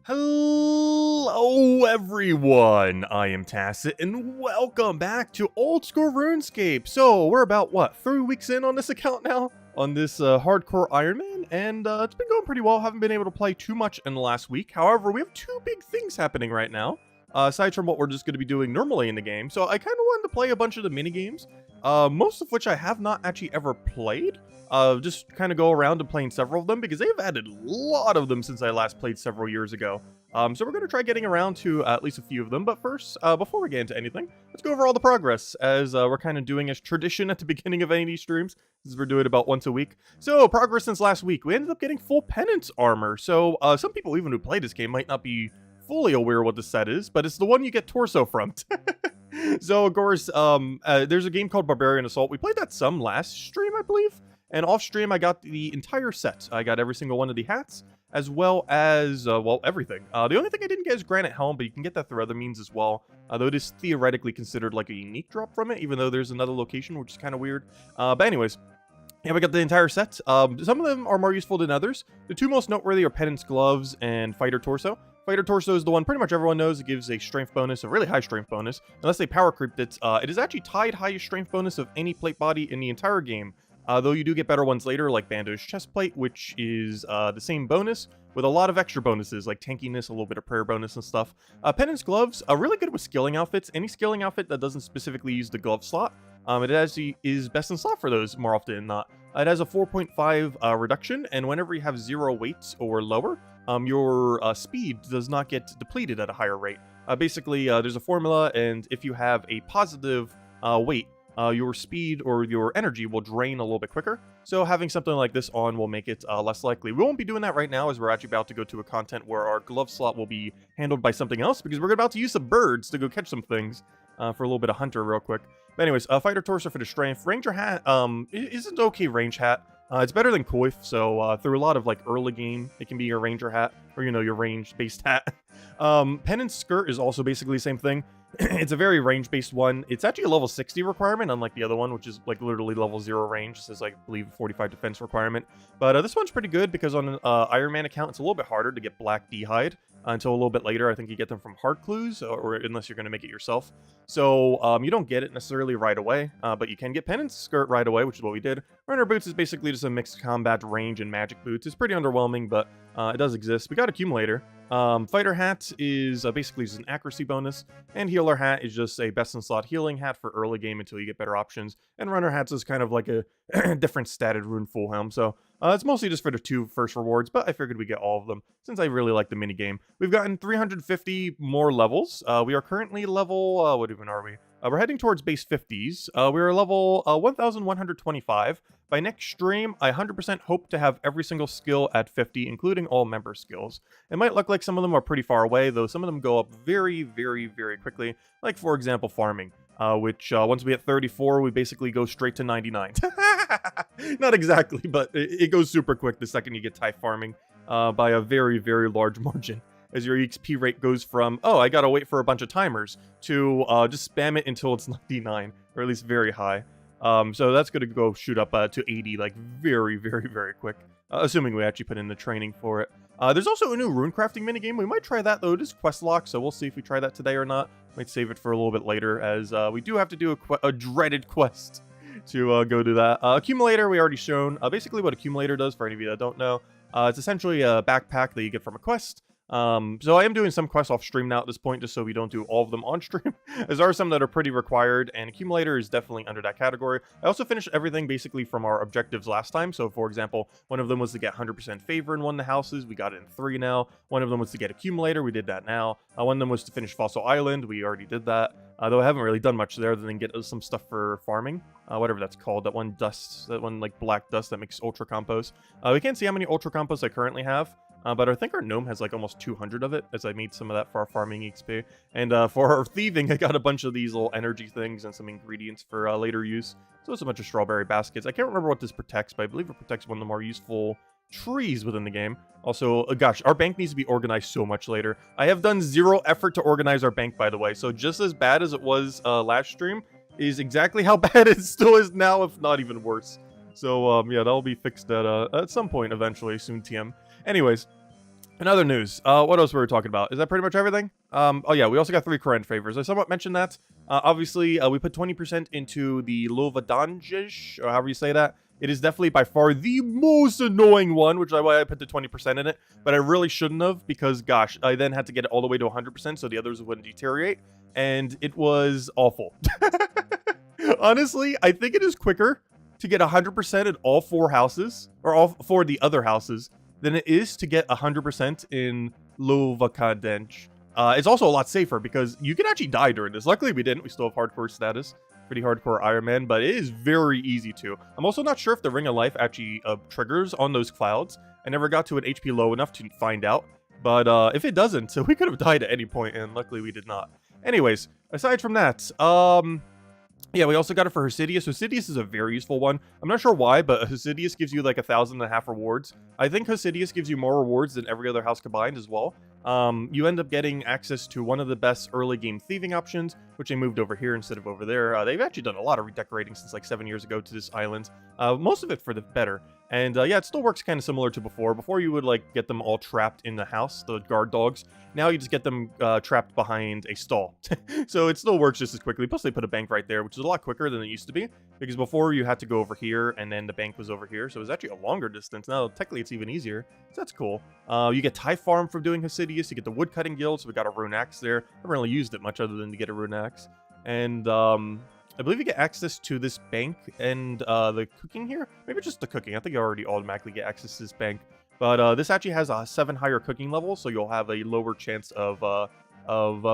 Hello everyone, I am Tacit, and welcome back to Old School Runescape. So, we're about, 3 weeks in on this account now? On this hardcore Iron Man, and it's been going pretty well. Haven't been able to play too much in the last week. However, we have two big things happening right now, aside from what we're just going to be doing normally in the game. So, I kind of wanted to play a bunch of the minigames, most of which I have not actually ever played. Just kind of go around and playing several of them because they've added a lot of them since I last played several years ago. So we're going to try getting around to at least a few of them. But first, before we get into anything, let's go over all the progress as we're kind of doing as tradition at the beginning of any of these streams, since we're doing it about once a week. So progress since last week, we ended up getting full Penance armor. So some people even who play this game might not be fully aware what the set is, but it's the one you get torso from. So of course, there's a game called Barbarian Assault. We played that some last stream, I believe. And off stream, I got the entire set. I got every single one of the hats, as well as, well, everything. The only thing I didn't get is Granite Helm, but you can get that through other means as well. Though it is theoretically considered like a unique drop from it, even though there's another location, which is kind of weird. But anyways, yeah, we got the entire set. Some of them are more useful than others. The two most noteworthy are Penance Gloves and Fighter Torso. Fighter Torso is the one pretty much everyone knows. It gives a strength bonus, a really high strength bonus. Unless they power creeped it, it is actually tied highest strength bonus of any plate body in the entire game. Though you do get better ones later, like Bandage Chestplate, which is the same bonus, with a lot of extra bonuses, like tankiness, a little bit of prayer bonus and stuff. Penance Gloves are really good with skilling outfits. Any skilling outfit that doesn't specifically use the glove slot, it actually is best in slot for those more often than not. It has a 4.5 reduction, and whenever you have 0 weight or lower, your speed does not get depleted at a higher rate. Basically, there's a formula, and if you have a positive weight, your speed or your energy will drain a little bit quicker. So having something like this on will make it less likely. We won't be doing that right now, as we're actually about to go to a content where our glove slot will be handled by something else, because we're about to use some birds to go catch some things for a little bit of hunter real quick. But anyways, Fighter Torso for the strength. Ranger hat is an okay range hat. It's better than Coif, so through a lot of like early game, it can be your ranger hat, or your range-based hat. Penance skirt is also basically the same thing. It's a very range-based one. It's actually a level 60 requirement, unlike the other one, which is like literally level 0 range. This is like, I believe, 45 defense requirement. But this one's pretty good because on an Iron Man account, it's a little bit harder to get black D-hide until a little bit later. I think you get them from hard clues, or unless you're going to make it yourself. So you don't get it necessarily right away, but you can get Penance skirt right away, which is what we did. Runner boots is basically just a mixed combat range and magic boots. It's pretty underwhelming, but it does exist. We got Accumulator. Fighter hat is basically just an accuracy bonus, and healer hat is just a best in slot healing hat for early game until you get better options, and runner hats is kind of like a different statted rune full helm, so it's mostly just for the two first rewards, but I figured we'd get all of them since I really like the minigame. We've gotten 350 more levels. We are currently level, what even are we? We're heading towards base 50s. We're level 1125. By next stream, I 100% hope to have every single skill at 50, including all member skills. It might look like some of them are pretty far away, though some of them go up very, very, very quickly. Like, for example, farming, which once we hit 34, we basically go straight to 99. Not exactly, but it goes super quick the second you get Thai farming by a very, very large margin. As your EXP rate goes from, oh, I gotta wait for a bunch of timers, to just spam it until it's 99, or at least very high. So that's gonna go shoot up to 80, like very, very, very quick, assuming we actually put in the training for it. There's also a new rune crafting minigame. We might try that, though. It is quest lock, so we'll see if we try that today or not. Might save it for a little bit later, as we do have to do a dreaded quest to go do that. Accumulator, we already shown. Basically what Accumulator does, for any of you that don't know, it's essentially a backpack that you get from a quest. So I am doing some quests off stream now at this point, just so we don't do all of them on stream, as there are some that are pretty required, and Accumulator is definitely under that category. I also finished everything basically from our objectives last time. So for example, one of them was to get 100% favor in one of the houses. We got it in 3 now. One of them was to get Accumulator. We did that now. One of them was to finish Fossil Island. We already did that. Though I haven't really done much there other than get some stuff for farming. Whatever that's called. That one dust, that one like black dust that makes ultra compost. We can't see how many ultra compost I currently have. But I think our gnome has like almost 200 of it, as I made some of that for our farming XP. And for our thieving, I got a bunch of these little energy things and some ingredients for later use. So it's a bunch of strawberry baskets. I can't remember what this protects, but I believe it protects one of the more useful trees within the game. Also, gosh, our bank needs to be organized so much later. I have done 0 effort to organize our bank, by the way. So just as bad as it was last stream is exactly how bad it still is now, if not even worse. So yeah, that'll be fixed at some point eventually, soon TM. Anyways, In other news, what else were we talking about? Is that pretty much everything? Oh yeah, we also got 3 current favors. I somewhat mentioned that. Obviously, we put 20% into the Lovadanjish, or however you say that. It is definitely by far the most annoying one, which is why I put the 20% in it. But I really shouldn't have, because gosh, I then had to get it all the way to 100% so the others wouldn't deteriorate. And it was awful. Honestly, I think it is quicker to get 100% in all 4 houses, or all 4 of the other houses, than it is to get 100% in Lovakadench. It's also a lot safer because you can actually die during this. Luckily, we didn't. We still have hardcore status. Pretty hardcore Iron Man, but it is very easy to. I'm also not sure if the Ring of Life actually triggers on those clouds. I never got to an HP low enough to find out. But if it doesn't, so we could have died at any point, and luckily we did not. Anyways, aside from that, yeah, we also got it for Hosidius. Hosidius is a very useful one. I'm not sure why, but Hosidius gives you like 1,500 rewards. I think Hosidius gives you more rewards than every other house combined as well. You end up getting access to one of the best early game thieving options, which they moved over here instead of over there. They've actually done a lot of redecorating since like 7 years ago to this island. Most of it for the better. And yeah, it still works kind of similar to before. Before you would like get them all trapped in the house, the guard dogs. Now you just get them trapped behind a stall. So it still works just as quickly. Plus they put a bank right there, which is a lot quicker than it used to be. Because before you had to go over here and then the bank was over here. So it was actually a longer distance. Now technically it's even easier. So that's cool. You get Tie Farm from doing Hosidius. You get the Woodcutting Guild. So we got a Rune Axe there. I haven't really used it much other than to get a Rune Axe. And I believe you get access to this bank and the cooking here. Maybe just the cooking. I think you already automatically get access to this bank. But this actually has a 7 higher cooking level, so you'll have a lower chance of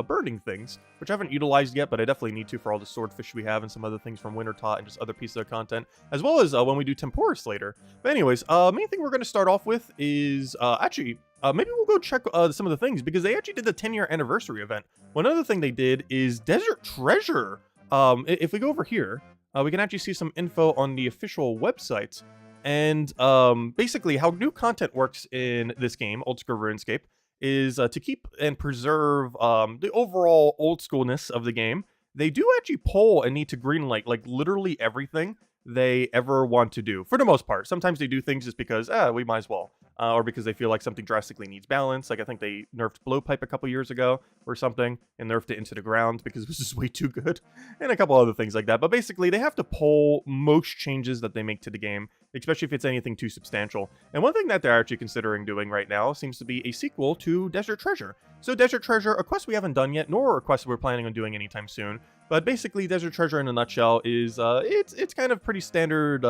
burning things, which I haven't utilized yet, but I definitely need to for all the swordfish we have and some other things from Wintertot and just other pieces of content, as well as when we do Temporis later. But anyways, main thing we're going to start off with is maybe we'll go check some of the things, because they actually did the 10-year anniversary event. One other thing they did is Desert Treasure. If we go over here, we can actually see some info on the official website. And basically how new content works in this game, Old School Runescape, is to keep and preserve the overall old schoolness of the game. They do actually poll and need to greenlight like literally everything they ever want to do, for the most part. Sometimes they do things just because, we might as well. Or because they feel like something drastically needs balance. Like I think they nerfed Blowpipe a couple years ago or something, and nerfed it into the ground because it was just way too good, and a couple other things like that. But basically, they have to poll most changes that they make to the game, especially if it's anything too substantial. And one thing that they're actually considering doing right now seems to be a sequel to Desert Treasure. So Desert Treasure, a quest we haven't done yet, nor a quest we're planning on doing anytime soon. But basically, Desert Treasure in a nutshell is it's kind of pretty standard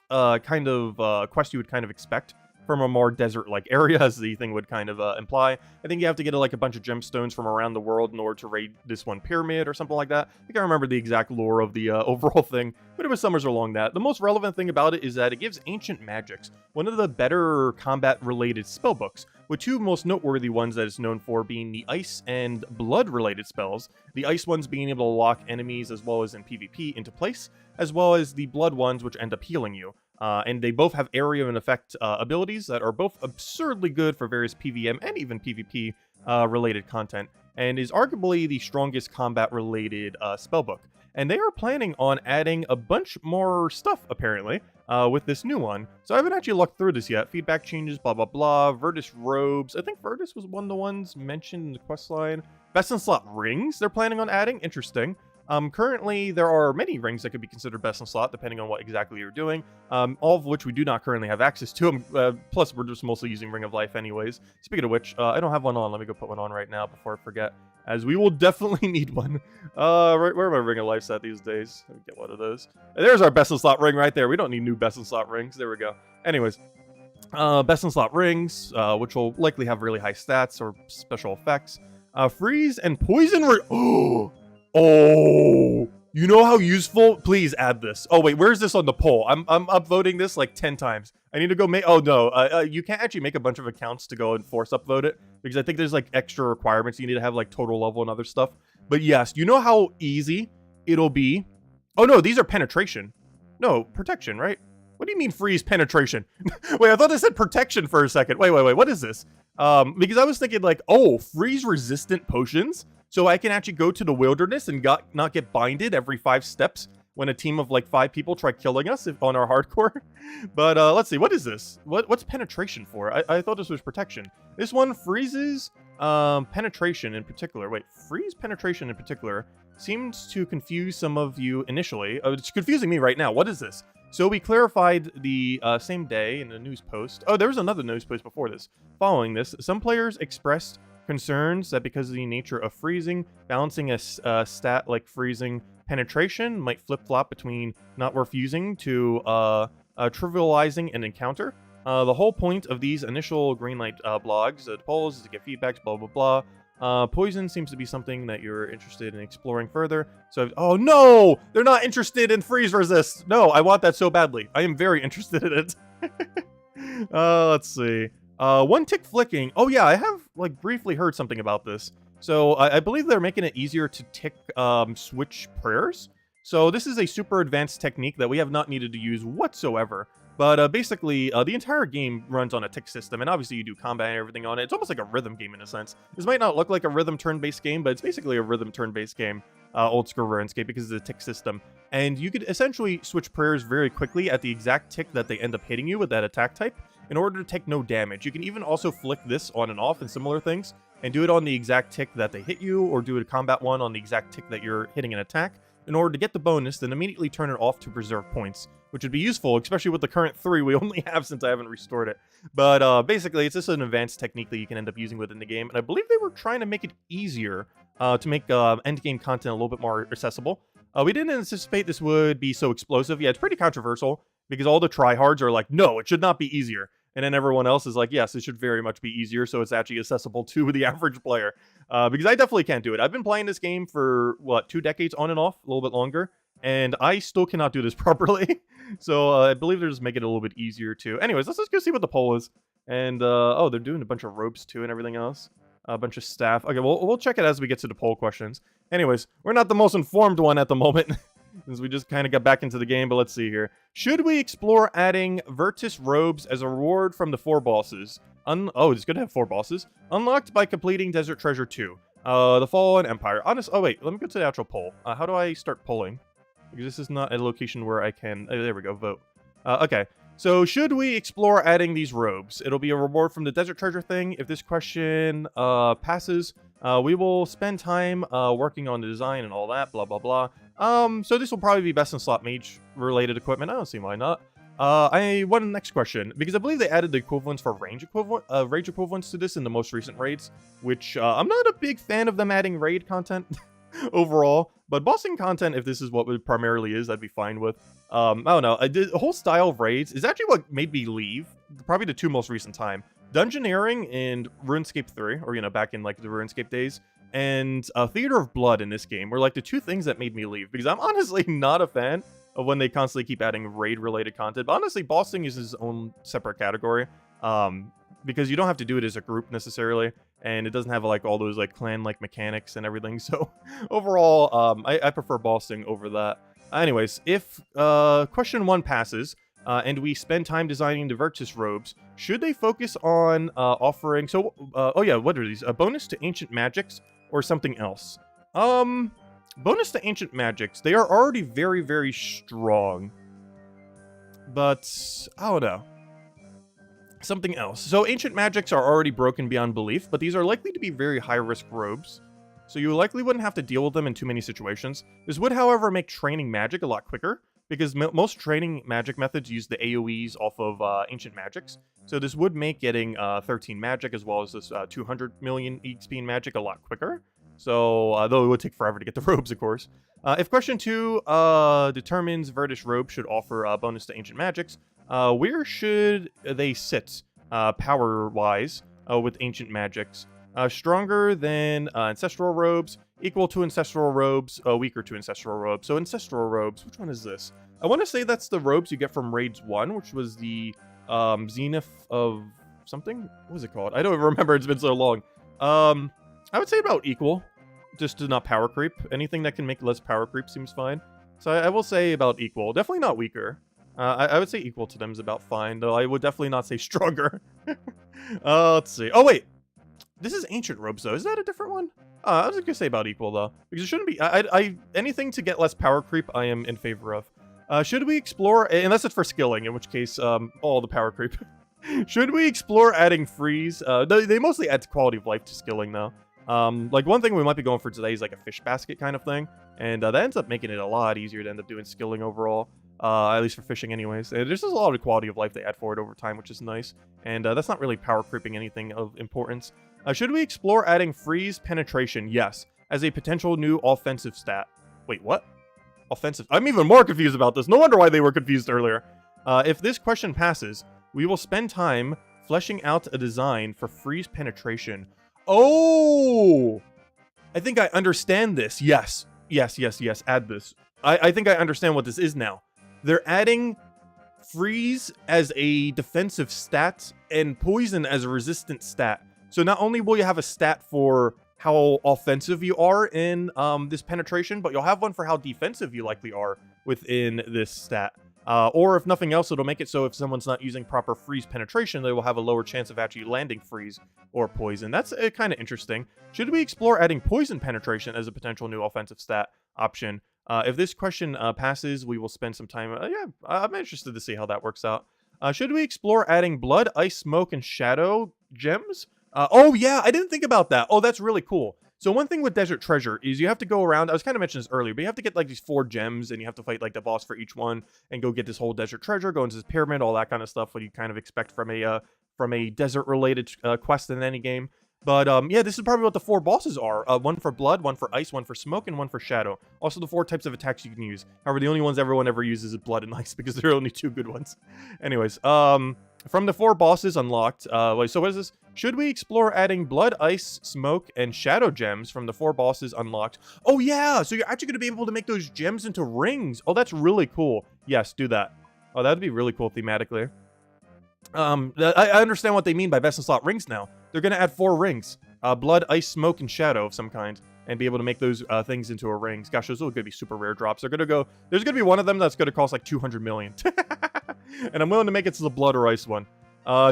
quest you would kind of expect from a more desert-like area, as the thing would kind of imply. I think you have to get like a bunch of gemstones from around the world in order to raid this one pyramid or something like that. I can't remember the exact lore of the overall thing, but it was somewhere along that. The most relevant thing about it is that it gives Ancient Magics, one of the better combat-related spellbooks, with 2 most noteworthy ones that it's known for being the Ice and Blood-related spells. The Ice ones being able to lock enemies as well as in PvP into place, as well as the Blood ones which end up healing you. And they both have area and effect abilities that are both absurdly good for various PvM and even PvP related content, and is arguably the strongest combat related spellbook. And they are planning on adding a bunch more stuff, apparently, with this new one. So I haven't actually looked through this yet. Feedback changes, blah, blah, blah. Virtus robes. I think Virtus was one of the ones mentioned in the questline. Best in slot rings they're planning on adding. Interesting. Currently, there are many rings that could be considered best in slot, depending on what exactly you're doing, all of which we do not currently have access to. Plus, we're just mostly using Ring of Life anyways. Speaking of which, I don't have one on. Let me go put one on right now before I forget, as we will wdefinitely need one. Right, where are my Ring of Life at these days? Let me get one of those. There's our best in slot ring right there. We don't need new best in slot rings. There we go. Anyways, best in slot rings, which will likely have really high stats or special effects. Freeze and poison. Oh, you know how useful? Please add this. Oh wait, where's this on the poll? I'm upvoting this like 10 times. I need to go make. Oh no, you can't actually make a bunch of accounts to go and force upvote it, because I think there's like extra requirements. You need to have like total level and other stuff. But yes, you know how easy it'll be. Oh no, these are penetration. No, protection, right? What do you mean freeze penetration? Wait, I thought it said protection for a second. Wait, what is this? Because I was thinking like, oh, freeze resistant potions. So I can actually go to the wilderness and not get binded every 5 steps. when a team of like 5 people try killing us on our hardcore. But let's see, what is this? What's penetration for? I thought this was protection. This one freezes penetration in particular. Wait, freeze penetration in particular seems to confuse some of you initially. Oh, it's confusing me right now. What is this? So we clarified the same day in a news post. Oh, there was another news post before this. Following this, some players expressed concerns that because of the nature of freezing, balancing a stat like freezing penetration might flip-flop between not worth using to trivializing an encounter. The whole point of these initial Greenlight blogs, polls, is to get feedbacks, blah, blah, blah. Poison seems to be something that you're interested in exploring further. So, oh no! They're not interested in freeze resist! No, I want that so badly. I am very interested in it. Let's see. One tick flicking. Oh yeah, I have like briefly heard something about this. So I believe they're making it easier to tick switch prayers. So this is a super advanced technique that we have not needed to use whatsoever. But basically, the entire game runs on a tick system, and obviously you do combat and everything on it. It's almost like a rhythm game in a sense. This might not look like a rhythm turn-based game, but it's basically a rhythm turn-based game, Old School Runescape, because it's a tick system. And you could essentially switch prayers very quickly at the exact tick that they end up hitting you with that attack type, in order to take no damage. You can even also flick this on and off and similar things, and do it on the exact tick that they hit you, or do a combat one on the exact tick that you're hitting an attack, in order to get the bonus, then immediately turn it off to preserve points, which would be useful, especially with the current 3 we only have since I haven't restored it. But basically, it's just an advanced technique that you can end up using within the game, and I believe they were trying to make it easier to make endgame content a little bit more accessible. We didn't anticipate this would be so explosive. Yeah, it's pretty controversial, because all the tryhards are like, no, it should not be easier. And then everyone else is like, yes, it should very much be easier, so it's actually accessible to the average player. Because I definitely can't do it. I've been playing this game for, 2 decades on and off, a little bit longer, and I still cannot do this properly. So I believe they're just making it a little bit easier too. Anyways, let's just go see what the poll is. And, oh, they're doing a bunch of ropes too and everything else. A bunch of staff. Okay, we'll check it as we get to the poll questions. Anyways, we're not the most informed one at the moment. Since we just kind of got back into the game, but let's see here. Should we explore adding Virtus robes as a reward from the 4 bosses? Oh, it's good to have 4 bosses. Unlocked by completing Desert Treasure 2. The Fallen Empire. Oh wait, let me go to the actual poll. How do I start polling? Because this is not a location where I can... there we go, vote. Okay, so should we explore adding these robes? It'll be a reward from the Desert Treasure thing. If this question passes, we will spend time working on the design and all that, blah, blah, blah. So this will probably be best in slot mage related equipment. I don't see why not. I want the next question, because I believe they added the equivalents for range equivalents to this in the most recent raids, which I'm not a big fan of them adding raid content overall, but bossing content, if this is what it primarily is, I'd be fine with. I don't know. The whole style of raids is actually what made me leave, probably the 2 most recent time. Dungeoneering in RuneScape 3, or, back in, like, the RuneScape days, and Theater of Blood in this game were, like, the 2 things that made me leave, because I'm honestly not a fan of when they constantly keep adding raid-related content. But honestly, bossing is its own separate category, because you don't have to do it as a group, necessarily, and it doesn't have, like, all those, like, clan-like mechanics and everything, so overall, I prefer bossing over that. Anyways, if question 1 passes, and we spend time designing the Virtus robes, should they focus on offering... So, oh yeah, what are these? A bonus to Ancient Magics or something else? Bonus to Ancient Magics. They are already very, very strong. But, I don't know. Something else. So, Ancient Magics are already broken beyond belief, but these are likely to be very high-risk robes. So you likely wouldn't have to deal with them in too many situations. This would, however, make training magic a lot quicker, because most training magic methods use the AoEs off of Ancient Magics. So this would make getting 13 magic as well as this 200 million XP in magic a lot quicker. So, though it would take forever to get the robes, of course. If question 2 determines Virtus Robe should offer a bonus to Ancient Magics, where should they sit power-wise with Ancient Magics? Stronger than Ancestral Robes, equal to Ancestral Robes, weaker to Ancestral Robes. So Ancestral Robes, which one is this? I want to say that's the robes you get from Raids 1, which was the Zenith of something? What was it called? I don't even remember, it's been so long. I would say about equal, just to not power creep. Anything that can make less power creep seems fine. So I will say about equal, definitely not weaker. I would say equal to them is about fine, though I would definitely not say stronger. Let's see. Oh, wait. This is ancient robes, though. Is that a different one? I was gonna say about equal, though. Because it shouldn't be... anything to get less power creep, I am in favor of. Should we explore... Unless it's for skilling, in which case, all the power creep. Should we explore adding freeze? They mostly add to quality of life to skilling, though. Like, one thing we might be going for today is, like, a fish basket kind of thing. And that ends up making it a lot easier to end up doing skilling overall. At least for fishing anyways. There's just a lot of quality of life they add for it over time, which is nice. And that's not really power creeping anything of importance. Should we explore adding freeze penetration? Yes, as a potential new offensive stat. Wait, what? Offensive? I'm even more confused about this. No wonder why they were confused earlier. If this question passes, we will spend time fleshing out a design for freeze penetration. Oh! I think I understand this. Yes. Yes, yes, yes. Add this. I think I understand what this is now. They're adding freeze as a defensive stat and poison as a resistant stat. So not only will you have a stat for how offensive you are in this penetration, but you'll have one for how defensive you likely are within this stat. Or if nothing else, it'll make it so if someone's not using proper freeze penetration, they will have a lower chance of actually landing freeze or poison. That's kind of interesting. Should we explore adding poison penetration as a potential new offensive stat option? If this question passes, we will spend some time. Yeah, I'm interested to see how that works out. Should we explore adding blood, ice, smoke, and shadow gems? Oh, yeah, I didn't think about that. Oh, that's really cool. So one thing with Desert Treasure is you have to go around, I was kind of mentioning this earlier, but you have to get like these 4 gems and you have to fight like the boss for each one and go get this whole Desert Treasure, go into this pyramid, all that kind of stuff, what you kind of expect from a desert related quest in any game. But yeah, this is probably what the 4 bosses are. One for blood, one for ice, one for smoke, and one for shadow. Also the 4 types of attacks you can use. However, the only ones everyone ever uses is blood and ice because there are only 2 good ones. Anyways, from the 4 bosses unlocked, wait, so what is this? Should we explore adding blood, ice, smoke, and shadow gems from the 4 bosses unlocked? Oh yeah, so you're actually going to be able to make those gems into rings. Oh, that's really cool. Yes, do that. Oh, that'd be really cool thematically. I understand what they mean by best in slot rings now. They're going to add 4 rings. Blood, ice, smoke, and shadow of some kind. And be able to make those things into a rings. Gosh, those are going to be super rare drops. They're going to go... There's going to be one of them that's going to cost like 200 million. And I'm willing to make it to the blood or ice one.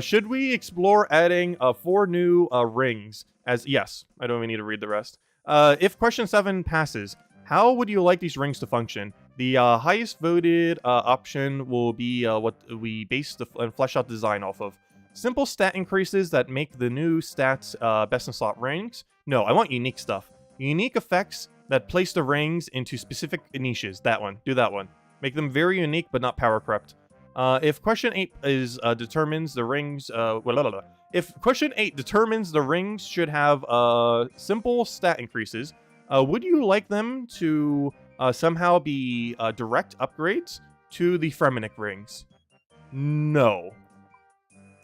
Should we explore adding 4 new rings? Yes, I don't even need to read the rest. If question 7 passes, how would you like these rings to function? The highest voted option will be what we base and flesh out design off of. Simple stat increases that make the new stats best in slot rings. No, I want unique stuff. Unique effects that place the rings into specific niches. That one. Do that one. Make them very unique but not power crept. If question 8 is determines the rings, if question 8 determines the rings should have simple stat increases, would you like them to somehow be direct upgrades to the Fremenic rings? No.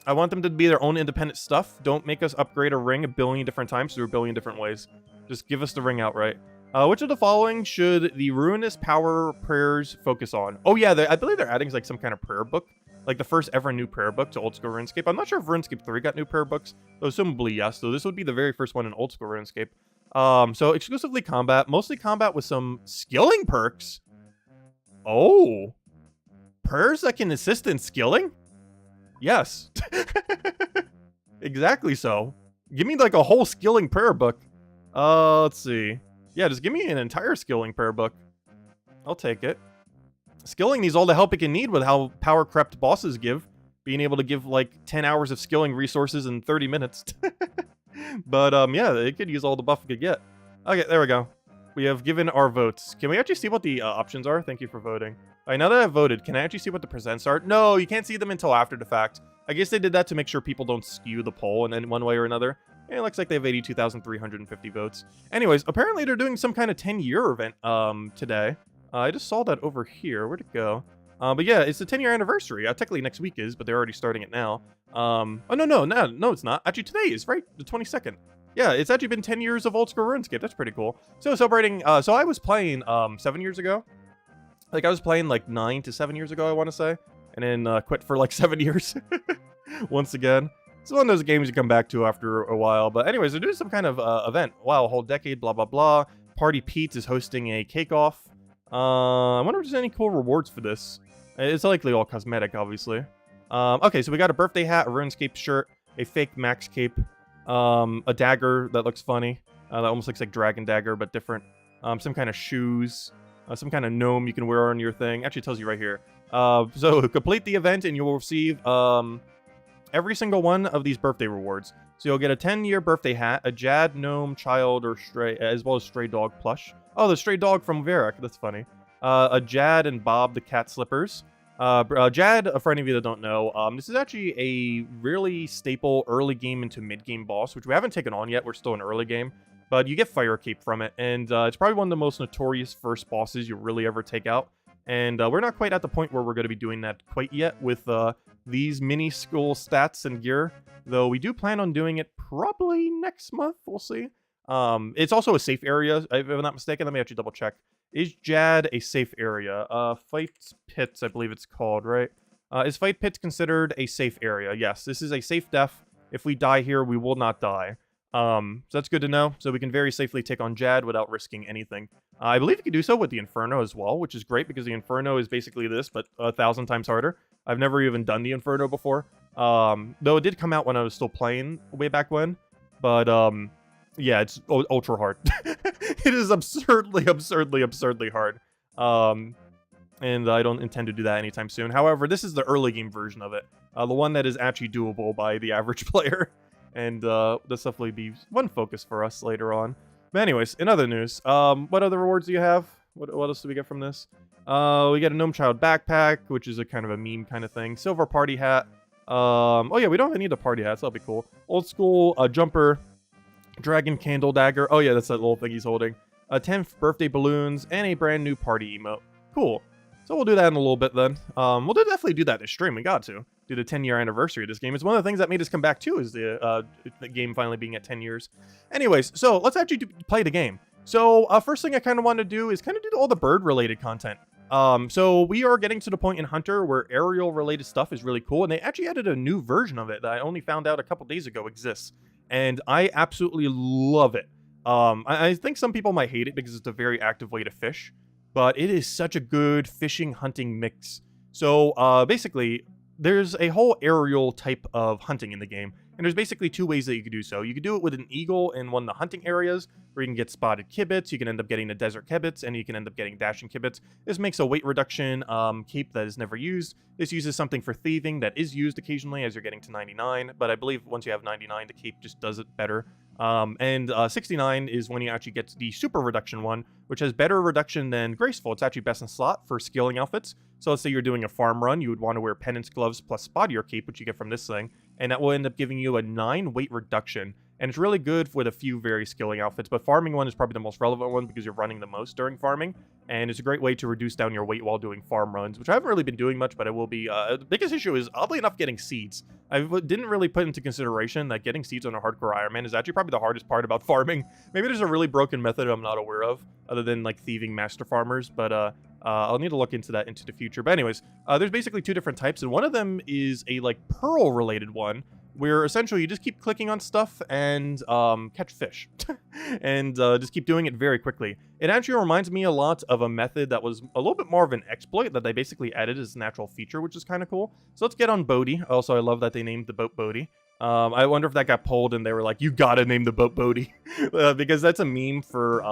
I want them to be their own independent stuff. Don't make us upgrade a ring a billion different times through a billion different ways. Just give us the ring outright. Which of the following should the Ruinous Power prayers focus on? Oh yeah, I believe they're adding like some kind of prayer book. Like the first ever new prayer book to Old School Runescape. I'm not sure if RuneScape 3 got new prayer books. Though assumably yes. So this would be the very first one in Old School RuneScape. So exclusively combat. Mostly combat with some skilling perks. Oh. Prayers that can assist in skilling? Yes. Exactly so. Give me like a whole skilling prayer book. Let's see. Yeah, just give me an entire skilling prayer book. I'll take it. Skilling needs all the help it can need with how power crept bosses give. Being able to give like 10 hours of skilling resources in 30 minutes. But yeah, it could use all the buff it could get. Okay, there we go. We have given our votes. Can we actually see what the options are? Thank you for voting. All right, now that I've voted, can I actually see what the presents are? No, you can't see them until after the fact. I guess they did that to make sure people don't skew the poll in any one way or another. It looks like they have 82,350 votes. Anyways, apparently they're doing some kind of 10-year event today. I just saw that over here. Where'd it go? But yeah, it's the 10-year anniversary. Technically next week is, but they're already starting it now. Oh, no, it's not. Actually, today is, right? The 22nd. Yeah, it's actually been 10 years of Old School RuneScape. That's pretty cool. So celebrating, so I was playing 7 years ago. Like, I was playing like 9 to 7 years ago, I want to say. And then quit for like 7 years. Once again. It's one of those games you come back to after a while. But anyways, they're doing some kind of event. Wow, a whole decade, blah, blah, blah. Party Pete's is hosting a cake-off. I wonder if there's any cool rewards for this. It's likely all cosmetic, obviously. Okay, so we got a birthday hat, a RuneScape shirt, a fake Max cape. A dagger that looks funny. That almost looks like dragon dagger, but different. Some kind of shoes. Some kind of gnome you can wear on your thing. Actually, it tells you right here. So complete the event and you will receive every single one of these birthday rewards. So you'll get a 10-year birthday hat, a Jad, gnome, child, or stray, as well as stray dog plush. Oh, the stray dog from Varric. That's funny. A Jad and Bob the cat slippers. Jad, for any of you that don't know, this is actually a really staple early game into mid-game boss, which we haven't taken on yet. We're still in early game. But you get Fire Cape from it, and it's probably one of the most notorious first bosses you'll really ever take out. And we're not quite at the point where we're going to be doing that quite yet with these mini school stats and gear, though we do plan on doing it probably next month. We'll see. It's also a safe area, if I'm not mistaken. Let me actually double check. Is Jad a safe area? Fight Pits, I believe it's called, right? Is Fight Pits considered a safe area? Yes, this is a safe death. If we die here, we will not die. So that's good to know. So we can very safely take on Jad without risking anything. I believe you can do so with the Inferno as well, which is great because the Inferno is basically this, but 1,000 times harder. I've never even done the Inferno before. Though it did come out when I was still playing way back when. But, yeah, it's ultra hard. It is absurdly hard. And I don't intend to do that anytime soon. However, this is the early game version of it. The one that is actually doable by the average player. And this definitely be one focus for us later on. But anyways, in other news, what other rewards do you have? What else do we get from this? We get a Gnome Child backpack, which is a kind of a meme kind of thing. Silver party hat. Oh yeah, we don't even need the party hats. That'll be cool. Old school jumper. Dragon candle dagger. Oh yeah, that's that little thing he's holding. 10th birthday balloons and a brand new party emote. Cool. So we'll do that in a little bit then. We'll definitely do that this stream. We got to do the 10-year anniversary of this game. It's one of the things that made us come back too, is the game finally being at 10 years. Anyways, so let's actually play the game. So first thing I kind of want to do is kind of do all the bird-related content. So we are getting to the point in Hunter where aerial-related stuff is really cool, and they actually added a new version of it that I only found out a couple days ago exists, and I absolutely love it. I think some people might hate it because it's a very active way to fish, but it is such a good fishing hunting mix. So basically, there's a whole aerial type of hunting in the game, and there's basically two ways that you could do so. You could do it with an eagle in one of the hunting areas, where you can get spotted kibits, you can end up getting the desert kibits, and you can end up getting dashing kibits. This makes a weight reduction cape that is never used. This uses something for thieving that is used occasionally as you're getting to 99, but I believe once you have 99, the cape just does it better. And 69 is when you actually get the super reduction one, which has better reduction than graceful. It's actually best in slot for scaling outfits. So let's say you're doing a farm run, you would want to wear penance gloves plus spottier cape, which you get from this thing, and that will end up giving you a 9 weight reduction. And it's really good with a few very skilling outfits, but farming one is probably the most relevant one because you're running the most during farming, and it's a great way to reduce down your weight while doing farm runs, which I haven't really been doing much, but it will be. The biggest issue is, oddly enough, getting seeds. I didn't really put into consideration that getting seeds on a hardcore Iron Man is actually probably the hardest part about farming. Maybe there's a really broken method I'm not aware of, other than like thieving master farmers, but I'll need to look into that into the future. But anyways, there's basically two different types, and one of them is a like pearl related one, where essentially you just keep clicking on stuff and catch fish. And just keep doing it very quickly. It actually reminds me a lot of a method that was a little bit more of an exploit that they basically added as a natural feature, which is kind of cool. So let's get on Bodhi. Also, I love that they named the boat Bodhi. I wonder if that got pulled and they were like, you gotta name the boat Bodhi. Because that's a meme for,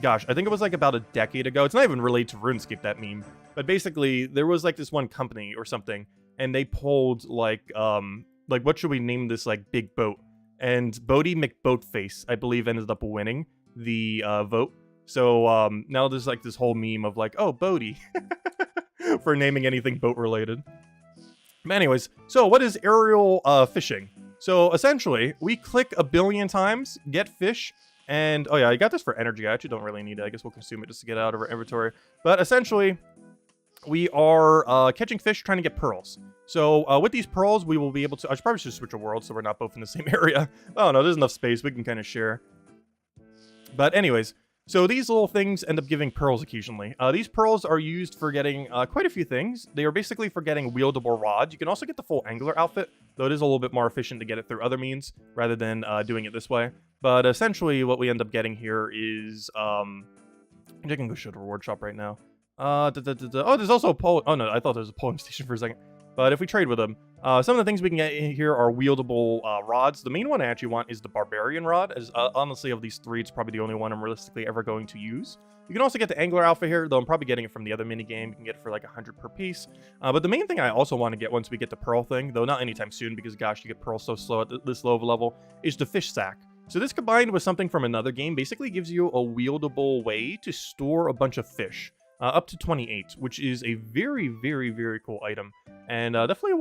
gosh, I think it was like about a decade ago. It's not even related to RuneScape, that meme. But basically, there was like this one company or something, and they pulled like what should we name this like big boat? And Bodhi McBoatface, I believe, ended up winning the vote. So now there's like this whole meme of like, oh, Bodhi, for naming anything boat related. But anyways, so what is aerial fishing? So essentially, we click a billion times, get fish, and oh yeah, I got this for energy. I actually don't really need it. I guess we'll consume it just to get it out of our inventory. But essentially, we are catching fish, trying to get pearls. So with these pearls, we will be able to... I should probably just switch a world so we're not both in the same area. Oh no, there's enough space. We can kind of share. But anyways, so these little things end up giving pearls occasionally. These pearls are used for getting quite a few things. They are basically for getting wieldable rods. You can also get the full angler outfit, though it is a little bit more efficient to get it through other means rather than doing it this way. But essentially, what we end up getting here is... I can go show the reward shop right now. Oh, there's also a poll. Oh no, I thought there was a polling station for a second. But if we trade with them, some of the things we can get in here are wieldable rods. The main one I actually want is the Barbarian Rod, as honestly of these three, it's probably the only one I'm realistically ever going to use. You can also get the Angler Alpha here, though I'm probably getting it from the other minigame. You can get it for like 100 per piece. But the main thing I also want to get once we get the Pearl thing, though not anytime soon, because gosh, you get Pearl so slow at this low of a level, is the Fish Sack. So this combined with something from another game basically gives you a wieldable way to store a bunch of fish. Up to 28, which is a very, very, very cool item. And definitely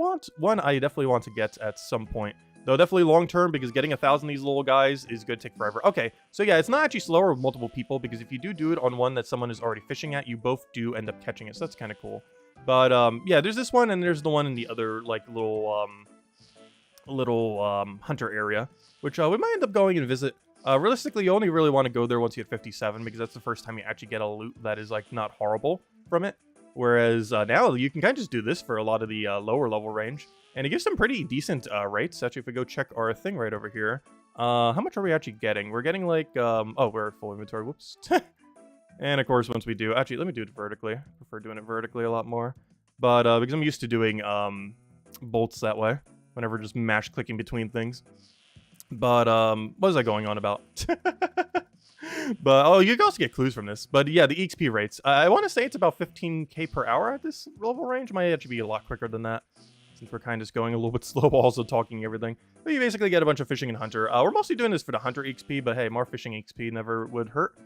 I definitely want to get at some point. Though definitely long term, because getting 1,000 of these little guys is going to take forever. Okay, so yeah, it's not actually slower with multiple people, because if you do it on one that someone is already fishing at, you both do end up catching it, so that's kind of cool. But yeah, there's this one, and there's the one in the other, like, little hunter area, which we might end up going and visit. Realistically, you only really want to go there once you hit 57, because that's the first time you actually get a loot that is, like, not horrible from it. Whereas now you can kind of just do this for a lot of the lower level range. And it gives some pretty decent rates. Actually, if we go check our thing right over here, how much are we actually getting? We're getting, like, oh, we're at full inventory. Whoops. And, of course, once we do... Actually, let me do it vertically. I prefer doing it vertically a lot more. But because I'm used to doing bolts that way, whenever just mash clicking between things. But, what was I going on about? But, oh, you can also get clues from this. But, yeah, the EXP rates. I want to say it's about 15k per hour at this level range. Might actually be a lot quicker than that, since we're kind of just going a little bit slow, also talking everything. But you basically get a bunch of fishing and hunter. We're mostly doing this for the hunter EXP, but hey, more fishing EXP never would hurt.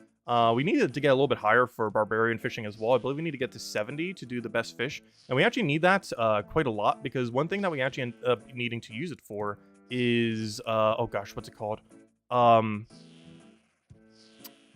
We needed to get a little bit higher for barbarian fishing as well. I believe we need to get to 70 to do the best fish. And we actually need that quite a lot, because one thing that we actually end up needing to use it for is, oh gosh, what's it called?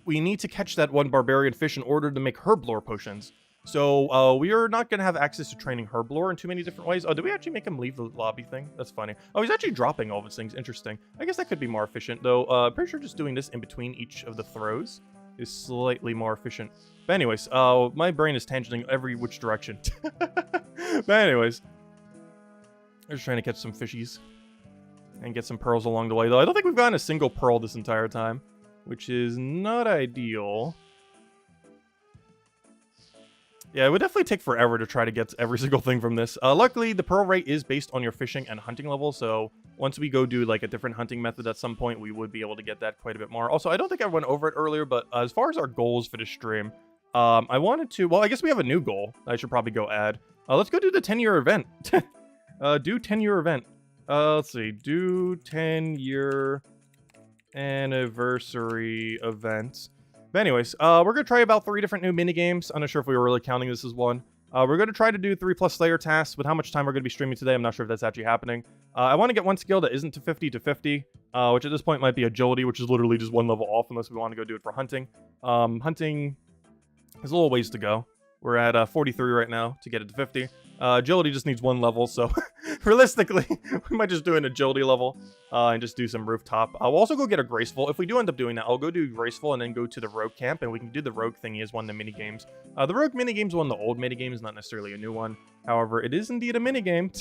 We need to catch that one barbarian fish in order to make herblore potions. So we are not going to have access to training herblore in too many different ways. Oh, did we actually make him leave the lobby thing? That's funny. Oh, he's actually dropping all of his things. Interesting. I guess that could be more efficient, though. Pretty sure just doing this in between each of the throws is slightly more efficient. But anyways, my brain is tangenting every which direction. But anyways, I'm just trying to catch some fishies and get some pearls along the way, though. I don't think we've gotten a single pearl this entire time, which is not ideal. Yeah, it would definitely take forever to try to get every single thing from this. Luckily, the pearl rate is based on your fishing and hunting level, so once we go do like a different hunting method at some point, we would be able to get that quite a bit more. Also, I don't think I went over it earlier, but as far as our goals for this stream, I wanted to... Well, I guess we have a new goal I should probably go add. Let's go do the 10-year event. Do 10-year event. Let's see. Do 10-year anniversary event. But anyways, we're going to try about 3 different new minigames. I'm not sure if we were really counting this as one. We're going to try to do 3+ Slayer tasks. With how much time we're going to be streaming today, I'm not sure if that's actually happening. I want to get one skill that isn't to 50, which at this point might be agility, which is literally just one level off unless we want to go do it for hunting. Hunting is a little ways to go. We're at 43 right now to get it to 50. Agility just needs 1 level, so realistically, we might just do an agility level and just do some rooftop. I'll also go get a graceful. If we do end up doing that, I'll go do graceful and then go to the rogue camp, and we can do the rogue thingy as one of the minigames. The rogue minigame is one of the old minigames, not necessarily a new one. However, it is indeed a minigame.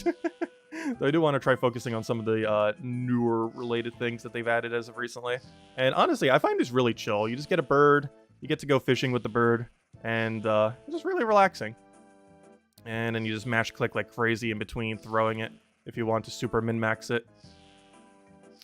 Though I do want to try focusing on some of the newer related things that they've added as of recently. And honestly, I find this really chill. You just get a bird, you get to go fishing with the bird, and it's just really relaxing. And then you just mash click like crazy in between throwing it if you want to super min-max it.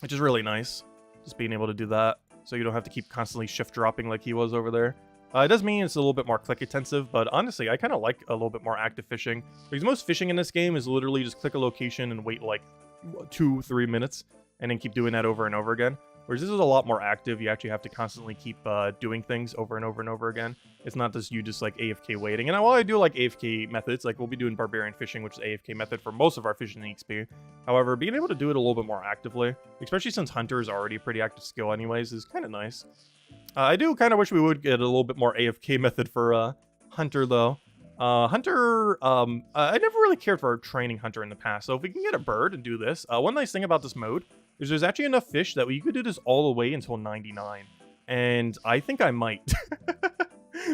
Which is really nice. Just being able to do that. So you don't have to keep constantly shift dropping like he was over there. It does mean it's a little bit more click intensive, but honestly, I kind of like a little bit more active fishing. Because most fishing in this game is literally just click a location and wait like 2-3 minutes. And then keep doing that over and over again. Whereas this is a lot more active. You actually have to constantly keep doing things over and over and over again. It's not just you just like AFK waiting. And while I do like AFK methods, like we'll be doing barbarian fishing, which is AFK method for most of our fishing EXP. However, being able to do it a little bit more actively, especially since Hunter is already a pretty active skill anyways, is kind of nice. I do kind of wish we would get a little bit more AFK method for Hunter though. Hunter, I never really cared for training Hunter in the past. So if we can get a bird and do this, one nice thing about this mode is there's actually enough fish that you could do this all the way until 99. And I think I might.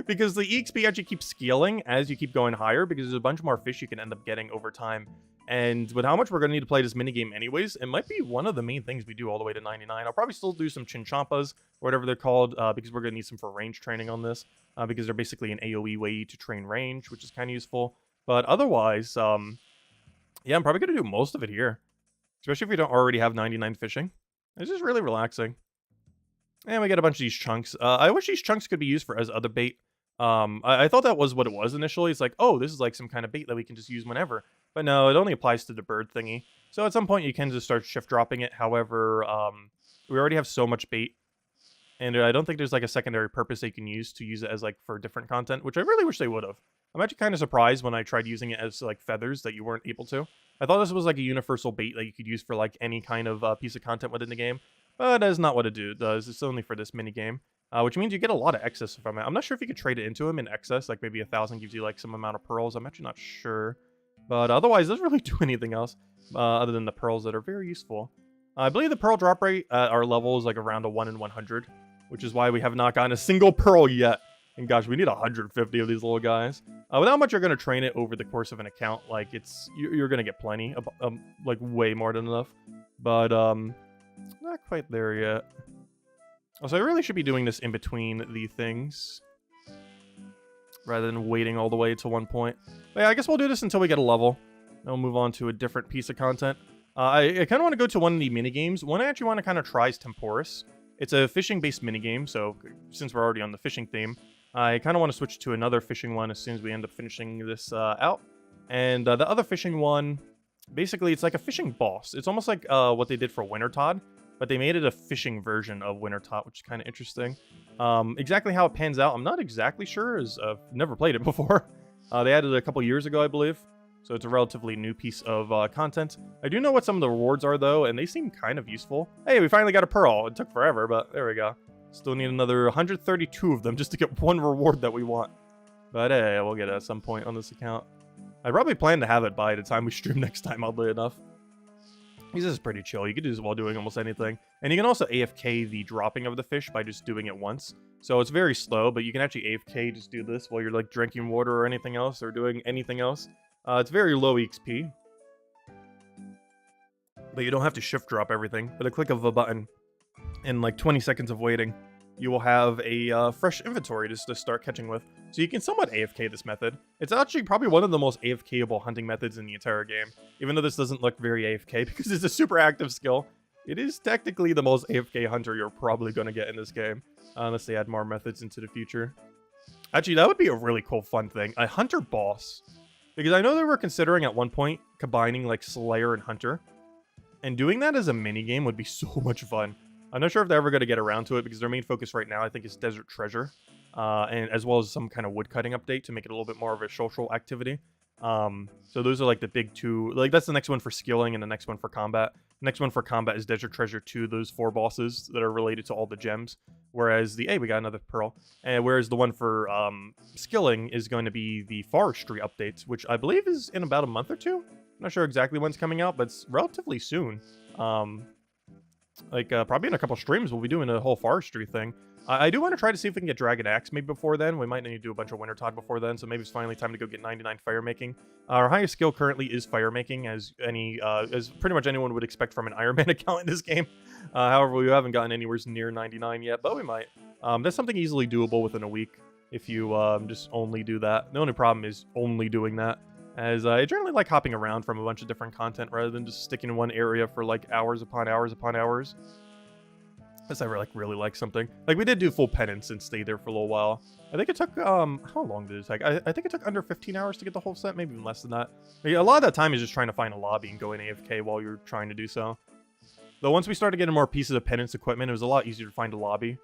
Because the EXP actually keeps scaling as you keep going higher, because there's a bunch more fish you can end up getting over time. And with how much we're going to need to play this minigame anyways, it might be one of the main things we do all the way to 99. I'll probably still do some Chinchampas, or whatever they're called, because we're going to need some for range training on this. Because they're basically an AoE way to train range, which is kind of useful. But otherwise, Yeah, I'm probably going to do most of it here. Especially if you don't already have 99 fishing. It's just really relaxing. And we get a bunch of these chunks. I wish these chunks could be used for as other bait. I thought that was what it was initially. It's like, oh, this is like some kind of bait that we can just use whenever. But no, it only applies to the bird thingy. So at some point you can just start shift dropping it. However, we already have so much bait. And I don't think there's like a secondary purpose they can use to use it as like for different content, which I really wish they would have. I'm actually kind of surprised when I tried using it as like feathers that you weren't able to. I thought this was like a universal bait that you could use for like any kind of piece of content within the game. But that is not what it does. It's only for this mini game, which means you get a lot of excess from it. I'm not sure if you could trade it into him in excess, like maybe 1,000 gives you like some amount of pearls. I'm actually not sure. But otherwise, it doesn't really do anything else other than the pearls that are very useful. I believe the pearl drop rate at our level is like around a 1 in 100, which is why we have not gotten a single pearl yet. And gosh, we need 150 of these little guys. Without much, you're going to train it over the course of an account. Like, you're going to get plenty, like way more than enough. But, not quite there yet. Also, I really should be doing this in between the things, rather than waiting all the way to one point. But yeah, I guess we'll do this until we get a level. Then we'll move on to a different piece of content. I kind of want to go to one of the minigames. One I actually want to kind of try is Temporis. It's a fishing-based minigame, so since we're already on the fishing theme, I kind of want to switch to another fishing one as soon as we end up finishing this out. And the other fishing one, basically, it's like a fishing boss. It's almost like what they did for Wintertodt, but they made it a fishing version of Wintertodt, which is kind of interesting. Exactly how it pans out, I'm not exactly sure, as I've never played it before. They added it a couple years ago, I believe. So it's a relatively new piece of content. I do know what some of the rewards are, though, and they seem kind of useful. Hey, we finally got a pearl. It took forever, but there we go. Still need another 132 of them just to get one reward that we want. But hey, we'll get it at some point on this account. I probably plan to have it by the time we stream next time, oddly enough. This is pretty chill. You can do this while doing almost anything. And you can also AFK the dropping of the fish by just doing it once. So it's very slow, but you can actually AFK, just do this while you're like drinking water or anything else, or doing anything else. It's very low XP. But you don't have to shift drop everything. With a click of a button and like 20 seconds of waiting, you will have a fresh inventory just to start catching with. So you can somewhat AFK this method. It's actually probably one of the most AFK-able hunting methods in the entire game. Even though this doesn't look very AFK because it's a super active skill, it is technically the most AFK hunter you're probably going to get in this game. Unless they add more methods into the future. Actually, that would be a really cool fun thing. A hunter boss. Because I know they were considering at one point combining like Slayer and Hunter. And doing that as a minigame would be so much fun. I'm not sure if they're ever going to get around to it because their main focus right now I think is Desert Treasure. And as well as some kind of woodcutting update to make it a little bit more of a social activity. So those are like the big two. Like that's the next one for skilling and the next one for combat. The next one for combat is Desert Treasure 2, those 4 bosses that are related to all the gems. Whereas the, hey, we got another pearl. And whereas the one for skilling is going to be the forestry updates, which I believe is in about a month or two. I'm not sure exactly when it's coming out, but it's relatively soon. Probably in a couple streams, we'll be doing a whole forestry thing. I do want to try to see if we can get Dragon Axe maybe before then. We might need to do a bunch of Wintertodt before then, so maybe it's finally time to go get 99 fire making. Our highest skill currently is fire making, as pretty much anyone would expect from an Iron Man account in this game. However, we haven't gotten anywhere near 99 yet, but we might. That's something easily doable within a week if you just only do that. The only problem is only doing that, as I generally like hopping around from a bunch of different content rather than just sticking in one area for like hours upon hours upon hours. Unless I really like something. Like we did do full Penance and stay there for a little while. I think it took how long did it take? I think it took under 15 hours to get the whole set, maybe even less than that. But yeah, a lot of that time is just trying to find a lobby and go in AFK while you're trying to do so. Though once we started getting more pieces of Penance equipment, it was a lot easier to find a lobby.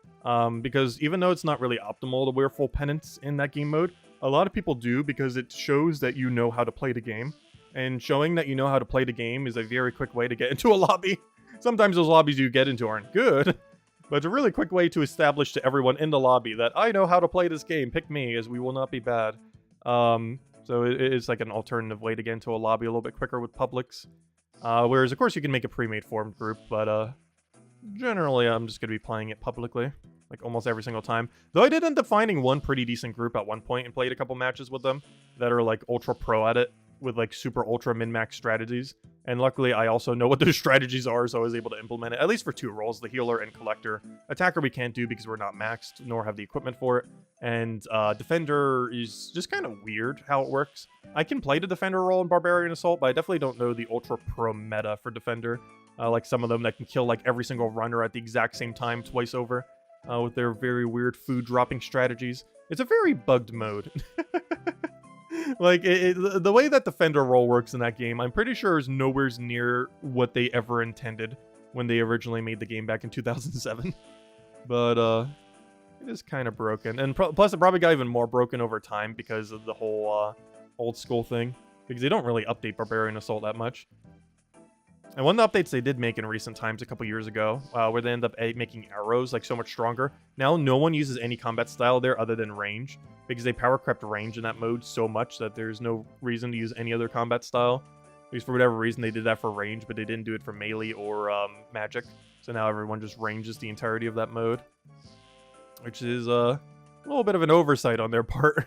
Because even though it's not really optimal to wear full Penance in that game mode, a lot of people do because it shows that you know how to play the game. And showing that you know how to play the game is a very quick way to get into a lobby. Sometimes those lobbies you get into aren't good. But it's a really quick way to establish to everyone in the lobby that I know how to play this game. Pick me, as we will not be bad. So it's like an alternative way to get into a lobby a little bit quicker with publics. Whereas, of course, you can make a pre-made formed group, but generally I'm just going to be playing it publicly, like almost every single time. Though I did end up finding one pretty decent group at one point and played a couple matches with them that are like ultra pro at it. with like super ultra min-max strategies. And luckily, I also know what those strategies are, so I was able to implement it, at least for 2 roles, the healer and collector. Attacker we can't do because we're not maxed, nor have the equipment for it. And defender is just kind of weird how it works. I can play the defender role in Barbarian Assault, but I definitely don't know the ultra pro meta for defender. Like some of them that can kill like every single runner at the exact same time twice over with their very weird food dropping strategies. It's a very bugged mode. Like, the way that Defender role works in that game, I'm pretty sure is nowhere near what they ever intended when they originally made the game back in 2007. But, it is kind of broken. And plus, it probably got even more broken over time because of the whole, old school thing. Because they don't really update Barbarian Assault that much. And one of the updates they did make in recent times, a couple years ago, where they end up making arrows like so much stronger. Now no one uses any combat style there other than range, because they power crept range in that mode so much that there's no reason to use any other combat style. Because for whatever reason they did that for range, but they didn't do it for melee or magic. So now everyone just ranges the entirety of that mode, which is a little bit of an oversight on their part.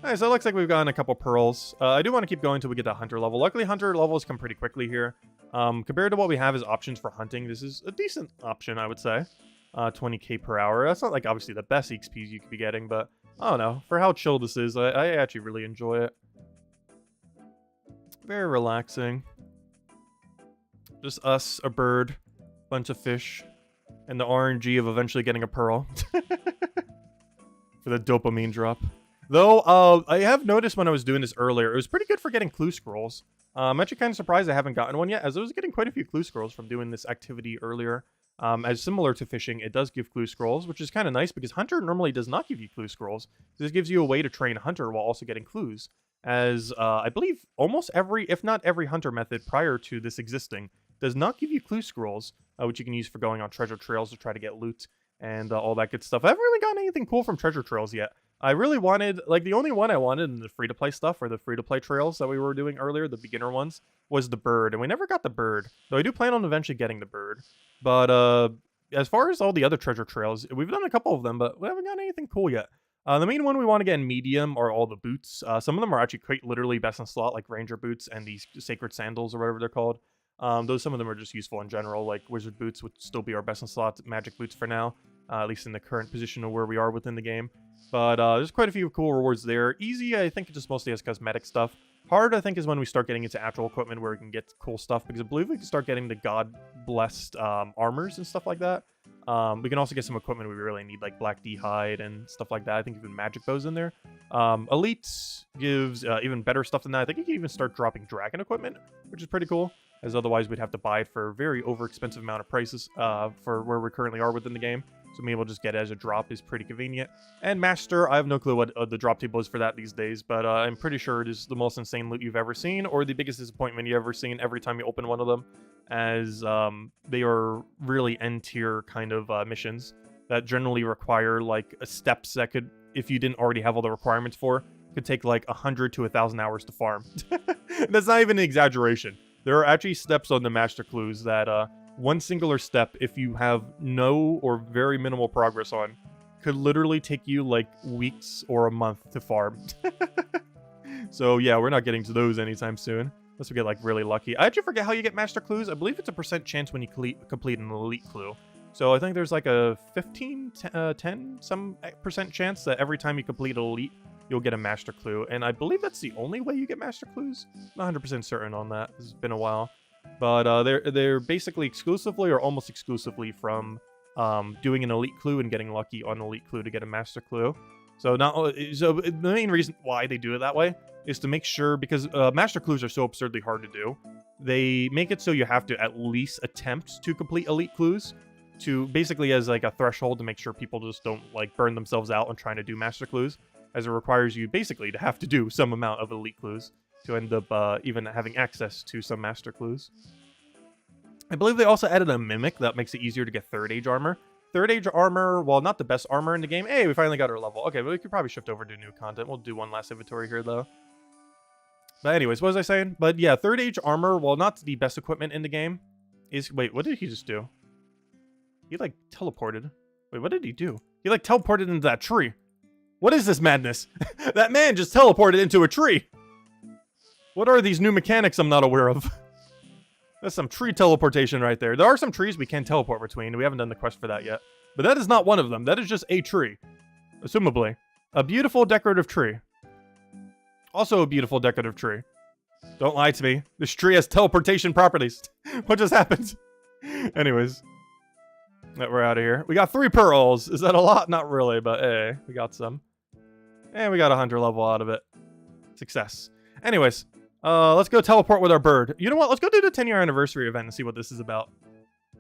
Alright, so it looks like we've gotten a couple pearls. I do want to keep going until we get to hunter level. Luckily, hunter levels come pretty quickly here. Compared to what we have as options for hunting, this is a decent option, I would say. 20k per hour. That's not like obviously the best XPs you could be getting, but I don't know. For how chill this is, I actually really enjoy it. Very relaxing. Just us, a bird, bunch of fish, and the RNG of eventually getting a pearl. For the dopamine drop. Though, I have noticed when I was doing this earlier, it was pretty good for getting clue scrolls. I'm actually kind of surprised I haven't gotten one yet, as I was getting quite a few clue scrolls from doing this activity earlier. As similar to fishing, it does give clue scrolls, which is kind of nice because Hunter normally does not give you clue scrolls. This gives you a way to train Hunter while also getting clues. As I believe almost every, if not every Hunter method prior to this existing, does not give you clue scrolls, which you can use for going on treasure trails to try to get loot and all that good stuff. I haven't really gotten anything cool from treasure trails yet. I really wanted, like, the only one I wanted in the free-to-play stuff, or the free-to-play trails that we were doing earlier, the beginner ones, was the bird, and we never got the bird. Though I do plan on eventually getting the bird. But, as far as all the other treasure trails, we've done a couple of them, but we haven't got anything cool yet. The main one we want to get in medium are all the boots. Some of them are actually quite literally best in slot, like ranger boots and these sacred sandals, or whatever they're called. Some of them are just useful in general, like wizard boots would still be our best in slot magic boots for now, at least in the current position of where we are within the game. But there's quite a few cool rewards there. Easy, I think it just mostly has cosmetic stuff. Hard, I think, is when we start getting into actual equipment where we can get cool stuff, because I believe we can start getting the god-blessed armors and stuff like that. We can also get some equipment we really need, like Black D hide and stuff like that. I think even magic bows in there. Elite gives even better stuff than that. I think you can even start dropping dragon equipment, which is pretty cool, as otherwise we'd have to buy it for a very over-expensive amount of prices for where we currently are within the game. So being able to just get it as a drop is pretty convenient. And Master, I have no clue what the drop table is for that these days, but I'm pretty sure it is the most insane loot you've ever seen, or the biggest disappointment you've ever seen every time you open one of them, as they are really end-tier kind of missions that generally require, like, steps that could, if you didn't already have all the requirements for, could take, like, 100 to 1,000 hours to farm. That's not even an exaggeration. There are actually steps on the Master Clues that, one singular step, if you have no or very minimal progress on, could literally take you like weeks or a month to farm. So yeah, we're not getting to those anytime soon, unless we get like really lucky. I actually forget how you get master clues. I believe it's a % chance when you complete an elite clue. So I think there's like a 10 some % chance that every time you complete an elite, you'll get a master clue. And I believe that's the only way you get master clues. I'm not 100% certain on that. It's been a while. But they're basically exclusively or almost exclusively from doing an elite clue and getting lucky on an elite clue to get a master clue. So the main reason why they do it that way is to make sure, because master clues are so absurdly hard to do, they make it so you have to at least attempt to complete elite clues, to basically as like a threshold to make sure people just don't like burn themselves out on trying to do master clues, as it requires you basically to have to do some amount of elite clues to end up even having access to some master clues. I believe they also added a mimic that makes it easier to get 3rd age armor. 3rd age armor, while not the best armor in the game, hey, we finally got our level. Okay, but we could probably shift over to new content. We'll do one last inventory here, though. But anyways, what was I saying? But yeah, 3rd age armor, while not the best equipment in the game, is... Wait, what did he just do? He, like, teleported. Wait, what did he do? He, like, teleported into that tree. What is this madness? That man just teleported into a tree. What are these new mechanics I'm not aware of? That's some tree teleportation right there. There are some trees we can teleport between. We haven't done the quest for that yet. But that is not one of them. That is just a tree. Assumably. A beautiful decorative tree. Also a beautiful decorative tree. Don't lie to me. This tree has teleportation properties. What just happened? Anyways. We're out of here. We got 3 pearls. Is that a lot? Not really, but hey, we got some. And we got a 100 level out of it. Success. Anyways, let's go teleport with our bird. You know what? Let's go do the 10-year anniversary event and see what this is about.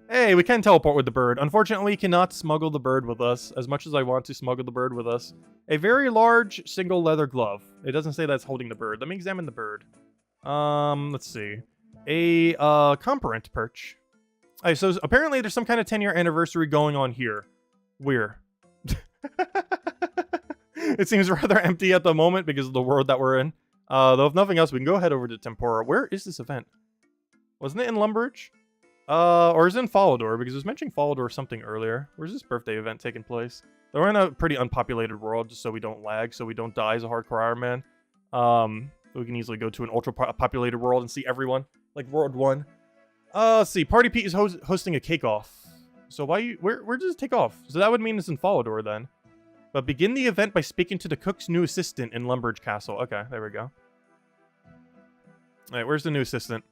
Hey, we can teleport with the bird. Unfortunately, we cannot smuggle the bird with us as much as I want to smuggle the bird with us. A very large single leather glove. It doesn't say that's holding the bird. Let me examine the bird. Let's see. A comparant perch. Alright, so apparently there's some kind of 10-year anniversary going on here. Where? It seems rather empty at the moment because of the world that we're in. Though if nothing else, we can go head over to Tempora. Where is this event? Wasn't it in Lumbridge? Or is it in Falador? Because it was mentioning Falador something earlier. Where's this birthday event taking place? We're in a pretty unpopulated world, just so we don't lag, so we don't die as a hardcore Iron Man. We can easily go to an ultra-populated world and see everyone, like World 1. Let's see. Party Pete is hosting a cake-off. So where does it take off? So that would mean it's in Falador then. But begin the event by speaking to the cook's new assistant in Lumbridge Castle. Okay, there we go. Alright, where's the new assistant?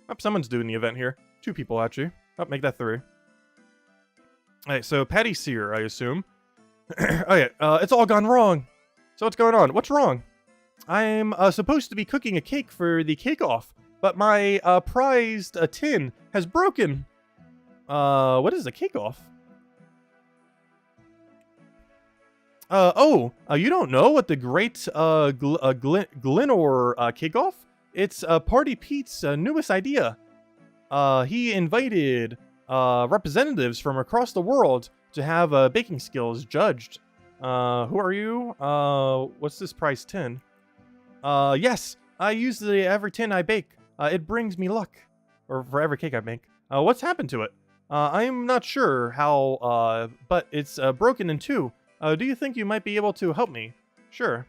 Oh, someone's doing the event here. 2 people, actually. Oh, make that 3. Alright, so Patty Sear, I assume. Oh yeah, it's all gone wrong. So what's going on? What's wrong? I'm supposed to be cooking a cake for the cake-off, but my prized tin has broken. What is a cake-off? You don't know what the great Glenor kickoff? It's Party Pete's newest idea. He invited representatives from across the world to have baking skills judged. Who are you? What's this price tin? Yes, I use the every tin I bake. It brings me luck. Or for every cake I make. What's happened to it? I'm not sure how, but it's broken in 2. Do you think you might be able to help me? Sure.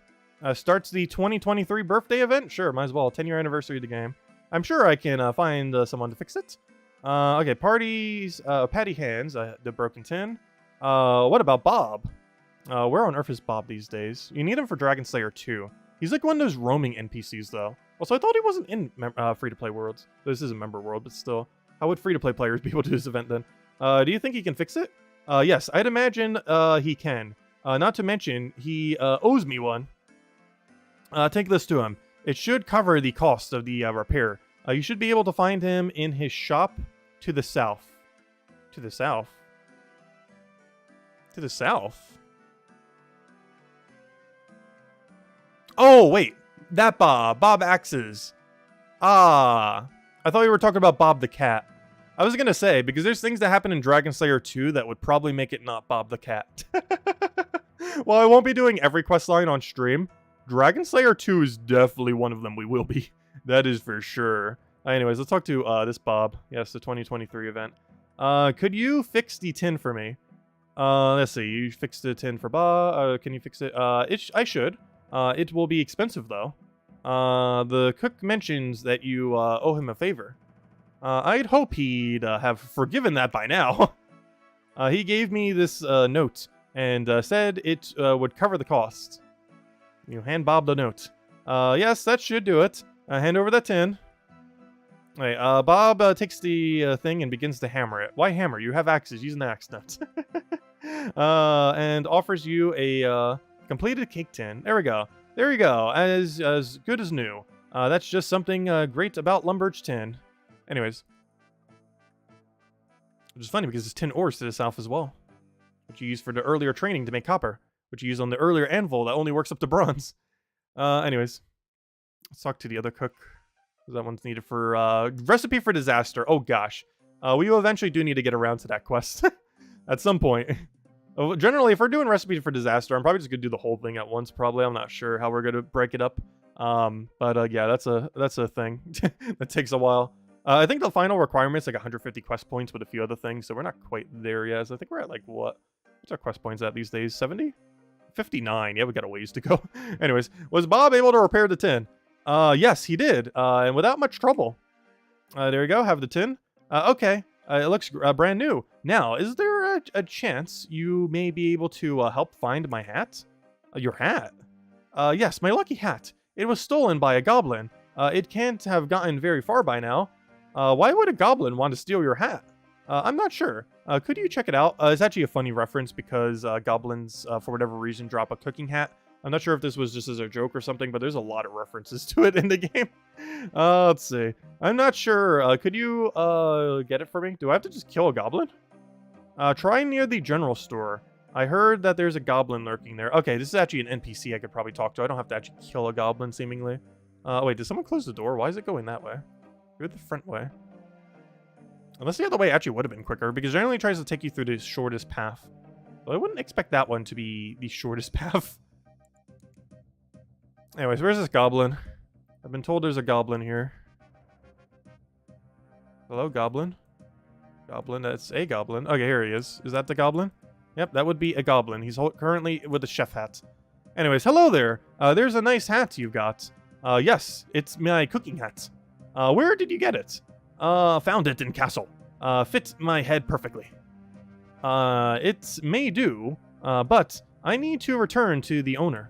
Starts the 2023 birthday event? Sure, might as well. 10-year anniversary of the game. I'm sure I can find someone to fix it. Okay, Patty hands, the broken tin. What about Bob? Where on earth is Bob these days? You need him for Dragon Slayer 2. He's like one of those roaming NPCs, though. Also, I thought he wasn't in free-to-play worlds. This is a member world, but still. How would free-to-play players be able to do this event, then? Do you think he can fix it? Yes, I'd imagine he can. Not to mention, he owes me one. Take this to him. It should cover the cost of the repair. You should be able to find him in his shop to the south. To the south? To the south? Oh, wait. That Bob. Bob Axes. Ah. I thought you were talking about Bob the Cat. I was going to say, because there's things that happen in Dragon Slayer 2 that would probably make it not Bob the Cat. Well, I won't be doing every questline on stream. Dragon Slayer 2 is definitely one of them we will be. That is for sure. Anyways, let's talk to this Bob. Yes, the 2023 event. Could you fix the tin for me? Let's see. You fixed the tin for Bob. Can you fix it? I should. It will be expensive, though. The cook mentions that you owe him a favor. I'd hope he'd have forgiven that by now. He gave me this note and said it would cover the cost. You hand Bob the note. Yes, that should do it. Hand over that tin. Hey, Bob takes the thing and begins to hammer it. Why hammer? You have axes. Use an axe nut. And offers you a completed cake tin. There we go. There you go. As good as new. That's just something great about Lumbridge tin. Anyways. Which is funny because it's tin ores to the south as well. Which you use for the earlier training to make copper. Which you use on the earlier anvil that only works up to bronze. Anyways. Let's talk to the other cook. That one's needed for recipe for disaster. Oh gosh. We will eventually do need to get around to that quest. At some point. Generally, if we're doing recipe for disaster, I'm probably just gonna do the whole thing at once. Probably, I'm not sure how we're gonna break it up. But yeah, that's a thing that takes a while. I think the final requirement's like 150 quest points with a few other things, so we're not quite there yet. So I think we're at like what? What's our quest points at these days? 70? 59. Yeah, we got a ways to go. Anyways, was Bob able to repair the tin? Yes, he did, and without much trouble. There you go, have the tin. Okay, it looks brand new. Now, is there a chance you may be able to help find my hat? Your hat? Yes, my lucky hat. It was stolen by a goblin. It can't have gotten very far by now. Why would a goblin want to steal your hat? I'm not sure. Could you check it out? It's actually a funny reference because goblins, for whatever reason, drop a cooking hat. I'm not sure if this was just as a joke or something, but there's a lot of references to it in the game. Let's see. I'm not sure. Could you get it for me? Do I have to just kill a goblin? Try near the general store. I heard that there's a goblin lurking there. Okay, this is actually an NPC I could probably talk to. I don't have to actually kill a goblin, seemingly. Wait, did someone close the door? Why is it going that way? Go the front way. Unless the other way actually would have been quicker, because it generally tries to take you through the shortest path. But I wouldn't expect that one to be the shortest path. Anyways, where's this goblin? I've been told there's a goblin here. Hello, goblin? Goblin, that's a goblin. Okay, here he is. Is that the goblin? Yep, that would be a goblin. He's currently with a chef hat. Anyways, hello there. There's a nice hat you've got. Yes, it's my cooking hat. Where did you get it? Found it in castle. Fits my head perfectly. It may do, but I need to return to the owner.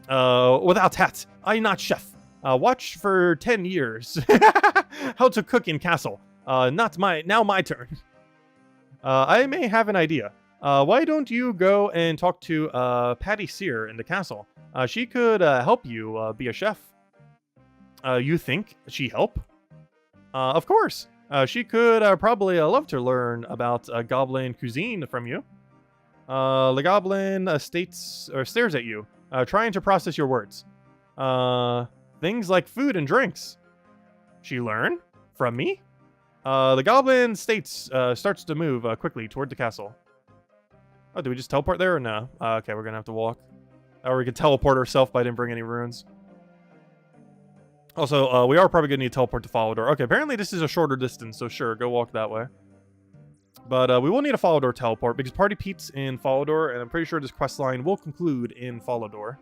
Without hat, I'm not chef. Watch for 10 years. How to cook in castle. Now my turn. I may have an idea. Why don't you go and talk to Patty Sear in the castle? She could help you be a chef. You think she help? Of course. She could probably love to learn about goblin cuisine from you. The goblin stares at you, trying to process your words. Things like food and drinks. She learn from me? The goblin starts to move quickly toward the castle. Oh, do we just teleport there or no? Okay, we're gonna have to walk. Or we could teleport ourselves, but I didn't bring any runes. Also, we are probably gonna need to teleport to Follow-Door. Okay, apparently this is a shorter distance, so sure, go walk that way. But we will need a Follow-Door teleport, because Party Pete's in Follow-Door, and I'm pretty sure this quest line will conclude in Follow-Door.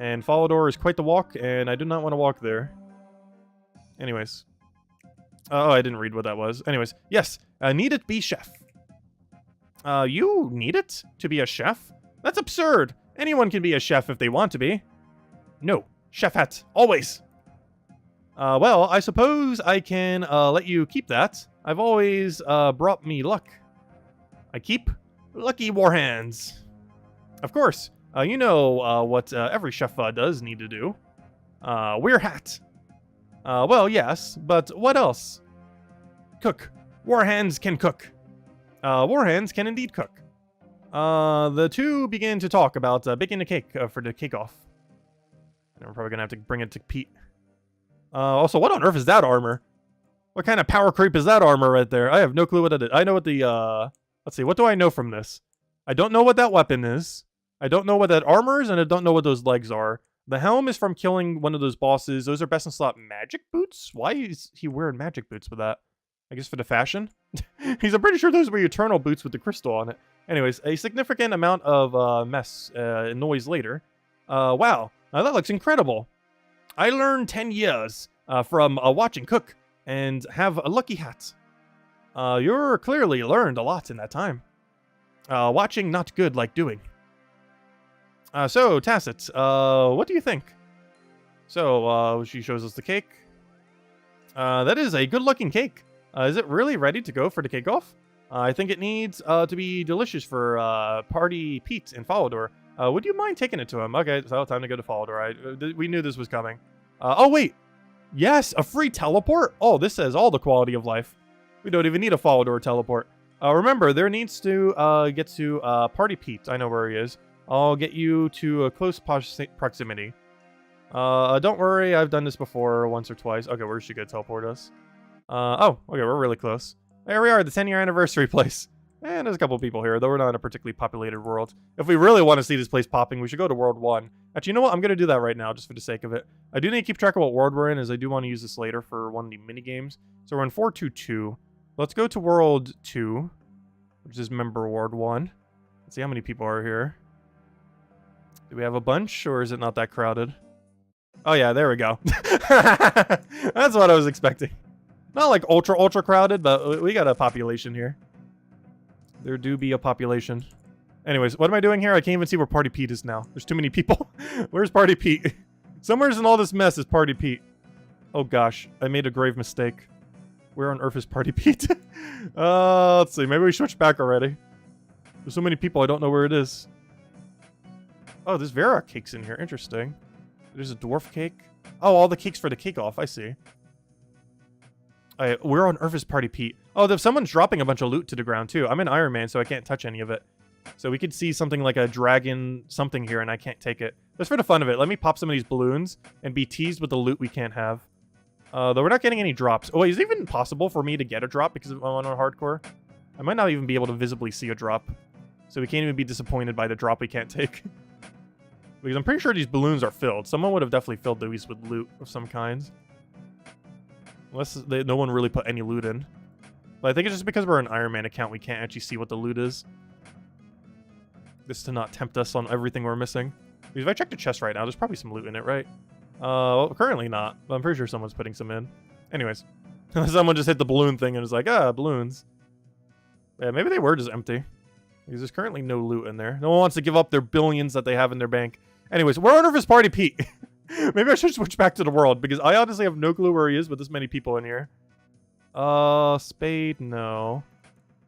And Follow-Door is quite the walk, and I do not want to walk there. Anyways. Oh, I didn't read what that was. Anyways, yes, need it be chef. You need it to be a chef? That's absurd! Anyone can be a chef if they want to be. No, chef hat, always! Well, I suppose I can let you keep that. I've always brought me luck. I keep lucky war hands. Of course, you know what every chef does need to do. Wear hat. Well, yes, but what else? Cook. War hands can cook. War hands can indeed cook. The two begin to talk about baking a cake for the cake-off. And we're probably gonna have to bring it to Pete. Also, what on earth is that armor? What kind of power creep is that armor right there? I have no clue what that is. I know what the, let's see, what do I know from this? I don't know what that weapon is. I don't know what that armor is, and I don't know what those legs are. The helm is from killing one of those bosses. Those are best in slot magic boots? Why is he wearing magic boots with that? I guess for the fashion? I'm pretty sure those were eternal boots with the crystal on it. Anyways, a significant amount of mess and noise later. Wow, that looks incredible. I learned 10 years from watching Cook and have a lucky hat. You're clearly learned a lot in that time. Watching not good like doing. So, Tacit, what do you think? So, she shows us the cake. That is a good-looking cake. Is it really ready to go for the cake-off? I think it needs to be delicious for Party Pete in Follow-Door. Would you mind taking it to him? Okay, so time to go to Follow-Door. We knew this was coming. Oh, wait. Yes, a free teleport? Oh, this says all the quality of life. We don't even need a Follow-Door teleport. Remember, there needs to get to Party Pete. I know where he is. I'll get you to a close proximity. Don't worry, I've done this before once or twice. Okay, where's she gonna teleport us? Oh, okay, we're really close. There we are, the 10-year anniversary place. And there's a couple people here, though we're not in a particularly populated world. If we really want to see this place popping, we should go to World 1. Actually, you know what? I'm going to do that right now, just for the sake of it. I do need to keep track of what world we're in, as I do want to use this later for one of the mini-games. So we're in 422. Let's go to World 2, which is member World 1. Let's see how many people are here. Do we have a bunch, or is it not that crowded? Oh yeah, there we go. That's what I was expecting. Not like ultra crowded, but we got a population here. There do be a population. Anyways, what am I doing here? I can't even see where Party Pete is now. There's too many people. Where's Party Pete? Somewhere's in all this mess is Party Pete. Oh gosh, I made a grave mistake. Where on earth is Party Pete? Let's see. Maybe we switch back already. There's so many people, I don't know where it is. Oh, there's Vera cakes in here. Interesting. There's a dwarf cake. Oh, all the cakes for the cake-off. I see. Where on earth is Party Pete? Oh, there's someone's dropping a bunch of loot to the ground, too. I'm an Iron Man, so I can't touch any of it. So we could see something like a dragon something here, and I can't take it. Just for the fun of it, let me pop some of these balloons and be teased with the loot we can't have. Though we're not getting any drops. Oh, wait, is it even possible for me to get a drop because I'm on hardcore? I might not even be able to visibly see a drop. So we can't even be disappointed by the drop we can't take. Because I'm pretty sure these balloons are filled. Someone would have definitely filled these with loot of some kind. Unless no one really put any loot in. But I think it's just because we're an Iron Man account, we can't actually see what the loot is. Just to not tempt us on everything we're missing. Because if I check the chest right now, there's probably some loot in it, right? Well, currently not. But I'm pretty sure someone's putting some in. Anyways. Someone just hit the balloon thing and was like, balloons. Yeah, maybe they were just empty. Because there's currently no loot in there. No one wants to give up their billions that they have in their bank. Anyways, where on earth is Party Pete? Maybe I should switch back to the world, because I honestly have no clue where he is with this many people in here. Spade, no.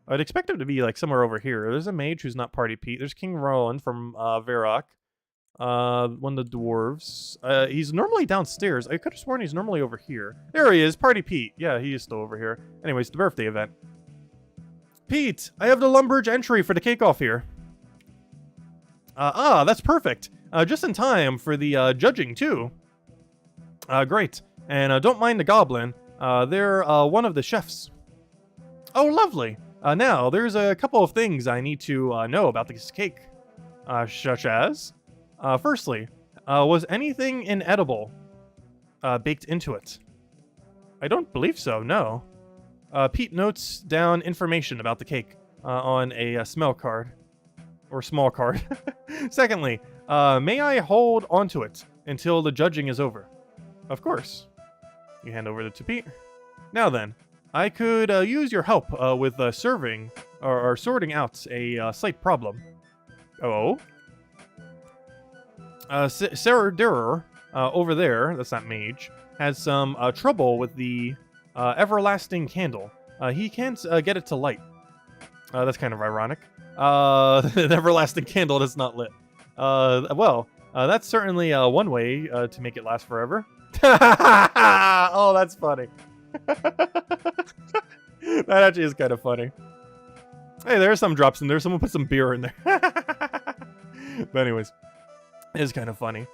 I'd expect him to be, like, somewhere over here. There's a mage who's not Party Pete. There's King Roland from, Varrock. One of the dwarves. He's normally downstairs. I could have sworn he's normally over here. There he is, Party Pete. Yeah, he is still over here. Anyways, the birthday event. Pete, I have the Lumbridge entry for the cake-off here. That's perfect. Just in time for the, judging, too. Great. And, don't mind the goblin. They're, one of the chefs. Oh, lovely. Now, there's a couple of things I need to, know about this cake. Such as... firstly, was anything inedible, baked into it? I don't believe so, no. Pete notes down information about the cake, on a smell card. Or small card. Secondly, may I hold onto it until the judging is over? Of course. You hand over to Pete. Now then, I could use your help with serving or sorting out a slight problem. Oh? Sarah Durer, over there, that's not mage, has some trouble with the everlasting candle. He can't get it to light. That's kind of ironic. The everlasting candle that's not lit. That's certainly one way to make it last forever. Oh, that's funny. That actually is kind of funny. Hey, there's some drops in there. Someone put some beer in there. But anyways, it is kind of funny.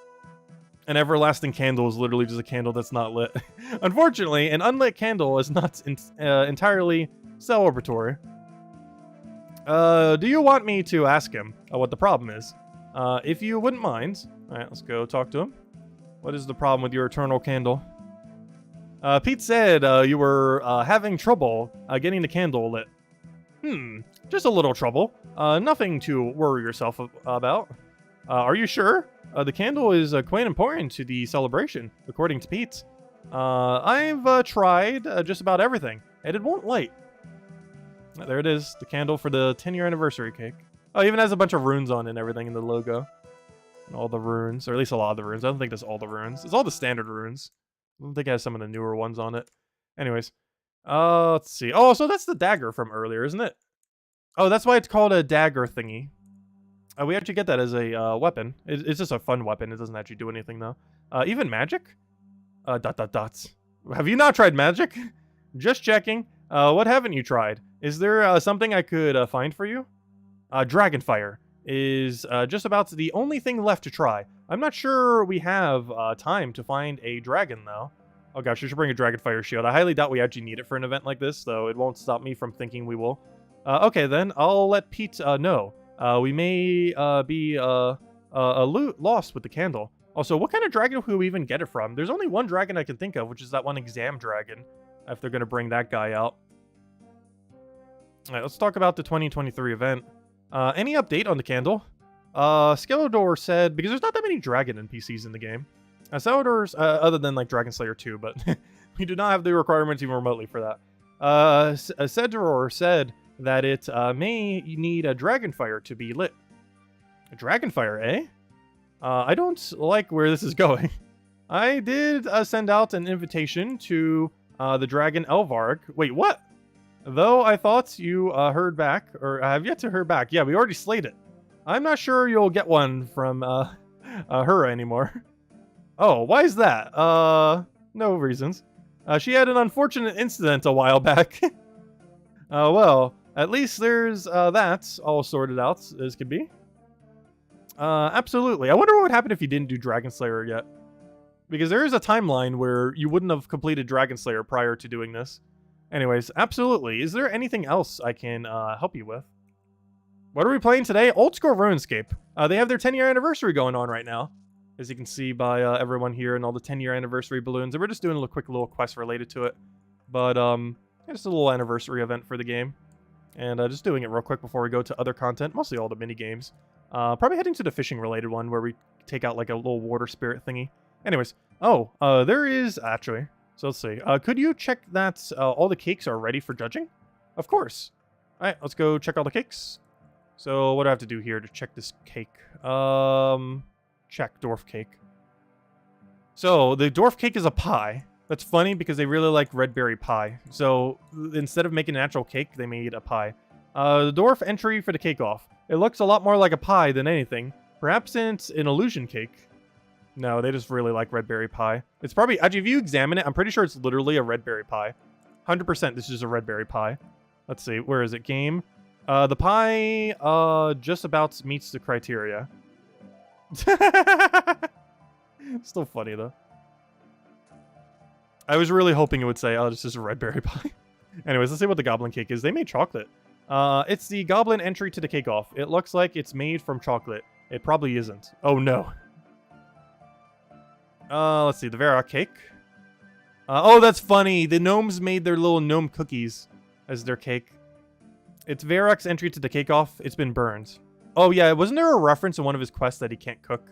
An everlasting candle is literally just a candle that's not lit. Unfortunately, an unlit candle is not entirely celebratory. Do you want me to ask him what the problem is? If you wouldn't mind. Alright, let's go talk to him. What is the problem with your eternal candle? Pete said you were having trouble getting the candle lit. Just a little trouble. Nothing to worry yourself about. Are you sure? The candle is quite important to the celebration, according to Pete. I've tried just about everything, and it won't light. There it is, the candle for the 10-year anniversary cake. Oh, it even has a bunch of runes on it and everything in the logo. And all the runes, or at least a lot of the runes. I don't think that's all the runes. It's all the standard runes. I don't think it has some of the newer ones on it. Anyways, let's see. Oh, so that's the dagger from earlier, isn't it? Oh, that's why it's called a dagger thingy. We actually get that as a weapon. It's just a fun weapon. It doesn't actually do anything, though. Even magic? ... Have you not tried magic? Just checking. What haven't you tried? Is there something I could find for you? Dragonfire is just about the only thing left to try. I'm not sure we have time to find a dragon, though. Oh gosh, we should bring a Dragonfire shield. I highly doubt we actually need it for an event like this, though it won't stop me from thinking we will. Okay, then. I'll let Pete know. We may be lost with the candle. Also, what kind of dragon could we even get it from? There's only one dragon I can think of, which is that one exam dragon, if they're going to bring that guy out. Alright, let's talk about the 2023 event. Any update on the candle? Skeledor said, because there's not that many dragon NPCs in the game, Sourdors, other than like Dragon Slayer 2, but we do not have the requirements even remotely for that. Sedror said that it may need a Dragonfire to be lit. A Dragonfire, eh? I don't like where this is going. I did send out an invitation to the Dragon Elvarg. Wait, what? Though I thought you heard back, or I have yet to hear back. Yeah, we already slayed it. I'm not sure you'll get one from her anymore. Oh, why is that? No reasons. She had an unfortunate incident a while back. Well, at least there's that all sorted out as could be. Absolutely. I wonder what would happen if you didn't do Dragon Slayer yet. Because there is a timeline where you wouldn't have completed Dragon Slayer prior to doing this. Anyways, absolutely. Is there anything else I can help you with? What are we playing today? Old School Runescape. They have their 10-year anniversary going on right now. As you can see by everyone here and all the 10-year anniversary balloons. And we're just doing a quick little quest related to it. But, just a little anniversary event for the game. And just doing it real quick before we go to other content. Mostly all the mini-games. Probably heading to the fishing-related one where we take out like a little water spirit thingy. Anyways. Oh, there is actually. So let's see. Could you check that all the cakes are ready for judging? Of course. Alright, let's go check all the cakes. So what do I have to do here to check this cake? Check dwarf cake. So the dwarf cake is a pie. That's funny because they really like red berry pie. So instead of making an actual cake, they made a pie. The dwarf entry for the cake off. It looks a lot more like a pie than anything. Perhaps it's an illusion cake. No, they just really like red berry pie. It's probably, actually, if you examine it, I'm pretty sure it's literally a red berry pie. 100% this is a red berry pie. Let's see, where is it? Game. The pie, just about meets the criteria. Still funny, though. I was really hoping it would say, oh, this is a red berry pie. Anyways, let's see what the goblin cake is. They made chocolate. It's the goblin entry to the cake off. It looks like it's made from chocolate. It probably isn't. Oh, no. Let's see, the Varrock cake. Oh, that's funny. The gnomes made their little gnome cookies as their cake. It's Varrock's entry to the cake off. It's been burned. Oh, yeah, wasn't there a reference in one of his quests that he can't cook?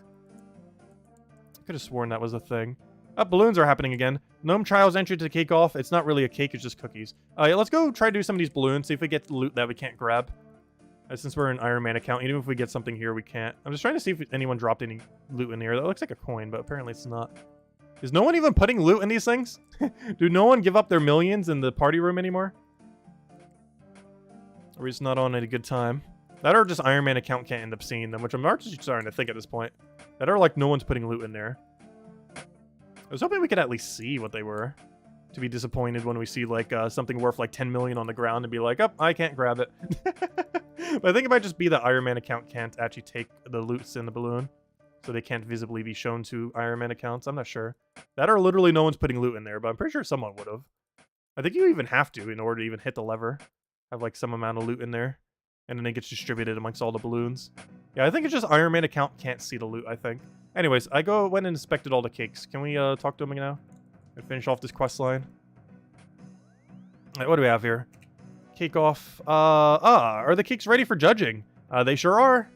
I could have sworn that was a thing. Oh, balloons are happening again. Gnome Child's entry to the cake off. It's not really a cake, it's just cookies. Yeah, let's go try to do some of these balloons, see if we get loot that we can't grab. Since we're an Iron Man account, even if we get something here, we can't. I'm just trying to see if anyone dropped any loot in here. That looks like a coin, but apparently it's not. Is no one even putting loot in these things? Do no one give up their millions in the party room anymore? Or we just not on a good time? That or just Iron Man account can't end up seeing them, which I'm actually starting to think at this point. That or like no one's putting loot in there. I was hoping we could at least see what they were. To be disappointed when we see like something worth like 10 million on the ground and be like, oh, I can't grab it. But I think it might just be that Iron Man account can't actually take the loots in the balloon. So they can't visibly be shown to Iron Man accounts. I'm not sure. That or literally no one's putting loot in there, but I'm pretty sure someone would have. I think you even have to in order to even hit the lever. Have like some amount of loot in there. And then it gets distributed amongst all the balloons. Yeah, I think it's just Iron Man account can't see the loot, I think. Anyways, I went and inspected all the cakes. Can we talk to them now? And finish off this quest line. Alright, what do we have here? Cake off. Are the cakes ready for judging? They sure are.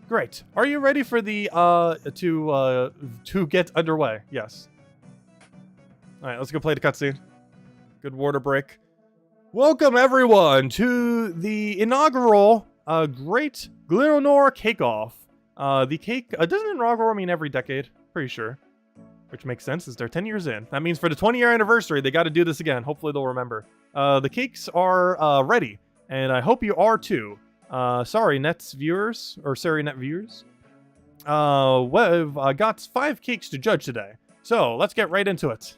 Great. Are you ready for the, to get underway? Yes. Alright, let's go play the cutscene. Good water break. Welcome, everyone, to the inaugural, Great Glenor Cake-Off. The cake, doesn't inaugural mean every decade? Pretty sure. Which makes sense, as they're 10 years in. That means for the 20-year anniversary, they got to do this again. Hopefully they'll remember. The cakes are ready, and I hope you are too. Sorry, Net viewers. We've got 5 cakes to judge today. So, let's get right into it.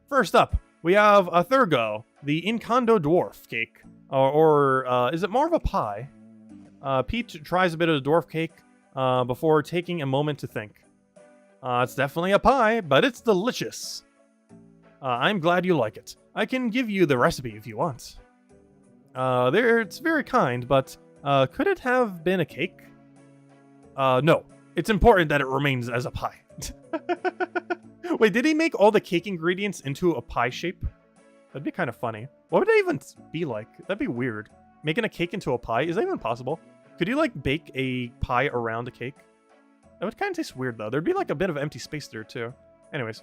First up, we have a Thurgo, the Incondo Dwarf cake. Or is it more of a pie? Pete tries a bit of the dwarf cake before taking a moment to think. It's definitely a pie, but it's delicious. I'm glad you like it. I can give you the recipe if you want. It's very kind, but could it have been a cake? No. It's important that it remains as a pie. Wait, did he make all the cake ingredients into a pie shape? That'd be kind of funny. What would that even be like? That'd be weird. Making a cake into a pie? Is that even possible? Could you, like, bake a pie around a cake? That would kind of taste weird, though. There'd be, like, a bit of empty space there, too. Anyways.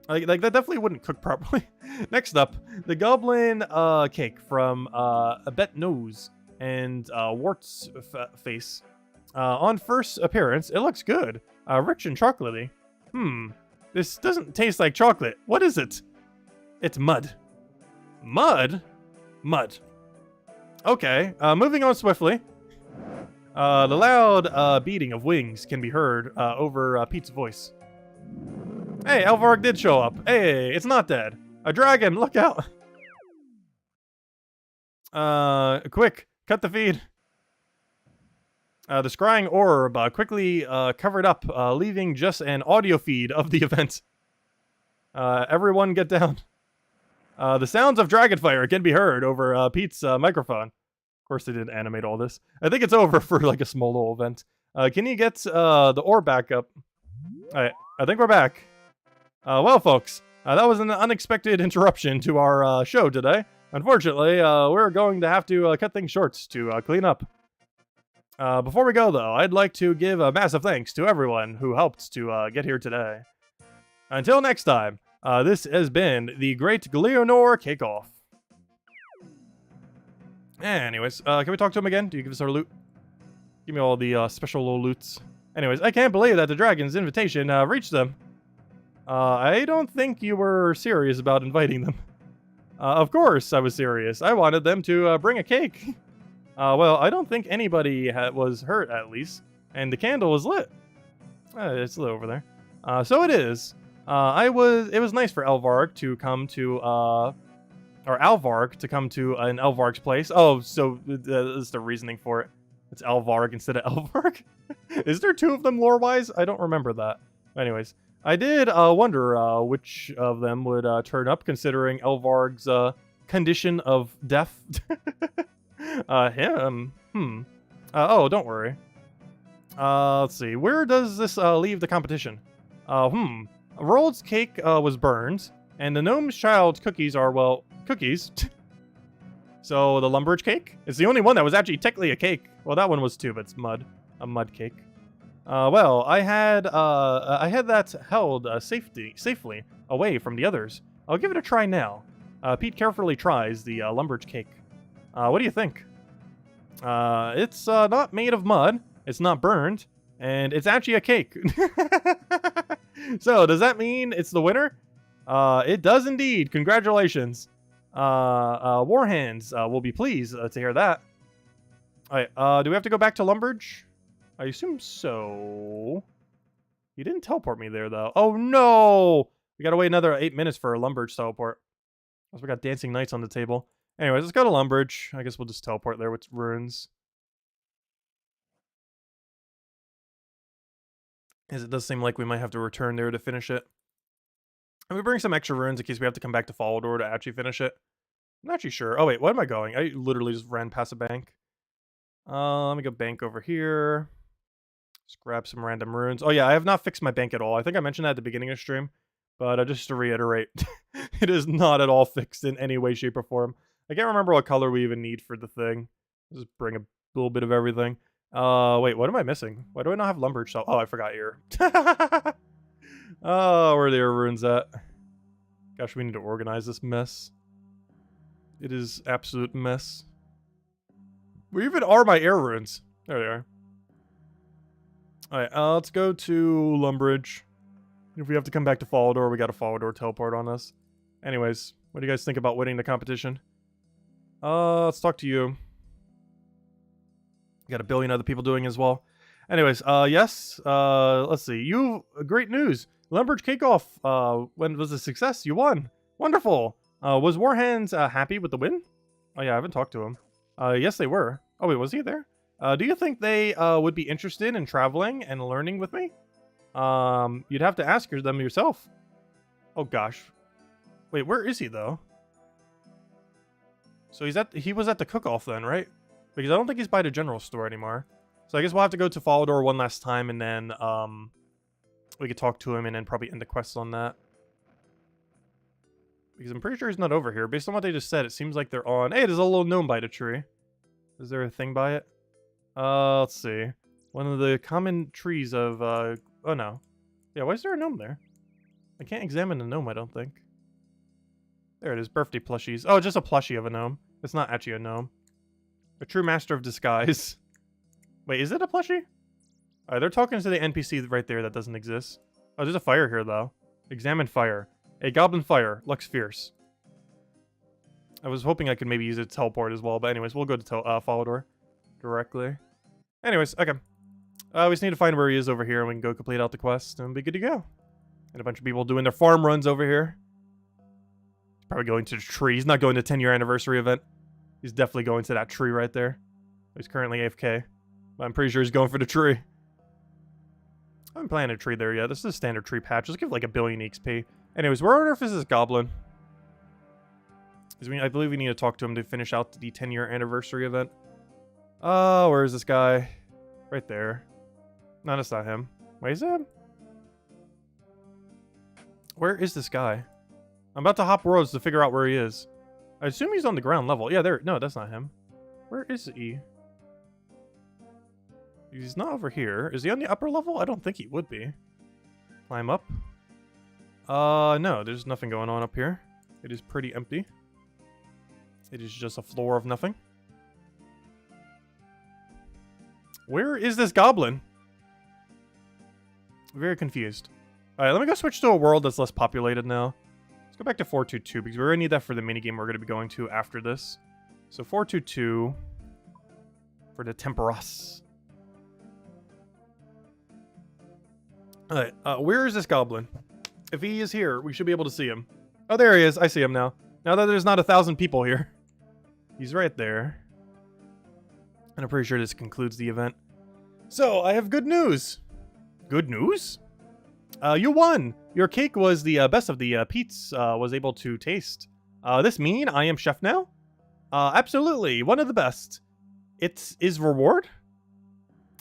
Like that definitely wouldn't cook properly. Next up, the goblin cake from a bet nose and wart's face. On first appearance, it looks good. Rich and chocolatey. This doesn't taste like chocolate. What is it? It's mud. Mud? Mud. Okay, moving on swiftly. The loud beating of wings can be heard over Pete's voice. Hey, Elvarg did show up. Hey, it's not dead. A dragon, look out. Quick, cut the feed. The scrying orb quickly covered up, leaving just an audio feed of the event. Everyone get down. The sounds of dragonfire can be heard over Pete's microphone. Of course, they didn't animate all this. I think it's over for like a small little event. Can you get the orb back up? Alright, I think we're back. Well, folks, that was an unexpected interruption to our show today. Unfortunately, we're going to have to cut things short to clean up. Before we go, though, I'd like to give a massive thanks to everyone who helped to get here today. Until next time, this has been the Great Gleonor Cake-Off. Anyways, can we talk to him again? Do you give us our loot? Give me all the special little loots. Anyways, I can't believe that the dragon's invitation reached them. I don't think you were serious about inviting them. Of course I was serious. I wanted them to bring a cake. Well, I don't think anybody was hurt, at least. And the candle was lit. It's lit over there. So it is. It was nice for Elvarg to come to, or Alvarg to come to an Elvarg's place. Oh, so that's the reasoning for it. It's Alvarg instead of Elvarg? Is there two of them lore-wise? I don't remember that. Anyways. I did wonder which of them would turn up, considering Elvarg's condition of death. Him? Oh, don't worry. Let's see. Where does this leave the competition? Rold's cake was burned, and the gnome's child's cookies are, well, cookies. So the Lumbridge cake? It's the only one that was actually technically a cake. Well, that one was too, but it's mud. A mud cake. Well, I had that held safely away from the others. I'll give it a try now. Pete carefully tries the Lumbridge cake. What do you think? It's not made of mud. It's not burned, and it's actually a cake. So, does that mean it's the winner? It does indeed. Congratulations. Warhands will be pleased to hear that. Alright, do we have to go back to Lumbridge? I assume so. He didn't teleport me there, though. Oh, no! We gotta wait another 8 minutes for a Lumbridge teleport. Also, we got Dancing Knights on the table. Anyways, let's go to Lumbridge. I guess we'll just teleport there with runes. As it does seem like we might have to return there to finish it. And we bring some extra runes in case we have to come back to Fallador to actually finish it. I'm not actually sure. Oh, wait, what am I going? I literally just ran past a bank. Let me go bank over here. Just grab some random runes. Oh yeah, I have not fixed my bank at all. I think I mentioned that at the beginning of stream. But just to reiterate, it is not at all fixed in any way, shape, or form. I can't remember what color we even need for the thing. Just bring a little bit of everything. Wait, what am I missing? Why do I not have Lumbridge stuff? Oh, I forgot here. Oh, where are the air runes at? Gosh, we need to organize this mess. It is absolute mess. Where even are my air runes? There they are. Alright, let's go to Lumbridge. If we have to come back to Fallador, we got a Fallador teleport on us. Anyways, what do you guys think about winning the competition? Let's talk to you. Got a billion other people doing as well. Anyways, yes. Let's see. Great news. Lumbridge Cake-Off was a success. You won. Wonderful. Was Warhands happy with the win? Oh yeah, I haven't talked to him. Yes, they were. Oh wait, was he there? Do you think they would be interested in traveling and learning with me? You'd have to ask them yourself. Oh gosh. Wait, where is he though? So he was at the cook-off then, right? Because I don't think he's by the general store anymore. So I guess we'll have to go to Fallador one last time, and then we could talk to him and then probably end the quest on that. Because I'm pretty sure he's not over here. Based on what they just said, it seems like they're on... Hey, there's a little gnome by the tree. Is there a thing by it? Let's see. One of the common trees of... Oh, no. Yeah, why is there a gnome there? I can't examine the gnome, I don't think. There it is, birthday plushies. Oh, just a plushie of a gnome. It's not actually a gnome. A true master of disguise. Wait, is it a plushie? Alright, they're talking to the NPC right there that doesn't exist. Oh, there's a fire here, though. Examine fire. A goblin fire. Looks fierce. I was hoping I could maybe use it to teleport as well, but anyways, we'll go to Follador directly. Anyways, okay. We just need to find where he is over here, and we can go complete out the quest, and be good to go. And a bunch of people doing their farm runs over here. He's probably going to the tree. He's not going to the 10-year anniversary event. He's definitely going to that tree right there. He's currently AFK. But I'm pretty sure he's going for the tree. I haven't planted a tree there yet. This is a standard tree patch. Let's give like 1 billion XP. Anyways, where on earth is this goblin? I believe we need to talk to him to finish out the 10-year anniversary event. Oh, where is this guy? Right there. No, that's not him. Wait, is it him? Where is this guy? I'm about to hop roads to figure out where he is. I assume he's on the ground level. Yeah, there. No, that's not him. Where is he? He's not over here. Is he on the upper level? I don't think he would be. Climb up. No, there's nothing going on up here. It is pretty empty. It is just a floor of nothing. Where is this goblin? Very confused. Alright, let me go switch to a world that's less populated now. Let's go back to 422 because we already need that for the minigame we're going to be going to after this. So 422 for the Temperas. Alright, where is this goblin? If he is here, we should be able to see him. Oh, there he is. I see him now. Now that there's not 1,000 people here. He's right there. And I'm pretty sure this concludes the event. So, I have good news. Good news? You won! Your cake was the best of the Pete's was able to taste. This mean I am chef now? Absolutely. One of the best. It is reward?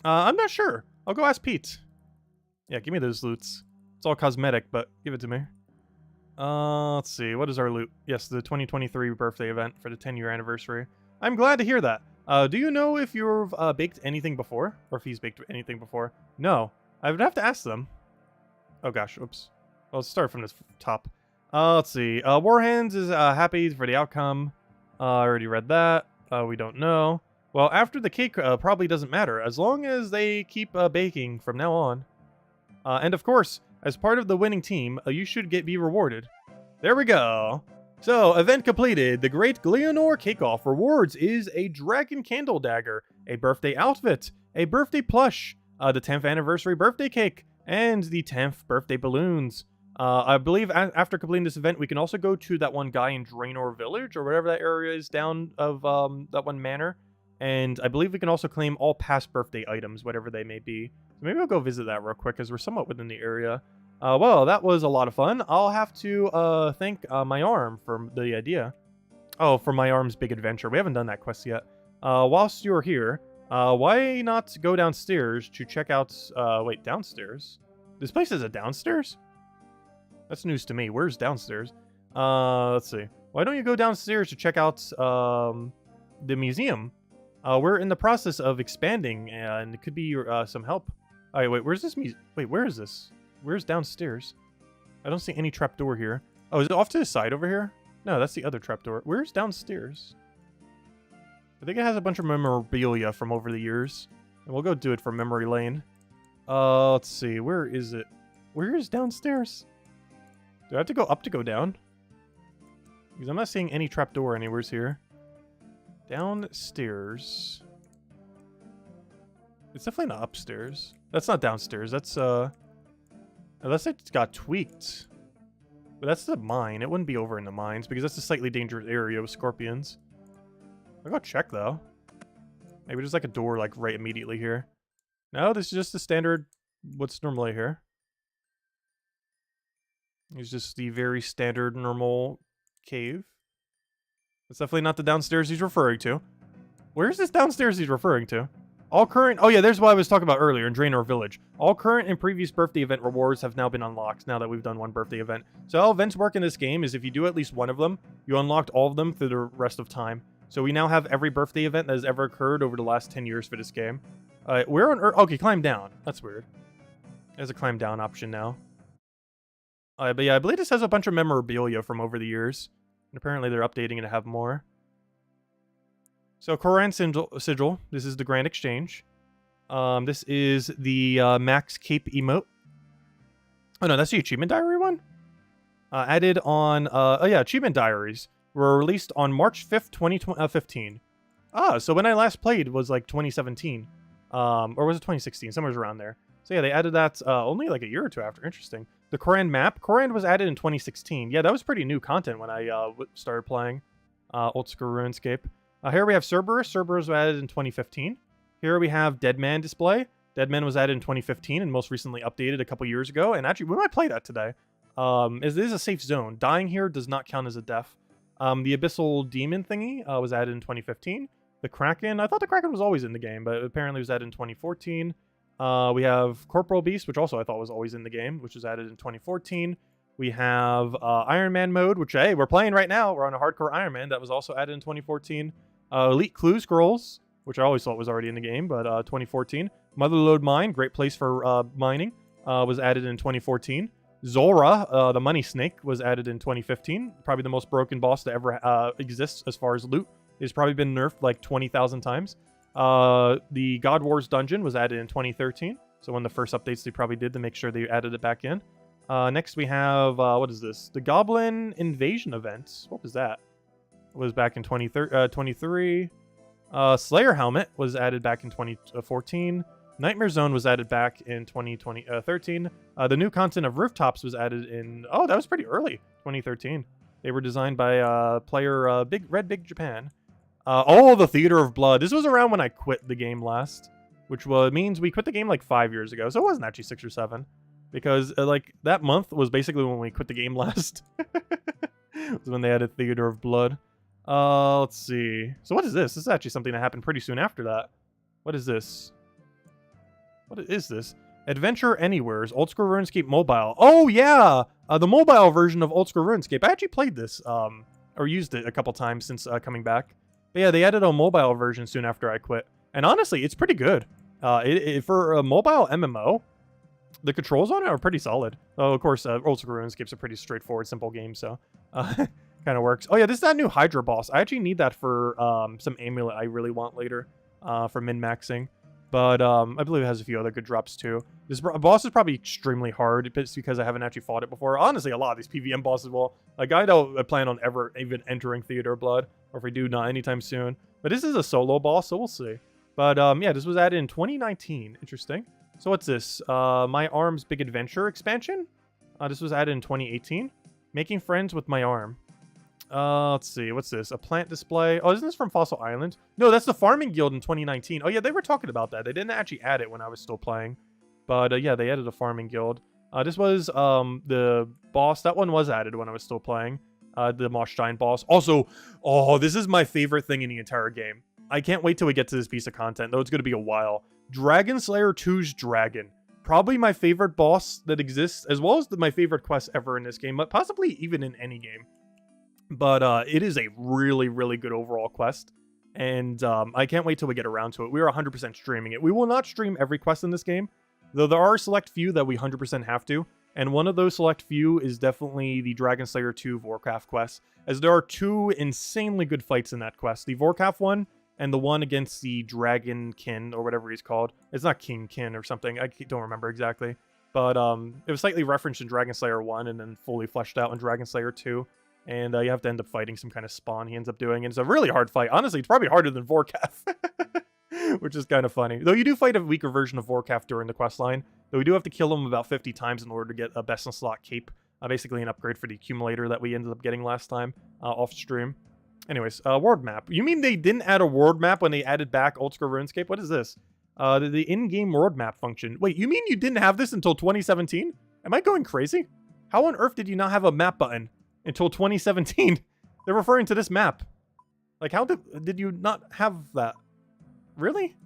I'm not sure. I'll go ask Pete. Yeah, give me those loots. It's all cosmetic, but give it to me. Let's see. What is our loot? Yes, the 2023 birthday event for the 10-year anniversary. I'm glad to hear that. Do you know if you've baked anything before? Or if he's baked anything before? No. I would have to ask them. Oh gosh, oops. Well, let's start from this top. Let's see. Warhands is happy for the outcome. I already read that. We don't know. Well, after the cake probably doesn't matter, as long as they keep baking from now on. And of course, as part of the winning team, you should be rewarded. There we go. So, event completed. The Great Gleonor Cake-Off rewards is a Dragon Candle Dagger, a birthday outfit, a birthday plush, the 10th anniversary birthday cake, and the 10th birthday balloons. I believe after completing this event, we can also go to that one guy in Draenor Village, or whatever that area is down of that one manor. And I believe we can also claim all past birthday items, whatever they may be. So maybe I'll go visit that real quick, because we're somewhat within the area. Well, that was a lot of fun. I'll have to thank my arm for the idea. Oh, for my arm's big adventure. We haven't done that quest yet. Whilst you're here, why not go downstairs to check out... wait, downstairs? This place is a downstairs? That's news to me. Where's downstairs? Let's see. Why don't you go downstairs to check out the museum? We're in the process of expanding, and it could be some help. Alright, wait, where's this museum? Wait, where is this? Where's downstairs? I don't see any trapdoor here. Oh, is it off to the side over here? No, that's the other trapdoor. Where's downstairs? I think it has a bunch of memorabilia from over the years. And we'll go do it for memory lane. Let's see. Where is it? Where is downstairs? Do I have to go up to go down? Because I'm not seeing any trapdoor anywhere here. Downstairs. It's definitely not upstairs. That's not downstairs. That's, unless it got tweaked. But that's the mine. It wouldn't be over in the mines, because that's a slightly dangerous area with scorpions. I'll go check, though. Maybe there's like a door, like, right immediately here. No, this is just the standard, what's normally here. It's just the very standard, normal cave. That's definitely not the downstairs he's referring to. Where's this downstairs he's referring to? All current... Oh, yeah, there's what I was talking about earlier in Draenor Village. All current and previous birthday event rewards have now been unlocked now that we've done one birthday event. So how events work in this game is if you do at least one of them, you unlocked all of them through the rest of time. So we now have every birthday event that has ever occurred over the last 10 years for this game. Where on earth... Okay, climb down. That's weird. There's a climb down option now. But yeah, I believe this has a bunch of memorabilia from over the years. And apparently they're updating it to have more. So Koran Sigil. This is the Grand Exchange. This is the Max Cape emote. Oh no, that's the Achievement Diary one? Added on, oh yeah, Achievement Diaries were released on March 5th, 2015. So when I last played was like 2017. Or was it 2016? Somewhere around there. So yeah, they added that only like a year or two after. Interesting. The Koran map. Koran was added in 2016. Yeah, that was pretty new content when I started playing Old School Runescape. Here we have Cerberus. Cerberus was added in 2015. Here we have Deadman display. Deadman was added in 2015 and most recently updated a couple years ago. And actually, we might play that today. It is a safe zone. Dying here does not count as a death. The Abyssal Demon thingy was added in 2015. The Kraken, I thought the Kraken was always in the game, but apparently it was added in 2014. We have Corporal Beast, which also I thought was always in the game, which was added in 2014. We have Iron Man mode, which, hey, we're playing right now. We're on a hardcore Iron Man. That was also added in 2014. Elite Clue Scrolls, which I always thought was already in the game, but 2014. Motherlode Mine, great place for mining, was added in 2014. Zora, the Money Snake, was added in 2015. Probably the most broken boss that ever exists as far as loot. It's probably been nerfed like 20,000 times. The God Wars dungeon was added in 2013. So one of the first updates they probably did to make sure they added it back in. Next we have, what is this? The Goblin Invasion event. What was that? It was back in 23. Slayer Helmet was added back in 2014. Nightmare Zone was added back in 2013. The new content of Rooftops was added in... Oh, that was pretty early. 2013. They were designed by player Big Japan. The Theater of Blood. This was around when I quit the game last. Which means we quit the game like 5 years ago. So it wasn't actually 6 or 7. Because like that month was basically when we quit the game last. It was when they added Theater of Blood. Let's see. So what is this? This is actually something that happened pretty soon after that. What is this? What is this? Adventure Anywhere's Old School RuneScape Mobile. Oh, yeah! The mobile version of Old School RuneScape. I actually played this, or used it a couple times since coming back. But yeah, they added a mobile version soon after I quit. And honestly, it's pretty good. For a mobile MMO, the controls on it are pretty solid. Oh, of course, Old School RuneScape's a pretty straightforward, simple game, so... kind of works. Oh yeah, this is that new Hydra boss. I actually need that for some amulet I really want later for min-maxing. But I believe it has a few other good drops too. This boss is probably extremely hard because I haven't actually fought it before. Honestly, a lot of these PvM bosses will. Like, I don't plan on ever even entering Theater of Blood, or if we do, not anytime soon. But this is a solo boss, so we'll see. But yeah, this was added in 2019. Interesting. So what's this? My Arm's Big Adventure expansion? This was added in 2018. Making friends with my arm. Let's see. What's this? A plant display. Oh, isn't this from Fossil Island? No, that's the Farming Guild in 2019. Oh, yeah, they were talking about that. They didn't actually add it when I was still playing. But, yeah, they added a Farming Guild. This was, the boss. That one was added when I was still playing. The Moshstein boss. Also, oh, this is my favorite thing in the entire game. I can't wait till we get to this piece of content, though it's going to be a while. Dragon Slayer 2's Dragon. Probably my favorite boss that exists, as well as my favorite quest ever in this game, but possibly even in any game. But it is a really, really good overall quest. And I can't wait till we get around to it. We are 100% streaming it. We will not stream every quest in this game, though there are a select few that we 100% have to. And one of those select few is definitely the Dragon Slayer 2 Vorkath quest, as there are two insanely good fights in that quest. The Vorkath one and the one against the Dragon Kin, or whatever he's called. It's not King Kin or something. I don't remember exactly. But it was slightly referenced in Dragon Slayer 1 and then fully fleshed out in Dragon Slayer 2. And you have to end up fighting some kind of spawn he ends up doing. And it's a really hard fight. Honestly, it's probably harder than Vorkath. Which is kind of funny. Though you do fight a weaker version of Vorkath during the quest line. Though we do have to kill him about 50 times in order to get a best in slot cape. Basically an upgrade for the accumulator that we ended up getting last time off stream. Anyways, world map. You mean they didn't add a world map when they added back Old School RuneScape? What is this? The in-game world map function. Wait, you mean you didn't have this until 2017? Am I going crazy? How on earth did you not have a map button until 2017? They're referring to this map. Like, how did you not have that? Really?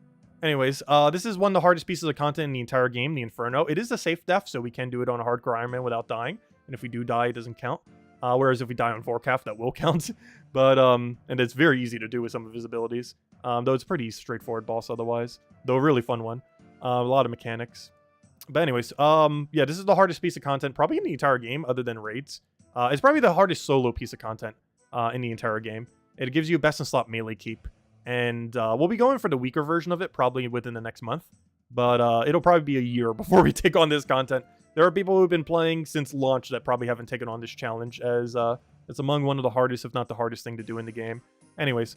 Anyways, this is one of the hardest pieces of content in the entire game, the Inferno. It is a safe death, so we can do it on a hardcore Iron Man without dying. And if we do die, it doesn't count. Whereas if we die on Vorkath, that will count. But, and it's very easy to do with some of his abilities. Though it's a pretty straightforward boss otherwise. Though a really fun one. A lot of mechanics. But anyways, yeah, this is the hardest piece of content probably in the entire game other than raids. It's probably the hardest solo piece of content in the entire game. It gives you best in slot melee keep. And we'll be going for the weaker version of it probably within the next month. But it'll probably be a year before we take on this content. There are people who've been playing since launch that probably haven't taken on this challenge, as it's among one of the hardest, if not the hardest thing to do in the game. Anyways,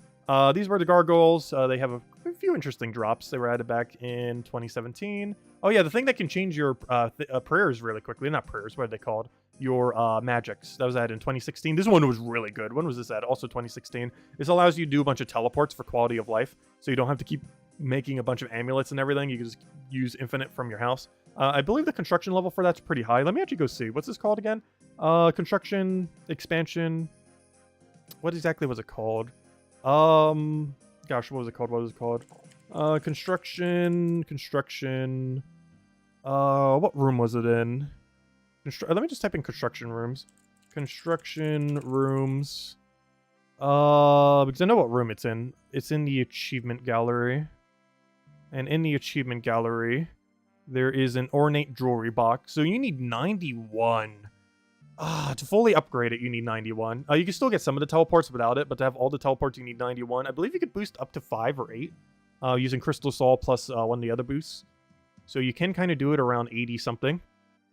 these were the gargoyles. They have a few interesting drops. They were added back in 2017. Oh yeah, the thing that can change your prayers really quickly. Not prayers, what are they called? Your magics. That was added in 2016. This one was really good. When was this added? Also 2016. This allows you to do a bunch of teleports for quality of life, so you don't have to keep making a bunch of amulets and everything. You can just use infinite from your house. I believe the construction level for that's pretty high. Let me actually go see. What's this called again? Construction, expansion. What exactly was it called? Gosh, what was it called? What was it called? Construction. What room was it in? Let me just type in construction rooms. Construction rooms. Because I know what room it's in. It's in the achievement gallery. And in the achievement gallery, there is an ornate jewelry box. So you need 91. To fully upgrade it, you need 91. You can still get some of the teleports without it, but to have all the teleports, you need 91. I believe you could boost up to 5 or 8 using Crystal Soul plus one of the other boosts. So you can kind of do it around 80-something.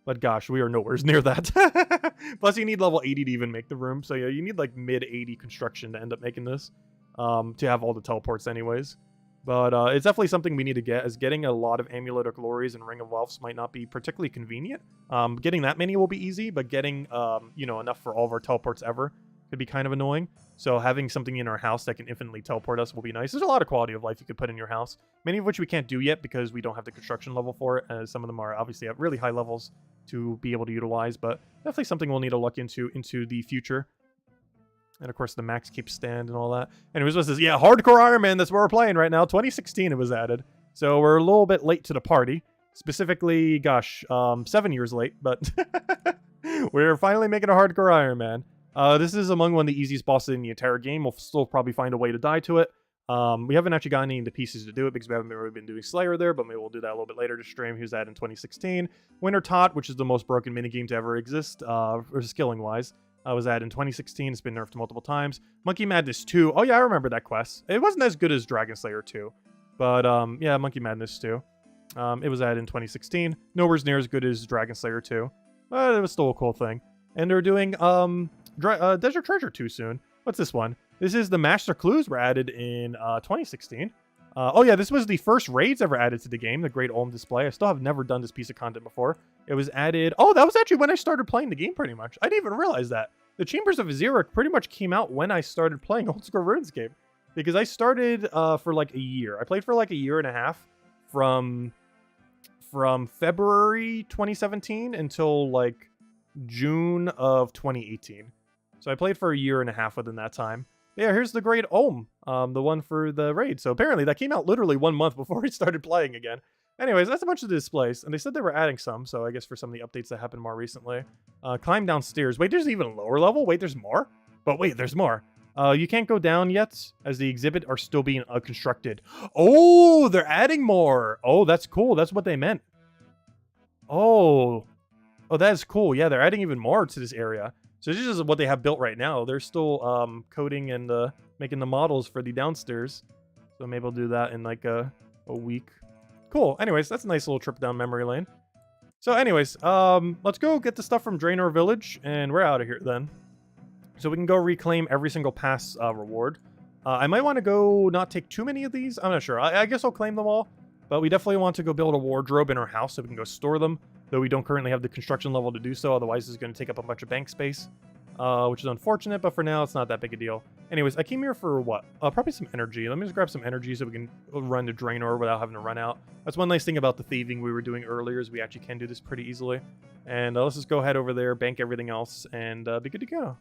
But gosh, we are nowhere near that. Plus, you need level 80 to even make the room. So yeah, you need like mid-80 construction to end up making this. To have all the teleports anyways. But it's definitely something we need to get, as getting a lot of Amulet of Glories and Ring of Wealths might not be particularly convenient. Getting that many will be easy, but getting, enough for all of our teleports ever could be kind of annoying. So having something in our house that can infinitely teleport us will be nice. There's a lot of quality of life you could put in your house, many of which we can't do yet because we don't have the construction level for it, as some of them are obviously at really high levels to be able to utilize, but definitely something we'll need to look into the future. And of course, the max keep stand and all that. Anyways, what's this? Yeah, Hardcore Iron Man. That's what we're playing right now. 2016 it was added. So we're a little bit late to the party. Specifically, gosh, 7 years late. But we're finally making a Hardcore Iron Man. This is among one of the easiest bosses in the entire game. We'll still probably find a way to die to it. We haven't actually gotten any of the pieces to do it because we haven't really been doing Slayer there, but maybe we'll do that a little bit later to stream. He was added in 2016. Winter Tot, which is the most broken minigame to ever exist, or skilling-wise. Was added in 2016. It's been nerfed multiple times. Monkey Madness 2. Oh, yeah, I remember that quest. It wasn't as good as Dragon Slayer 2. But, yeah, Monkey Madness 2. It was added in 2016. Nowhere near as good as Dragon Slayer 2. But it was still a cool thing. And they're doing Desert Treasure 2 soon. What's this one? This is the Master Clues were added in 2016. Oh, yeah, this was the first raids ever added to the game, the Great Olm Display. I still have never done this piece of content before. It was added... Oh, that was actually when I started playing the game, pretty much. I didn't even realize that. The Chambers of Azira pretty much came out when I started playing Old School Runescape. Because I started for like a year. I played for like a year and a half from February 2017 until like June of 2018. So I played for a year and a half within that time. Yeah, here's the Great Olm, the one for the raid. So apparently that came out literally 1 month before we started playing again. Anyways, that's a bunch of the displays, and they said they were adding some, so I guess for some of the updates that happened more recently. Climb downstairs. Wait, there's even a lower level? Wait, there's more? But wait, there's more. You can't go down yet, as the exhibit are still being constructed. Oh, they're adding more! Oh, that's cool. That's what they meant. Oh, that is cool. Yeah, they're adding even more to this area. So this is what they have built right now. They're still coding and making the models for the downstairs. So maybe I'll do that in like a week. Cool. Anyways, that's a nice little trip down memory lane. So anyways, let's go get the stuff from Draenor Village, and we're out of here then. So we can go reclaim every single pass reward. I might want to go not take too many of these. I'm not sure. I guess I'll claim them all. But we definitely want to go build a wardrobe in our house so we can go store them. Though we don't currently have the construction level to do so. Otherwise, it's going to take up a bunch of bank space. Which is unfortunate, but for now, it's not that big a deal. Anyways, I came here for what? Probably some energy. Let me just grab some energy so we can run to Draenor without having to run out. That's one nice thing about the thieving we were doing earlier, is we actually can do this pretty easily. And let's just go head over there, bank everything else, and be good to go.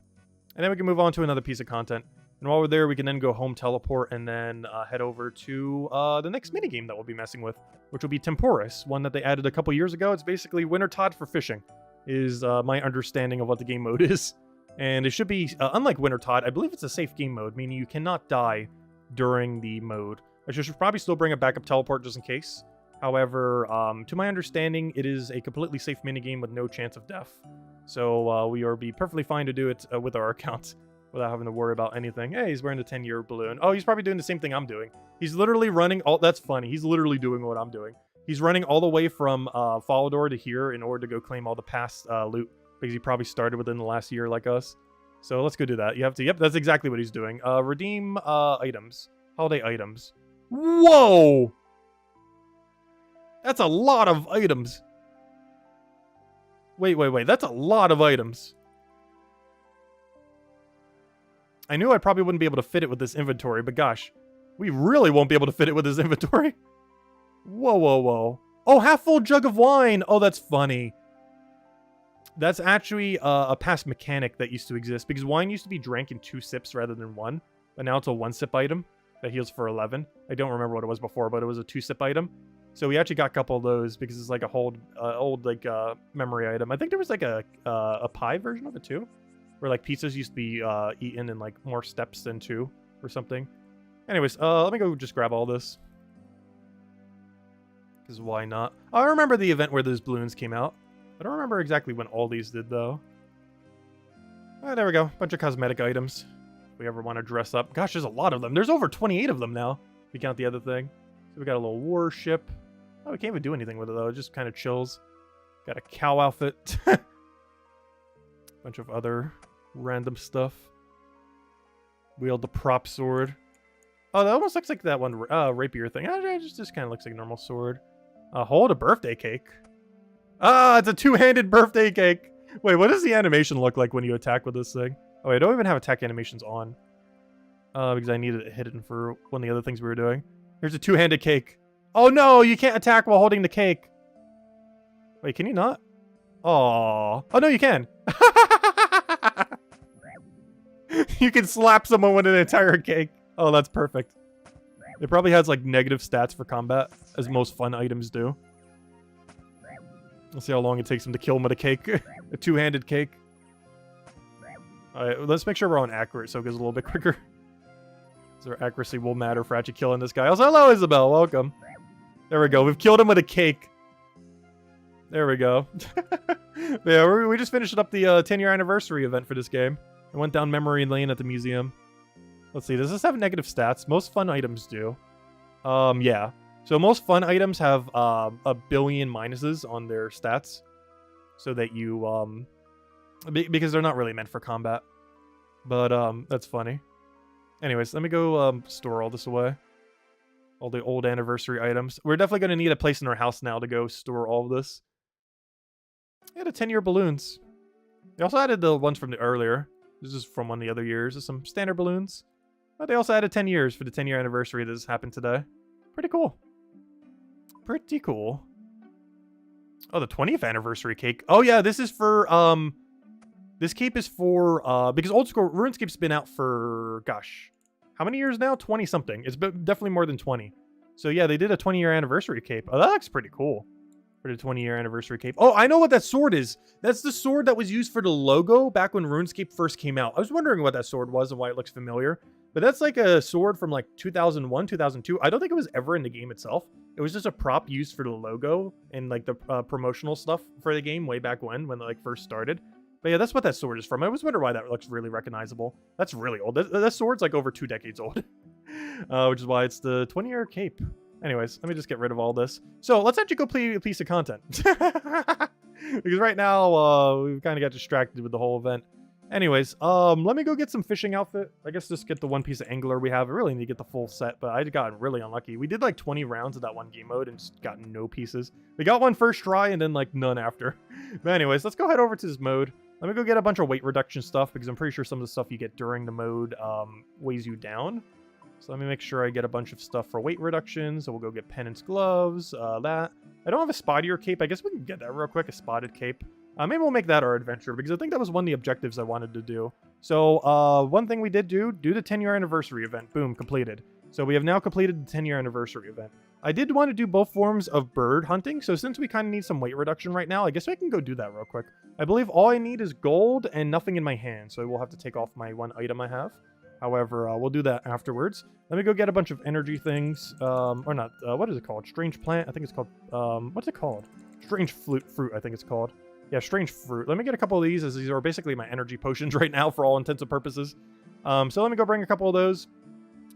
And then we can move on to another piece of content. And while we're there, we can then go home teleport and then head over to the next minigame that we'll be messing with, which will be Temporis, one that they added a couple years ago. It's basically Winter Todd for fishing, is my understanding of what the game mode is. And it should be, unlike Winter Todd, I believe it's a safe game mode, meaning you cannot die during the mode. I should probably still bring a backup teleport just in case. However, to my understanding, it is a completely safe minigame with no chance of death. So we are be perfectly fine to do it with our account without having to worry about anything. Hey, he's wearing the 10-year balloon. Oh, he's probably doing the same thing I'm doing. He's literally running all... That's funny. He's literally doing what I'm doing. He's running all the way from Follador to here in order to go claim all the past loot, because he probably started within the last year like us. So let's go do that. You have to... Yep, that's exactly what he's doing. Redeem items. Holiday items. Whoa! That's a lot of items. Wait. That's a lot of items. I knew I probably wouldn't be able to fit it with this inventory, but gosh, we really won't be able to fit it with this inventory. Whoa. Oh, half full jug of wine. Oh, that's funny. That's actually a past mechanic that used to exist, because wine used to be drank in 2 sips rather than 1, but now it's a 1-sip item that heals for 11. I don't remember what it was before, but it was a 2-sip item. So we actually got a couple of those because it's like a old memory item. I think there was like a pie version of it too, where like pizzas used to be eaten in like more steps than 2 or something. Anyways, let me go just grab all this. Because why not? Oh, I remember the event where those balloons came out. I don't remember exactly when all these did though. Oh, there we go. Bunch of cosmetic items. If we ever want to dress up. Gosh, there's a lot of them. There's over 28 of them now, if you count the other thing. So we got a little warship. Oh, we can't even do anything with it though. It just kind of chills. Got a cow outfit. Bunch of other random stuff. Wield the prop sword. Oh, that almost looks like that one rapier thing. It just kind of looks like a normal sword. Hold a birthday cake. Ah, it's a 2-handed birthday cake. Wait, what does the animation look like when you attack with this thing? Oh, wait, I don't even have attack animations on. Because I needed it hidden for one of the other things we were doing. Here's a 2-handed cake. Oh no, you can't attack while holding the cake. Wait, can you not? Aww. Oh no, you can. You can slap someone with an entire cake. Oh, that's perfect. It probably has like negative stats for combat, as most fun items do. Let's see how long it takes him to kill him with a cake. A 2-handed cake. Alright, let's make sure we're on accurate so it goes a little bit quicker. So our accuracy will matter for actually killing this guy. Also, hello, Isabel. Welcome. There we go. We've killed him with a cake. There we go. Yeah, we just finished up the 10-year anniversary event for this game. I went down memory lane at the museum. Let's see. Does this have negative stats? Most fun items do. Yeah. So most fun items have a billion minuses on their stats. So that you... because they're not really meant for combat. But that's funny. Anyways, let me go store all this away. All the old anniversary items. We're definitely going to need a place in our house now to go store all of this. They had a 10-year balloons. They also added the ones from the earlier. This is from one of the other years. There's some standard balloons. But they also added 10 years for the 10-year anniversary that has happened today. Pretty cool. Pretty cool. Oh, the 20th anniversary cake. Oh, yeah, this is for, this cape is for, because Old School Runescape's been out for, gosh, how many years now? 20-something. It's been definitely more than 20. So, yeah, they did a 20-year anniversary cape. Oh, that looks pretty cool. For the 20-year anniversary cape. Oh, I know what that sword is. That's the sword that was used for the logo back when RuneScape first came out. I was wondering what that sword was and why it looks familiar. But that's like a sword from like 2001, 2002. I don't think it was ever in the game itself. It was just a prop used for the logo and like the promotional stuff for the game way back when it like first started. But yeah, that's what that sword is from. I was wondering why that looks really recognizable. That's really old. That sword's like over 2 decades old. Which is why it's the 20-year cape. Anyways, let me just get rid of all this. So let's actually go play a piece of content. Because right now, we've kind of got distracted with the whole event. Anyways, let me go get some fishing outfit. I guess just get the one piece of angler we have. I really need to get the full set, but I got really unlucky. We did like 20 rounds of that one game mode and just got no pieces. We got one first try and then like none after. But anyways, let's go head over to this mode. Let me go get a bunch of weight reduction stuff because I'm pretty sure some of the stuff you get during the mode weighs you down. So let me make sure I get a bunch of stuff for weight reduction. So we'll go get Penance gloves, that. I don't have a spottier cape. I guess we can get that real quick, a spotted cape. Maybe we'll make that our adventure because I think that was one of the objectives I wanted to do. So one thing we did do the 10-year anniversary event. Boom, completed. So we have now completed the 10-year anniversary event. I did want to do both forms of bird hunting. So since we kind of need some weight reduction right now, I guess I can go do that real quick. I believe all I need is gold and nothing in my hand. So I will have to take off my one item I have. However, we'll do that afterwards. Let me go get a bunch of energy things. Or not. What is it called? Strange plant? I think it's called... what's it called? Strange fruit, I think it's called. Yeah, strange fruit. Let me get a couple of these, as these are basically my energy potions right now for all intents and purposes. So let me go bring a couple of those.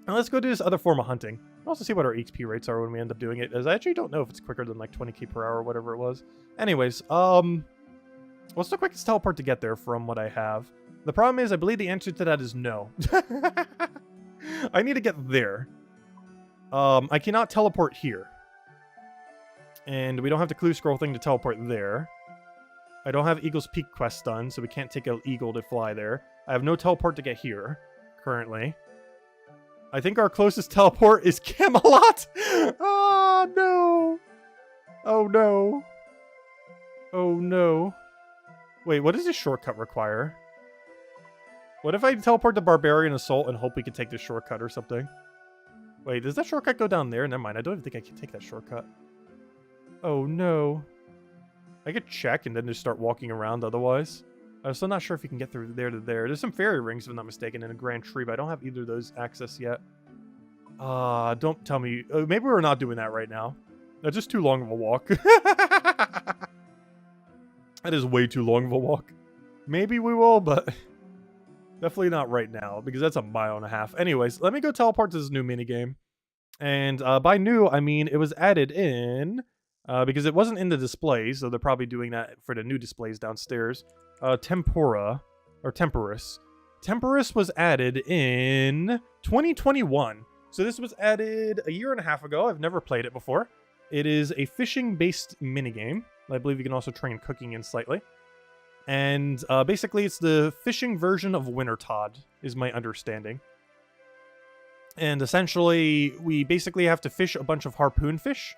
And let's go do this other form of hunting. I'll also see what our XP rates are when we end up doing it, as I actually don't know if it's quicker than like 20k per hour or whatever it was. Anyways, what's the quickest teleport to get there from what I have? The problem is, I believe the answer to that is no. I need to get there. I cannot teleport here. And we don't have the clue scroll thing to teleport there. I don't have Eagle's Peak quest done, so we can't take an eagle to fly there. I have no teleport to get here, currently. I think our closest teleport is Camelot! Oh, no! Oh, no. Oh, no. Wait, what does this shortcut require? What if I teleport to Barbarian Assault and hope we can take this shortcut or something? Wait, does that shortcut go down there? Never mind, I don't even think I can take that shortcut. Oh, no. I could check and then just start walking around otherwise. I'm still not sure if you can get through there to there. There's some fairy rings, if I'm not mistaken, in a Grand Tree, but I don't have either of those access yet. Don't tell me. Maybe we're not doing that right now. That's just too long of a walk. That is way too long of a walk. Maybe we will, but definitely not right now, because that's a mile and a half. Anyways, let me go teleport to this new minigame. And by new, I mean it was added in... because it wasn't in the displays, so they're probably doing that for the new displays downstairs. Tempura, or Temporus. Temporus was added in 2021. So this was added a year and a half ago. I've never played it before. It is a fishing-based minigame. I believe you can also train cooking in slightly. And basically, it's the fishing version of Winter Todd, is my understanding. And essentially, we basically have to fish a bunch of harpoon fish,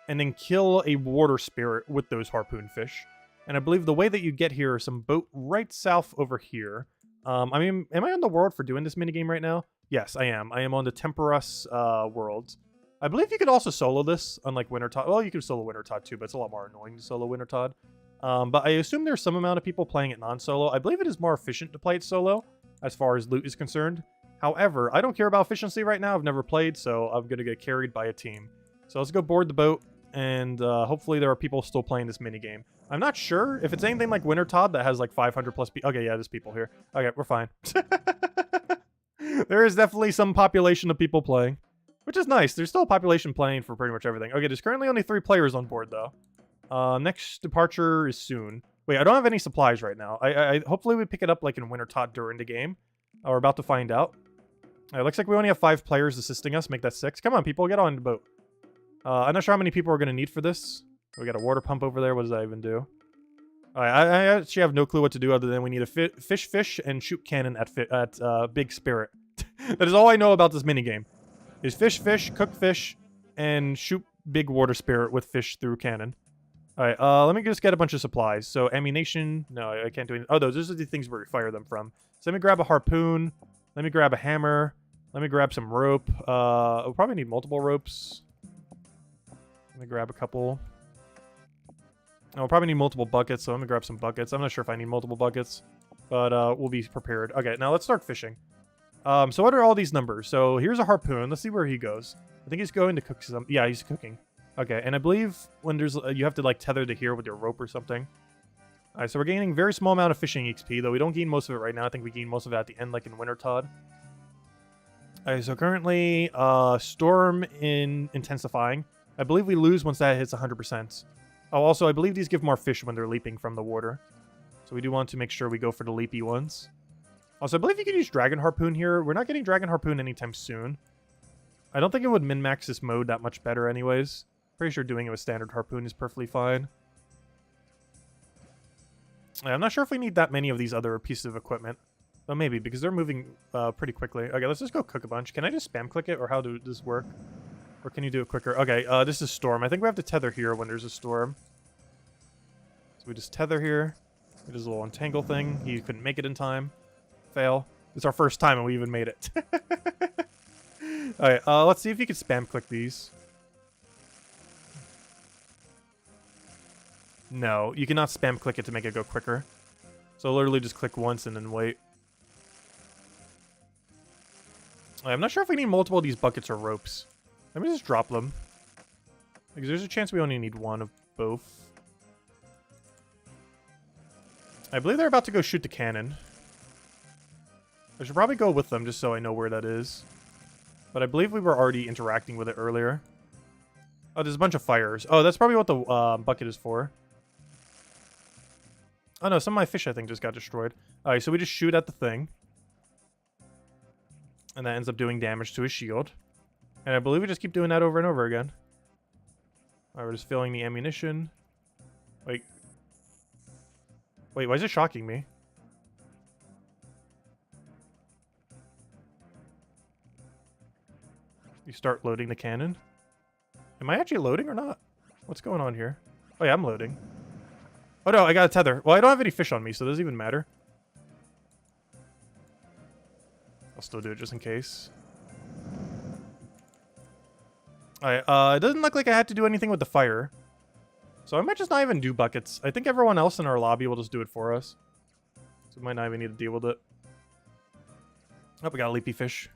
and then kill a water spirit with those harpoon fish. And I believe the way that you get here is some boat right south over here. I mean, am I on the world for doing this minigame right now? Yes, I am. I am on the Temporus world. I believe you could also solo this, unlike Winter Todd. Well, you can solo Winter Todd too, but it's a lot more annoying to solo Winter Todd. But I assume there's some amount of people playing it non-solo. I believe it is more efficient to play it solo, as far as loot is concerned. However, I don't care about efficiency right now. I've never played, so I'm going to get carried by a team. So let's go board the boat. And hopefully there are people still playing this minigame. I'm not sure if it's anything like Winter Todd that has like 500 plus people. Okay, yeah, there's people here. Okay, we're fine. There is definitely some population of people playing, which is nice. There's still a population playing for pretty much everything. Okay, there's currently only 3 players on board, though. Next departure is soon. Wait, I don't have any supplies right now. I hopefully we pick it up like in Winter Todd during the game. We're about to find out. It looks like we only have 5 players assisting us. Make that 6. Come on, people, get on the boat. I'm not sure how many people we're going to need for this. We got a water pump over there. What does that even do? I actually have no clue what to do other than we need a fish, and shoot cannon at Big Spirit. That is all I know about this minigame. Is fish, cook fish, and shoot big water spirit with fish through cannon. Alright, let me just get a bunch of supplies. So, ammunition. No, I can't do anything. Oh, those are the things where we fire them from. So let me grab a harpoon. Let me grab a hammer. Let me grab some rope. We'll probably need multiple ropes. Let me grab a couple. I'll probably need multiple buckets, so let me grab some buckets. I'm not sure if I need multiple buckets, but we'll be prepared. Okay, now let's start fishing. So what are all these numbers? So here's a harpoon. Let's see where he goes. I think he's going to cook some. Yeah, he's cooking. Okay, and I believe when there's you have to like tether to here with your rope or something. All right, so we're gaining a very small amount of fishing XP, though we don't gain most of it right now. I think we gain most of it at the end, like in Winter Todd. All right, so currently, storm intensifying. I believe we lose once that hits 100%. Oh, also, I believe these give more fish when they're leaping from the water. So we do want to make sure we go for the leapy ones. Also, I believe you can use Dragon Harpoon here. We're not getting Dragon Harpoon anytime soon. I don't think it would min-max this mode that much better anyways. Pretty sure doing it with Standard Harpoon is perfectly fine. I'm not sure if we need that many of these other pieces of equipment. Well, maybe, because they're moving pretty quickly. Okay, let's just go cook a bunch. Can I just spam click it, or how does this work? Or can you do it quicker? Okay, this is storm. I think we have to tether here when there's a storm. So we just tether here. We do this little entangle thing. He couldn't make it in time. Fail. It's our first time and we even made it. Alright, let's see if you can spam click these. No, you cannot spam click it to make it go quicker. So literally just click once and then wait. I'm not sure if we need multiple of these buckets or ropes. Let me just drop them. Because there's a chance we only need one of both. I believe they're about to go shoot the cannon. I should probably go with them just so I know where that is. But I believe we were already interacting with it earlier. Oh, there's a bunch of fires. Oh, that's probably what the bucket is for. Oh no, some of my fish I think just got destroyed. Alright, so we just shoot at the thing. And that ends up doing damage to his shield. And I believe we just keep doing that over and over again. Alright, we're just filling the ammunition. Wait. Wait, why is it shocking me? You start loading the cannon. Am I actually loading or not? What's going on here? Oh yeah, I'm loading. Oh no, I got a tether. Well, I don't have any fish on me, so it doesn't even matter. I'll still do it just in case. Alright, it doesn't look like I had to do anything with the fire. So I might just not even do buckets. I think everyone else in our lobby will just do it for us. So we might not even need to deal with it. Oh, we got a leapy fish.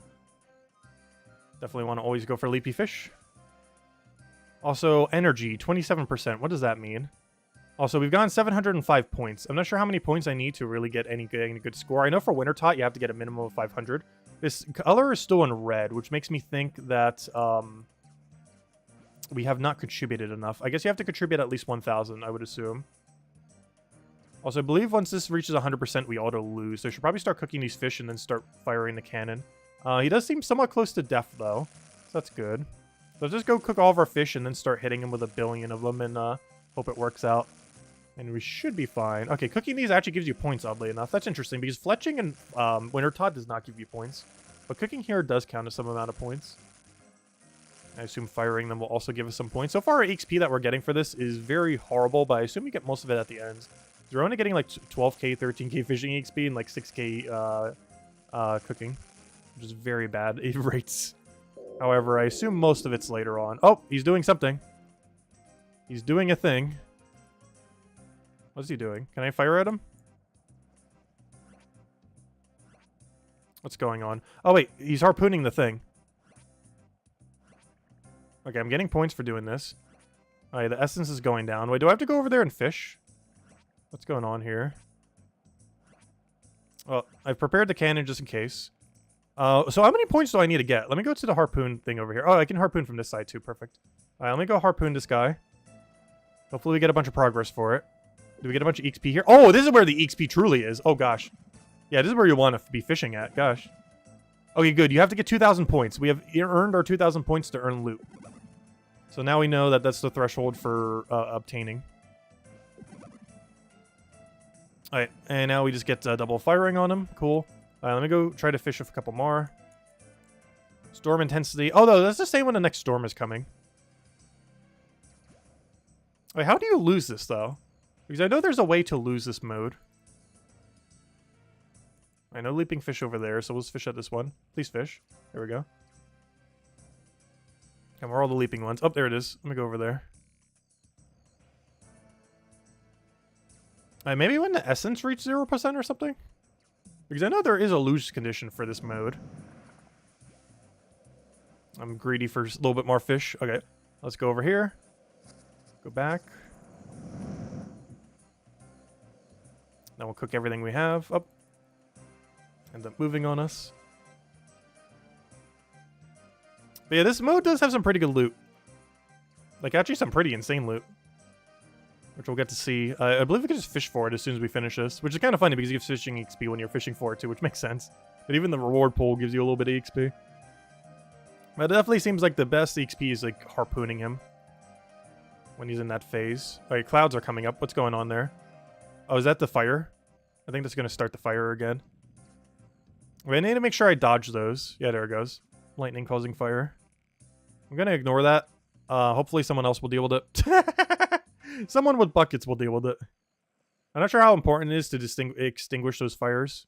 Definitely want to always go for leapy fish. Also, energy, 27%. What does that mean? Also, we've gotten 705 points. I'm not sure how many points I need to really get any good score. I know for Winter Tot, you have to get a minimum of 500. This color is still in red, which makes me think that we have not contributed enough. I guess you have to contribute at least 1,000, I would assume. Also, I believe once this reaches 100%, we auto lose. So I should probably start cooking these fish and then start firing the cannon. He does seem somewhat close to death, though. So that's good. So let's just go cook all of our fish and then start hitting him with a billion of them and hope it works out. And we should be fine. Okay, cooking these actually gives you points, oddly enough. That's interesting, because fletching and Winter Tot does not give you points. But cooking here does count as some amount of points. I assume firing them will also give us some points. So far, our XP that we're getting for this is very horrible, but I assume we get most of it at the end. We're only getting like 12k, 13k fishing XP and like 6k cooking, which is very bad rates. However, I assume most of it's later on. Oh, he's doing something. He's doing a thing. What's he doing? Can I fire at him? What's going on? Oh, wait. He's harpooning the thing. Okay, I'm getting points for doing this. Alright, the essence is going down. Wait, do I have to go over there and fish? What's going on here? Well, I've prepared the cannon just in case. So how many points do I need to get? Let me go to the harpoon thing over here. Oh, I can harpoon from this side too. Perfect. Alright, let me go harpoon this guy. Hopefully we get a bunch of progress for it. Do we get a bunch of XP here? Oh, this is where the XP truly is. Oh, gosh. Yeah, this is where you want to be fishing at. Gosh. Okay, good. You have to get 2,000 points. We have earned our 2,000 points to earn loot. So now we know that that's the threshold for obtaining. Alright, and now we just get double firing on him. Cool. Let me go try to fish a couple more. Storm intensity. Oh, no, that's the same when the next storm is coming. Wait, how do you lose this, though? Because I know there's a way to lose this mode. I know leaping fish over there, so let's fish at this one. Please fish. There we go. And where are all the leaping ones? Oh, there it is. Let me go over there. Maybe when the essence reaches 0% or something? Because I know there is a lose condition for this mode. I'm greedy for a little bit more fish. Okay, let's go over here. Go back. Now we'll cook everything we have up. End up moving on us. But yeah, this mode does have some pretty good loot. Like, actually some pretty insane loot. Which we'll get to see. I believe we can just fish for it as soon as we finish this. Which is kind of funny because it gives fishing XP when you're fishing for it too, which makes sense. But even the reward pool gives you a little bit of XP. But it definitely seems like the best XP is like harpooning him. When he's in that phase. Alright, clouds are coming up. What's going on there? Oh, is that the fire? I think that's going to start the fire again. Wait, I need to make sure I dodge those. Yeah, there it goes. Lightning causing fire. I'm going to ignore that. Hopefully someone else will deal with it. Someone with buckets will deal with it. I'm not sure how important it is to extinguish those fires.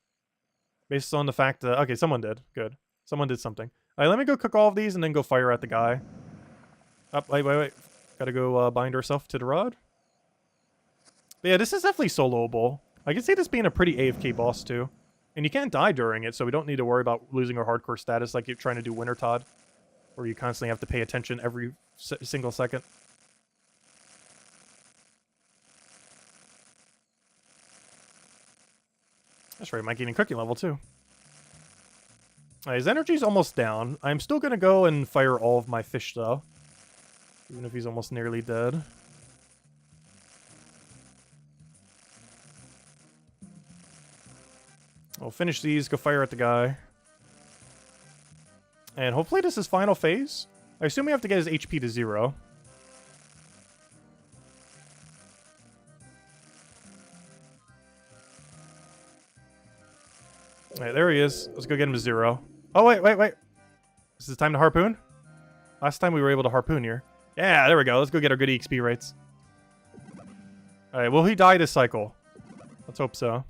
Based on the fact that... Okay, someone did. Good. Someone did something. Alright, let me go cook all of these and then go fire at the guy. Oh, wait. Gotta go bind ourselves to the rod. But yeah, this is definitely soloable. I can see this being a pretty AFK boss too. And you can't die during it, so we don't need to worry about losing our hardcore status like you're trying to do Winter Todd, where you constantly have to pay attention every single second. That's right, Mike eating cooking level too. His energy's almost down. I'm still gonna go and fire all of my fish though, even if he's almost nearly dead. We'll finish these, go fire at the guy. And hopefully this is final phase. I assume we have to get his HP to 0. Alright, there he is. Let's go get him to 0. Oh, wait. Is it time to harpoon? Last time we were able to harpoon here. Yeah, there we go. Let's go get our good EXP rates. Alright, will he die this cycle? Let's hope so.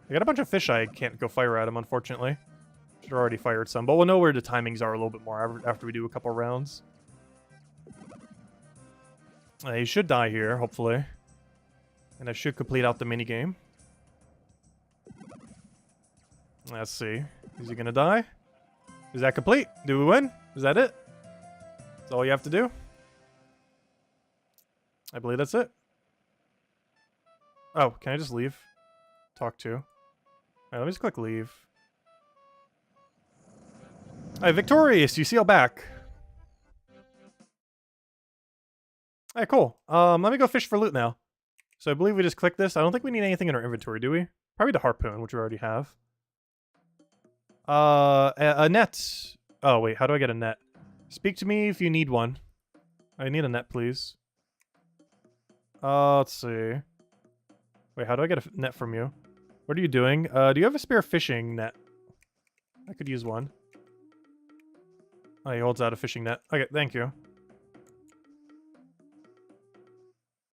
I got a bunch of fish I can't go fire at him, unfortunately. Should have already fired some, but we'll know where the timings are a little bit more after we do a couple rounds. He should die here, hopefully. And I should complete out the minigame. Let's see. Is he gonna die? Is that complete? Do we win? Is that it? That's all you have to do? I believe that's it. Oh, can I just leave? Talk to. Alright, let me just click leave. Alright, victorious! You seal back. Alright, cool. Let me go fish for loot now. So I believe we just click this. I don't think we need anything in our inventory, do we? Probably the harpoon, which we already have. A net. Oh, wait, how do I get a net? Speak to me if you need one. I need a net, please. Let's see. Wait, how do I get a net from you? What are you doing? Do you have a spare fishing net? I could use one. Oh, he holds out a fishing net. Okay, thank you.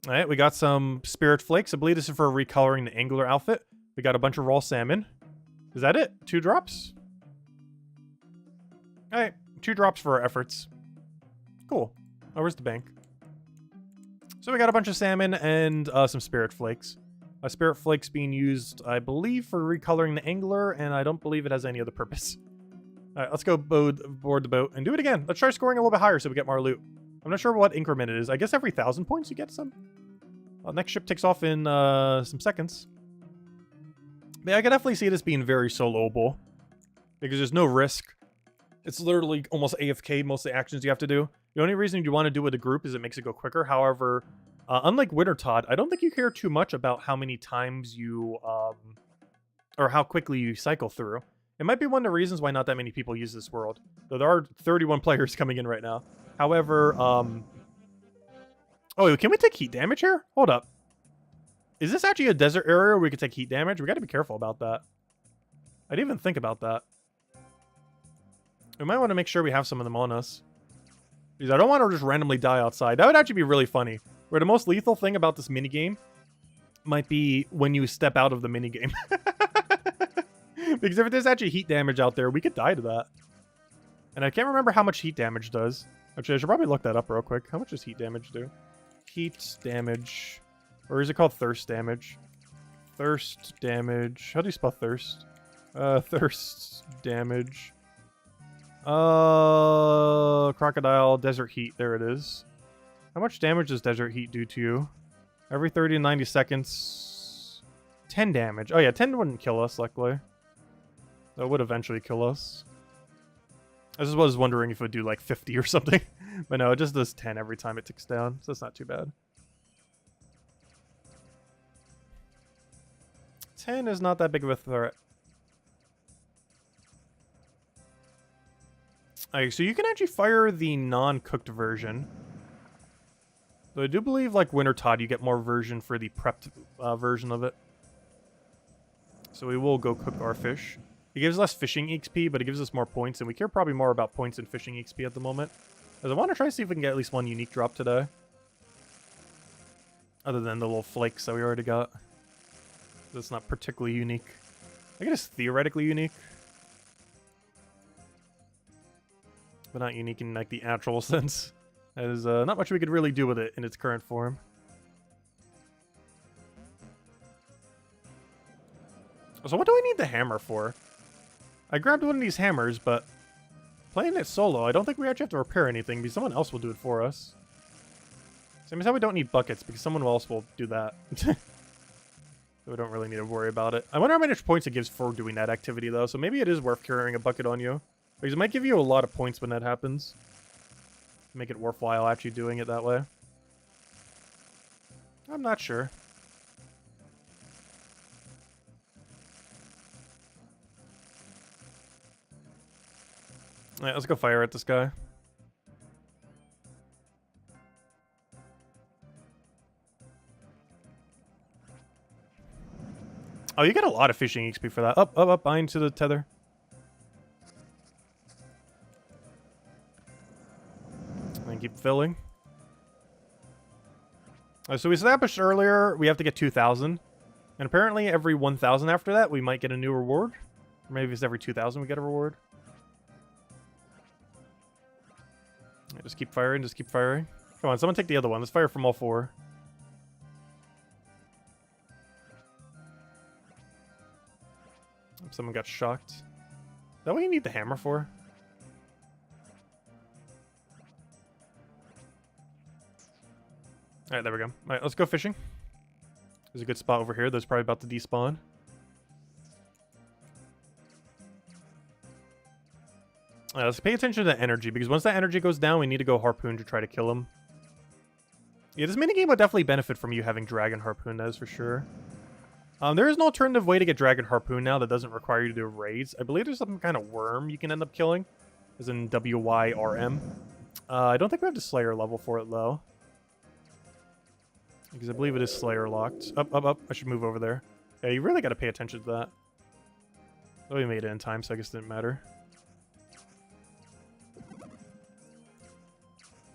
Alright, we got some spirit flakes. I believe this is for recoloring the angler outfit. We got a bunch of raw salmon. Is that it? 2 drops? Alright, 2 drops for our efforts. Cool. Oh, where's the bank? So we got a bunch of salmon and some spirit flakes. Spirit flakes being used, I believe, for recoloring the angler, and I don't believe it has any other purpose. Alright, let's go board the boat and do it again. Let's try scoring a little bit higher so we get more loot. I'm not sure what increment it is. I guess every 1,000 points you get some. Next ship takes off in some seconds. But yeah, I can definitely see this being very soloable, because there's no risk. It's literally almost AFK, most of the actions you have to do. The only reason you want to do it with a group is it makes it go quicker. However, unlike Winter Todd, I don't think you care too much about how many times you, or how quickly you cycle through. It might be one of the reasons why not that many people use this world. Though there are 31 players coming in right now. However, oh, can we take heat damage here? Hold up. Is this actually a desert area where we could take heat damage? We gotta be careful about that. I didn't even think about that. We might want to make sure we have some of them on us. Because I don't want to just randomly die outside. That would actually be really funny. Where the most lethal thing about this minigame might be when you step out of the minigame. Because if there's actually heat damage out there, we could die to that. And I can't remember how much heat damage does. Actually, I should probably look that up real quick. How much does heat damage do? Heat damage. Or is it called thirst damage? Thirst damage. How do you spell thirst? Thirst damage. Crocodile, desert heat. There it is. How much damage does desert heat do to you? Every 30 to 90 seconds. 10 damage. Oh yeah, 10 wouldn't kill us, luckily. That would eventually kill us. I just was wondering if it would do like 50 or something. But no, it just does 10 every time it ticks down. So it's not too bad. 10 is not that big of a threat. Okay, so you can actually fire the non-cooked version. So I do believe, like Winter Todd, you get more version for the prepped version of it. So we will go cook our fish. It gives less fishing XP, but it gives us more points, and we care probably more about points and fishing XP at the moment. Because I want to try to see if we can get at least one unique drop today. Other than the little flakes that we already got. That's not particularly unique. I guess it's theoretically unique. But not unique in like the actual sense. There's not much we could really do with it in its current form. So what do I need the hammer for? I grabbed one of these hammers, but playing it solo, I don't think we actually have to repair anything because someone else will do it for us. Same as how we don't need buckets because someone else will do that. So we don't really need to worry about it. I wonder how many points it gives for doing that activity though, so maybe it is worth carrying a bucket on you. Because it might give you a lot of points when that happens. Make it worthwhile actually doing it that way. I'm not sure. Alright, let's go fire at this guy. Oh, you get a lot of fishing XP for that. Up, bind to the tether. And keep filling. So we established earlier we have to get 2,000. And apparently every 1,000 after that we might get a new reward. Or maybe it's every 2,000 we get a reward. Just keep firing, just keep firing. Come on, someone take the other one. Let's fire from all four. Someone got shocked. Is that what you need the hammer for? Alright, there we go. Alright, let's go fishing. There's a good spot over here that's probably about to despawn. Let's pay attention to the energy, because once that energy goes down, we need to go harpoon to try to kill him. Yeah, this minigame would definitely benefit from you having dragon harpoon, that is for sure. There is an alternative way to get dragon harpoon now that doesn't require you to do raids. I believe there's some kind of worm you can end up killing, as in WYRM. I don't think we have the Slayer level for it, though. Because I believe it is Slayer locked. Up. I should move over there. Yeah, you really got to pay attention to that. Oh, we made it in time, so I guess it didn't matter.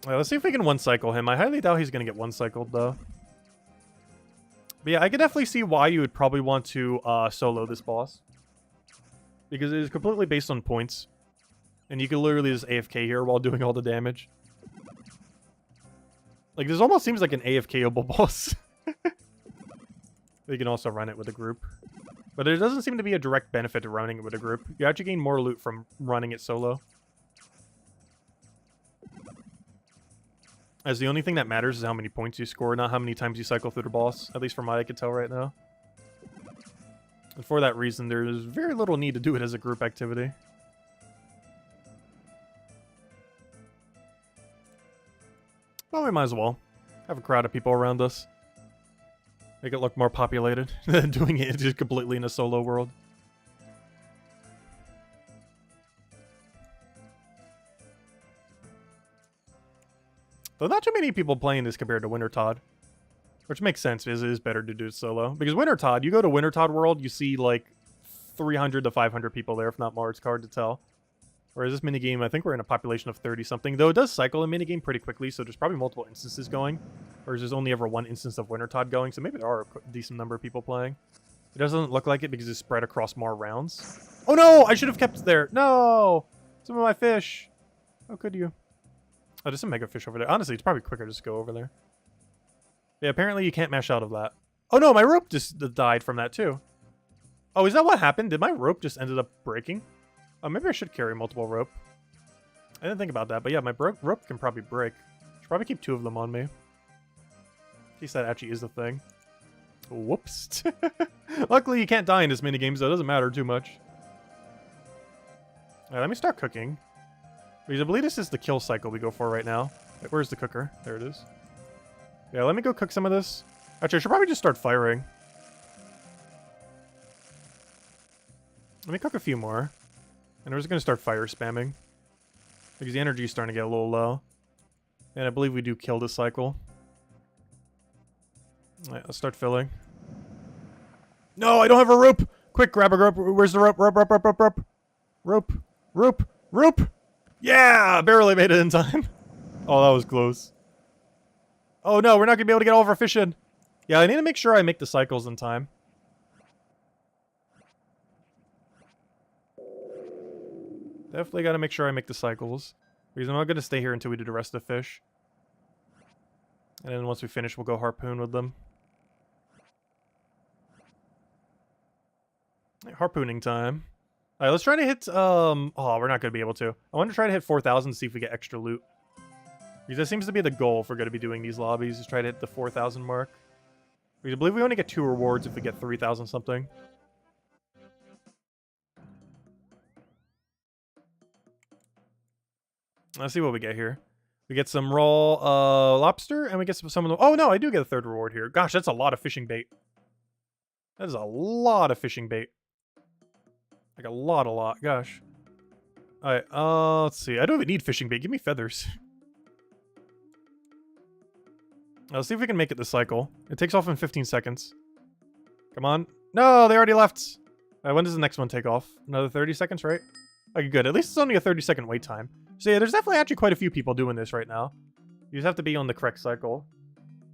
Let's see if we can one-cycle him. I highly doubt he's going to get one-cycled, though. But yeah, I could definitely see why you would probably want to solo this boss. Because it is completely based on points. And you can literally just AFK here while doing all the damage. Like, this almost seems like an AFK-able boss. You can also run it with a group. But there doesn't seem to be a direct benefit to running it with a group. You actually gain more loot from running it solo. As the only thing that matters is how many points you score, not how many times you cycle through the boss. At least from what I can tell right now. And for that reason, there's very little need to do it as a group activity. Well, we might as well. Have a crowd of people around us. Make it look more populated than doing it just completely in a solo world. Though not too many people playing this compared to Wintertodd. Which makes sense, because it is better to do it solo. Because Wintertodd, you go to Wintertodd World, you see like 300 to 500 people there, if not more. It's hard to tell. Whereas this minigame, I think we're in a population of 30-something. Though it does cycle a minigame pretty quickly, so there's probably multiple instances going. Whereas there's only ever one instance of Wintertodd going, so maybe there are a decent number of people playing. It doesn't look like it because it's spread across more rounds. Oh no! I should have kept it there! No! Some of my fish! How could you? Oh, there's some mega fish over there. Honestly, it's probably quicker just to go over there. Yeah, apparently you can't mash out of that. Oh no, my rope just died from that too. Oh, is that what happened? Did my rope just ended up breaking? Oh, maybe I should carry multiple rope. I didn't think about that, but yeah, my rope can probably break. Should probably keep 2 of them on me. In case that actually is the thing. Whoops. Luckily, you can't die in this minigame, so it doesn't matter too much. Alright, let me start cooking. Because I believe this is the kill cycle we go for right now. Wait, where's the cooker? There it is. Yeah, let me go cook some of this. Actually, I should probably just start firing. Let me cook a few more. And we're just going to start fire spamming. Because the energy is starting to get a little low. And I believe we do kill this cycle. Alright, let's start filling. No, I don't have a rope! Quick, grab a rope. Where's the rope? Rope! Yeah! Barely made it in time. Oh, that was close. Oh no, we're not going to be able to get all of our fish in. Yeah, I need to make sure I make the cycles in time. Definitely got to make sure I make the cycles. Because I'm not going to stay here until we do the rest of the fish. And then once we finish, we'll go harpoon with them. Harpooning time. All right, let's try to hit, oh, we're not going to be able to. I want to try to hit 4,000 to see if we get extra loot. Because that seems to be the goal if we're going to be doing these lobbies, is try to hit the 4,000 mark. I believe we only get 2 rewards if we get 3,000 something. Let's see what we get here. We get some raw lobster, and we get some of the... Oh, no, I do get a 3rd reward here. Gosh, that's a lot of fishing bait. That is a lot of fishing bait. Like a lot. Gosh. Alright, let's see. I don't even need fishing bait. Give me feathers. Let's see if we can make it this cycle. It takes off in 15 seconds. Come on. No, they already left. Alright, when does the next one take off? Another 30 seconds, right? Okay, good. At least it's only a 30-second wait time. So yeah, there's definitely actually quite a few people doing this right now. You just have to be on the correct cycle.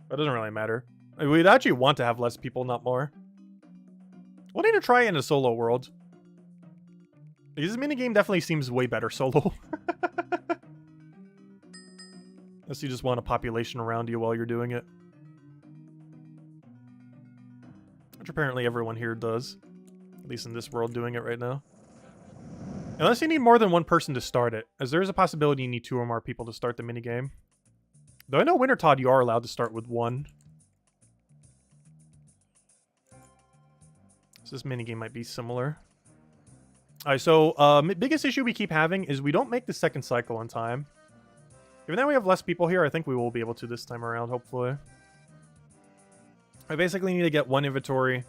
That doesn't really matter. We'd actually want to have less people, not more. We'll need to try it in a solo world. This minigame definitely seems way better solo. Unless you just want a population around you while you're doing it. Which apparently everyone here does. At least in this world doing it right now. Unless you need more than one person to start it, as there is a possibility you need 2 or more people to start the minigame. Though I know Winter Todd you are allowed to start with 1. So this minigame might be similar. Alright, so biggest issue we keep having is we don't make the 2nd cycle on time. Even though we have less people here, I think we will be able to this time around, hopefully. I basically need to get 1 inventory,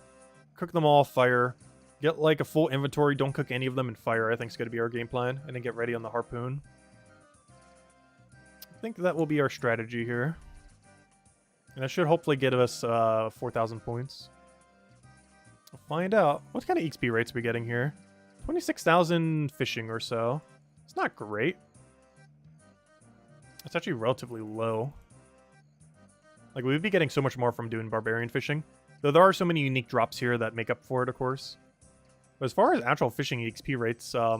cook them all, fire, get like a full inventory, don't cook any of them, and fire, I think is going to be our game plan, and then get ready on the harpoon. I think that will be our strategy here. And that should hopefully get us 4,000 points. We'll find out. What kind of XP rates are we getting here? 26,000 fishing or so. It's not great. It's actually relatively low. Like, we would be getting so much more from doing barbarian fishing. Though there are so many unique drops here that make up for it, of course. But as far as actual fishing XP rates, I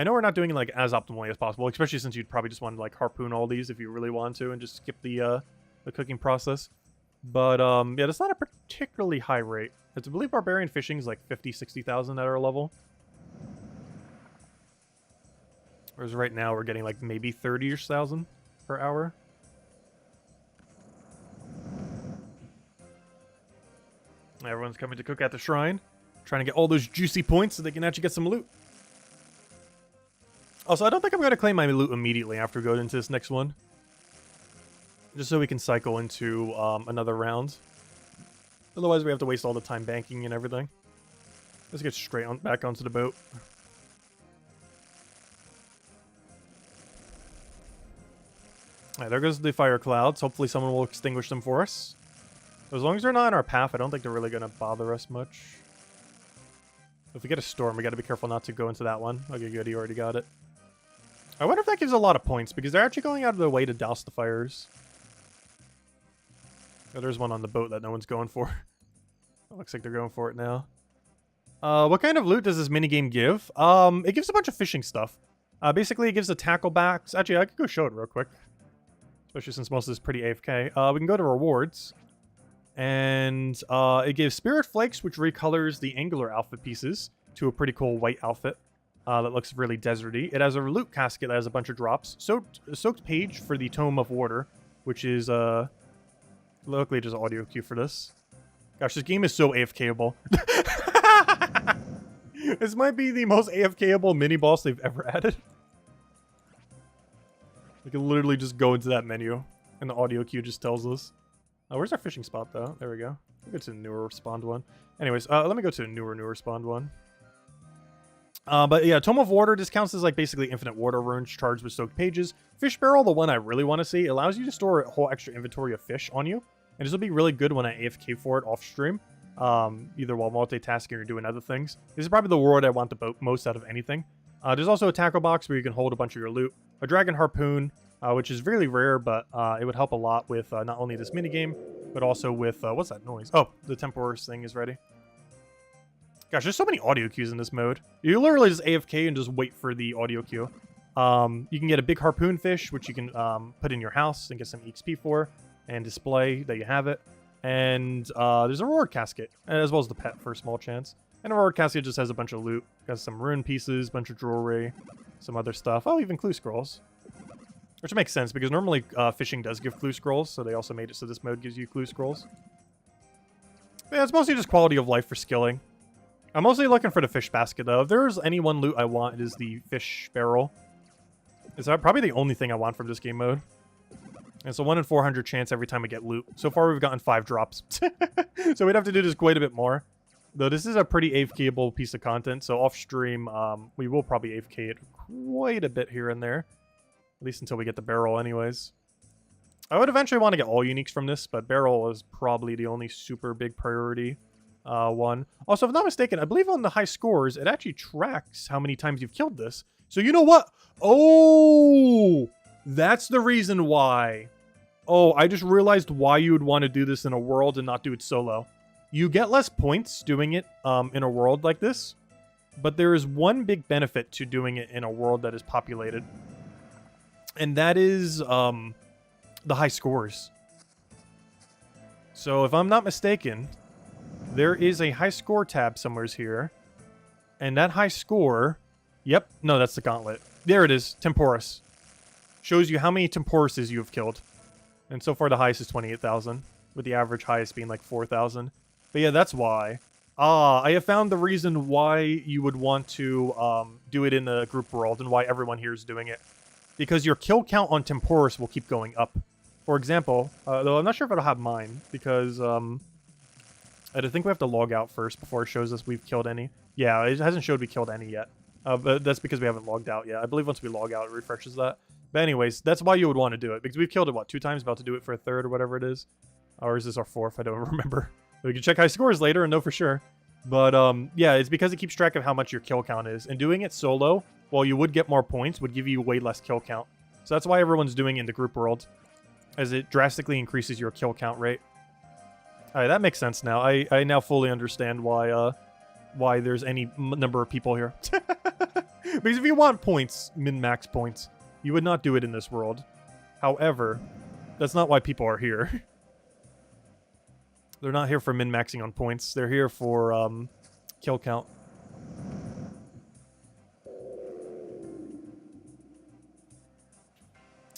know we're not doing it, like, as optimally as possible. Especially since you'd probably just want to, like, harpoon all these if you really want to and just skip the cooking process. But, yeah, that's not a particularly high rate. I believe barbarian fishing is like 50, 60,000 at our level. Whereas right now we're getting like maybe 30,000 per hour. Everyone's coming to cook at the shrine. Trying to get all those juicy points so they can actually get some loot. Also, I don't think I'm going to claim my loot immediately after going into this next one. Just so we can cycle into another round. Otherwise, we have to waste all the time banking and everything. Let's get straight on back onto the boat. Alright, there goes the fire clouds. Hopefully someone will extinguish them for us. As long as they're not in our path, I don't think they're really going to bother us much. If we get a storm, we got to be careful not to go into that one. Okay, good, he already got it. I wonder if that gives a lot of points, because they're actually going out of their way to douse the fires. Oh, there's one on the boat that no one's going for. It looks like they're going for it now. What kind of loot does this minigame give? It gives a bunch of fishing stuff. Basically, it gives the tackle backs. Actually, I could go show it real quick. Especially since most of this is pretty AFK. We can go to rewards. And it gives spirit flakes, which recolors the angular outfit pieces to a pretty cool white outfit that looks really deserty. It has a loot casket that has a bunch of drops. Soaked page for the Tome of Water, which is luckily just audio cue for this. Gosh, this game is so AFK-able. This might be the most AFK-able mini-boss they've ever added. We can literally just go into that menu, and the audio cue just tells us. Where's our fishing spot, though? There we go. We'll go to the newer spawned one. Anyways, let me go to the newer spawned one. But yeah, Tome of Water, this counts as like basically infinite water runes charged with soaked pages. Fish Barrel, the one I really want to see, allows you to store a whole extra inventory of fish on you. And this will be really good when I AFK for it off stream. Either while multitasking or doing other things. This is probably the world I want the most out of anything. There's also a tackle box where you can hold a bunch of your loot. A dragon harpoon, which is really rare, but it would help a lot with not only this minigame, but also with... what's that noise? Oh, the Temporar's thing is ready. Gosh, there's so many audio cues in this mode. You literally just AFK and just wait for the audio cue. You can get a big harpoon fish, which you can put in your house and get some XP for, and display that you have it. And there's a reward casket, as well as the pet for a small chance. And our casket just has a bunch of loot. Got some rune pieces, bunch of jewelry, some other stuff. Oh, even clue scrolls. Which makes sense, because normally fishing does give clue scrolls, so they also made it so this mode gives you clue scrolls. But yeah, it's mostly just quality of life for skilling. I'm mostly looking for the fish basket, though. If there's any one loot I want, it is the fish barrel. It's probably the only thing I want from this game mode. And it's a 1 in 400 chance every time I get loot. So far, we've gotten 5 drops. So we'd have to do this quite a bit more. Though this is a pretty AFKable piece of content, so off-stream, we will probably AFK it quite a bit here and there. At least until we get the barrel anyways. I would eventually want to get all uniques from this, but barrel is probably the only super big priority one. Also, if I'm not mistaken, I believe on the high scores, it actually tracks how many times you've killed this. So you know what? Oh! That's the reason why. Oh, I just realized why you would want to do this in a world and not do it solo. You get less points doing it in a world like this, but there is one big benefit to doing it in a world that is populated. And that is the high scores. So if I'm not mistaken, there is a high score tab somewhere here. And that high score... Yep, no, that's the gauntlet. There it is, Temporis. Shows you how many Temporuses you have killed. And so far the highest is 28,000, with the average highest being like 4,000. But yeah, that's why. I have found the reason why you would want to do it in the group world and why everyone here is doing it. Because your kill count on Temporis will keep going up. For example, though I'm not sure if it'll have mine, because I think we have to log out first before it shows us we've killed any. Yeah, it hasn't showed we killed any yet. But that's because we haven't logged out yet. I believe once we log out, it refreshes that. But anyways, that's why you would want to do it. Because we've killed it, what, 2 times? About to do it for a 3rd or whatever it is. Or is this our 4th? I don't remember. We can check high scores later and know for sure. But yeah, it's because it keeps track of how much your kill count is. And doing it solo, while you would get more points, would give you way less kill count. So that's why everyone's doing it in the group world. As it drastically increases your kill count rate. Alright, that makes sense now. I now fully understand why there's any number of people here. Because if you want points, min-max points, you would not do it in this world. However, that's not why people are here. They're not here for min-maxing on points. They're here for kill count.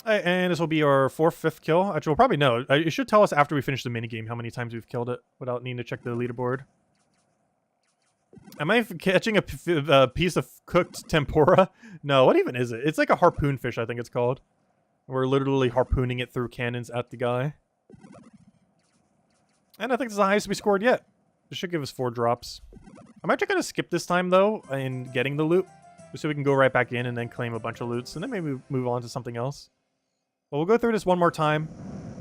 And this will be our 4th, 5th kill. Actually, we'll probably know. It should tell us after we finish the minigame how many times we've killed it without needing to check the leaderboard. Am I catching a piece of cooked tempura? No, what even is it? It's like a harpoon fish, I think it's called. We're literally harpooning it through cannons at the guy. And I think it's the highest we scored yet. This should give us 4 drops. I'm actually going to skip this time, though, in getting the loot. Just so we can go right back in and then claim a bunch of loots. And then maybe move on to something else. But we'll go through this one more time.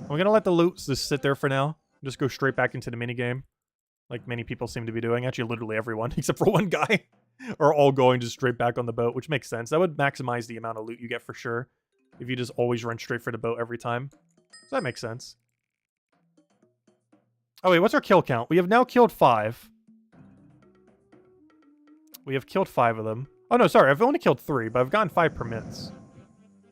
We're going to let the loot just sit there for now. Just go straight back into the minigame. Like many people seem to be doing. Actually, literally everyone, except for one guy, are all going just straight back on the boat, which makes sense. That would maximize the amount of loot you get for sure, if you just always run straight for the boat every time. So that makes sense. Oh wait, what's our kill count? We have now killed 5. We have killed 5 of them. Oh no, sorry, I've only killed 3, but I've gotten 5 permits.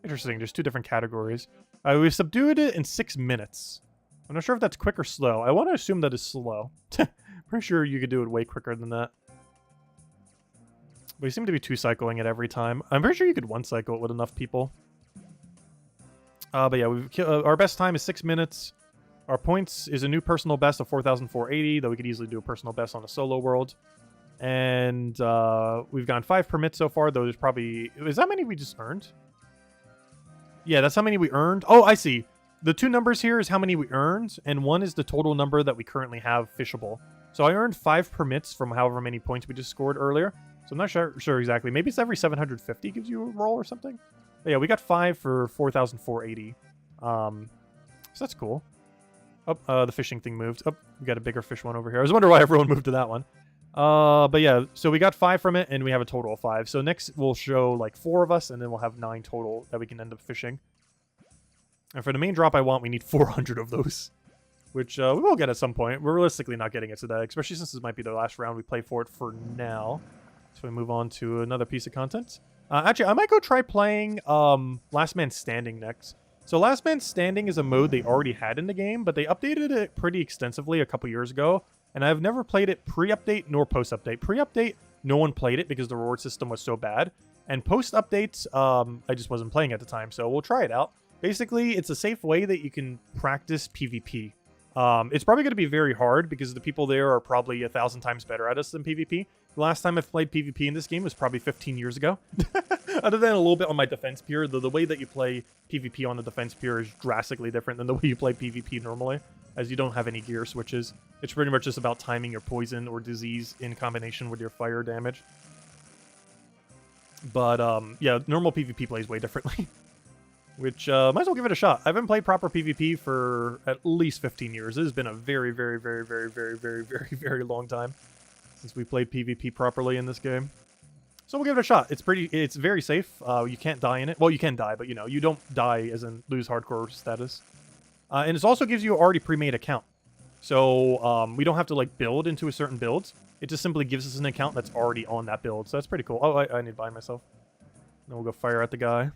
Interesting, there's 2 different categories. We subdued it in 6 minutes. I'm not sure if that's quick or slow. I want to assume that it's slow. Pretty sure you could do it way quicker than that. But you seem to be 2-cycling it every time. I'm pretty sure you could 1-cycle it with enough people. But yeah, our best time is 6 minutes. Our points is a new personal best of 4,480, though we could easily do a personal best on a solo world. And we've gotten 5 permits so far, though there's probably... Is that many we just earned? Yeah, that's how many we earned. Oh, I see. The 2 numbers here is how many we earned, and 1 is the total number that we currently have fishable. So I earned 5 permits from however many points we just scored earlier. So I'm not sure exactly. Maybe it's every 750 gives you a roll or something. But yeah, we got 5 for 4,480. So that's cool. Oh, the fishing thing moved. Oh, we got a bigger fish one over here. I was wondering why everyone moved to that one. But yeah, so we got 5 from it, and we have a total of 5. So next we'll show like 4 of us, and then we'll have 9 total that we can end up fishing. And for the main drop I want, we need 400 of those. Which we will get at some point. We're realistically not getting it today, especially since this might be the last round we play for it for now. So we move on to another piece of content. Actually, I might go try playing Last Man Standing next. So Last Man Standing is a mode they already had in the game, but they updated it pretty extensively a couple years ago. And I've never played it pre-update nor post-update. Pre-update, no one played it because the reward system was so bad. And post-updates, I just wasn't playing at the time, so we'll try it out. Basically, it's a safe way that you can practice PvP. It's probably going to be very hard because the people there are probably 1,000 times better at us than PvP. The last time I've played PvP in this game was probably 15 years ago. Other than a little bit on my defense pier, the way that you play PvP on the defense pier is drastically different than the way you play PvP normally, as you don't have any gear switches. It's pretty much just about timing your poison or disease in combination with your fire damage. But, yeah, normal PvP plays way differently. Which, might as well give it a shot. I haven't played proper PvP for at least 15 years. It has been a very, very, very, very, very, very, very, very long time since we played PvP properly in this game. So we'll give it a shot. It's very safe. You can't die in it. Well, you can die, but, you know, you don't die as in lose hardcore status. And it also gives you an already pre-made account. So, we don't have to, like, build into a certain build. It just simply gives us an account that's already on that build. So that's pretty cool. Oh, I need to buy myself. Then we'll go fire at the guy.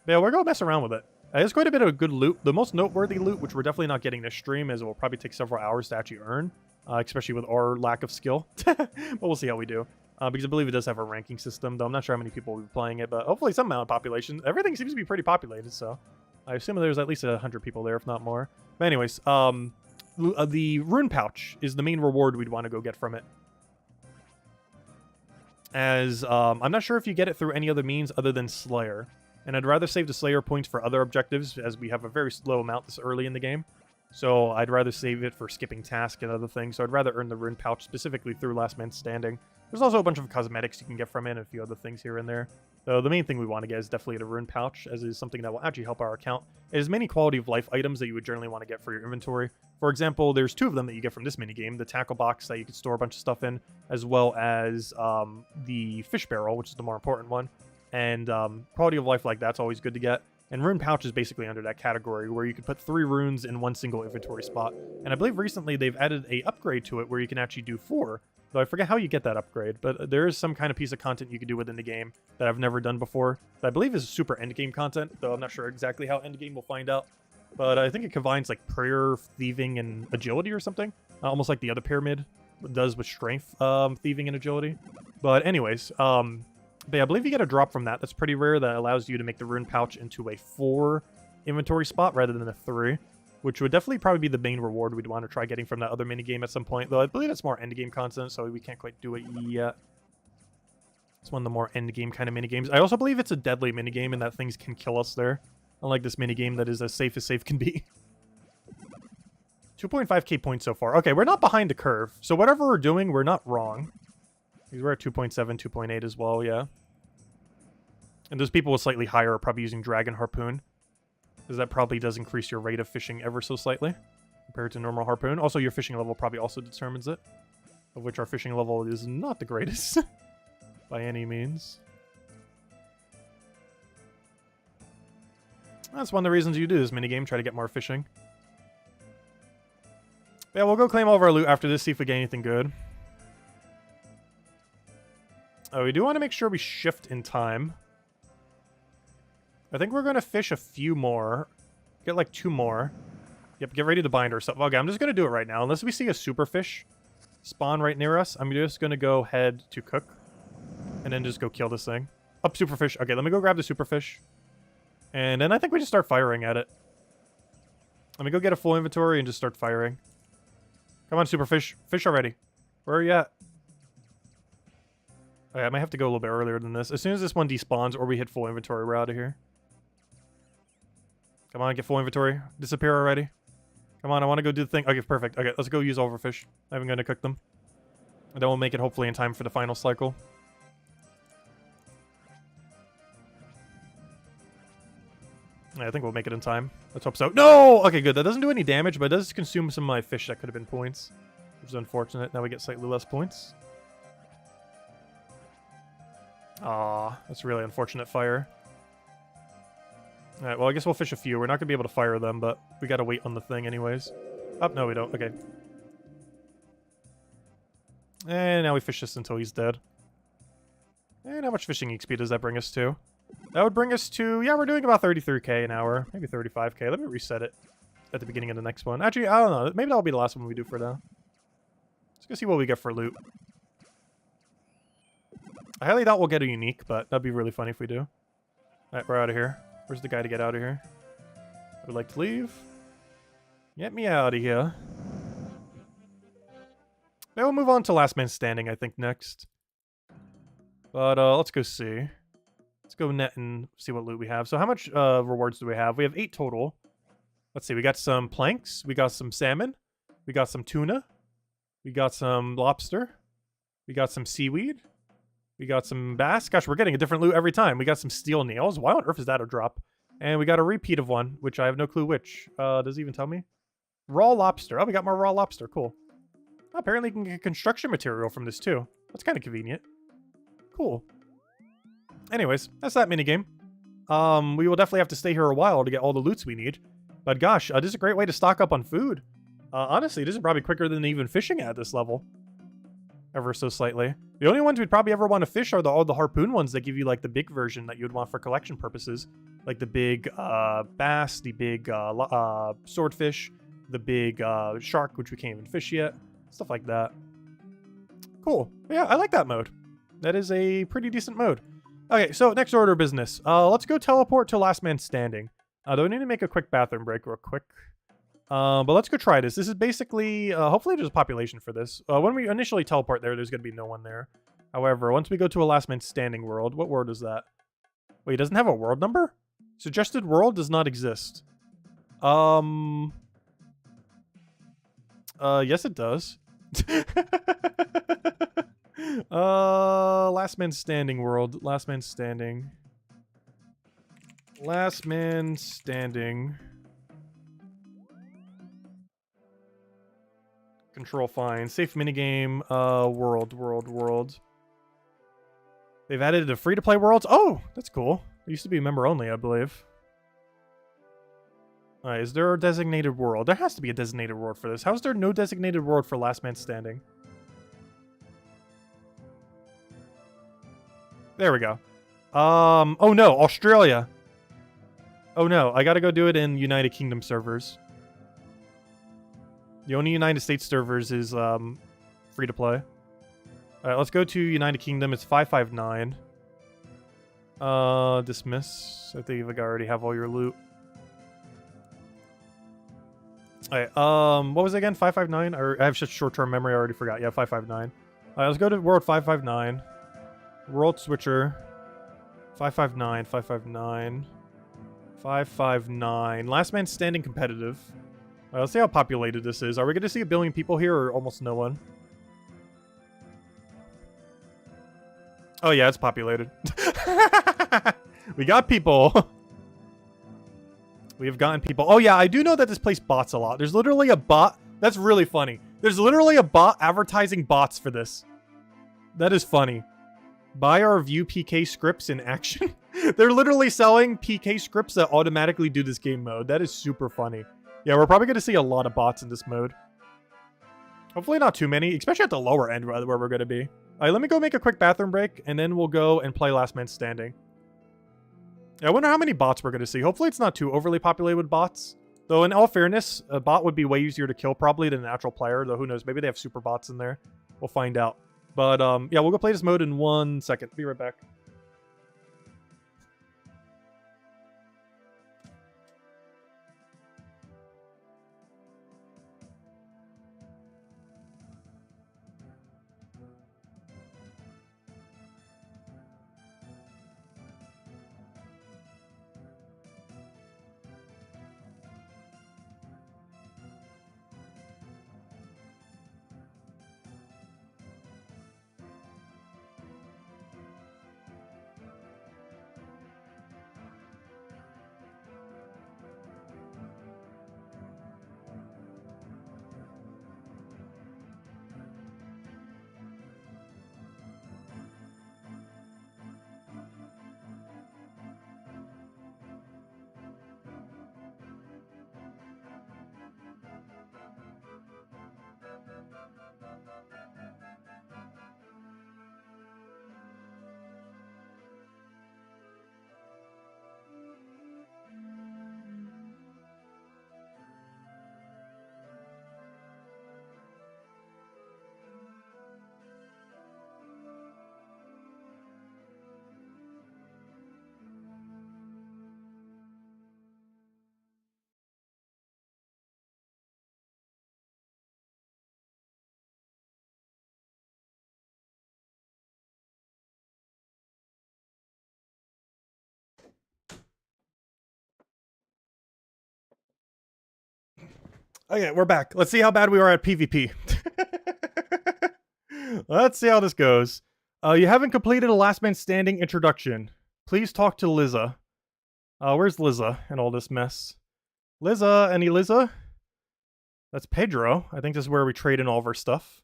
But yeah, we're going to mess around with it. There's quite a bit of good loot. The most noteworthy loot, which we're definitely not getting this stream, is it will probably take several hours to actually earn, especially with our lack of skill. But we'll see how we do. Because I believe it does have a ranking system, though I'm not sure how many people will be playing it, but hopefully some amount of population. Everything seems to be pretty populated, so I assume there's at least 100 people there, if not more. But anyways, the rune pouch is the main reward we'd want to go get from it. As, I'm not sure if you get it through any other means other than Slayer. And I'd rather save the Slayer points for other objectives, as we have a very slow amount this early in the game. So I'd rather save it for skipping tasks and other things. So I'd rather earn the rune pouch specifically through Last Man Standing. There's also a bunch of cosmetics you can get from it and a few other things here and there. So the main thing we want to get is definitely the rune pouch, as it is something that will actually help our account. It has many quality of life items that you would generally want to get for your inventory. For example, there's 2 of them that you get from this minigame. The tackle box that you can store a bunch of stuff in, as well as the fish barrel, which is the more important one. And quality of life like that's always good to get. And rune pouch is basically under that category where you can put 3 runes in one single inventory spot. And I believe recently they've added a upgrade to it where you can actually do 4. Though I forget how you get that upgrade, but there is some kind of piece of content you can do within the game that I've never done before. That I believe is super endgame content, though I'm not sure exactly how endgame, we'll find out. But I think it combines like prayer, thieving, and agility or something. Almost like the other pyramid does with strength, thieving, and agility. But anyways, but yeah, I believe you get a drop from that. That's pretty rare. That allows you to make the rune pouch into a 4 inventory spot rather than a 3, which would definitely probably be the main reward we'd want to try getting from that other minigame at some point. Though I believe it's more endgame content, so we can't quite do it yet. It's one of the more endgame kind of minigames. I also believe it's a deadly minigame and that things can kill us there. Unlike this minigame that is as safe can be. 2.5k points so far. Okay, we're not behind the curve. So whatever we're doing, we're not wrong. We're at 2.7, 2.8 as well, yeah. And those people with slightly higher are probably using Dragon Harpoon, because that probably does increase your rate of fishing ever so slightly compared to normal Harpoon. Also, your fishing level probably also determines it, of which our fishing level is not the greatest by any means. That's one of the reasons you do this minigame, try to get more fishing. But yeah, we'll go claim all of our loot after this, see if we get anything good. Oh, we do want to make sure we shift in time. I think we're going to fish a few more. Get like 2 more. Yep, get ready to bind ourselves. Okay, I'm just going to do it right now. Unless we see a super fish spawn right near us, I'm just going to go head to cook. And then just go kill this thing. Up, superfish. Okay, let me go grab the superfish. And then I think we just start firing at it. Let me go get a full inventory and just start firing. Come on, superfish. Fish already. Where are you at? Okay, I might have to go a little bit earlier than this. As soon as this one despawns or we hit full inventory, we're out of here. Come on, get full inventory. Disappear already. Come on, I want to go do the thing. Okay, perfect. Okay, let's go use overfish. I'm going to cook them. And then we'll make it hopefully in time for the final cycle. Yeah, I think we'll make it in time. Let's hope so. No! Okay, good. That doesn't do any damage, but it does consume some of my fish that could have been points. Which is unfortunate. Now we get slightly less points. Aw, that's really unfortunate fire. Alright, well, I guess we'll fish a few. We're not going to be able to fire them, but we got to wait on the thing anyways. Oh, no, we don't. Okay. And now we fish this until he's dead. And how much fishing XP does that bring us to? That would bring us to... Yeah, we're doing about 33k an hour. Maybe 35k. Let me reset it at the beginning of the next one. Actually, I don't know. Maybe that'll be the last one we do for now. Let's go see what we get for loot. I highly doubt we'll get a unique, but that'd be really funny if we do. Alright, we're out of here. Where's the guy to get out of here? I would like to leave. Get me out of here. Now we'll move on to Last Man Standing, I think, next. But let's go see. Let's go net and see what loot we have. So how much rewards do we have? We have 8 total. Let's see, we got some planks. We got some salmon. We got some tuna. We got some lobster. We got some seaweed. We got some bass. Gosh, we're getting a different loot every time. We got some steel nails. Why on earth is that a drop? And we got a repeat of one, which I have no clue which. Does it even tell me? Raw lobster. Oh, we got more raw lobster. Cool. Apparently you can get construction material from this too. That's kind of convenient. Cool. Anyways, that's that minigame. We will definitely have to stay here a while to get all the loots we need. But gosh, this is a great way to stock up on food. Honestly, this is probably quicker than even fishing at this level. Ever so slightly. The only ones we'd probably ever want to fish are all the harpoon ones that give you like the big version that you would want for collection purposes. Like the big bass, the big swordfish, the big shark, which we can't even fish yet. Stuff like that. Cool. Yeah, I like that mode. That is a pretty decent mode. Okay, so next order of business. Let's go teleport to Last Man Standing. Do I need to make a quick bathroom break real quick? But let's go try this. This is basically, hopefully there's a population for this. When we initially teleport there, there's going to be no one there. However, once we go to a Last Man Standing world, what world is that? Wait, it doesn't have a world number? Suggested world does not exist. Yes it does. Last Man Standing world. Last Man Standing. Last Man Standing. Control fine. Safe minigame. World. They've added a free-to-play worlds. Oh, that's cool. It used to be member only, I believe. Alright, is there a designated world? There has to be a designated world for this. How is there no designated world for Last Man Standing? There we go. Oh no, Australia. Oh no, I gotta go do it in United Kingdom servers. The only United States servers is free to play. Alright, let's go to United Kingdom. It's 559. Dismiss. I think I already have all your loot. Alright, what was it again? 559? Or I have such short-term memory, I already forgot. Yeah, 559. Alright, let's go to World 559. World Switcher. 559, 559. 559. Last Man Standing competitive. Alright, let's see how populated this is. Are we going to see 1 billion people here or almost no one? Oh yeah, it's populated. We got people. We have gotten people. Oh yeah, I do know that this place bots a lot. There's literally a bot. That's really funny. There's literally a bot advertising bots for this. That is funny. Buy or view PK scripts in action. They're literally selling PK scripts that automatically do this game mode. That is super funny. Yeah, we're probably going to see a lot of bots in this mode. Hopefully not too many, especially at the lower end where we're going to be. Alright, let me go make a quick bathroom break, and then we'll go and play Last Man Standing. I wonder how many bots we're going to see. Hopefully it's not too overly populated with bots. Though, in all fairness, a bot would be way easier to kill probably than an actual player. Though, who knows? Maybe they have super bots in there. We'll find out. But, yeah, we'll go play this mode in 1 second. Be right back. Okay, we're back. Let's see how bad we are at PvP. Let's see how this goes. You haven't completed a last man standing introduction. Please talk to Liza. Where's Liza in all this mess? Liza, any Liza? That's Pedro. I think this is where we trade in all of our stuff.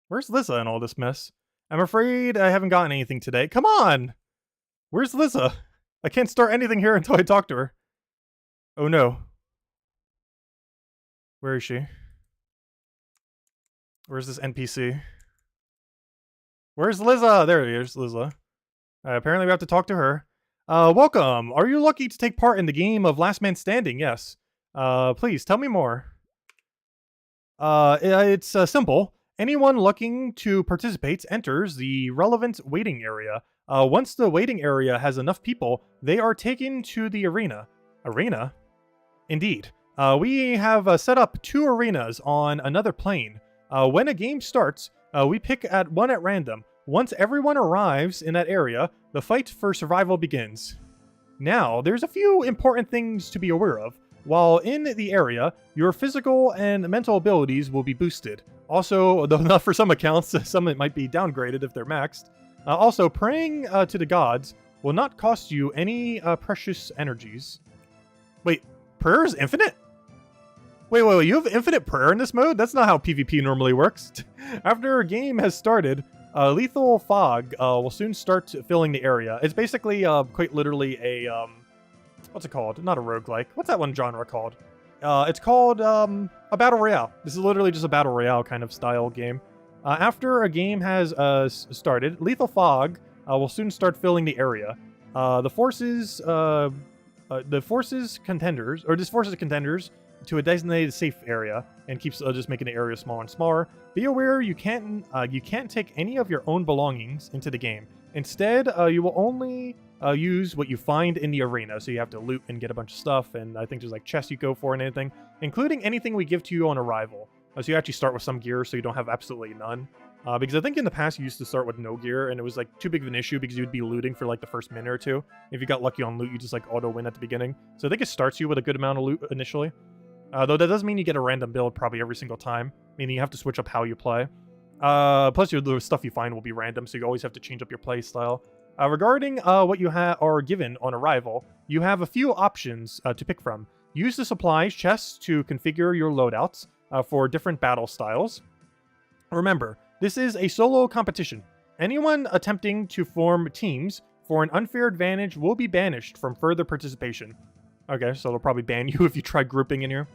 Where's Liza in all this mess? I'm afraid I haven't gotten anything today. Come on! Where's Liza? I can't start anything here until I talk to her. Oh no. Where is she? Where's this NPC? Where's Liza? There it is, Liza. Apparently we have to talk to her. Welcome. Are you lucky to take part in the game of Last Man Standing? Yes. Please, tell me more. It's simple. Anyone looking to participate enters the relevant waiting area. Once the waiting area has enough people, they are taken to the arena. Arena? Indeed. We have set up 2 arenas on another plane. When a game starts, we pick one at random. Once everyone arrives in that area, the fight for survival begins. Now, there's a few important things to be aware of. While in the area, your physical and mental abilities will be boosted. Also, though not for some accounts, some might be downgraded if they're maxed. Also, praying to the gods will not cost you any precious energies. Wait, prayer is infinite? Wait, you have infinite prayer in this mode? That's not how PvP normally works. After a game has started, lethal fog will soon start filling the area. It's basically quite literally a what's it called? Not a roguelike. What's that one genre called? It's called a battle royale. This is literally just a battle royale kind of style game. After a game has started, lethal fog will soon start filling the area. This forces contenders to a designated safe area and keeps just making the area smaller and smaller. Be aware you can't take any of your own belongings into the game. Instead, you will only use what you find in the arena. So you have to loot and get a bunch of stuff, and I think there's like chests you go for and anything, including anything we give to you on arrival. So you actually start with some gear, so you don't have absolutely none. Because I think in the past you used to start with no gear, and it was like too big of an issue because you'd be looting for like the first minute or two. If you got lucky on loot, you just like auto win at the beginning. So I think it starts you with a good amount of loot initially. Though that doesn't mean you get a random build probably every single time, meaning you have to switch up how you play. Plus the stuff you find will be random, so you always have to change up your play style. Regarding what you are given on arrival, you have a few options to pick from. Use the supplies chests to configure your loadouts for different battle styles. Remember, this is a solo competition. Anyone attempting to form teams for an unfair advantage will be banished from further participation. Okay, so they'll probably ban you if you try grouping in here.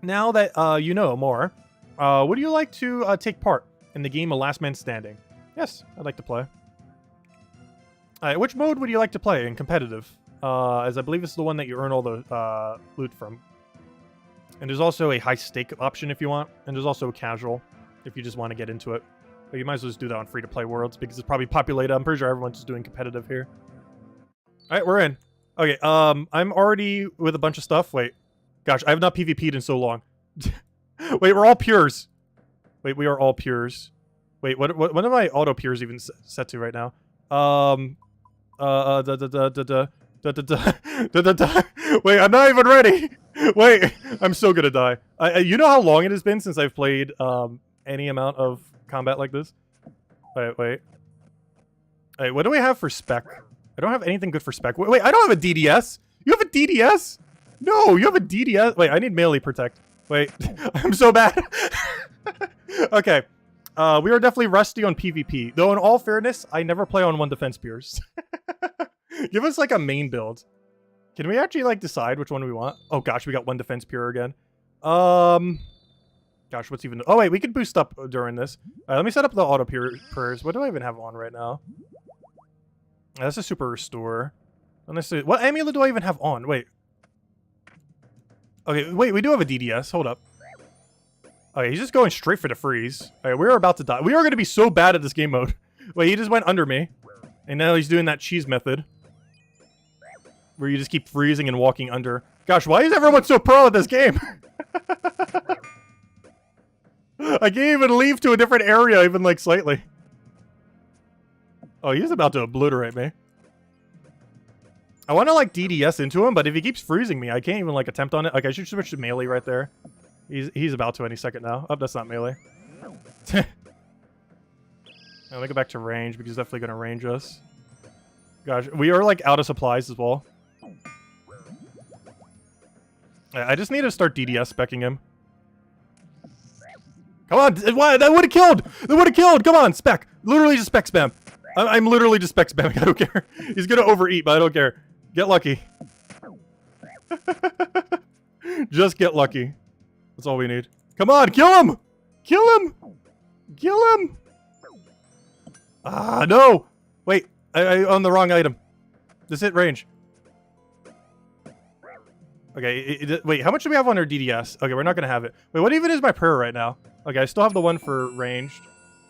Now that you know more, would you like to take part in the game of Last Man Standing? Yes, I'd like to play. Alright, which mode would you like to play in competitive? As I believe this is the one that you earn all the loot from. And there's also a high stake option if you want, and there's also a casual if you just want to get into it. But you might as well just do that on free-to-play worlds because it's probably populated. I'm pretty sure everyone's just doing competitive here. Alright, we're in. Okay, I'm already with a bunch of stuff. Wait. Gosh, I have not PvP'd in so long. Wait, we're all pures. Wait, we are all pures. Wait, what are my auto pures even set to right now? Wait, I'm not even ready. Wait, I'm so gonna die. You know how long it has been since I've played any amount of combat like this? Wait, what do we have for spec? I don't have anything good for spec. Wait, I don't have a DDS. You have a DDS? No, you have a DDS. Wait, I need melee protect. Wait, I'm so bad. Okay, we are definitely rusty on PvP. Though in all fairness, I never play on 1 defense peers. Give us like a main build. Can we actually like decide which one we want? Oh gosh, we got 1 defense peer again. Gosh, what's even... Oh wait, we can boost up during this. Let me set up the auto peers. What do I even have on right now? That's a super restore. What amulet do I even have on? Wait. Okay, wait, we do have a DDS. Hold up. Okay, he's just going straight for the freeze. Okay, we're about to die. We are going to be so bad at this game mode. Wait, he just went under me. And now he's doing that cheese method. Where you just keep freezing and walking under. Gosh, why is everyone so pro at this game? I can't even leave to a different area, even like slightly. Oh, he's about to obliterate me. I want to like DDS into him, but if he keeps freezing me, I can't even like attempt on it. Like I should switch to melee right there. He's about to any second now. Oh, that's not melee. Let me go back to range because he's definitely gonna range us. Gosh, we are like out of supplies as well. I just need to start DDS specking him. Come on, why? That would have killed! That would have killed! Come on, spec! Literally just spec spam. I'm literally just spec spamming, I don't care. He's gonna overeat, but I don't care. Get lucky. Just get lucky. That's all we need. Come on, kill him! Kill him! Kill him! Ah, no! Wait, I on the wrong item. This hit range. Okay, wait, how much do we have on our DDS? Okay, we're not gonna have it. Wait, what even is my prayer right now? Okay, I still have the one for ranged.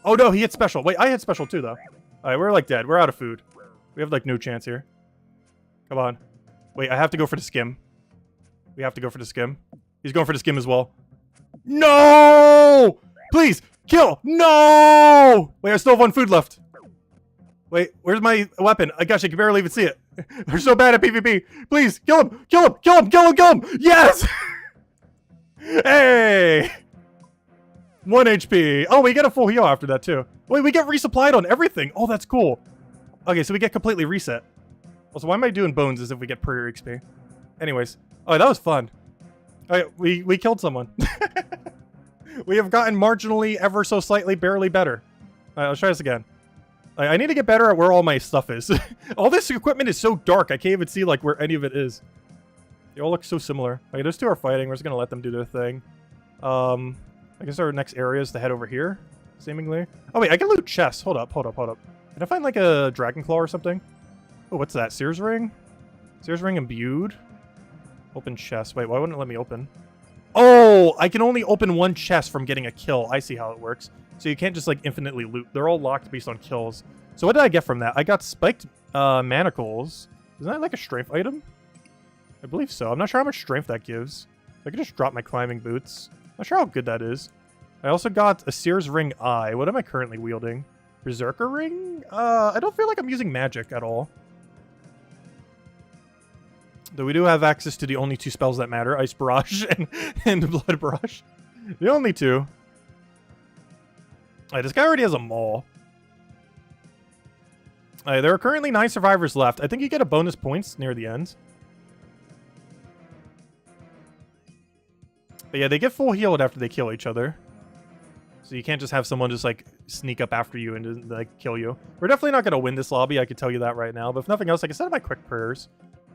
Oh no, he hit special. Wait, I hit special too, though. Alright, we're like dead. We're out of food. We have like no chance here. Come on. Wait, I have to go for the skim. We have to go for the skim. He's going for the skim as well. No! Please, kill! No! Wait, I still have one food left. Wait, where's my weapon? Gosh, I can barely even see it. We're so bad at PvP. Please, kill him! Kill him! Kill him! Kill him! Kill him! Yes! Hey! 1 HP. Oh, we get a full heal after that, too. Wait, we get resupplied on everything. Oh, that's cool. Okay, so we get completely reset. Also, why am I doing bones as if we get prayer XP? Anyways. Oh, that was fun. Okay, we killed someone. We have gotten marginally, ever so slightly, barely better. Alright, let's try this again. I need to get better at where all my stuff is. All this equipment is so dark, I can't even see like where any of it is. They all look so similar. Okay, those two are fighting. We're just gonna let them do their thing. I guess our next area is to head over here, seemingly. Oh wait, I can loot chests. Hold up. Can I find like a dragon claw or something? Oh, what's that? Sears ring? Sears ring imbued? Open chest. Wait, why wouldn't it let me open? Oh, I can only open one chest from getting a kill. I see how it works. So you can't just like infinitely loot. They're all locked based on kills. So what did I get from that? I got spiked manacles. Isn't that like a strength item? I believe so. I'm not sure how much strength that gives. I could just drop my climbing boots. Not sure how good that is. I also got a Sears ring eye. What am I currently wielding? Berserker ring? I don't feel like I'm using magic at all. Though we do have access to the only two spells that matter. Ice Barrage and Blood Barrage. The only two. Alright, this guy already has a maul. There are currently 9 survivors left. I think you get a bonus points near the end. But yeah, they get full healed after they kill each other. So you can't just have someone just like sneak up after you and like kill you. We're definitely not going to win this lobby, I can tell you that right now. But if nothing else, I can set up my quick prayers.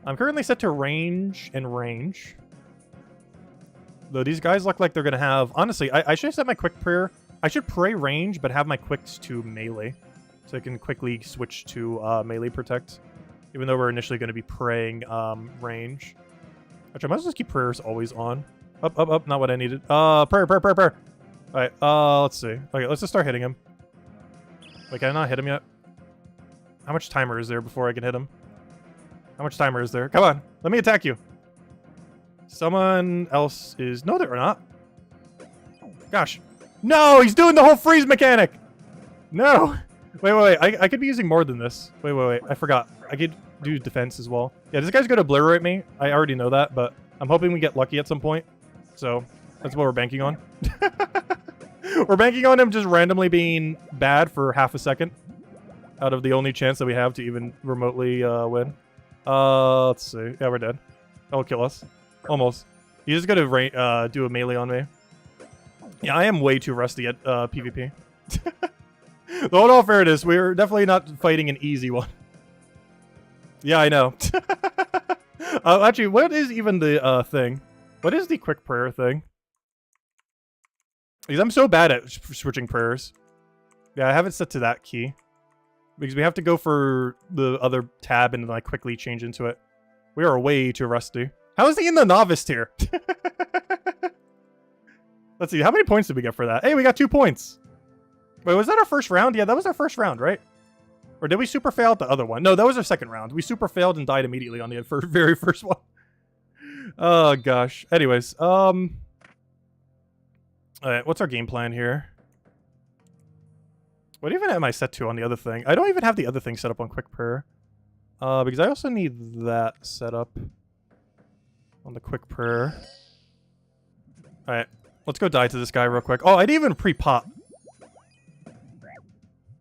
I'm currently set to range and range. Though these guys look like they're going to have... Honestly, I should set my quick prayer. I should pray range, but have my quicks to melee. So I can quickly switch to melee protect. Even though we're initially going to be praying range. Actually, I might as well just keep prayers always on. Up, not what I needed. Prayer. Alright, let's see. Okay, let's just start hitting him. Wait, can I not hit him yet? How much timer is there before I can hit him? How much timer is there? Come on, let me attack you. Someone else is... No, they're not. Gosh. No, he's doing the whole freeze mechanic! No! Wait. I could be using more than this. Wait. I forgot. I could do defense as well. Yeah, this guy's going to obliterate me. I already know that, but I'm hoping we get lucky at some point. So, that's what we're banking on. We're banking on him just randomly being bad for half a second. Out of the only chance that we have to even remotely win. Let's see. Yeah, we're dead. That'll kill us. Almost. He's just gonna do a melee on me. Yeah, I am way too rusty at PvP. Though in all fairness, we're definitely not fighting an easy one. Yeah, I know. Actually, what is even the thing? What is the quick prayer thing? Because I'm so bad at switching prayers. Yeah, I have it set to that key. Because we have to go for the other tab and like quickly change into it. We are way too rusty. How is he in the novice tier? Let's see, how many points did we get for that? Hey, we got 2 points. Wait, was that our first round? Yeah, that was our first round, right? Or did we super fail at the other one? No, that was our second round. We super failed and died immediately on the very first one. Oh, gosh. Anyways, alright, what's our game plan here? What even am I set to on the other thing? I don't even have the other thing set up on quick prayer. Because I also need that set up on the quick prayer. Alright, let's go die to this guy real quick. Oh, I didn't even pre-pop.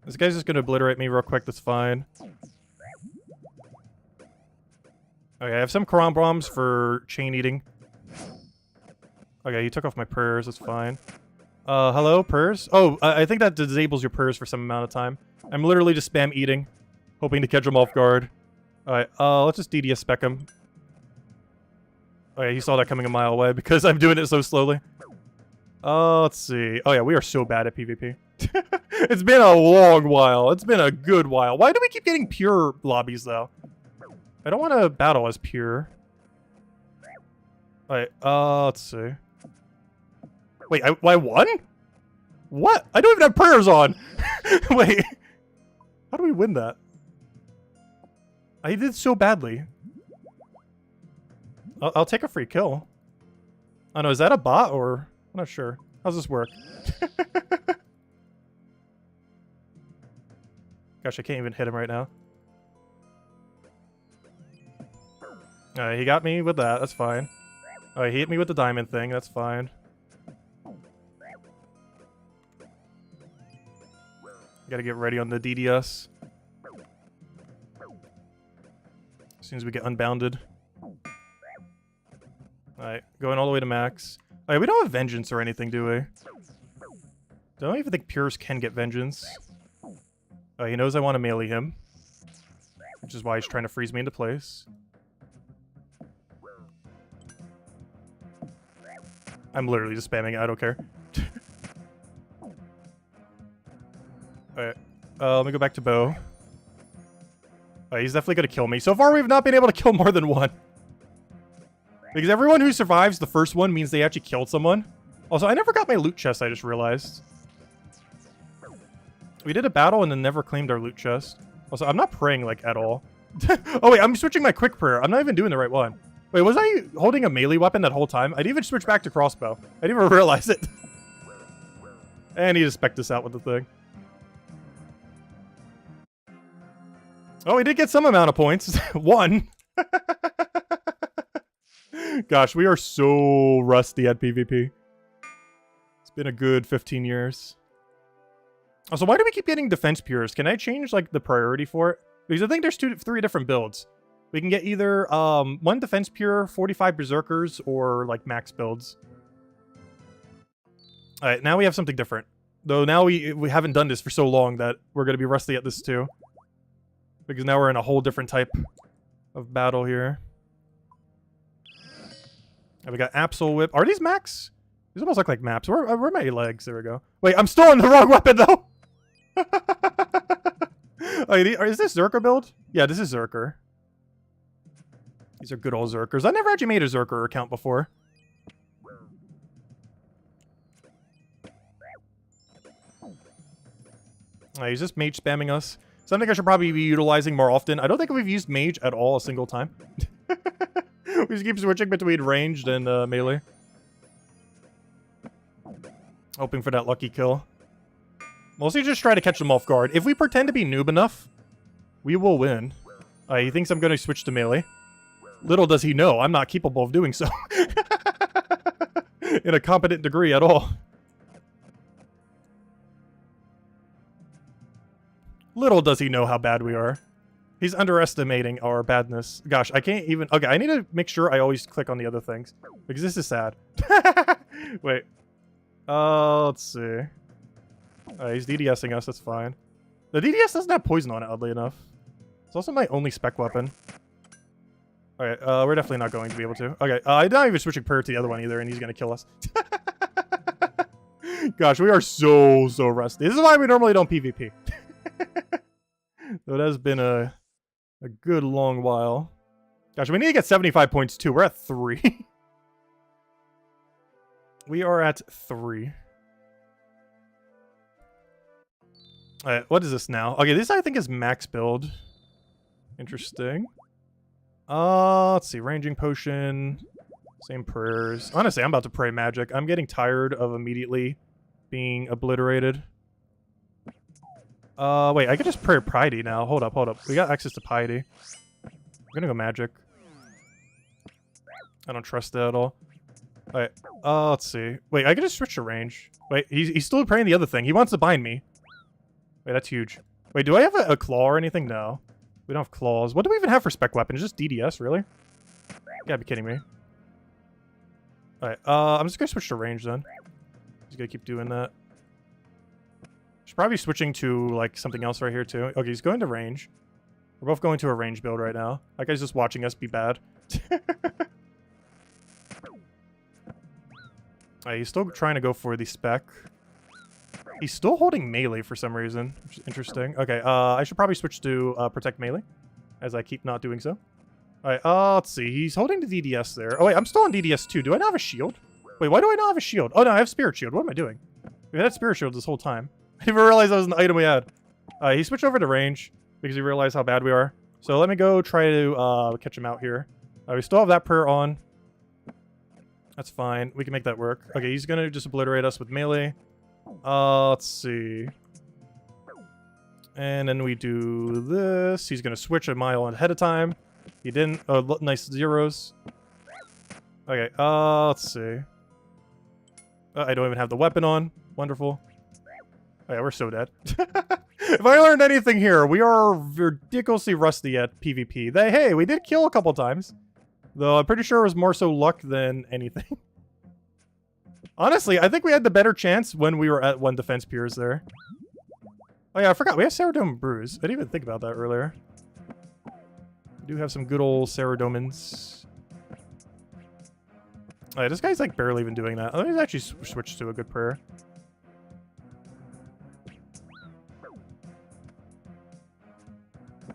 This guy's just gonna obliterate me real quick, that's fine. Okay, I have some Quran bombs for chain eating. Okay, he took off my prayers, that's fine. Hello, prayers? Oh, I think that disables your prayers for some amount of time. I'm literally just spam eating, hoping to catch him off guard. Alright, let's just DDS spec him. Oh yeah, he saw that coming a mile away because I'm doing it so slowly. Let's see. Oh yeah, we are so bad at PvP. It's been a long while. It's been a good while. Why do we keep getting pure lobbies, though? I don't want to battle as pure. Alright, let's see. Wait, I won? What? I don't even have prayers on! Wait. How do we win that? I did so badly. I'll take a free kill. Oh no, is that a bot or... I'm not sure. How's this work? Gosh, I can't even hit him right now. Alright, he got me with that. That's fine. Alright, he hit me with the diamond thing. That's fine. Gotta get ready on the DDS. As soon as we get unbounded. Alright, going all the way to max. Alright, we don't have vengeance or anything, do we? Don't even think pures can get vengeance. He knows I want to melee him. Which is why he's trying to freeze me into place. I'm literally just spamming it, I don't care. Alright, let me go back to bow. He's definitely gonna kill me. So far, we've not been able to kill more than one. Because everyone who survives the first one means they actually killed someone. Also, I never got my loot chest, I just realized. We did a battle and then never claimed our loot chest. Also, I'm not praying, like, at all. Oh, wait, I'm switching my quick prayer. I'm not even doing the right one. Wait, was I holding a melee weapon that whole time? I didn't even switch back to crossbow. I didn't even realize it. And he just spec'd this out with the thing. Oh, he did get some amount of points. One. Gosh, we are so rusty at PvP. It's been a good 15 years. Also, why do we keep getting defense pures? Can I change, like, the priority for it? Because I think there's three different builds. We can get either one defense pure, 45 berserkers, or, like, max builds. Alright, now we have something different. Though now we haven't done this for so long that we're going to be rusty at this too. Because now we're in a whole different type of battle here. And we got Absol Whip. Are these max? These almost look like maps. Where are my legs? There we go. Wait, I'm still on the wrong weapon though! Is this Zerker build? Yeah, this is Zerker. These are good old Zerkers. I never actually made a Zerker account before. He's just mage spamming us. Something I should probably be utilizing more often. I don't think we've used mage at all a single time. We just keep switching between ranged and melee. Hoping for that lucky kill. Mostly just try to catch them off guard. If we pretend to be noob enough, we will win. He thinks I'm going to switch to melee. Little does he know, I'm not capable of doing so. In a competent degree at all. Little does he know how bad we are. He's underestimating our badness. Gosh, I can't even... Okay, I need to make sure I always click on the other things. Because this is sad. Wait. Let's see. He's DDSing us, that's fine. The DDS doesn't have poison on it, oddly enough. It's also my only spec weapon. Okay, we're definitely not going to be able to. Okay, I'm not even switching prayer to the other one either, and he's gonna kill us. Gosh, we are so rusty. This is why we normally don't PvP. So it has been a good long while. Gosh, we need to get 75 points too. We're at 3. We are at 3. Alright, what is this now? Okay, this I think is max build. Interesting. Let's see. Ranging potion. Same prayers. Honestly, I'm about to pray magic. I'm getting tired of immediately being obliterated. Wait, I could just pray piety now. Hold up. We got access to piety. gonna go magic. I don't trust that at all. Alright, let's see. Wait, I can just switch to range. Wait, he's still praying the other thing. He wants to bind me. Wait, that's huge. Wait, do I have a claw or anything? No. We don't have claws. What do we even have for spec weapons? Just DDS, really? You gotta be kidding me. Alright, I'm just gonna switch to range then. Just gonna keep doing that. Should probably be switching to, like, something else right here, too. Okay, he's going to range. We're both going to a range build right now. That guy's just watching us be bad. He's still trying to go for the spec. He's still holding melee for some reason, which is interesting. Okay, I should probably switch to protect melee, as I keep not doing so. Alright, let's see. He's holding the DDS there. Oh, wait, I'm still on DDS too. Do I not have a shield? Wait, why do I not have a shield? Oh, no, I have Spirit Shield. What am I doing? We had Spirit Shield this whole time. I didn't even realize that was an item we had. He switched over to range because he realized how bad we are. So let me go try to catch him out here. We still have that prayer on. That's fine. We can make that work. Okay, he's going to just obliterate us with melee. Let's see. And then we do this. He's going to switch a mile ahead of time. He didn't. Oh, nice zeros. Okay, let's see. I don't even have the weapon on. Wonderful. Oh yeah, we're so dead. If I learned anything here, we are ridiculously rusty at PvP. Hey, we did kill a couple times. Though I'm pretty sure it was more so luck than anything. Honestly, I think we had the better chance when we were at 1 defense piers there. Oh yeah, I forgot. We have Ceradome Brews. I didn't even think about that earlier. We do have some good old Ceradomans. Oh yeah, this guy's like barely even doing that. He's actually switched to a good prayer.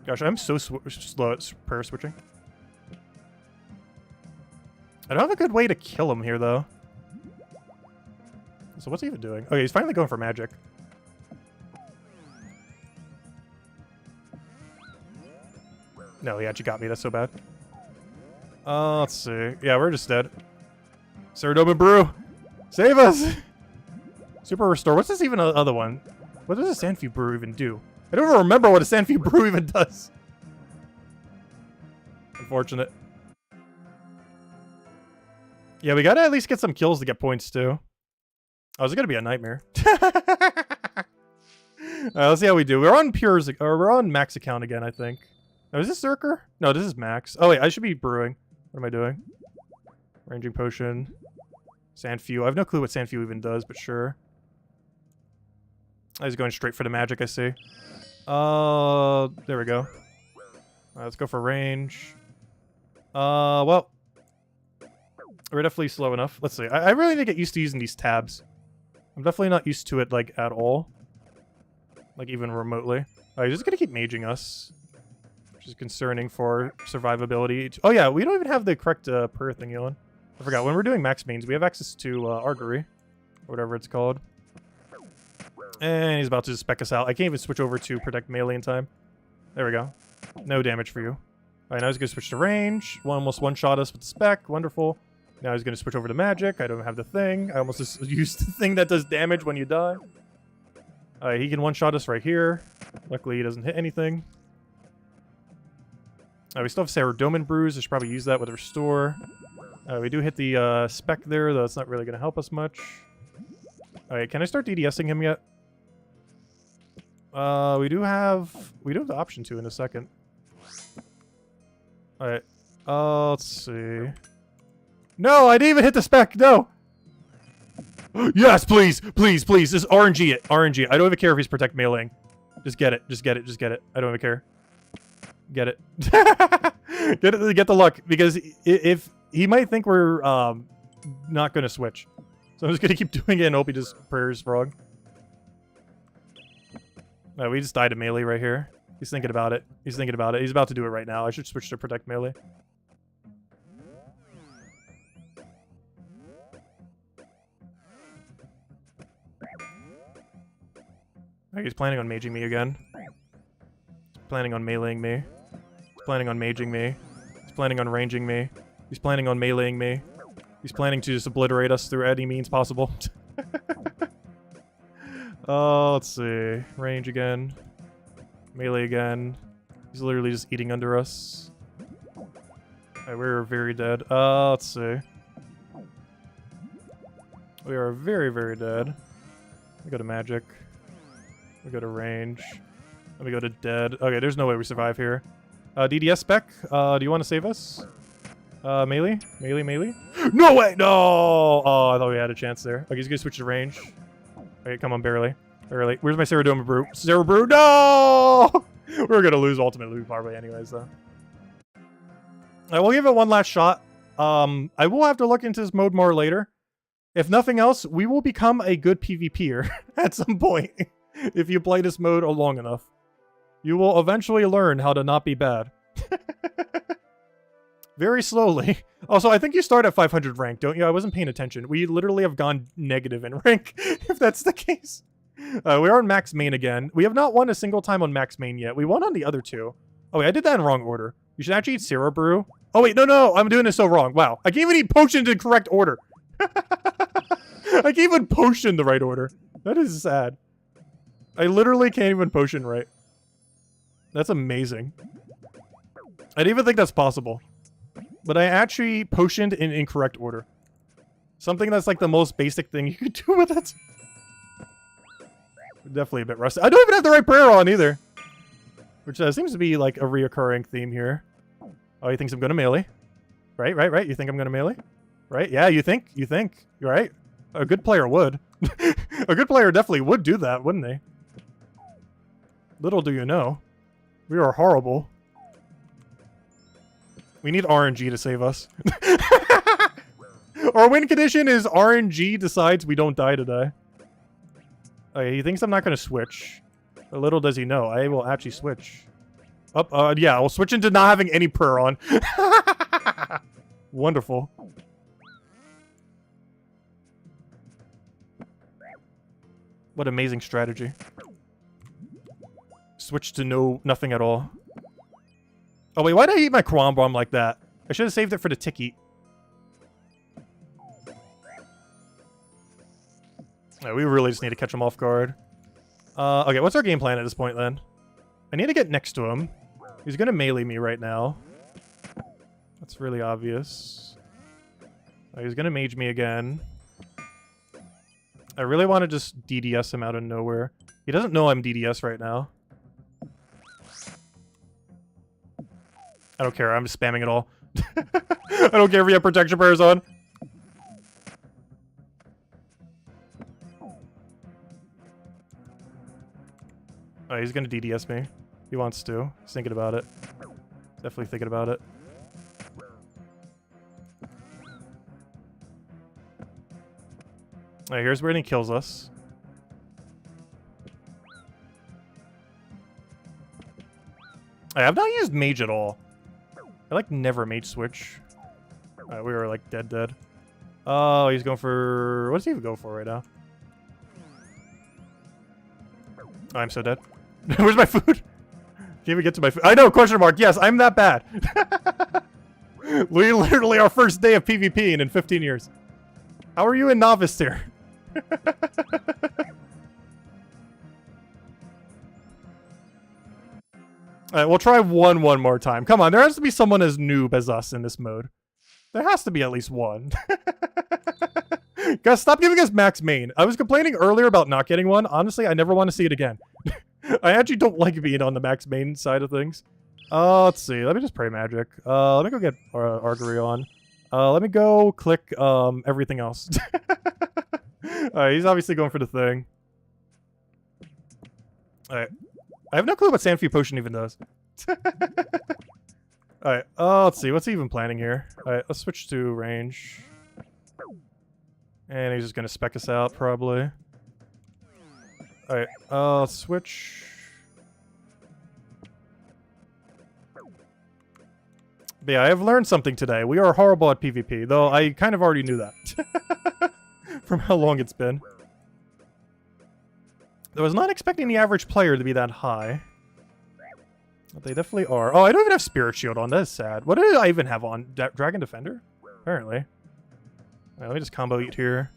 Gosh, I'm so slow at prayer switching. I don't have a good way to kill him here, though. So what's he even doing? Okay, he's finally going for magic. No, he actually got me. That's so bad. Let's see. Yeah, we're just dead. Ceradome Brew! Save us! Super Restore. What's this even other one? What does a Sandfew Brew even do? I don't even remember what a Sandfew Brew even does. Unfortunate. Yeah, we gotta at least get some kills to get points, too. Oh, is it gonna be a nightmare? Alright, let's see how we do. We're on Pures, or we're on Max account again, I think. Oh, is this Zerker? No, this is Max. Oh, wait, I should be brewing. What am I doing? Ranging Potion. Sandfew. I have no clue what Sandfew even does, but sure. He's going straight for the magic, I see. There we go. Let's go for range. Well. We're definitely slow enough. Let's see. I really need to get used to using these tabs. I'm definitely not used to it, like, at all. Like, even remotely. He's just gonna keep maging us. Which is concerning for survivability. Oh yeah, we don't even have the correct prayer thing on. I forgot. When we're doing max mains, we have access to Argery. Or whatever it's called. And he's about to spec us out. I can't even switch over to protect melee in time. There we go. No damage for you. Alright, now he's going to switch to range. Almost one-shot us with the spec. Wonderful. Now he's going to switch over to magic. I don't have the thing. I almost just used the thing that does damage when you die. Alright, he can one-shot us right here. Luckily, he doesn't hit anything. We still have Ceradome Brews. I should probably use that with Restore. We do hit the spec there, though it's not really going to help us much. Alright, can I start DDSing him yet? We do have the option to in a second. Alright. Let's see. No, I didn't even hit the spec. No. Yes, please, please, please. Just RNG it. RNG it. I don't even care if he's protect meleeing. Just get it. Just get it. Just get it. I don't even care. Get it. Get the luck, because if he might think we're not gonna switch, so I'm just gonna keep doing it and hope he just prayers wrong. No, we just died to melee right here. He's thinking about it. He's thinking about it. He's about to do it right now. I should switch to protect melee. He's planning on maging me again. He's planning on meleeing me. He's planning on maging me. He's planning on ranging me. He's planning on meleeing me. He's planning to just obliterate us through any means possible. Let's see. Range again. Melee again. He's literally just eating under us. Right, we're very dead. Let's see. We are very, very dead. We go to magic. We go to range. And we go to dead. Okay, there's no way we survive here. DDS spec, do you want to save us? Melee? Melee, melee? No way! No! Oh, I thought we had a chance there. Okay, he's gonna switch to range. Okay, come on, barely. Barely. Where's my Ceradoma Brew? Cerebrew? No! We're gonna lose ultimately, probably, anyways, though. I will give it one last shot. I will have to look into this mode more later. If nothing else, we will become a good PvPer at some point. If you play this mode long enough. You will eventually learn how to not be bad. Very slowly. Also, I think you start at 500 rank, don't you? I wasn't paying attention. We literally have gone negative in rank, if that's the case. We are on max main again. We have not won a single time on max main yet. We won on the other two. Oh, wait, I did that in wrong order. You should actually eat Syrup Brew. Oh, wait, no, I'm doing this so wrong. Wow, I can't even eat potions in correct order. I can't even potion the right order. That is sad. I literally can't even potion right. That's amazing. I didn't even think that's possible. But I actually potioned in incorrect order. Something that's like the most basic thing you could do with it. Definitely a bit rusty. I don't even have the right prayer on either. Which seems to be like a reoccurring theme here. Oh, he thinks I'm gonna melee. Right. You think I'm gonna melee? Right? Yeah, you think? You're right. A good player would. A good player definitely would do that, wouldn't they? Little do you know. We are horrible. We need RNG to save us. Our win condition is RNG decides we don't die today. Okay, he thinks I'm not going to switch. But little does he know, I will actually switch. Yeah, I'll switch into not having any prayer on. Wonderful. What amazing strategy. Switch to nothing at all. Oh wait, why did I eat my Quam Bomb like that? I should have saved it for the Tiki. Right, we really just need to catch him off guard. Okay, what's our game plan at this point then? I need to get next to him. He's gonna melee me right now. That's really obvious. He's gonna mage me again. I really want to just DDS him out of nowhere. He doesn't know I'm DDS right now. I don't care, I'm just spamming it all. I don't care if we have protection prayers on. Oh, he's gonna DDS me. He wants to. He's thinking about it. Definitely thinking about it. Alright, here's where he kills us. I have not used mage at all. I like never mage switch. Alright, we were like dead. Oh, he's going for... What does he even go for right now? Oh, I'm so dead. Where's my food? Can't even get to my food. I know, question mark. Yes, I'm that bad. We literally our first day of PvP in 15 years. How are you in novice tier? Alright, we'll try one more time. Come on, there has to be someone as noob as us in this mode. There has to be at least one. Guys, stop giving us max main. I was complaining earlier about not getting one. Honestly, I never want to see it again. I actually don't like being on the max main side of things. Let's see. Let me just pray magic. Let me go get Argery on. Let me go click everything else. Alright, he's obviously going for the thing. Alright. I have no clue what Sanfew Potion even does. Alright, let's see. What's he even planning here? Alright, let's switch to range. And he's just gonna spec us out, probably. Alright, let's switch. But yeah, I have learned something today. We are horrible at PvP, though I kind of already knew that. From how long it's been. I was not expecting the average player to be that high. But they definitely are. Oh, I don't even have Spirit Shield on. That is sad. What did I even have on? Dragon Defender? Apparently. Alright, let me just combo eat here.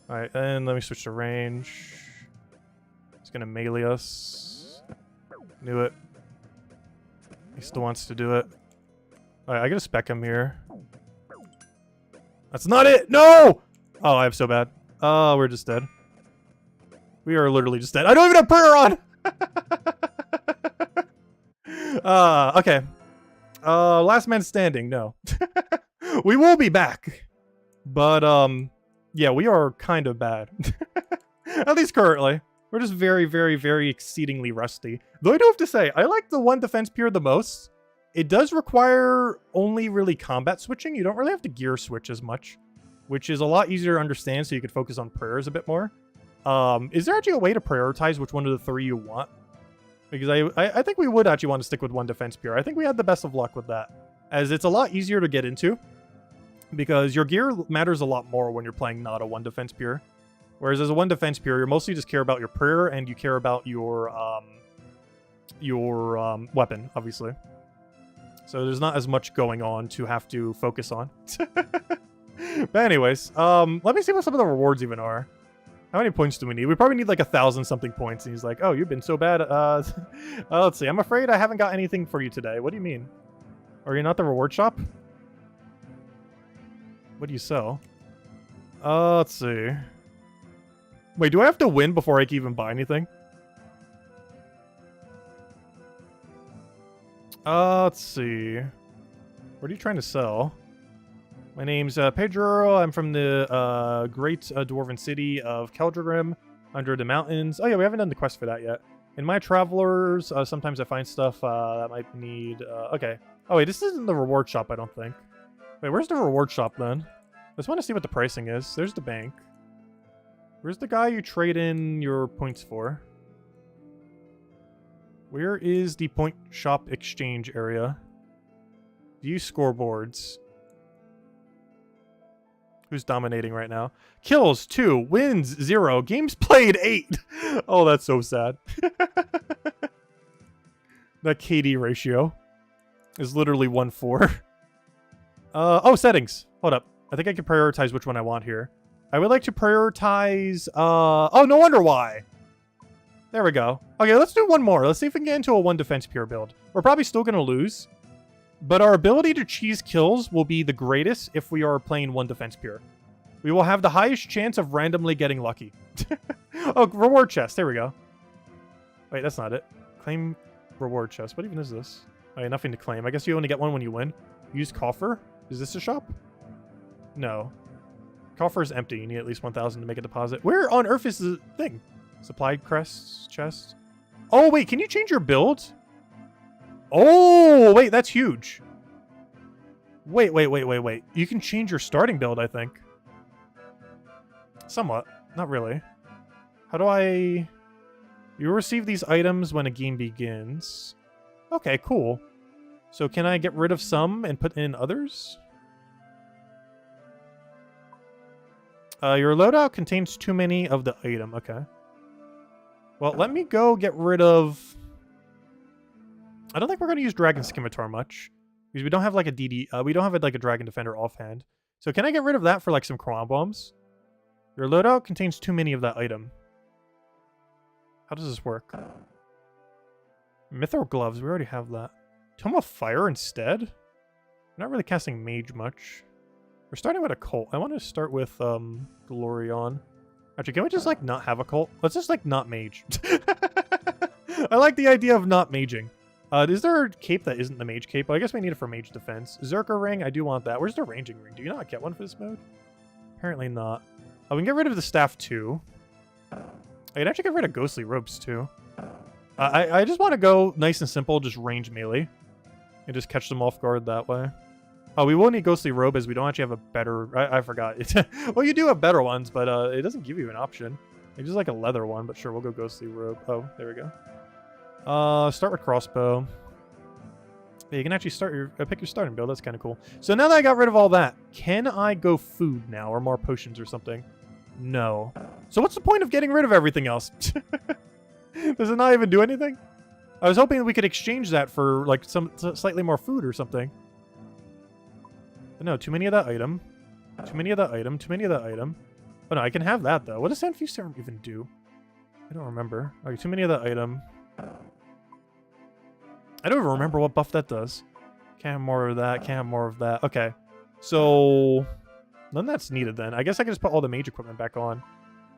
Alright, and let me switch to range. He's gonna melee us. Knew it. He still wants to do it. Alright, I gotta spec him here. That's not it! No! Oh, I'm so bad. We're just dead. We are literally just dead. I don't even have prayer on! Okay. Last man standing, no. We will be back. But, yeah, we are kind of bad. At least currently. We're just very, very, very exceedingly rusty. Though I do have to say, I like the one defense peer the most. It does require only really combat switching. You don't really have to gear switch as much, which is a lot easier to understand so you could focus on prayers a bit more. Is there actually a way to prioritize which one of the three you want? Because I think we would actually want to stick with one defense peer. I think we had the best of luck with that, as it's a lot easier to get into, because your gear matters a lot more when you're playing not a one defense peer. Whereas as a one defense peer, you mostly just care about your prayer and you care about your weapon, obviously. So there's not as much going on to have to focus on. But anyways, let me see what some of the rewards even are. How many points do we need? We probably need like 1,000 something points. And he's like, oh, you've been so bad. Let's see. I'm afraid I haven't got anything for you today. What do you mean? Are you not the reward shop? What do you sell? Let's see. Wait, do I have to win before I can even buy anything? Let's see. What are you trying to sell? My name's Pedro. I'm from the great dwarven city of Keldregrim, under the mountains. Oh yeah, we haven't done the quest for that yet. In my travelers, sometimes I find stuff that might need... okay. Oh wait, this isn't the reward shop, I don't think. Wait, where's the reward shop then? I just want to see what the pricing is. There's the bank. Where's the guy you trade in your points for? Where is the point shop exchange area? View scoreboards. Who's dominating right now? Kills 2, wins 0, games played 8. Oh, that's so sad. That KD ratio is literally 1-4. Oh, settings. Hold up. I think I can prioritize which one I want here. I would like to prioritize... oh, no wonder why. There we go. Okay, let's do one more. Let's see if we can get into a one defense pure build. We're probably still going to lose, but our ability to cheese kills will be the greatest if we are playing one defense pure. We will have the highest chance of randomly getting lucky. Oh, reward chest. There we go. Wait, that's not it. Claim reward chest. What even is this? Oh, yeah, nothing to claim. I guess you only get one when you win. Use coffer. Is this a shop? No. Coffer is empty. You need at least 1,000 to make a deposit. Where on earth is the thing? Supplied crests chest. Oh, wait. Can you change your build? Oh, wait. That's huge. Wait. You can change your starting build, I think. Somewhat. Not really. How do I... You receive these items when a game begins. Okay, cool. So can I get rid of some and put in others? Your loadout contains too many of the item. Okay. Well, let me go get rid of... I don't think we're going to use Dragon Scimitar much, because we don't have like a DD... we don't have like a Dragon Defender offhand. So can I get rid of that for like some Chron Bombs? Your loadout contains too many of that item. How does this work? Mithril Gloves, we already have that. Tome of Fire instead? I'm not really casting Mage much. We're starting with a cult. I want to start with Glorion. Actually, can we just like not have a cult? Let's just like not mage. I like the idea of not maging. Is there a cape that isn't the mage cape? Well, I guess we need it for mage defense. Zerker ring, I do want that. Where's the ranging ring? Do you not get one for this mode? Apparently not. Oh, we can get rid of the staff too. I can actually get rid of ghostly robes too. I just want to go nice and simple, just range melee. And just catch them off guard that way. Oh, we will need ghostly robe as we don't actually have a better... I forgot. Well, you do have better ones, but it doesn't give you an option. It's just like a leather one, but sure, we'll go ghostly robe. Oh, there we go. Start with crossbow. Yeah, you can actually start pick your starting build. That's kind of cool. So now that I got rid of all that, can I go food now or more potions or something? No. So what's the point of getting rid of everything else? Does it not even do anything? I was hoping we could exchange that for like some slightly more food or something. But no, too many of that item. Too many of that item. Too many of that item. Oh no, I can have that though. What does Sandfuse Serum even do? I don't remember. Okay, too many of that item. I don't even remember what buff that does. Can't have more of that. Can't have more of that. Okay. So, none that's needed then. I guess I can just put all the mage equipment back on.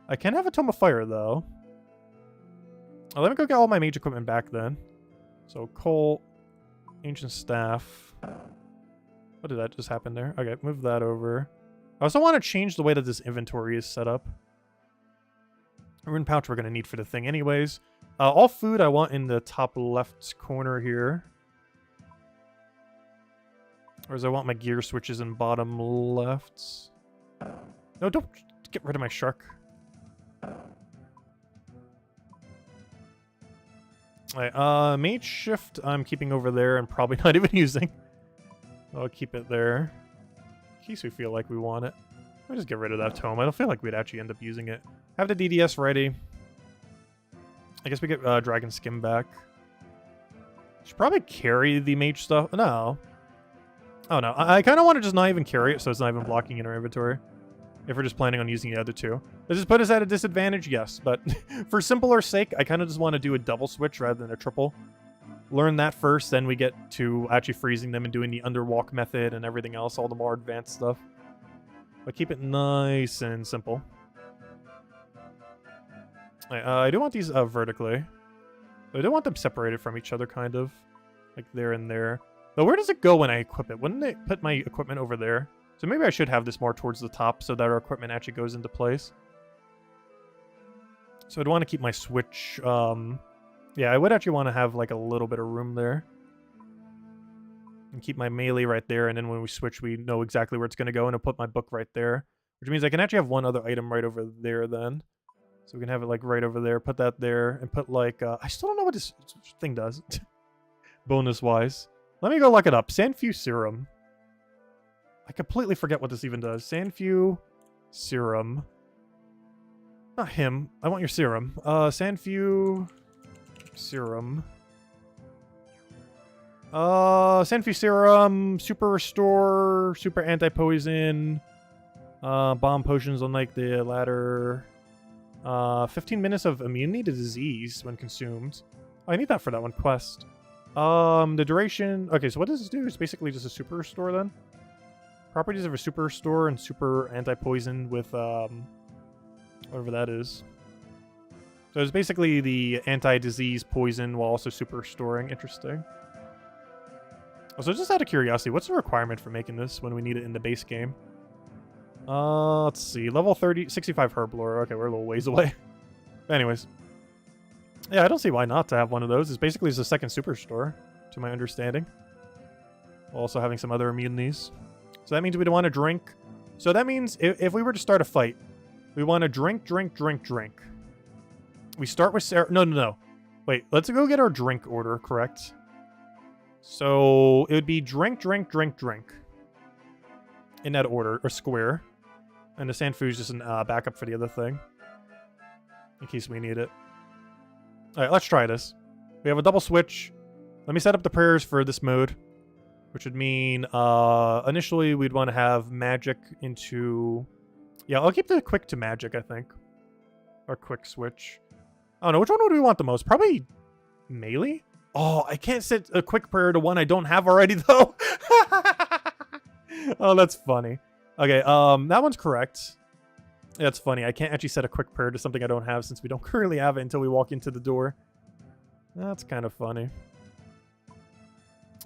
I can have a Tome of Fire, though. Oh, let me go get all my mage equipment back then. So, Colt, Ancient Staff. What did that just happen there? Okay, move that over. I also want to change the way that this inventory is set up. A rune pouch we're going to need for the thing anyways. All food I want in the top left corner here. Whereas I want my gear switches in bottom left. No, don't get rid of my shark. Alright, mage shift I'm keeping over there and probably not even using. I'll keep it there. In case we feel like we want it. I'll just get rid of that tome. I don't feel like we'd actually end up using it. Have the DDS ready. I guess we get Dragon Skim back. Should probably carry the mage stuff. No. Oh no, I kind of want to just not even carry it so it's not even blocking in our inventory. If we're just planning on using the other two. Does this put us at a disadvantage? Yes, but for simpler sake, I kind of just want to do a double switch rather than a triple. Learn that first, then we get to actually freezing them and doing the underwalk method and everything else, all the more advanced stuff. But keep it nice and simple. I do want these vertically. I do want them separated from each other, kind of. Like there and there. But where does it go when I equip it? Wouldn't it put my equipment over there? So maybe I should have this more towards the top so that our equipment actually goes into place. So I'd want to keep my switch... yeah, I would actually want to have like a little bit of room there. And keep my melee right there, and then when we switch, we know exactly where it's going to go, and I'll put my book right there. Which means I can actually have one other item right over there then. So we can have it like right over there, put that there, and put like... I still don't know what this thing does. Bonus-wise. Let me go look it up. Sandfew Serum. I completely forget what this even does. Sandfew Serum. Not him. I want your serum. Sandfew Serum. Sandfew Serum, Super Restore, Super Anti-Poison, Bomb Potions on like the ladder. 15 minutes of immunity to disease when consumed. Oh, I need that for that one quest. The duration... Okay, so what does this do? It's basically just a Super Restore then? Properties of a Super Restore and Super Anti-Poison with, whatever that is. So it's basically the anti-disease poison while also Super Restoring. Interesting. Also, just out of curiosity, what's the requirement for making this when we need it in the base game? Let's see. Level 30... 65 Herblore. Okay, we're a little ways away. But anyways. Yeah, I don't see why not to have one of those. It's basically just a second Superstore, to my understanding. Also having some other immunities. So that means we don't want to drink. So that means if we were to start a fight, we want to drink. We start with Sarah. No. Wait, let's go get our drink order, correct? So it would be drink. In that order, or square. And the Sandfew is just a backup for the other thing. In case we need it. Alright, let's try this. We have a double switch. Let me set up the prayers for this mode. Which would mean, initially we'd want to have magic into... Yeah, I'll keep the quick to magic, I think. Or quick switch. I don't know, which one would we want the most? Probably melee? Oh, I can't set a quick prayer to one I don't have already, though. Oh, that's funny. Okay, that one's correct. That's funny. I can't actually set a quick prayer to something I don't have since we don't currently have it until we walk into the door. That's kind of funny.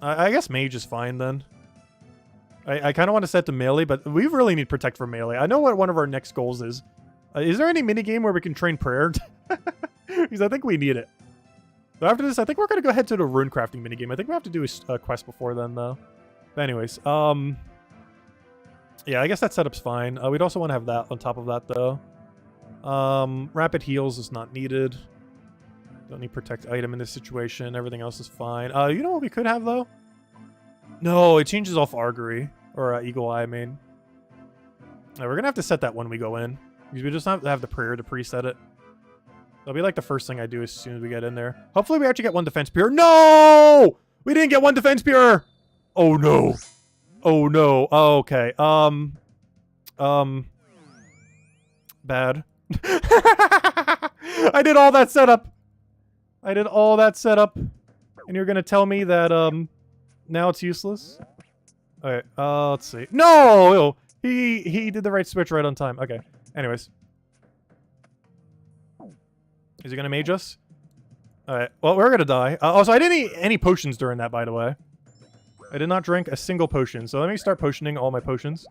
I guess mage is fine then. I kind of want to set to melee, but we really need protect for melee. I know what one of our next goals is. Is there any minigame where we can train prayer? Because I think we need it. So after this, I think we're going to go ahead to the rune crafting minigame. I think we have to do a quest before then, though. But anyways, yeah, I guess that setup's fine. We'd also want to have that on top of that, though. Rapid heals is not needed. Don't need protect item in this situation. Everything else is fine. You know what we could have, though? No, it changes off Augury. Or Eagle Eye, I mean. We're going to have to set that when we go in. Because we just have to have the prayer to preset it. That'll be like the first thing I do as soon as we get in there. Hopefully we actually get one defense pure. No! We didn't get one defense pure! Oh, no. Oh, no. Oh, okay. Bad. I did all that setup. And you're gonna tell me that, Now it's useless. Alright, let's see. No! He did the right switch right on time. Okay, anyways. Is he gonna mage us? Alright, well, we're gonna die. Also, I didn't eat any potions during that, by the way. I did not drink a single potion, so let me start potioning all my potions.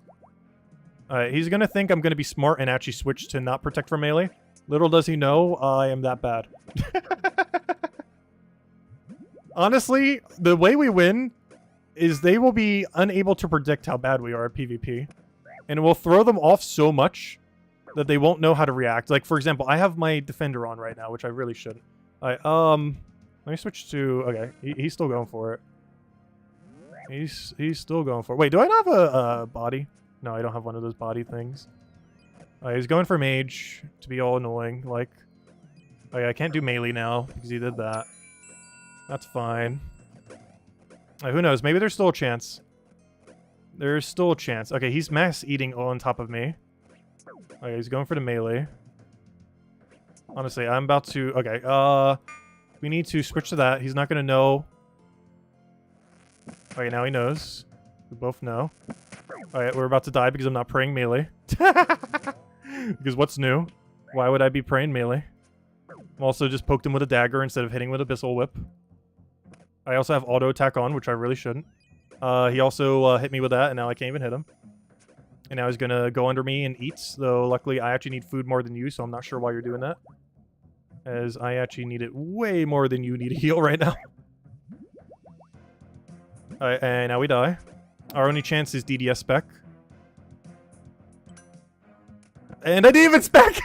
Alright, he's gonna think I'm gonna be smart and actually switch to not protect from melee. Little does he know, I am that bad. Honestly, the way we win is they will be unable to predict how bad we are at PvP. And it will throw them off so much that they won't know how to react. Like, for example, I have my defender on right now, which I really shouldn't. Alright, let me switch to... Okay, he's still going for it. He's still going for it. Wait, do I not have a body? No, I don't have one of those body things. He's going for mage to be all annoying, like... Okay, I can't do melee now because he did that. That's fine. Who knows? Maybe there's still a chance. There's still a chance. Okay, he's mass eating on top of me. Okay, he's going for the melee. Honestly, I'm about to... Okay, we need to switch to that. He's not going to know. Okay, now he knows. We both know. Alright, we're about to die because I'm not praying melee. Because what's new? Why would I be praying melee? I'm also just poked him with a dagger instead of hitting with Abyssal Whip. I also have auto attack on, which I really shouldn't. He also hit me with that, and now I can't even hit him. And now he's gonna go under me and eat, though luckily I actually need food more than you, so I'm not sure why you're doing that. As I actually need it way more than you need a heal right now. Alright, and now we die. Our only chance is DDS spec. And I didn't even spec!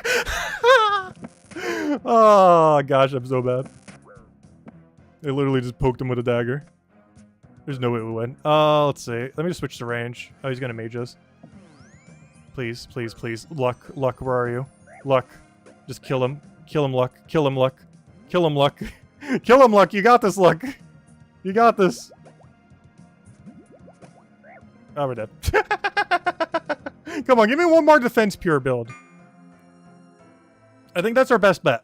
Oh gosh, I'm so bad. I literally just poked him with a dagger. There's no way we win. Let's see. Let me just switch to range. Oh, he's gonna mage us. Please, please, please. Luck, Luck, where are you? Luck. Just kill him. Kill him, Luck. Kill him, Luck. Kill him, Luck. Kill him, Luck. You got this, Luck. You got this. Oh, we're dead. Come on, give me one more defense pure build. I think that's our best bet.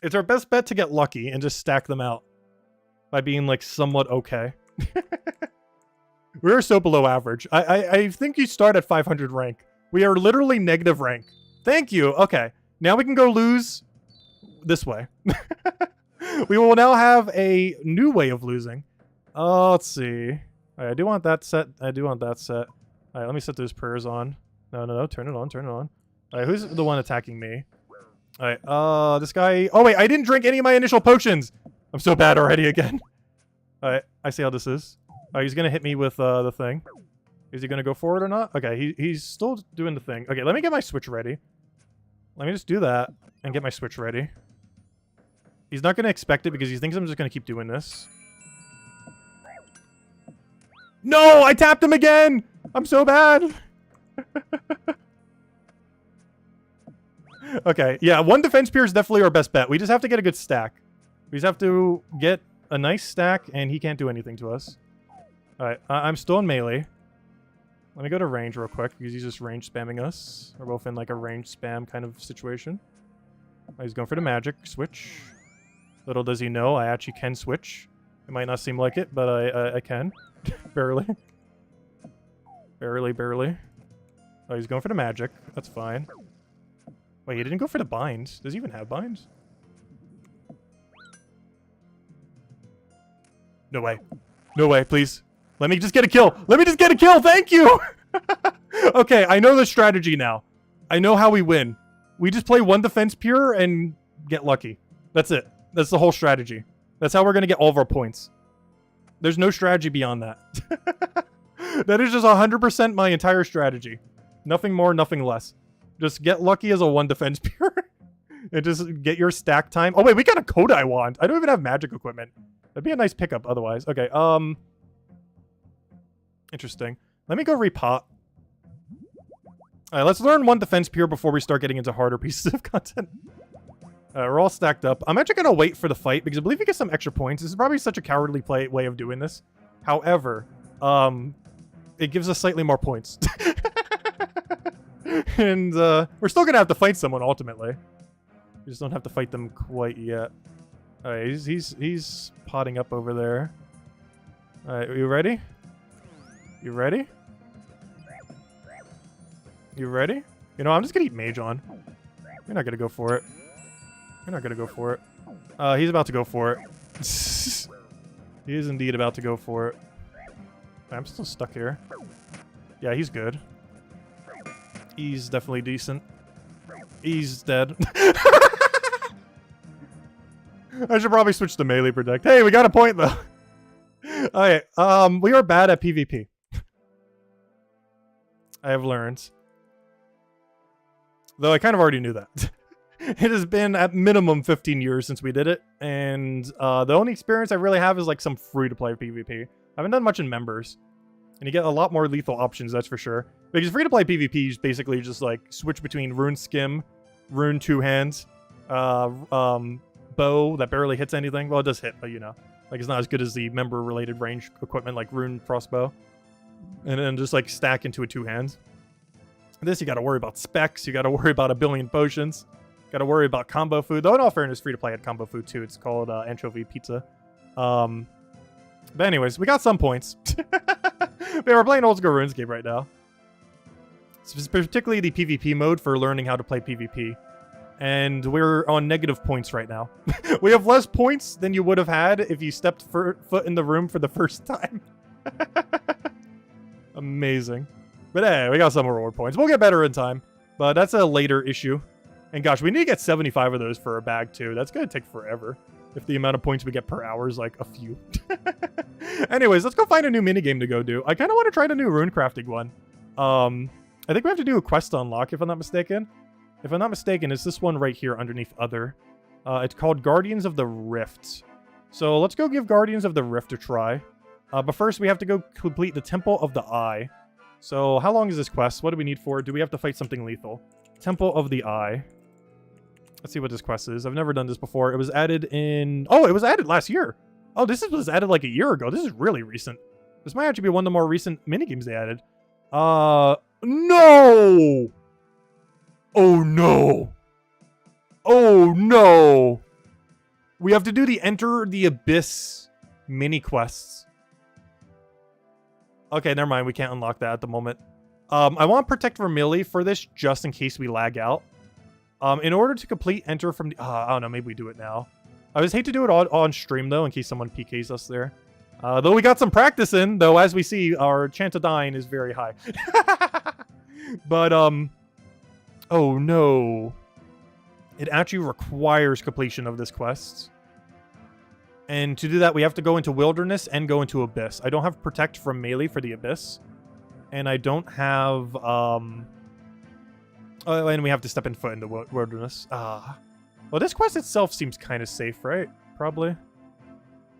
It's our best bet to get lucky and just stack them out by being, like, somewhat okay. We're so below average. I think you start at 500 rank. We are literally negative rank. Thank you. Okay. Now we can go lose this way. We will now have a new way of losing. Let's see. Alright, I do want that set. I do want that set. Alright, let me set those prayers on. No, no, no. Turn it on. Turn it on. Alright, who's the one attacking me? Alright, this guy... Oh, wait. I didn't drink any of my initial potions. I'm so bad already again. Alright, I see how this is. Alright, he's gonna hit me with the thing. Is he gonna go forward or not? Okay, he's still doing the thing. Okay, let me get my switch ready. Let me just do that and get my switch ready. He's not gonna expect it because he thinks I'm just gonna keep doing this. No! I tapped him again! I'm so bad! Okay, yeah, one defense pier is definitely our best bet. We just have to get a good stack. We just have to get a nice stack, and he can't do anything to us. Alright, I'm still in melee. Let me go to range real quick, because he's just range spamming us. We're both in, like, a range spam kind of situation. He's going for the magic switch. Little does he know, I actually can switch. It might not seem like it, but I can. Barely. Barely, barely. Oh, he's going for the magic. That's fine. Wait, he didn't go for the binds. Does he even have binds? No way. No way, please. Let me just get a kill. Let me just get a kill. Thank you. Okay, I know the strategy now. I know how we win. We just play one defense pure and get lucky. That's it. That's the whole strategy. That's how we're going to get all of our points. There's no strategy beyond that. That is just 100% my entire strategy. Nothing more, nothing less. Just get lucky as a one defense pure. And just get your stack time. Oh, wait, we got a Kodai wand. I don't even have magic equipment. That'd be a nice pickup otherwise. Okay, interesting. Let me go repot. Alright, let's learn one defense pure before we start getting into harder pieces of content. We're all stacked up. I'm actually gonna wait for the fight because I believe we get some extra points. This is probably such a cowardly way of doing this. However, it gives us slightly more points. And we're still gonna have to fight someone ultimately. We just don't have to fight them quite yet. Alright, he's potting up over there. Alright, are you ready? You ready? You ready? You know, I'm just gonna eat Mage on. You're not gonna go for it. You're not gonna go for it. He's about to go for it. He is indeed about to go for it. I'm still stuck here. Yeah, he's good. He's definitely decent. He's dead. I should probably switch to melee protect. Hey, we got a point though. Alright, we are bad at PvP. I have learned. Though I kind of already knew that. It has been at minimum 15 years since we did it, and the only experience I really have is like some free-to-play PvP. I haven't done much in members, and you get a lot more lethal options, that's for sure. Because free-to-play PvP is basically just like switch between Rune Skim, Rune Two Hands, bow that barely hits anything. Well, it does hit, but you know, like it's not as good as the member-related range equipment like Rune Crossbow, and then just like stack into a two hands. This you got to worry about specs. You got to worry about a billion potions. Got to worry about combo food. Though in all fairness, free to play had combo food too. It's called anchovy pizza. But anyways, we got some points. But we're playing Old School Runescape right now. It's particularly the PvP mode for learning how to play PvP. And we're on negative points right now. We have less points than you would have had if you stepped foot in the room for the first time. Amazing. But hey, we got some reward points. We'll get better in time. But that's a later issue. And gosh, we need to get 75 of those for a bag too. That's going to take forever. If the amount of points we get per hour is like a few. Anyways, let's go find a new minigame to go do. I kind of want to try the new rune crafting one. I think we have to do a quest to unlock, if I'm not mistaken. If I'm not mistaken, it's this one right here underneath other. It's called Guardians of the Rift. So let's go give Guardians of the Rift a try. But first we have to go complete the Temple of the Eye. So how long is this quest? What do we need for it? Do we have to fight something lethal? Temple of the Eye. Let's see what this quest is. I've never done this before. It was added in... Oh, it was added last year. Oh, was added like a year ago. This is really recent. This might actually be one of the more recent minigames they added. No! Oh, no. Oh, no. We have to do the Enter the Abyss mini quests. Okay, never mind. We can't unlock that at the moment. I want Protect Vermilly for this just in case we lag out. In order to complete Enter from the... I don't know, maybe we do it now. I just hate to do it on stream, though, in case someone PKs us there. Though we got some practice in, though, as we see, our chance of dying is very high. But, oh, no. It actually requires completion of this quest. And to do that, we have to go into Wilderness and go into Abyss. I don't have Protect from Melee for the Abyss. And I don't have, Oh, and we have to step in foot into Wilderness. Well, this quest itself seems kind of safe, right? Probably.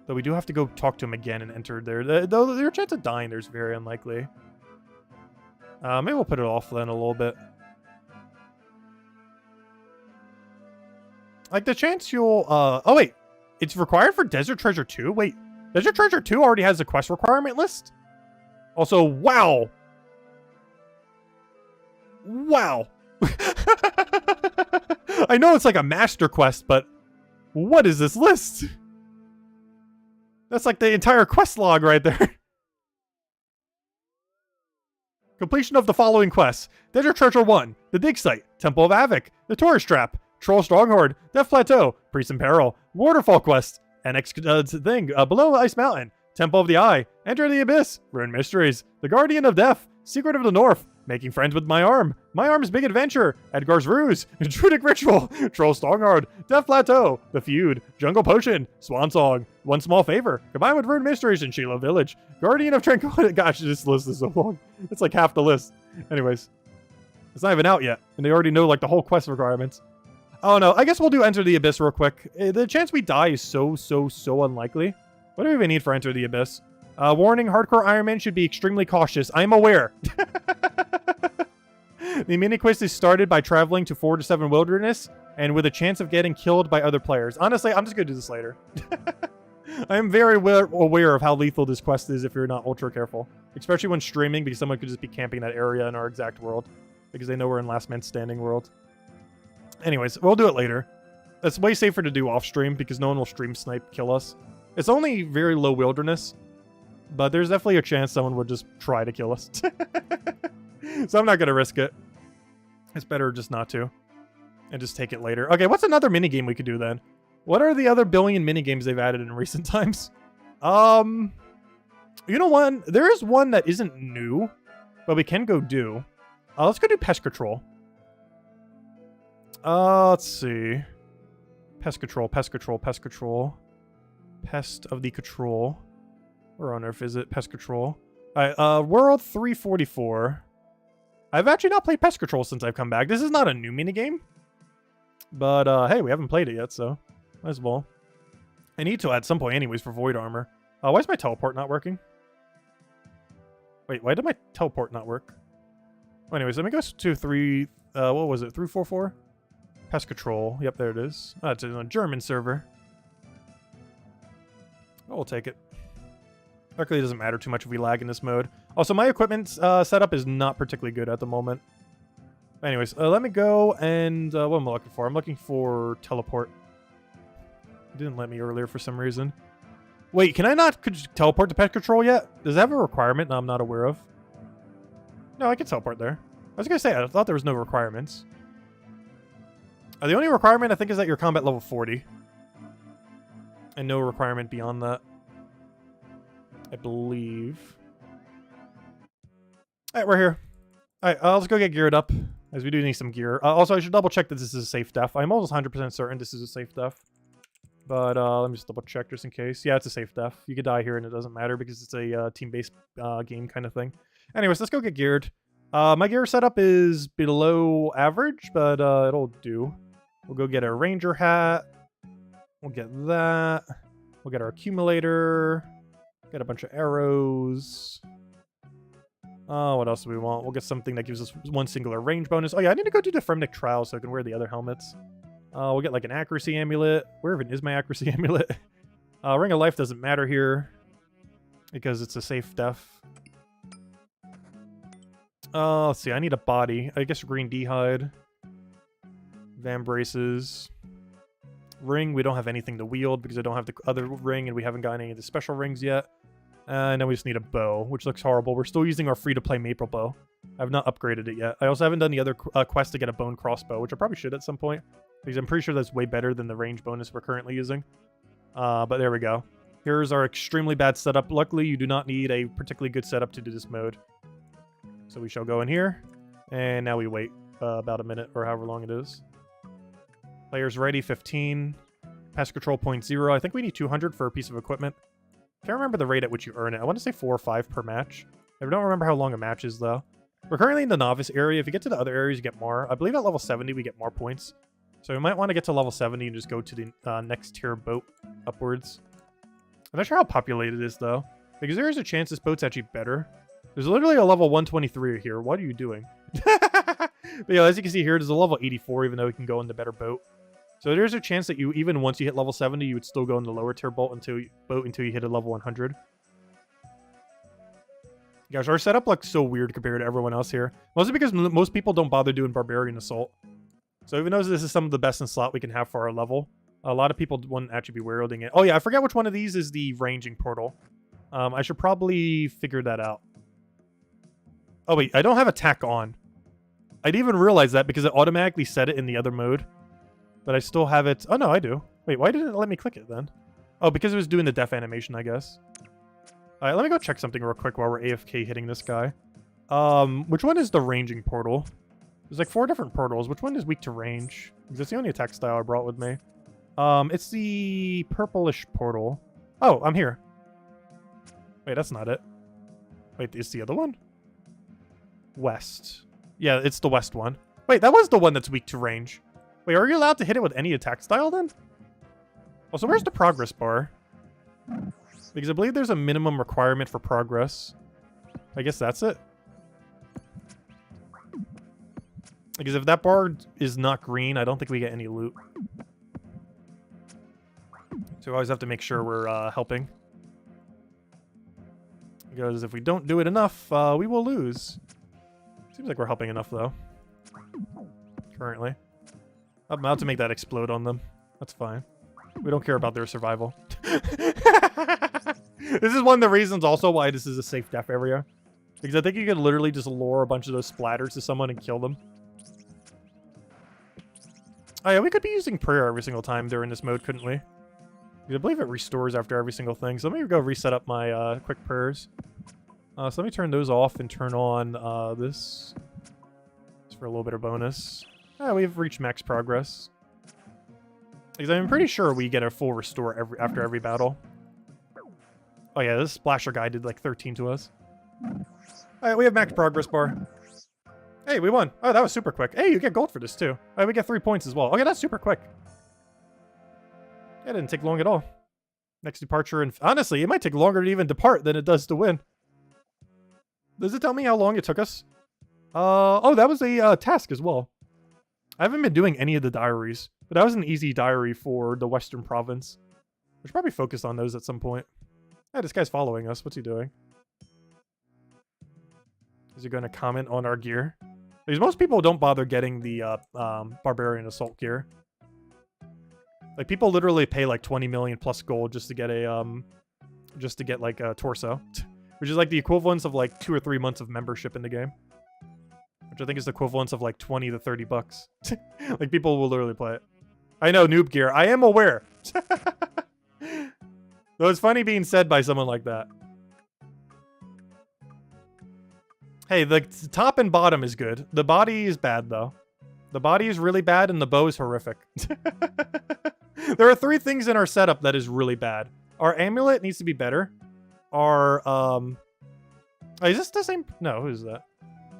Though we do have to go talk to him again and enter there. Though their chance of dying there's very unlikely. Maybe we'll put it off then a little bit. Like the chance you'll, oh wait. It's required for Desert Treasure 2? Wait, Desert Treasure 2 already has a quest requirement list? Also, wow. Wow. I know it's like a master quest, but what is this list? That's like the entire quest log right there. Completion of the following quests. Desert Treasure 1, The Dig Site, Temple of Havoc, The Tourist Trap, Troll Stronghold, Death Plateau, Priest in Peril, Waterfall Quest, and Below Ice Mountain, Temple of the Eye, Enter the Abyss, Rune Mysteries, The Guardian of Death, Secret of the North, Making Friends with My Arm's Big Adventure, Edgar's Ruse, Druidic Ritual, Troll Stronghold, Death Plateau, The Feud, Jungle Potion, Swan Song, One Small Favor, combined with Rune Mysteries and Sheila Village, Guardian of Tranquility. Gosh, this list is so long. It's like half the list. Anyways, it's not even out yet, and they already know like the whole quest requirements. Oh no, I guess we'll do Enter the Abyss real quick. The chance we die is so unlikely. What do we even need for Enter the Abyss? Warning, hardcore Iron Man should be extremely cautious. I am aware. The mini-quest is started by traveling to 4 to 7 Wilderness, and with a chance of getting killed by other players. Honestly, I'm just going to do this later. I am very aware of how lethal this quest is if you're not ultra careful. Especially when streaming, because someone could just be camping that area in our exact world. Because they know we're in Last Man Standing world. Anyways, we'll do it later. It's way safer to do off-stream, because no one will stream snipe kill us. It's only very low Wilderness. But there's definitely a chance someone would just try to kill us. So I'm not going to risk it. It's better just not to. And just take it later. Okay, what's another minigame we could do then? What are the other billion minigames they've added in recent times? You know one? There is one that isn't new, but we can go do. Let's go do Pest Control. Let's see. Pest Control, Pest Control, Pest Control. Pest of the Control. Where on earth is it? Pest Control. Alright, World 344. I've actually not played Pest Control since I've come back. This is not a new minigame. But, hey, we haven't played it yet, so might as well. I need to at some point anyways for Void Armor. Why is my teleport not working? Wait, why did my teleport not work? Well, anyways, let me go to what was it? 344? Pest Control. Yep, there it is. It's a German server. Oh, we'll take it. Luckily, it doesn't matter too much if we lag in this mode. Also, my equipment setup is not particularly good at the moment. Anyways, let me go and... what am I looking for? I'm looking for teleport. It didn't let me earlier for some reason. Wait, can I not teleport to Pest Control yet? Does that have a requirement I'm not aware of? No, I can teleport there. I was going to say, I thought there was no requirements. The only requirement, I think, is that you're combat level 40. And no requirement beyond that. I believe. Alright, we're here. Alright, let's go get geared up, as we do need some gear. Also, I should double check that this is a safe death. I'm almost 100% certain this is a safe death. But let me just double check just in case. Yeah, it's a safe death. You could die here and it doesn't matter because it's a team-based game kind of thing. Anyways, let's go get geared. My gear setup is below average, but it'll do. We'll go get a ranger hat. We'll get that. We'll get our accumulator. Get a bunch of arrows. What else do we want? We'll get something that gives us one singular range bonus. Oh yeah, I need to go do the Fremnic Trial so I can wear the other helmets. We'll get like an accuracy amulet. Where even is my accuracy amulet? Ring of Life doesn't matter here because it's a safe death. Let's see. I need a body. I guess green D-hide. Van braces. Ring, we don't have anything to wield because I don't have the other ring and we haven't gotten any of the special rings yet. And then we just need a bow, which looks horrible. We're still using our free-to-play maple bow. I've not upgraded it yet. I also haven't done the other quest to get a bone crossbow, which I probably should at some point. Because I'm pretty sure that's way better than the range bonus we're currently using. But there we go. Here's our extremely bad setup. Luckily, you do not need a particularly good setup to do this mode. So we shall go in here. And now we wait about a minute or however long it is. Players ready, 15. Pest Control 0.0. I think we need 200 for a piece of equipment. Can't remember the rate at which you earn it. I want to say 4 or 5 per match. I don't remember how long a match is, though. We're currently in the novice area. If you get to the other areas, you get more. I believe at level 70, we get more points. So we might want to get to level 70 and just go to the next tier boat upwards. I'm not sure how populated it is, though. Because there is a chance this boat's actually better. There's literally a level 123 here. What are you doing? But yeah, as you can see here, there's a level 84, even though we can go in the better boat. So there's a chance that you, even once you hit level 70, you would still go in the lower tier boat until you hit a level 100. Gosh, our setup looks so weird compared to everyone else here. Mostly because most people don't bother doing Barbarian Assault. So even though this is some of the best in slot we can have for our level, a lot of people wouldn't actually be wielding it. Oh yeah, I forget which one of these is the ranging portal. I should probably figure that out. Oh wait, I don't have attack on. I didn't even realize that because it automatically set it in the other mode. But I still have it... Oh no, I do. Wait, why didn't it let me click it then? Oh, because it was doing the death animation, I guess. Alright, let me go check something real quick while we're AFK hitting this guy. Which one is the ranging portal? There's like 4 different portals. Which one is weak to range? Because it's the only attack style I brought with me. It's the purplish portal. Oh, I'm here. Wait, that's not it. Wait, is the other one? West. Yeah, it's the west one. Wait, that was the one that's weak to range. Wait, are you allowed to hit it with any attack style then? Also, where's the progress bar? Because I believe there's a minimum requirement for progress. I guess that's it. Because if that bar is not green, I don't think we get any loot. So we always have to make sure we're helping. Because if we don't do it enough, we will lose. Seems like we're helping enough, though. Currently. I'm about to make that explode on them. That's fine. We don't care about their survival. This is one of the reasons also why this is a safe death area. Because I think you could literally just lure a bunch of those splatters to someone and kill them. Oh yeah, we could be using prayer every single time during this mode, couldn't we? I believe it restores after every single thing. So let me go reset up my quick prayers. So let me turn those off and turn on this. Just for a little bit of bonus. We've reached max progress. Because I'm pretty sure we get a full restore after every battle. Oh yeah, this splasher guy did like 13 to us. Alright, we have max progress bar. Hey, we won. Oh, that was super quick. Hey, you get gold for this too. Alright, we get 3 points as well. Okay, that's super quick. That didn't take long at all. Next departure, and honestly, it might take longer to even depart than it does to win. Does it tell me how long it took us? Oh, that was a task as well. I haven't been doing any of the diaries, but that was an easy diary for the Western Province. We should probably focus on those at some point. Hey, this guy's following us. What's he doing? Is he going to comment on our gear? Because most people don't bother getting the Barbarian Assault gear. Like, people literally pay like 20 million plus gold just to get a like a torso, which is like the equivalence of like 2 or 3 months of membership in the game, which I think is the equivalence of like 20 to 30 bucks. Like, people will literally play it. I know, noob gear. I am aware. Though it's funny being said by someone like that. Hey, the top and bottom is good. The body is bad, though. The body is really bad, and the bow is horrific. There are 3 things in our setup that is really bad. Our amulet needs to be better. Our, oh, is this the same? No, who's that?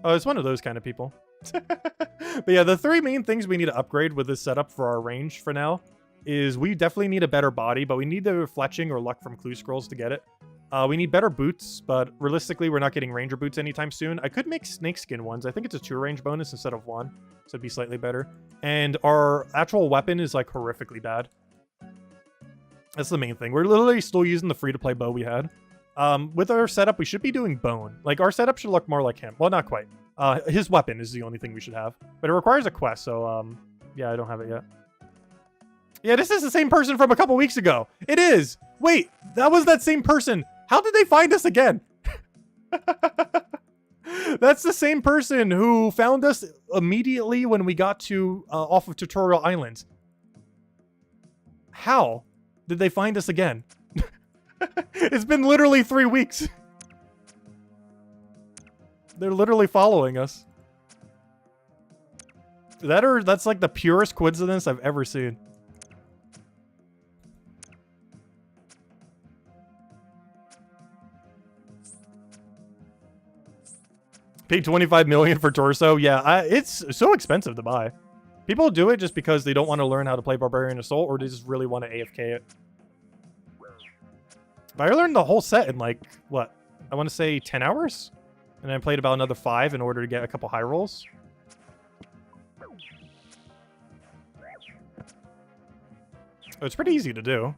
Oh, it's one of those kind of people. But yeah, the 3 main things we need to upgrade with this setup for our range for now is we definitely need a better body, but we need the fletching or luck from clue scrolls to get it. We need better boots, but realistically, we're not getting ranger boots anytime soon. I could make snakeskin ones. I think it's a 2 range bonus instead of 1, so it'd be slightly better. And our actual weapon is like horrifically bad. That's the main thing. We're literally still using the free-to-play bow we had. With our setup, we should be doing bone. Like, our setup should look more like him. Well, not quite. His weapon is the only thing we should have. But it requires a quest, so, yeah, I don't have it yet. Yeah, this is the same person from a couple weeks ago. It is! Wait, that was that same person. How did they find us again? That's the same person who found us immediately when we got to, off of Tutorial Island. How did they find us again? It's been literally 3 weeks. They're literally following us. That's like the purest coincidence I've ever seen. Paid 25 million for torso. Yeah, it's so expensive to buy. People do it just because they don't want to learn how to play Barbarian Assault, or they just really want to AFK it. But I learned the whole set in like, what? I want to say 10 hours? And I played about another 5 in order to get a couple high rolls. Oh, it's pretty easy to do.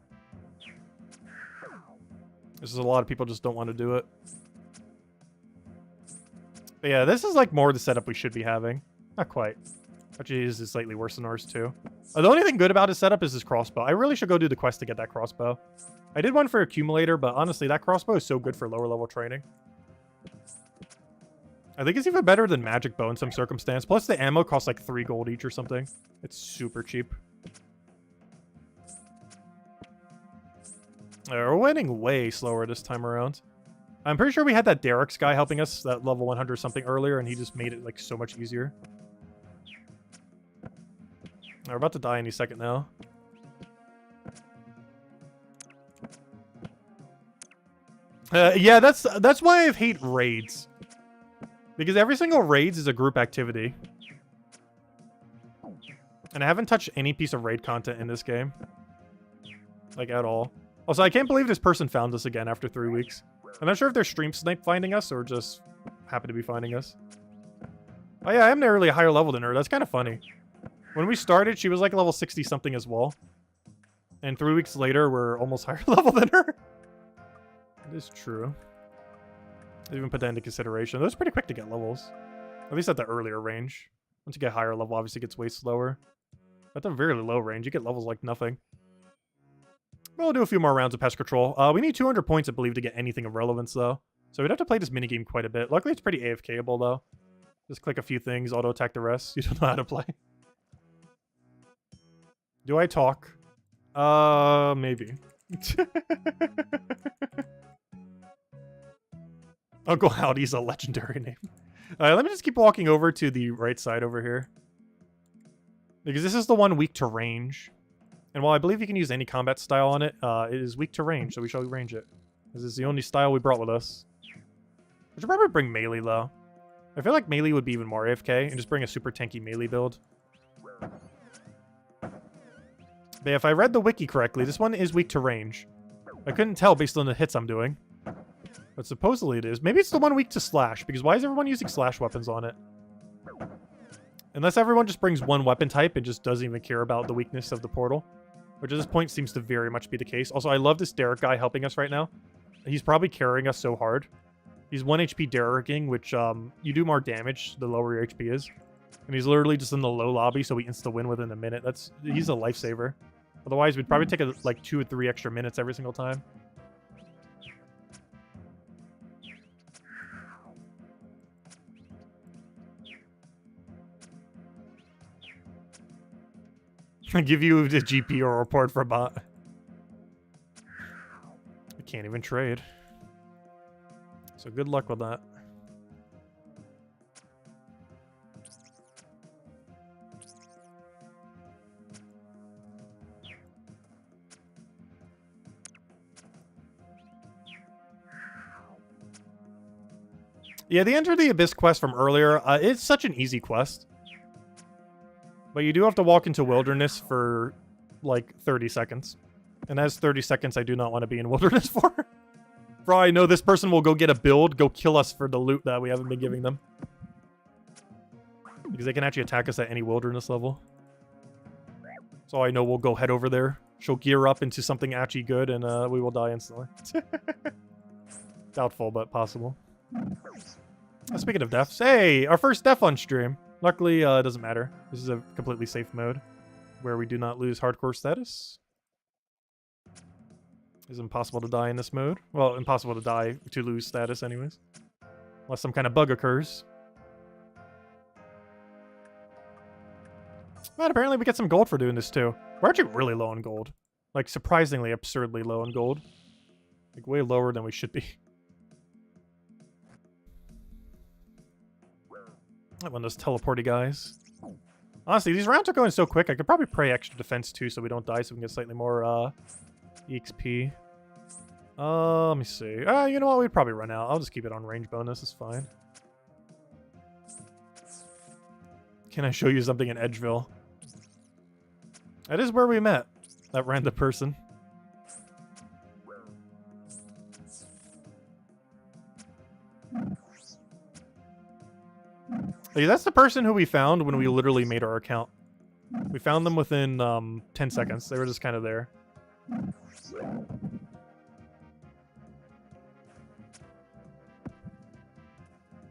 This is a lot of people just don't want to do it. But yeah, this is like more the setup we should be having. Not quite. Actually, this is slightly worse than ours too. The only thing good about his setup is his crossbow. I really should go do the quest to get that crossbow. I did one for Accumulator, but honestly, that crossbow is so good for lower level training. I think it's even better than Magic Bow in some circumstance. Plus, the ammo costs like 3 gold each or something. It's super cheap. We're winning way slower this time around. I'm pretty sure we had that Derek's guy helping us, that level 100 something earlier, and he just made it like so much easier. We're about to die any second now. Yeah, that's why I hate raids. Because every single raids is a group activity. And I haven't touched any piece of raid content in this game. Like, at all. Also, I can't believe this person found us again after 3 weeks. I'm not sure if they're stream snipe finding us or just happen to be finding us. Oh yeah, I'm nearly a higher level than her. That's kind of funny. When we started, she was like level 60 something as well. And 3 weeks later, we're almost higher level than her. It is true. I even put that into consideration. That was pretty quick to get levels. At least at the earlier range. Once you get higher level, obviously it gets way slower. At the very low range, you get levels like nothing. We'll do a few more rounds of pest control. We need 200 points, I believe, to get anything of relevance, though. So we'd have to play this minigame quite a bit. Luckily, it's pretty AFK-able, though. Just click a few things, auto-attack the rest. You don't know how to play. Do I talk? Maybe. Uncle Howdy's a legendary name. Alright, let me just keep walking over to the right side over here. Because this is the one weak to range. And while I believe you can use any combat style on it, it is weak to range, so we shall range it. This is the only style we brought with us. We should probably bring melee, though. I feel like melee would be even more AFK, and just bring a super tanky melee build. But yeah, if I read the wiki correctly, this one is weak to range. I couldn't tell based on the hits I'm doing. But supposedly it is. Maybe it's the one weak to slash, because why is everyone using slash weapons on it? Unless everyone just brings one weapon type and just doesn't even care about the weakness of the portal. Which at this point seems to very much be the case. Also, I love this Derek guy helping us right now. He's probably carrying us so hard. He's 1 HP Derek'ing, which you do more damage the lower your HP is. And he's literally just in the low lobby, so we insta-win within a minute. He's a lifesaver. Otherwise, we'd probably take like 2 or 3 extra minutes every single time. I give you the GP or report for bot. I can't even trade. So good luck with that. Yeah, the Enter the Abyss quest from earlier, it's such an easy quest. But you do have to walk into wilderness for, like, 30 seconds. And as 30 seconds I do not want to be in wilderness for. For all I know, this person will go get a build, go kill us for the loot that we haven't been giving them. Because they can actually attack us at any wilderness level. So I know we'll go head over there. She'll gear up into something actually good, and we will die instantly. Doubtful, but possible. Speaking of deaths, hey! Our first death on stream. Luckily, it doesn't matter. This is a completely safe mode where we do not lose hardcore status. It's impossible to die in this mode. Well, impossible to die to lose status anyways. Unless some kind of bug occurs. But apparently we get some gold for doing this too. We're actually really low on gold. Like, surprisingly, absurdly low on gold. Like, way lower than we should be. One of those teleporty guys. Honestly, these rounds are going so quick, I could probably pray extra defense too so we don't die so we can get slightly more EXP. Let me see. You know what? We'd probably run out. I'll just keep it on range bonus. It's fine. Can I show you something in Edgeville? That is where we met. That random person. Hey, that's the person who we found when we literally made our account. We found them within 10 seconds. They were just kind of there.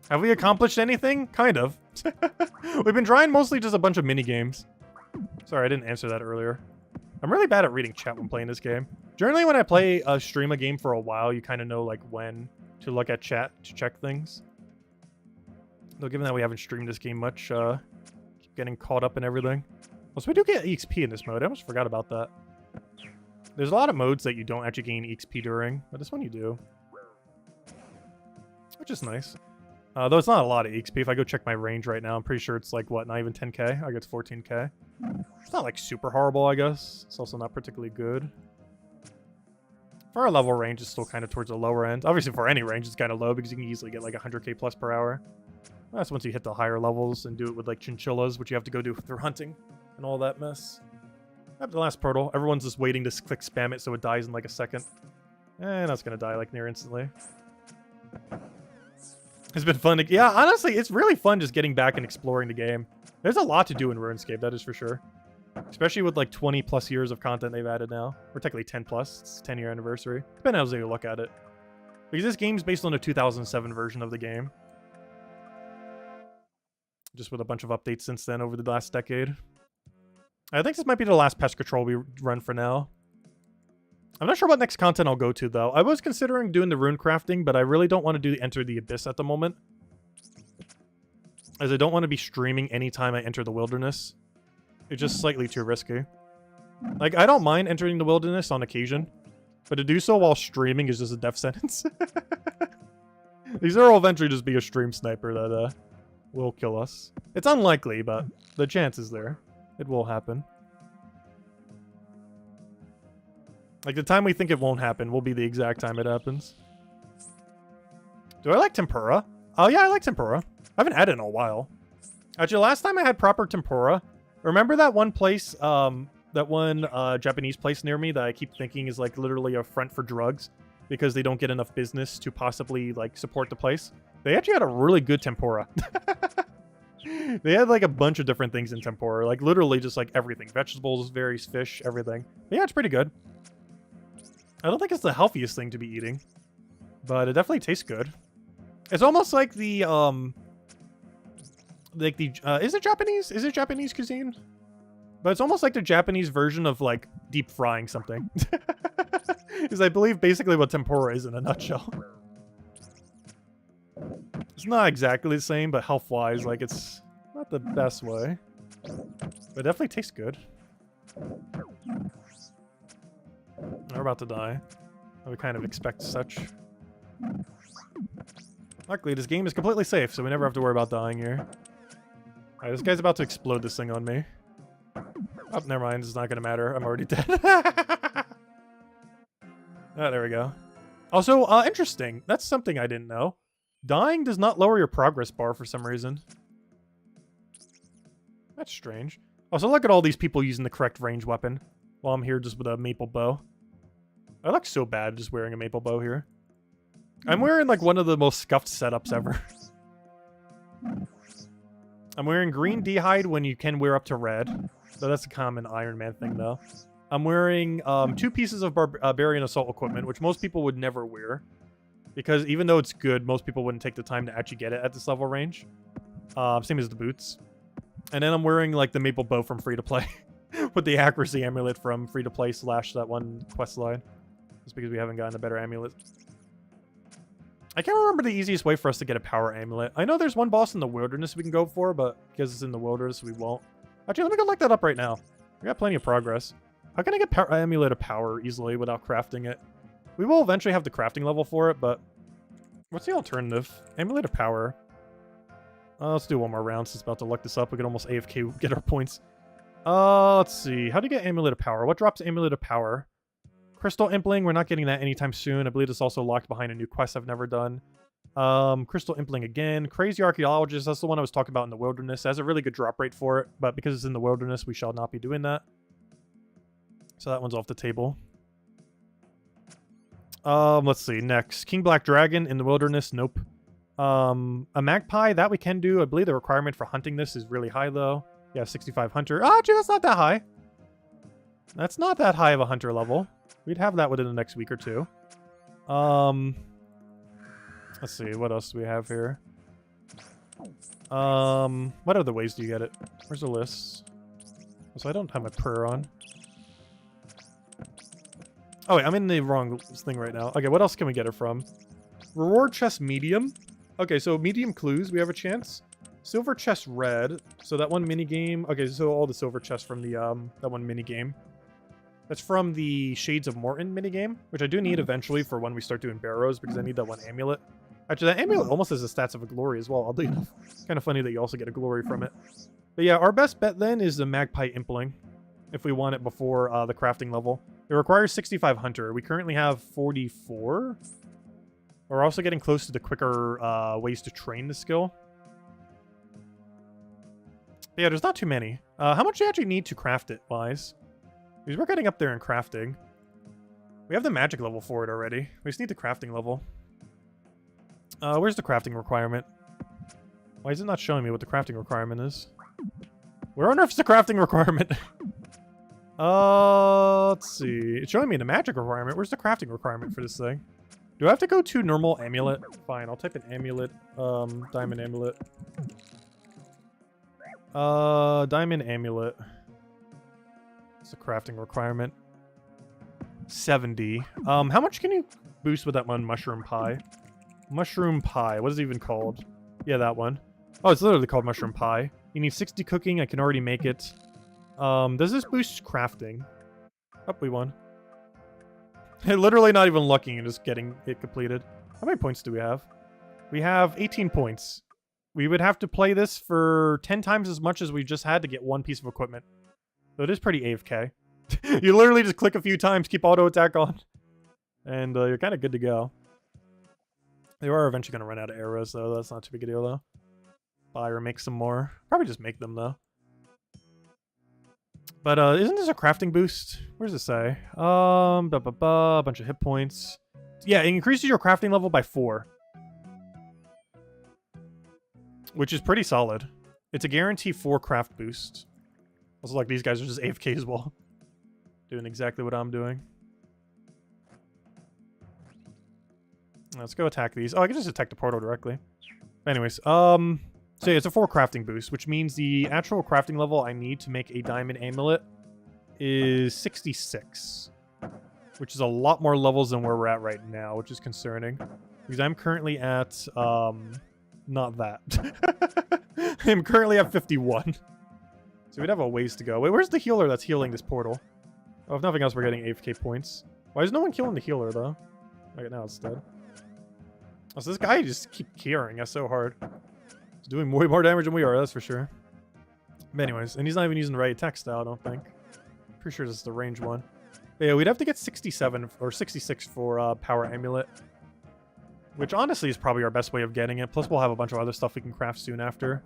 Have we accomplished anything? Kind of. We've been trying mostly just a bunch of mini games. Sorry, I didn't answer that earlier. I'm really bad at reading chat when playing this game. Generally, when I stream a game for a while, you kind of know like when to look at chat to check things. Though given that we haven't streamed this game much, keep getting caught up in everything. Also, we do get EXP in this mode. I almost forgot about that. There's a lot of modes that you don't actually gain EXP during, but this one you do. Which is nice. Though it's not a lot of EXP. If I go check my range right now, I'm pretty sure it's like, what, not even 10k? I guess 14k. It's not like super horrible, I guess. It's also not particularly good. For our level range, it's still kind of towards the lower end. Obviously, for any range, it's kind of low because you can easily get like 100k plus per hour. That's once you hit the higher levels and do it with like chinchillas, which you have to go do through hunting and all that mess. After the last portal, everyone's just waiting to click spam it so it dies in like a second. And that's gonna die like near instantly. It's been fun to... Yeah, honestly, it's really fun just getting back and exploring the game. There's a lot to do in RuneScape, that is for sure. Especially with like 20 plus years of content they've added now. Or technically 10 plus. It's 10-year anniversary. Depending on how you look at it. Because this game's based on a 2007 version of the game. Just with a bunch of updates since then over the last decade. I think this might be the last pest control we run for now. I'm not sure what next content I'll go to, though. I was considering doing the rune crafting, but I really don't want to do Enter the Abyss at the moment, as I don't want to be streaming anytime I enter the wilderness. It's just slightly too risky. Like, I don't mind entering the wilderness on occasion, but to do so while streaming is just a death sentence. These will eventually just be a stream sniper that will kill us. It's unlikely, but the chance is there. It will happen. Like, the time we think it won't happen will be the exact time it happens. Do I like tempura? Oh, yeah, I like tempura. I haven't had it in a while. Actually, last time I had proper tempura, remember that one place, that one Japanese place near me that I keep thinking is, like, literally a front for drugs because they don't get enough business to possibly, like, support the place? They actually had a really good tempura. They had, like, a bunch of different things in tempura. Like, literally just, like, everything. Vegetables, berries, fish, everything. But yeah, it's pretty good. I don't think it's the healthiest thing to be eating, but it definitely tastes good. It's almost like the, is it Japanese? Is it Japanese cuisine? But it's almost like the Japanese version of, like, deep frying something. Is I believe basically what tempura is in a nutshell. It's not exactly the same, but health-wise, like, it's not the best way. But it definitely tastes good. We're about to die. I would kind of expect such. Luckily, this game is completely safe, so we never have to worry about dying here. Alright, this guy's about to explode this thing on me. Oh, never mind. It's not going to matter. I'm already dead. Oh, there we go. Also, interesting. That's something I didn't know. Dying does not lower your progress bar for some reason. That's strange. Also, look at all these people using the correct range weapon while I'm here just with a maple bow. I look so bad just wearing a maple bow here. I'm wearing, like, one of the most scuffed setups ever. I'm wearing green D-hide when you can wear up to red. So that's a common Iron Man thing, though. I'm wearing 2 pieces of barbarian assault equipment, which most people would never wear. Because even though it's good, most people wouldn't take the time to actually get it at this level range. Same as the boots. And then I'm wearing, like, the maple bow from Free-to-Play. With the accuracy amulet from Free-to-Play / that one quest line. Just because we haven't gotten a better amulet. I can't remember the easiest way for us to get a power amulet. I know there's one boss in the wilderness we can go for, but because it's in the wilderness, we won't. Actually, let me go look that up right now. We got plenty of progress. How can I get amulet of power easily without crafting it? We will eventually have the crafting level for it, but what's the alternative? Amulet of power. Let's do one more round since it's about to look this up. We can almost AFK get our points. Let's see. How do you get amulet of power? What drops amulet of power? Crystal Impling, we're not getting that anytime soon. I believe it's also locked behind a new quest I've never done. Crystal Impling again. Crazy Archaeologist, that's the one I was talking about in the wilderness. It has a really good drop rate for it, but because it's in the wilderness, we shall not be doing that. So that one's off the table. Let's see. Next. King Black Dragon in the wilderness. Nope. A magpie, that we can do. I believe the requirement for hunting this is really high, though. Yeah, 65 hunter. Oh, actually, that's not that high. That's not that high of a hunter level. We'd have that within the next week or two. Let's see. What else do we have here? What other ways do you get it? Where's the list? So I don't have my prayer on. Oh, wait. I'm in the wrong thing right now. Okay, what else can we get it from? Reward chest medium. Okay, so medium clues, we have a chance. Silver chest red. So that one minigame. Okay, so all the silver chests from the that one minigame. That's from the Shades of Morton minigame, which I do need eventually for when we start doing barrows, because I need that one amulet. Actually, that amulet almost has the stats of a glory as well, oddly enough. Kind of funny that you also get a glory from it. But yeah, our best bet then is the Magpie Impling, if we want it before the crafting level. It requires 65 hunter. We currently have 44. We're also getting close to the quicker ways to train the skill. But yeah, there's not too many. How much do you actually need to craft it, wise? Because we're getting up there in crafting. We have the magic level for it already. We just need the crafting level. Where's the crafting requirement? Why is it not showing me what the crafting requirement is? Where on earth is the crafting requirement? Let's see. It's showing me the magic requirement. Where's the crafting requirement for this thing? Do I have to go to normal amulet? Fine, I'll type in amulet. Diamond amulet. Diamond amulet. It's a crafting requirement. 70. How much can you boost with that one mushroom pie? Mushroom pie. What is it even called? Yeah, that one. Oh, it's literally called mushroom pie. You need 60 cooking. I can already make it. Does this boost crafting? Oh, we won. Literally not even looking and just getting it completed. How many points do we have? We have 18 points. We would have to play this for 10 times as much as we just had to get one piece of equipment. So it is pretty AFK. You literally just click a few times, keep auto attack on, and you're kind of good to go. They are eventually going to run out of arrows, though. That's not too big a deal, though. Buy or make some more. Probably just make them, though. But isn't this a crafting boost? Where does it say? A bunch of hit points. Yeah, it increases your crafting level by 4. Which is pretty solid. It's a guarantee 4 craft boost. Also, like, these guys are just AFK as well. Doing exactly what I'm doing. Let's go attack these. Oh, I can just attack the portal directly. Anyways, so yeah, it's a 4 crafting boost, which means the actual crafting level I need to make a diamond amulet is 66. Which is a lot more levels than where we're at right now, which is concerning. Because I'm currently at, not that. I'm currently at 51. So we'd have a ways to go. Wait, where's the healer that's healing this portal? Oh, if nothing else, we're getting AFK points. Why is no one killing the healer, though? Okay, now it's dead. Oh, so this guy just keep carrying us so hard. He's doing way more damage than we are, that's for sure. But anyways, and he's not even using the right attack style, I don't think. Pretty sure this is the range one. But yeah, we'd have to get 67 or 66 for Power Amulet. Which honestly is probably our best way of getting it. Plus we'll have a bunch of other stuff we can craft soon after.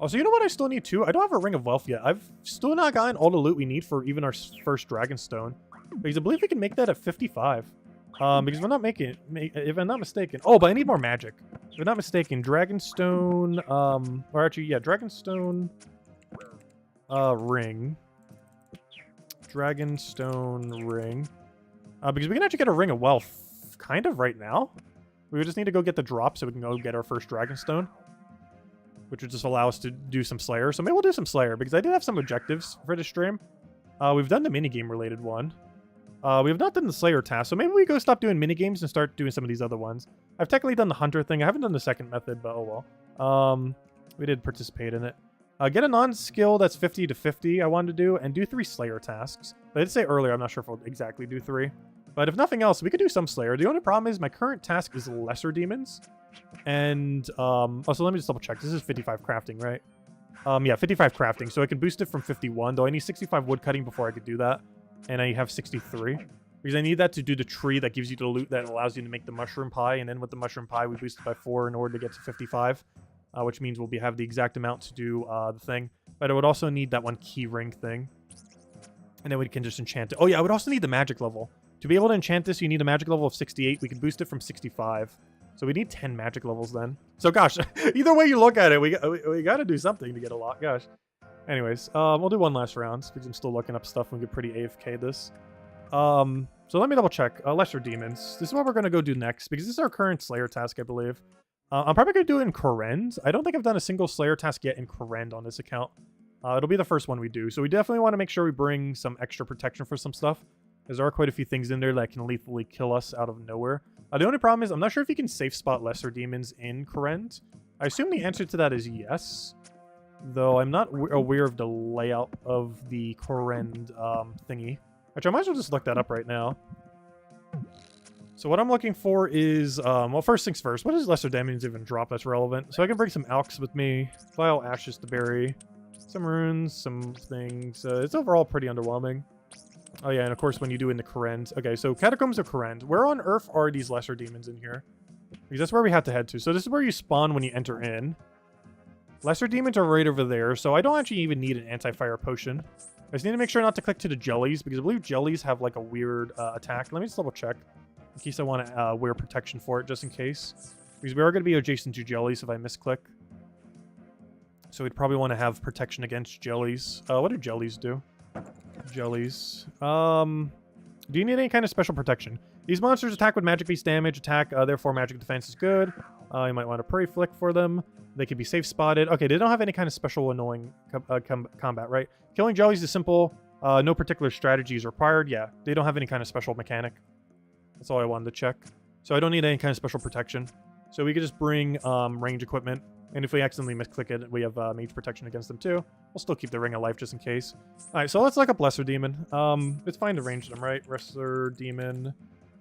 Also, you know what I still need too? I don't have a Ring of Wealth yet. I've still not gotten all the loot we need for even our first Dragonstone. Because I believe we can make that at 55. Because we're not making it, if I'm not mistaken. Oh, but I need more magic. If I'm not mistaken, Dragonstone, or actually, yeah, Dragonstone, ring. Dragonstone ring. Because we can actually get a Ring of Wealth kind of right now. We just need to go get the drop so we can go get our first Dragonstone. Which would just allow us to do some Slayer. So maybe we'll do some Slayer, because I did have some objectives for this stream. We've done the minigame related one. We have not done the Slayer task, so maybe we go stop doing minigames and start doing some of these other ones. I've technically done the Hunter thing. I haven't done the second method, but oh well. We did participate in it. Get a non-skill that's 50 to 50 I wanted to do, and do 3 Slayer tasks. I did say earlier, I'm not sure if we'll exactly do 3. But if nothing else, we could do some Slayer. The only problem is my current task is Lesser Demons. And, also let me just double check. This is 55 crafting, right? Yeah, 55 crafting. So I can boost it from 51, though I need 65 wood cutting before I could do that. And I have 63. Because I need that to do the tree that gives you the loot that allows you to make the mushroom pie. And then with the mushroom pie, we boost it by 4 in order to get to 55. Which means we'll have the exact amount to do the thing. But I would also need that one key ring thing. And then we can just enchant it. Oh yeah, I would also need the magic level. To be able to enchant this, you need a magic level of 68. We can boost it from 65. So we need 10 magic levels then. So gosh, either way you look at it, we got to do something to get a lot. Gosh. Anyways, we'll do one last round because I'm still looking up stuff and we get pretty AFK this. So let me double check. Lesser Demons. This is what we're going to go do next because this is our current Slayer task, I believe. I'm probably going to do it in Korend. I don't think I've done a single Slayer task yet in Korend on this account. It'll be the first one we do. So we definitely want to make sure we bring some extra protection for some stuff. Because there are quite a few things in there that can lethally kill us out of nowhere. The only problem is I'm not sure if you can safe spot Lesser Demons in Korend. I assume the answer to that is yes. Though I'm not aware of the layout of the Korend thingy. Which I might as well just look that up right now. So what I'm looking for is, well, first things first. What does Lesser Demons even drop that's relevant? So I can bring some Alks with me. Vile Ashes to bury. Some runes, some things. It's overall pretty underwhelming. Oh yeah, and of course when you do in the Korend. Okay, so Catacombs of Korend. Where on earth are these Lesser Demons in here? Because that's where we have to head to. So this is where you spawn when you enter in. Lesser Demons are right over there, so I don't actually even need an anti-fire potion. I just need to make sure not to click to the jellies, because I believe jellies have like a weird attack. Let me just double check, in case I want to wear protection for it, just in case. Because we are going to be adjacent to jellies if I misclick. So we'd probably want to have protection against jellies. What do jellies do? Jellies. Do you need any kind of special protection? These monsters attack with magic-based damage. Attack, therefore magic defense is good. You might want to Prey Flick for them. They can be safe spotted. Okay, they don't have any kind of special annoying combat, right? Killing jellies is simple. No particular strategy is required. Yeah, they don't have any kind of special mechanic. That's all I wanted to check. So I don't need any kind of special protection. So we could just bring range equipment. And if we accidentally misclick it, we have mage protection against them too. We'll still keep the ring of life just in case. Alright, so let's look up Lesser Demon. It's fine to range them, right? Lesser Demon.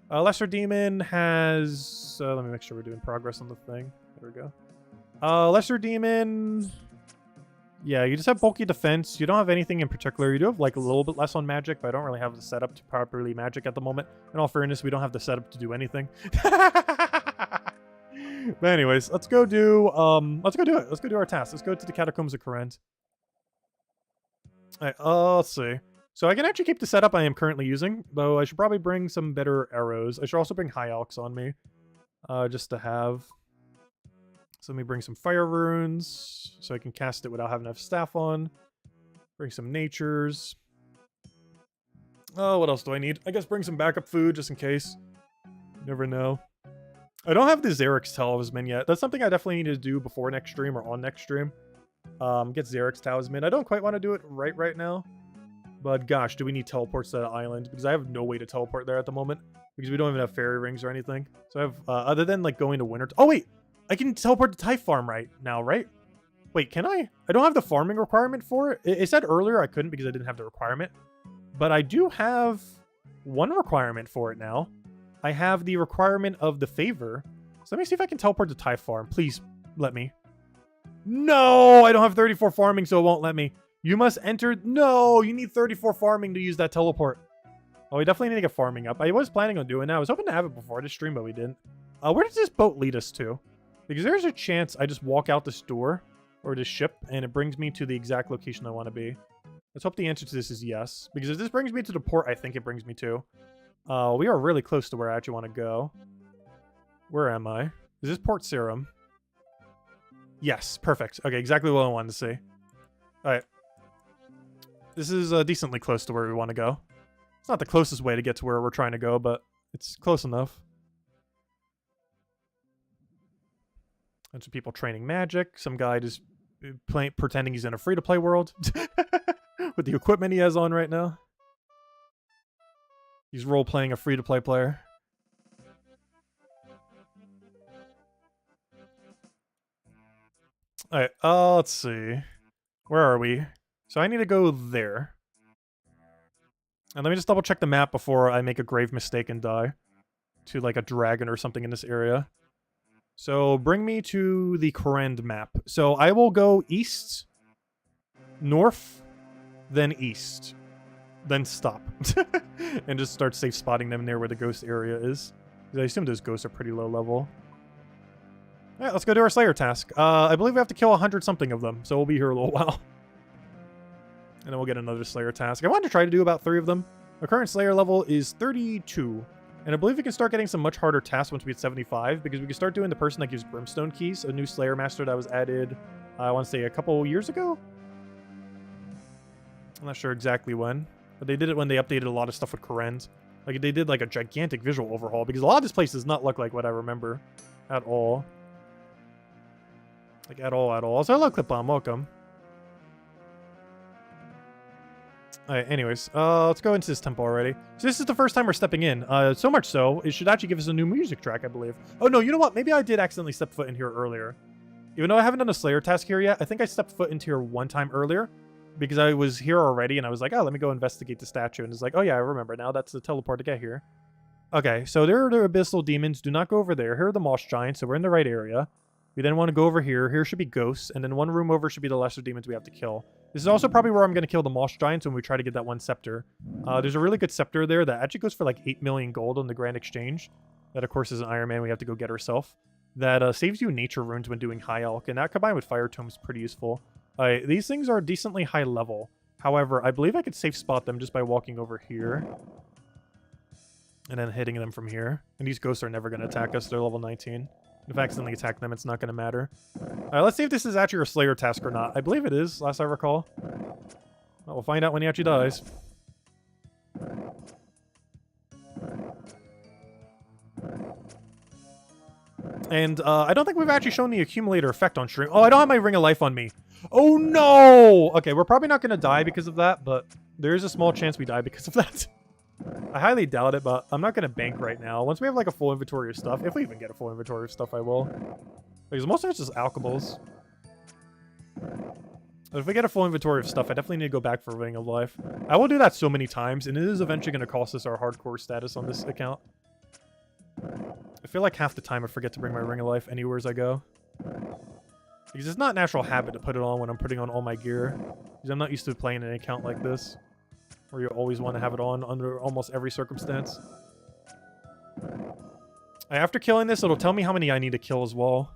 Lesser Demon has... let me make sure we're doing progress on the thing. There we go. Lesser Demon... Yeah, you just have bulky defense. You don't have anything in particular. You do have like a little bit less on magic, but I don't really have the setup to properly magic at the moment. In all fairness, we don't have the setup to do anything. But anyways, let's go do it. Let's go do our task. Let's go to the Catacombs of Kourend. Alright, let's see. So I can actually keep the setup I am currently using, though I should probably bring some better arrows. I should also bring High Alchs on me. Just to have. So let me bring some fire runes so I can cast it without having enough staff on. Bring some natures. Oh, what else do I need? I guess bring some backup food just in case. You never know. I don't have the Xerix Talisman yet. That's something I definitely need to do before next stream or on next stream. Get Xerix Talisman. I don't quite want to do it right now. But gosh, do we need teleports to that island? Because I have no way to teleport there at the moment. Because we don't even have fairy rings or anything. So I have, other than like going to winter... Oh wait! I can teleport to Type Farm right now, right? Wait, can I? I don't have the farming requirement for it. It said earlier I couldn't because I didn't have the requirement. But I do have one requirement for it now. I have the requirement of the favor. So let me see if I can teleport to Type Farm. Please, let me. No! I don't have 34 farming, so it won't let me. You must enter... No! You need 34 farming to use that teleport. Oh, we definitely need to get farming up. I was planning on doing that. I was hoping to have it before this stream, but we didn't. Where does this boat lead us to? Because there's a chance I just walk out this door or this ship and it brings me to the exact location I want to be. Let's hope the answer to this is yes. Because if this brings me to the port I think it brings me to. We are really close to where I actually want to go. Where am I? Is this Port Serum? Yes, perfect. Okay, exactly what I wanted to see. Alright. This is decently close to where we want to go. It's not the closest way to get to where we're trying to go, but it's close enough. Bunch of people training magic. Some guy just pretending he's in a free-to-play world. With the equipment he has on right now. He's role-playing a free-to-play player. Alright, let's see. Where are we? So I need to go there. And let me just double-check the map before I make a grave mistake and die. To, like, a dragon or something in this area. So bring me to the Kourend map. So I will go east, north, then east, then stop. And just start safe spotting them near where the ghost area is. I assume those ghosts are pretty low level. Alright, let's go do our Slayer task. I believe we have to kill 100 something of them, so we'll be here a little while. And then we'll get another Slayer task. I wanted to try to do about 3 of them. Our current Slayer level is 32. And I believe we can start getting some much harder tasks once we hit 75, because we can start doing the person that gives Brimstone Keys, a new Slayer Master that was added, I want to say a couple years ago? I'm not sure exactly when, but they did it when they updated a lot of stuff with Kourend. Like, they did like a gigantic visual overhaul, because a lot of this place does not look like what I remember at all. Like, at all. So hello, Clip-On, welcome. Alright, anyways, let's go into this temple already. So this is the first time we're stepping in. So much so, it should actually give us a new music track, I believe. Oh no, you know what? Maybe I did accidentally step foot in here earlier. Even though I haven't done a Slayer task here yet, I think I stepped foot into here one time earlier. Because I was here already, and I was like, oh, let me go investigate the statue. And it's like, oh yeah, I remember now. That's the teleport to get here. Okay, so there are the Abyssal Demons. Do not go over there. Here are the Moss Giants, so we're in the right area. We then want to go over here. Here should be ghosts, and then one room over should be the lesser demons we have to kill. This is also probably where I'm going to kill the Moss Giants when we try to get that one scepter. There's a really good scepter there that actually goes for like 8 million gold on the Grand Exchange. That, of course, is an Iron Man we have to go get ourselves. That saves you nature runes when doing High Alch, and that combined with Fire Tome is pretty useful. These things are decently high level. However, I believe I could safe spot them just by walking over here. And then hitting them from here. And these ghosts are never going to attack us. They're level 19. If I accidentally attack them, it's not going to matter. Alright, let's see if this is actually a Slayer task or not. I believe it is, last I recall. Well, we'll find out when he actually dies. And I don't think we've actually shown the accumulator effect on stream. Oh, I don't have my Ring of Life on me. Oh no! Okay, we're probably not going to die because of that, but There is a small chance we die because of that. I highly doubt it, but I'm not going to bank right now. Once we have like a full inventory of stuff, if we even get a full inventory of stuff, I will. Because most of it's just alchemies. If we get a full inventory of stuff, I definitely need to go back for Ring of Life. I will do that so many times, and it is eventually going to cost us our hardcore status on this account. I feel like half the time I forget to bring my Ring of Life anywhere as I go. Because it's not natural habit to put it on when I'm putting on all my gear. Because I'm not used to playing an account like this, where you always want to have it on under almost every circumstance. After killing this, it'll tell me how many I need to kill as well.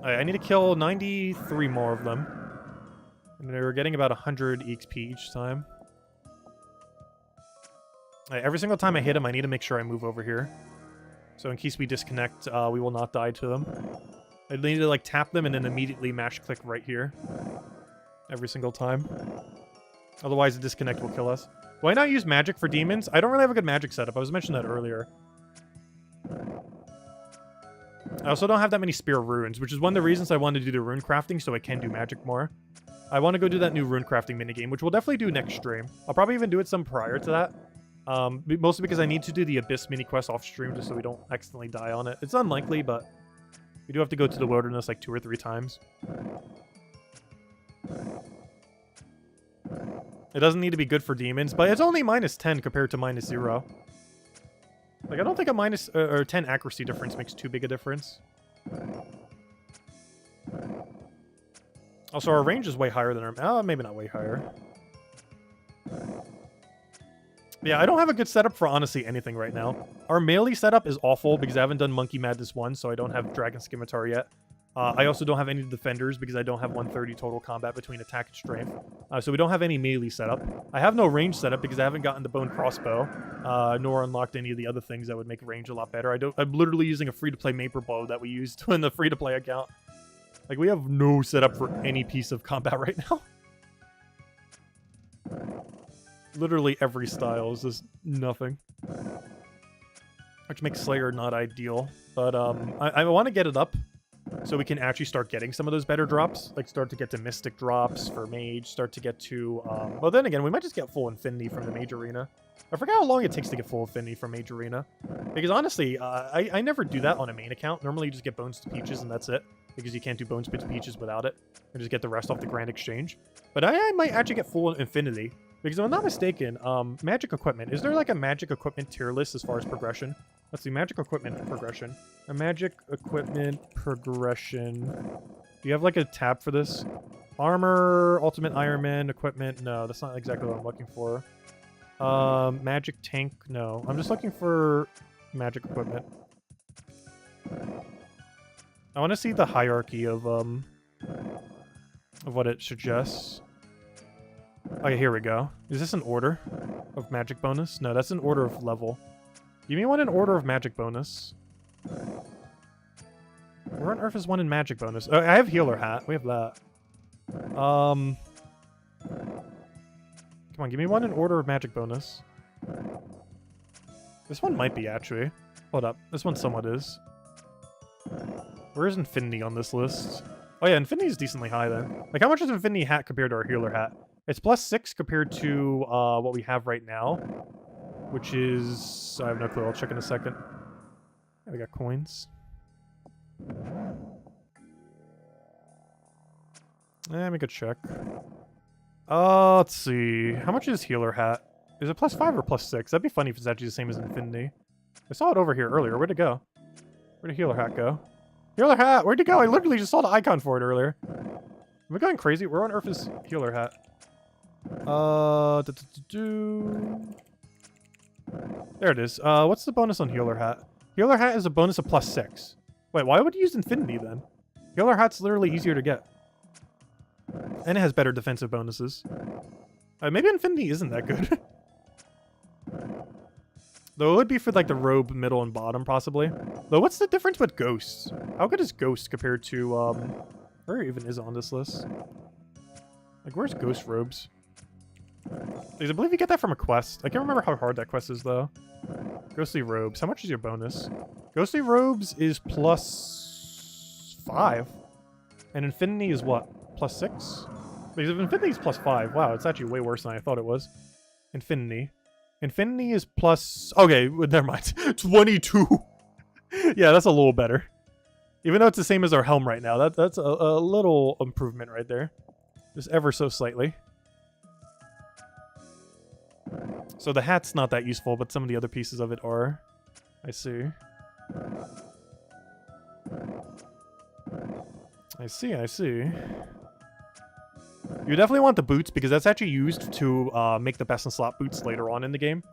I need to kill 93 more of them. And we're getting about 100 EXP each time. Every single time I hit him, I need to make sure I move over here. So in case we disconnect, we will not die to them. I need to like tap them and then immediately mash click right here. Every single time. Otherwise the disconnect will kill us. Why not use magic for demons? I don't really have a good magic setup. I was mentioning that earlier. I also don't have that many spear runes, which is one of the reasons I wanted to do the rune crafting so I can do magic more. I want to go do that new rune crafting minigame, which we'll definitely do next stream. I'll probably even do it some prior to that. Mostly because I need to do the Abyss mini quest off stream just so we don't accidentally die on it. It's unlikely, but we do have to go to the wilderness like 2 or 3 times. It doesn't need to be good for demons, but it's only -10 compared to -0. Like, I don't think a minus or 10 accuracy difference makes too big a difference. Also, our range is way higher than our... Oh, maybe not way higher. Yeah, I don't have a good setup for honestly anything right now. Our melee setup is awful because I haven't done Monkey Madness 1, so I don't have Dragon Scimitar yet. I also don't have any defenders because I don't have 130 total combat between attack and strength. So we don't have any melee setup. I have no range setup because I haven't gotten the bone crossbow, nor unlocked any of the other things that would make range a lot better. I'm literally using a free-to-play Maper bow that we used in the free-to-play account. Like, we have no setup for any piece of combat right now. Literally every style is just nothing. Which makes Slayer not ideal. But I want to get it up so we can actually start getting some of those better drops. Like, start to get to Mystic drops for Mage, start to get to... well, then again, we might just get full Infinity from the Mage Arena. I forget how long it takes to get full Infinity from Mage Arena. Because honestly, I never do that on a main account. Normally you just get Bones to Peaches and that's it. Because you can't do Bones to Peaches without it. And just get the rest off the Grand Exchange. But I might actually get full Infinity. Because if I'm not mistaken, magic equipment. Is there like a magic equipment tier list as far as progression? Let's see, magic equipment progression. A magic equipment progression. Do you have like a tab for this? Armor, Ultimate Iron Man, equipment. No, that's not exactly what I'm looking for. Magic tank. No, I'm just looking for magic equipment. I want to see the hierarchy of what it suggests. Okay, here we go. Is this an order of magic bonus? No, that's an order of level. Give me one in order of magic bonus. Where on earth is one in magic bonus? Oh, I have healer hat. We have that. Come on, give me one in order of magic bonus. This one might be, actually. Hold up. This one somewhat is. Where is Infinity on this list? Oh yeah, Infinity is decently high then. Like, how much is Infinity hat compared to our healer hat? It's +6 compared to what we have right now. Which is... I have no clue. I'll check in a second. Yeah, we got coins. Let me go check. Let's see. How much is healer hat? Is it +5 or +6? That'd be funny if it's actually the same as Infinity. I saw it over here earlier. Where'd it go? Where'd the healer hat go? Healer hat! Where'd it go? I literally just saw the icon for it earlier. Am I going crazy? Where on earth is healer hat? There it is. What's the bonus on healer hat? Healer hat is a bonus of +6. Wait, why would you use Infinity then? Healer hat's literally easier to get. And it has better defensive bonuses. Maybe Infinity isn't that good. Though it would be for like the robe, middle, and bottom, possibly. Though what's the difference with Ghosts? How good is Ghost compared to, where even is it on this list? Like, where's Ghost robes? Because I believe you get that from a quest. I can't remember how hard that quest is, though. Ghostly robes. How much is your bonus? Ghostly robes is +5. And Infinity is what? +6? Because if Infinity is +5, wow, it's actually way worse than I thought it was. Infinity. Infinity is plus... Okay, never mind. 22. Yeah, that's a little better. Even though it's the same as our helm right now, that's a little improvement right there. Just ever so slightly. So the hat's not that useful, but some of the other pieces of it are. I see. I see. You definitely want the boots, because that's actually used to make the best in slot boots later on in the game.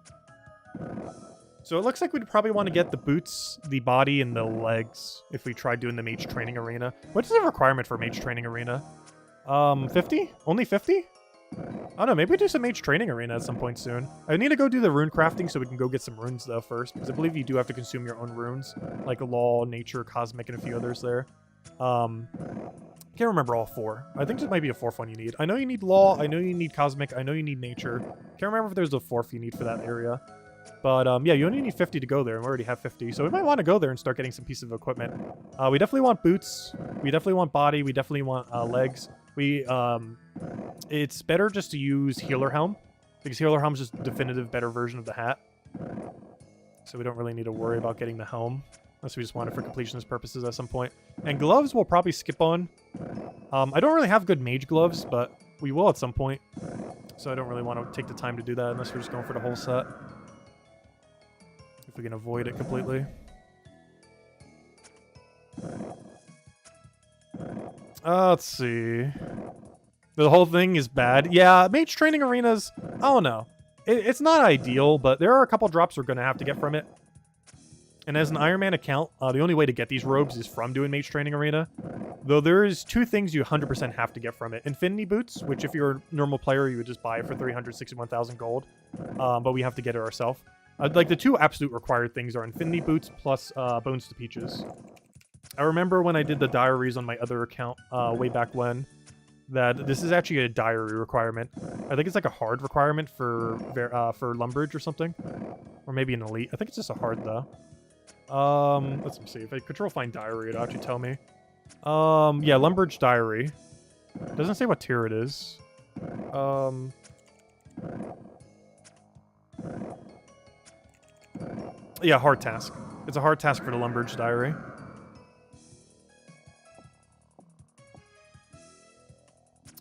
So it looks like we'd probably want to get the boots, the body, and the legs if we tried doing the mage training arena. What's the requirement for mage training arena? 50? Only 50? I don't know, maybe we do some mage training arena at some point soon. I need to go do the rune crafting so we can go get some runes though first, because I believe you do have to consume your own runes, like law, nature, cosmic, and a few others there. Can't remember all 4. I think there might be a 4th one you need. I know you need law, I know you need cosmic, I know you need nature. Can't remember if there's a 4th you need for that area. But yeah, you only need 50 to go there, and we already have 50. So we might want to go there and start getting some pieces of equipment. We definitely want boots. We definitely want body. We definitely want legs. It's better just to use Healer Helm, because Healer Helm is just a definitive better version of the hat. So we don't really need to worry about getting the helm, unless we just want it for completionist purposes at some point. And gloves we'll probably skip on. I don't really have good mage gloves, but we will at some point. So I don't really want to take the time to do that unless we're just going for the whole set. If we can avoid it completely. Let's see. The whole thing is bad. Yeah, mage training arenas, I don't know. It's not ideal, but there are a couple drops we're going to have to get from it. And as an Iron Man account, the only way to get these robes is from doing mage training arena. Though there is 2 things you 100% have to get from it. Infinity boots, which if you're a normal player, you would just buy it for 361,000 gold. But we have to get it ourselves. Like, the 2 absolute required things are Infinity Boots plus Bones to Peaches. I remember when I did the diaries on my other account way back when, that this is actually a diary requirement. I think it's like a hard requirement for Lumbridge or something. Or maybe an elite. I think it's just a hard, though. Let's see. If I control find diary, it'll actually tell me. Yeah, Lumbridge diary. It doesn't say what tier it is. Yeah, hard task. It's a hard task for the Lumbridge diary.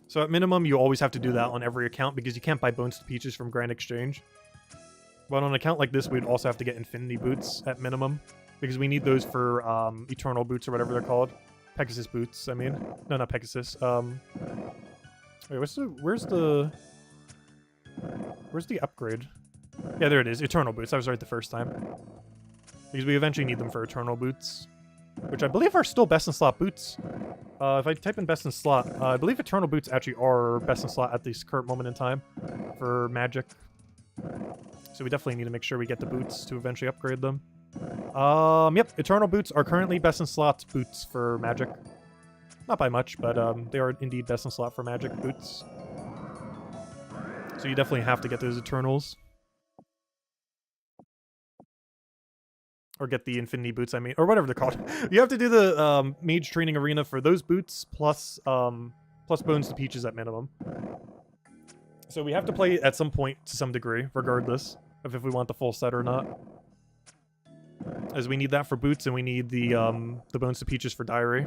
So at minimum, you always have to do that on every account because you can't buy Bones to Peaches from Grand Exchange. But on an account like this, we'd also have to get Infinity Boots at minimum because we need those for Eternal Boots or whatever they're called. Pegasus Boots, I mean. No, not Pegasus. Wait, where's the upgrade? Yeah, there it is. Eternal Boots. I was right the first time. Because we eventually need them for Eternal Boots. Which I believe are still best in slot boots. If I type in best in slot, I believe Eternal Boots actually are best in slot at this current moment in time for magic. So we definitely need to make sure we get the boots to eventually upgrade them. Yep, Eternal Boots are currently best in slot boots for magic. Not by much, but they are indeed best in slot for magic boots. So you definitely have to get those Eternals. Or get the Infinity Boots, I mean, or whatever they're called. You have to do the Mage Training Arena for those boots, plus Bones to Peaches at minimum. So we have to play at some point to some degree, regardless of if we want the full set or not. As we need that for boots, and we need the Bones to Peaches for Diary.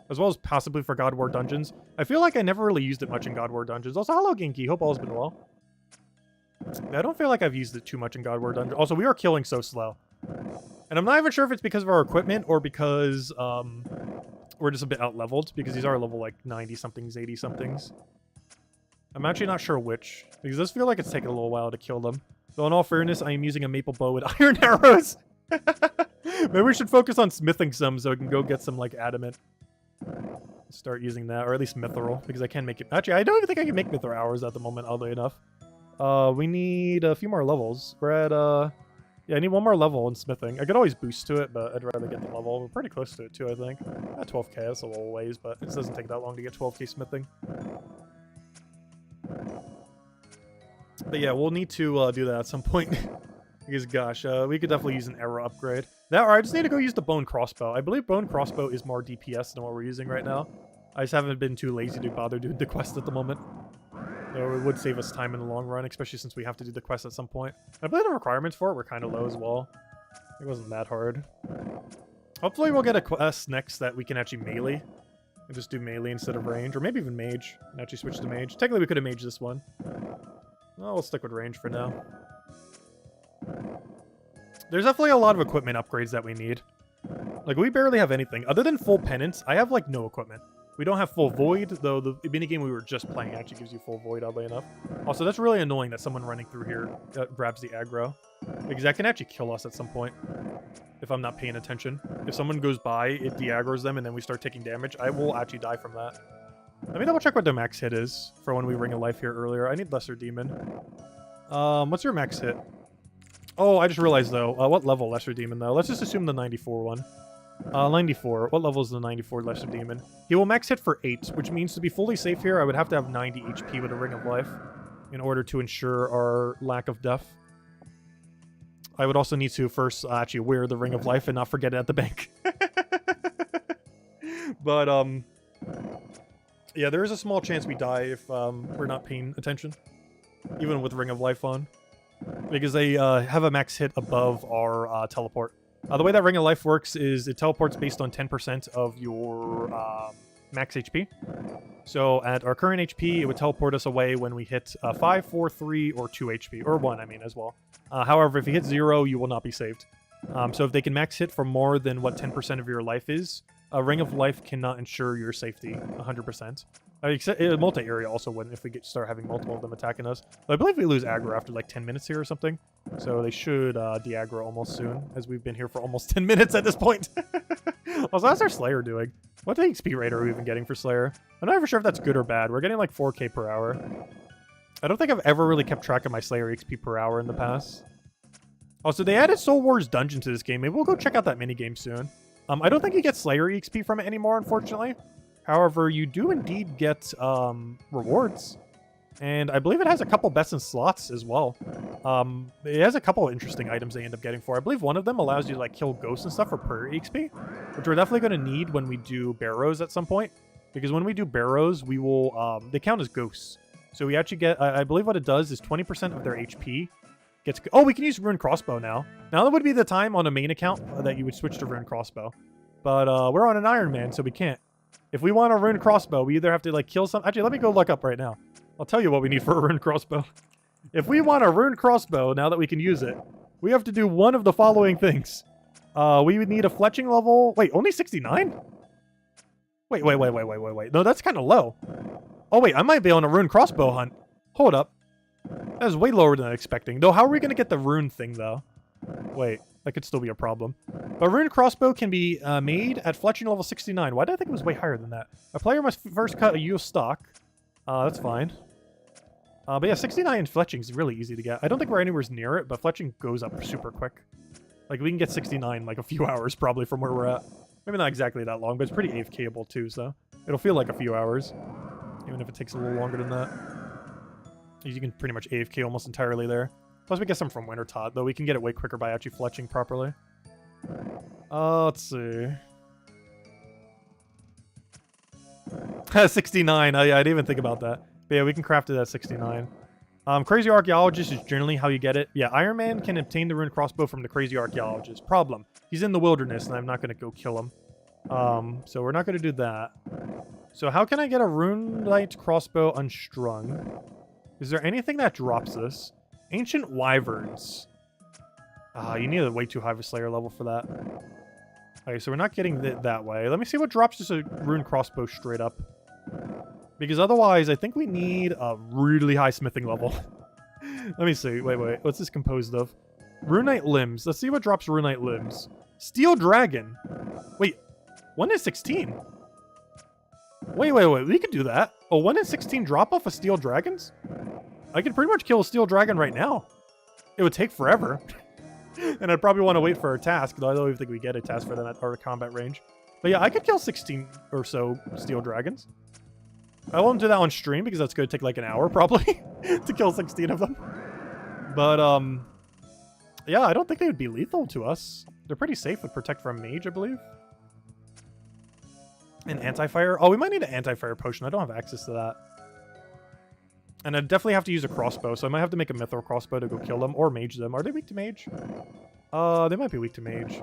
As well as possibly for God War Dungeons. I feel like I never really used it much in God War Dungeons. Also, hello Genki, hope all's been well. I don't feel like I've used it too much in God War Dungeons. Also, we are killing so slow. And I'm not even sure if it's because of our equipment or because we're just a bit out-leveled, because these are level like 90-somethings, 80-somethings. I'm actually not sure which, because it does feel like it's taking a little while to kill them. Though in all fairness, I am using a maple bow with iron arrows. Maybe we should focus on smithing some so I can go get some like adamant. Start using that, or at least mithril, because I can make it. Actually, I don't even think I can make mithril hours at the moment, oddly enough. We need a few more levels. We're at yeah, I need one more level in smithing. I could always boost to it, but I'd rather get the level. We're pretty close to it too, I think. At 12k, that's a little ways, but it doesn't take that long to get 12k smithing. But yeah, we'll need to do that at some point. Because gosh, we could definitely use an arrow upgrade. That, or I just need to go use the bone crossbow. I believe bone crossbow is more DPS than what we're using right now. I just haven't been too lazy to bother doing the quest at the moment. Though it would save us time in the long run, especially since we have to do the quest at some point. I believe the requirements for it were kind of low as well. It wasn't that hard. Hopefully we'll get a quest next that we can actually melee. And just do melee instead of range, or maybe even mage. And actually switch to mage. Technically we could have mage this one. Well, we'll stick with range for now. There's definitely a lot of equipment upgrades that we need. Like, we barely have anything. Other than full penance, I have, like, no equipment. We don't have full void, though the minigame we were just playing actually gives you full void, oddly enough. Also, that's really annoying that someone running through here grabs the aggro. Because that can actually kill us at some point. If I'm not paying attention. If someone goes by, it de-aggroes them, and then we start taking damage, I will actually die from that. Let me double check what their max hit is for when we ring a life here earlier. I need Lesser Demon. What's your max hit? Oh, I just realized, though. What level Lesser Demon, though? Let's just assume the 94 one. 94. What level is the 94 Lesser Demon? He will max hit for 8, which means to be fully safe here, I would have to have 90 HP with a Ring of Life in order to ensure our lack of death. I would also need to first actually wear the Ring of Life and not forget it at the bank. But, yeah, there is a small chance we die if we're not paying attention. Even with Ring of Life on. Because they have a max hit above our teleport. The way that Ring of Life works is it teleports based on 10% of your max HP. So at our current HP, it would teleport us away when we hit 5, 4, 3, or 2 HP. Or 1, I mean, as well. However, if you hit 0, you will not be saved. So if they can max hit for more than what 10% of your life is, a Ring of Life cannot ensure your safety 100%. Multi-area also wouldn't if we start having multiple of them attacking us. But I believe we lose aggro after like 10 minutes here or something. So they should de-aggro almost soon, as we've been here for almost 10 minutes at this point. Also, how's our Slayer doing? What XP rate are we even getting for Slayer? I'm not even sure if that's good or bad. We're getting like 4k per hour. I don't think I've ever really kept track of my Slayer XP per hour in the past. Also, they added Soul Wars Dungeon to this game. Maybe we'll go check out that minigame soon. I don't think you get Slayer XP from it anymore, unfortunately. However, you do indeed get rewards. And I believe it has a couple best in slots as well. It has a couple interesting items they end up getting for. I believe one of them allows you to like kill ghosts and stuff for per XP, which we're definitely going to need when we do barrows at some point. Because when we do barrows, we will they count as ghosts. So we actually get, I believe what it does is 20% of their HP gets... Oh, we can use Rune Crossbow now. Now that would be the time on a main account that you would switch to Rune Crossbow. But we're on an Iron Man, so we can't. If we want a Rune Crossbow, we either have to like kill some... Actually, let me go look up right now. I'll tell you what we need for a Rune Crossbow. If we want a Rune Crossbow, now that we can use it, we have to do one of the following things. We would need a fletching level... Wait, only 69? Wait. No, that's kind of low. Oh, wait, I might be on a Rune Crossbow hunt. Hold up. That is way lower than I was expecting. Though, how are we going to get the rune thing, though? Wait, that could still be a problem. A Rune Crossbow can be made at fletching level 69. Why did I think it was way higher than that? A player must first cut a U stock. That's fine. But yeah, 69 fletching is really easy to get. I don't think we're anywhere near it, but fletching goes up super quick. Like, we can get 69 in like a few hours, probably, from where we're at. Maybe not exactly that long, but it's pretty AFK-able, too, so... It'll feel like a few hours. Even if it takes a little longer than that. You can pretty much AFK almost entirely there. Plus, we get some from Wintertot, though we can get it way quicker by actually fletching properly. Let's see... 69. I didn't even think about that. But yeah, we can craft it at 69. Crazy Archaeologist is generally how you get it. Yeah, Iron Man can obtain the Rune Crossbow from the Crazy Archaeologist. Problem. He's in the wilderness, and I'm not going to go kill him. So we're not going to do that. So how can I get a Rune Light Crossbow unstrung? Is there anything that drops this? Ancient Wyverns. You need a way too high of a Slayer level for that. Okay, so we're not getting that way. Let me see what drops just a Rune Crossbow straight up. Because otherwise, I think we need a really high smithing level. Let me see. Wait. What's this composed of? Runite Limbs. Let's see what drops Runite Limbs. Steel Dragon. Wait. 1 in 16? Wait. We could do that. Oh, 1 in 16 drop off of Steel Dragons? I could pretty much kill a Steel Dragon right now. It would take forever. And I'd probably want to wait for a task, though I don't even think we get a task for them at our combat range. But yeah, I could kill 16 or so Steel Dragons. I won't do that on stream because that's going to take like an hour, probably, to kill 16 of them. But, yeah, I don't think they would be lethal to us. They're pretty safe with Protect from Mage, I believe. An anti-fire? Oh, we might need an anti-fire potion. I don't have access to that. And I definitely have to use a crossbow, so I might have to make a mithril crossbow to go kill them, or mage them. Are they weak to mage? They might be weak to mage.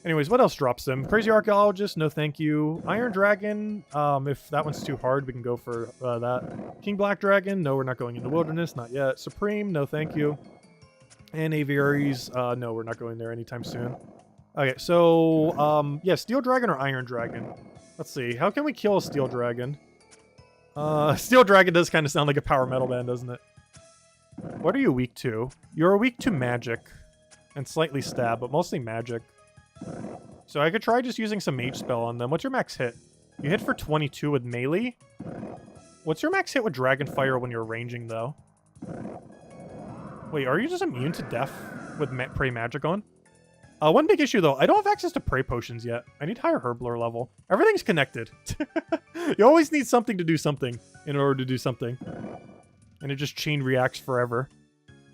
Anyways, what else drops them? Crazy Archaeologist, no thank you. Iron Dragon, if that one's too hard, we can go for that. King Black Dragon, no, we're not going into Wilderness, not yet. Supreme, no thank you. And Aviaries, no, we're not going there anytime soon. Okay, so, yeah, Steel Dragon or Iron Dragon? Let's see, how can we kill a Steel Dragon? Steel Dragon does kind of sound like a power metal band, doesn't it? What are you weak to? You're weak to magic. And slightly stab, but mostly magic. So I could try just using some mage spell on them. What's your max hit? You hit for 22 with melee? What's your max hit with Dragonfire when you're ranging, though? Wait, are you just immune to death with Prey Magic on? One big issue, though. I don't have access to Prey Potions yet. I need higher Herblore level. Everything's connected. You always need something to do something in order to do something. And it just chain reacts forever.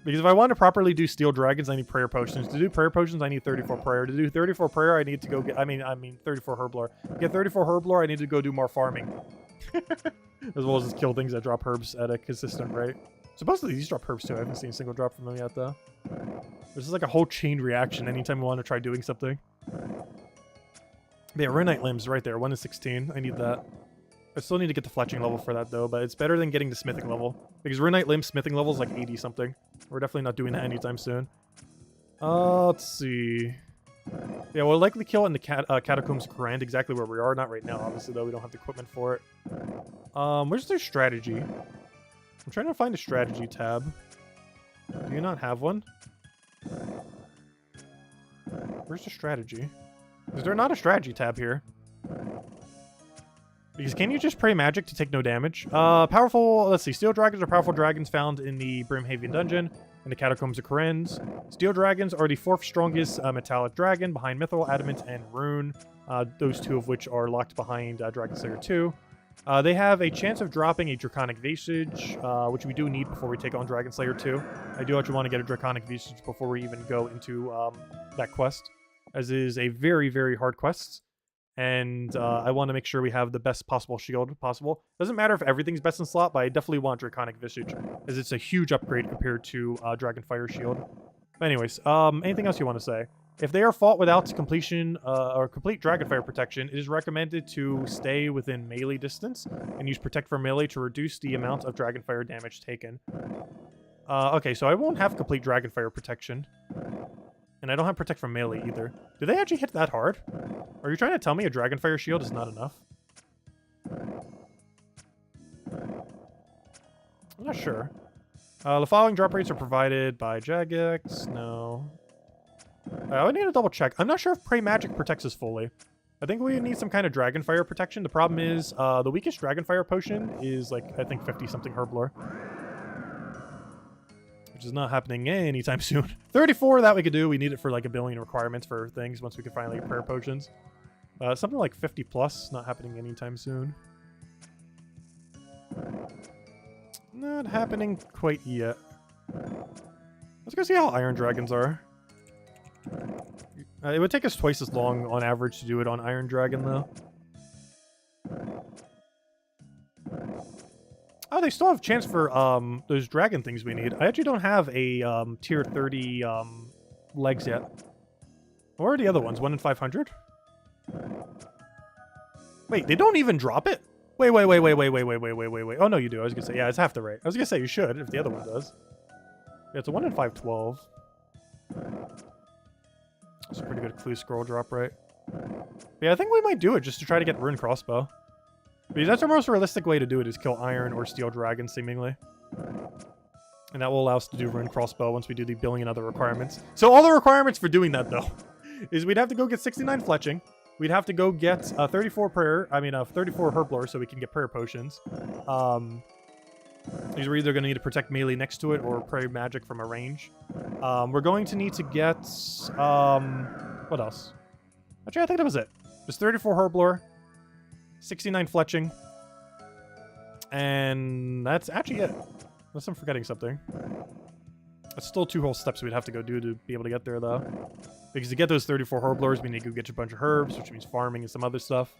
Because if I want to properly do Steel Dragons, I need Prayer Potions. To do Prayer Potions, I need 34 Prayer. To do 34 Prayer, I need to go get... I mean 34 Herblore. To get 34 Herblore, I need to go do more farming. As well as just kill things that drop herbs at a consistent rate. Supposedly, these drop herbs, too. I haven't seen a single drop from them yet, though. This is like a whole chain reaction anytime we want to try doing something. But yeah, Runite Limbs right there. 1 to 16. I need that. I still need to get the fletching level for that, though, but it's better than getting the smithing level. Because Runite Limb smithing level is like 80-something. We're definitely not doing that anytime soon. Let's see. Yeah, we'll likely kill it in the Catacombs of Korand, exactly where we are. Not right now, obviously, though. We don't have the equipment for it. Where's their strategy? I'm trying to find a strategy tab. Do you not have one? Where's the strategy? Is there not a strategy tab here? Because can you just pray magic to take no damage? Powerful, let's see. Steel Dragons are powerful dragons found in the Brimhaven Dungeon and the Catacombs of Korand. Steel Dragons are the 4th strongest metallic dragon behind Mithril, Adamant, and Rune. Those 2 of which are locked behind Dragon Slayer 2. They have a chance of dropping a Draconic Visage, which we do need before we take on Dragon Slayer 2. I do actually want to get a Draconic Visage before we even go into that quest, as it is a very, very hard quest. And I want to make sure we have the best possible shield possible. Doesn't matter if everything's best in slot, but I definitely want Draconic Visage, as it's a huge upgrade compared to Dragonfire Shield. But anyways, anything else you want to say? If they are fought without completion or complete Dragonfire protection, it is recommended to stay within melee distance and use Protect from Melee to reduce the amount of Dragonfire damage taken. Okay, so I won't have complete Dragonfire protection. And I don't have Protect from Melee either. Do they actually hit that hard? Are you trying to tell me a Dragonfire shield is not enough? I'm not sure. The following drop rates are provided by Jagex. No. I would need to double check. I'm not sure if Prey Magic protects us fully. I think we need some kind of Dragonfire protection. The problem is, the weakest Dragonfire potion is like, I think 50-something Herblore. Which is not happening anytime soon. 34, that we could do. We need it for like 1 billion requirements for things once we can finally get prayer potions. Something like 50 plus, not happening anytime soon. Not happening quite yet. Let's go see how Iron Dragons are. It would take us twice as long on average to do it on Iron Dragon, though. Oh, they still have chance for those dragon things we need. I actually don't have a tier 30 legs yet. What are the other ones? 1 in 500? Wait, they don't even drop it? Wait. Oh, no, you do. I was going to say, yeah, it's half the rate. I was going to say you should if the other one does. Yeah, it's a 1 in 512. That's a pretty good clue scroll drop, right? Yeah, I think we might do it just to try to get Rune Crossbow. Because that's our most realistic way to do it, is kill Iron or Steel Dragon, seemingly. And that will allow us to do Rune Crossbow once we do the billion other requirements. So all the requirements for doing that, though, is we'd have to go get 69 Fletching. We'd have to go get 34 Herblore so we can get Prayer Potions. Because we're either going to need to protect melee next to it or pray magic from a range. We're going to need to get... what else? Actually, I think that was it. There's 34 Herblore, 69 Fletching, and that's actually it. Unless I'm forgetting something. That's still 2 whole steps we'd have to go do to be able to get there, though. Because to get those 34 Herblores, we need to go get a bunch of herbs, which means farming and some other stuff.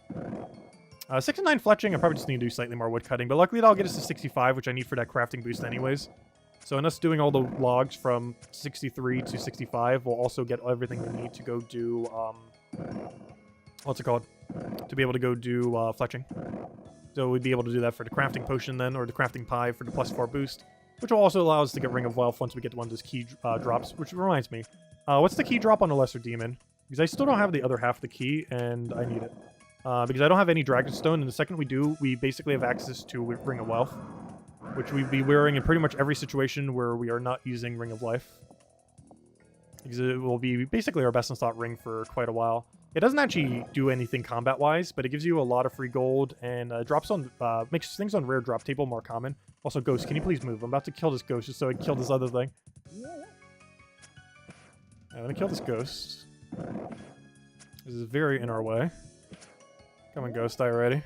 6 and 9 fletching, I probably just need to do slightly more wood cutting, but luckily that'll get us to 65, which I need for that crafting boost anyways. So in us doing all the logs from 63 to 65, we'll also get everything we need to go do, what's it called? To be able to go do fletching. So we'd be able to do that for the crafting potion then, or the crafting pie for the +4 boost, which will also allow us to get Ring of Wealth once we get to one of those key drops, which reminds me. What's the key drop on the Lesser Demon? Because I still don't have the other half of the key, and I need it. Because I don't have any Dragonstone, and the second we do, we basically have access to Ring of Wealth, which we'd be wearing in pretty much every situation where we are not using Ring of Life. Because it will be basically our best in slot ring for quite a while. It doesn't actually do anything combat-wise, but it gives you a lot of free gold, and drops on makes things on rare drop table more common. Also, Ghost, can you please move? I'm about to kill this Ghost just so I can kill this other thing. I'm gonna kill this Ghost. This is very in our way. Come on, Ghost, die already.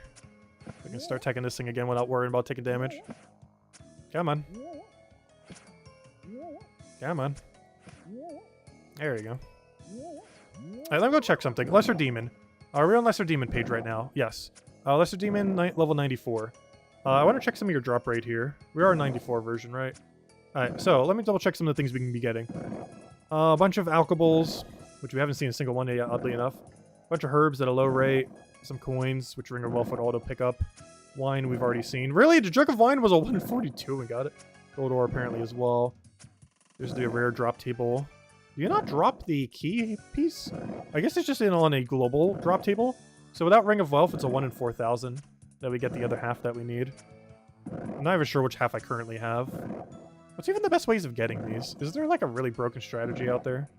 We can start taking this thing again without worrying about taking damage. Come on. Come on. There you go. Alright, let me go check something. Lesser Demon. Are we on Lesser Demon page right now? Yes. Lesser Demon, level 94. I want to check some of your drop rate here. We are a 94 version, right? Alright, so let me double check some of the things we can be getting. A bunch of alkables, which we haven't seen a single one yet, oddly enough. A bunch of herbs at a low rate. Some coins, which Ring of Wealth would auto pick up. Wine we've already seen. Really? The Jug of Wine was a 142. We got it. Gold ore apparently as well. There's the rare drop table. Do you not drop the key piece? I guess it's just on a global drop table. So without Ring of Wealth, it's a 1 in 4,000 that we get the other half that we need. I'm not even sure which half I currently have. What's even the best ways of getting these? Is there like a really broken strategy out there?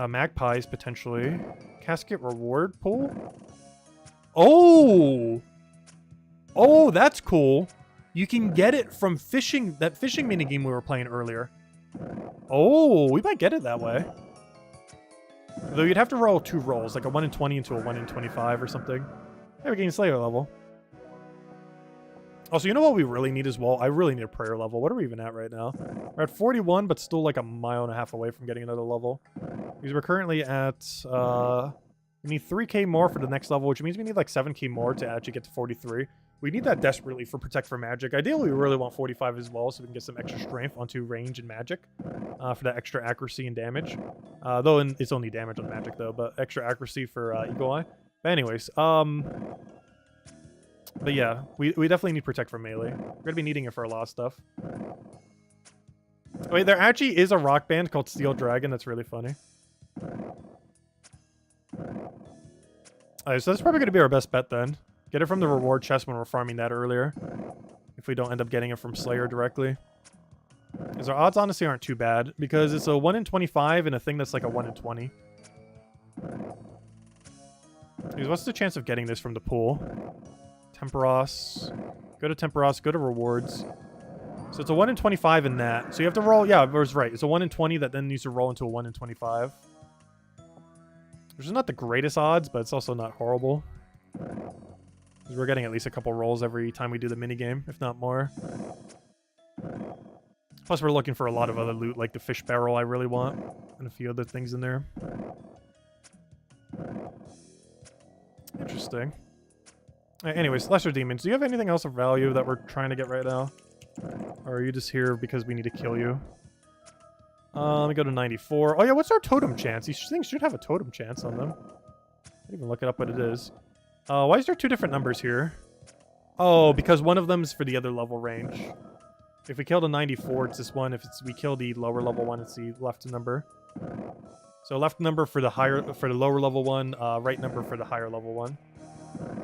Magpies, potentially. Casket reward pool? Oh! Oh, that's cool. You can get it from fishing, that fishing minigame we were playing earlier. Oh, we might get it that way. Though you'd have to roll 2 rolls, like a 1 in 20 into a 1 in 25 or something. Hey, we're getting Slayer level. Also, you know what we really need as well? I really need a prayer level. What are we even at right now? We're at 41, but still like a mile and a half away from getting another level. Because we're currently at, we need 3k more for the next level, which means we need like 7k more to actually get to 43. We need that desperately for Protect for Magic. Ideally, we really want 45 as well, so we can get some extra strength onto range and magic for that extra accuracy and damage. Though it's only damage on magic, though, but extra accuracy for Eagle Eye. But anyways, but yeah, we definitely need Protect for melee. We're going to be needing it for a lot of stuff. Wait, there actually is a rock band called Steel Dragon that's really funny. Alright, so that's probably going to be our best bet then. Get it from the reward chest when we're farming that earlier. If we don't end up getting it from Slayer directly. Because our odds honestly aren't too bad. Because it's a 1 in 25 and a thing that's like a 1 in 20. Because what's the chance of getting this from the pool? Temperos. Go to Temperos. Go to rewards. So it's a 1 in 25 in that. So you have to roll. Yeah, I was right. It's a 1 in 20 that then needs to roll into a 1 in 25. Which is not the greatest odds, but it's also not horrible. Because we're getting at least a couple rolls every time we do the minigame, if not more. Plus we're looking for a lot of other loot, like the fish barrel I really want. And a few other things in there. Interesting. Anyways, Lesser Demons, do you have anything else of value that we're trying to get right now? Or are you just here because we need to kill you? Let me go to 94. Oh yeah, what's our totem chance? These things should have a totem chance on them. I didn't even look it up what it is. Why is there 2 different numbers here? Oh, because one of them is for the other level range. If we kill the 94, it's this one. If we kill the lower level one, it's the left number. So left number for the lower level one, right number for the higher level one.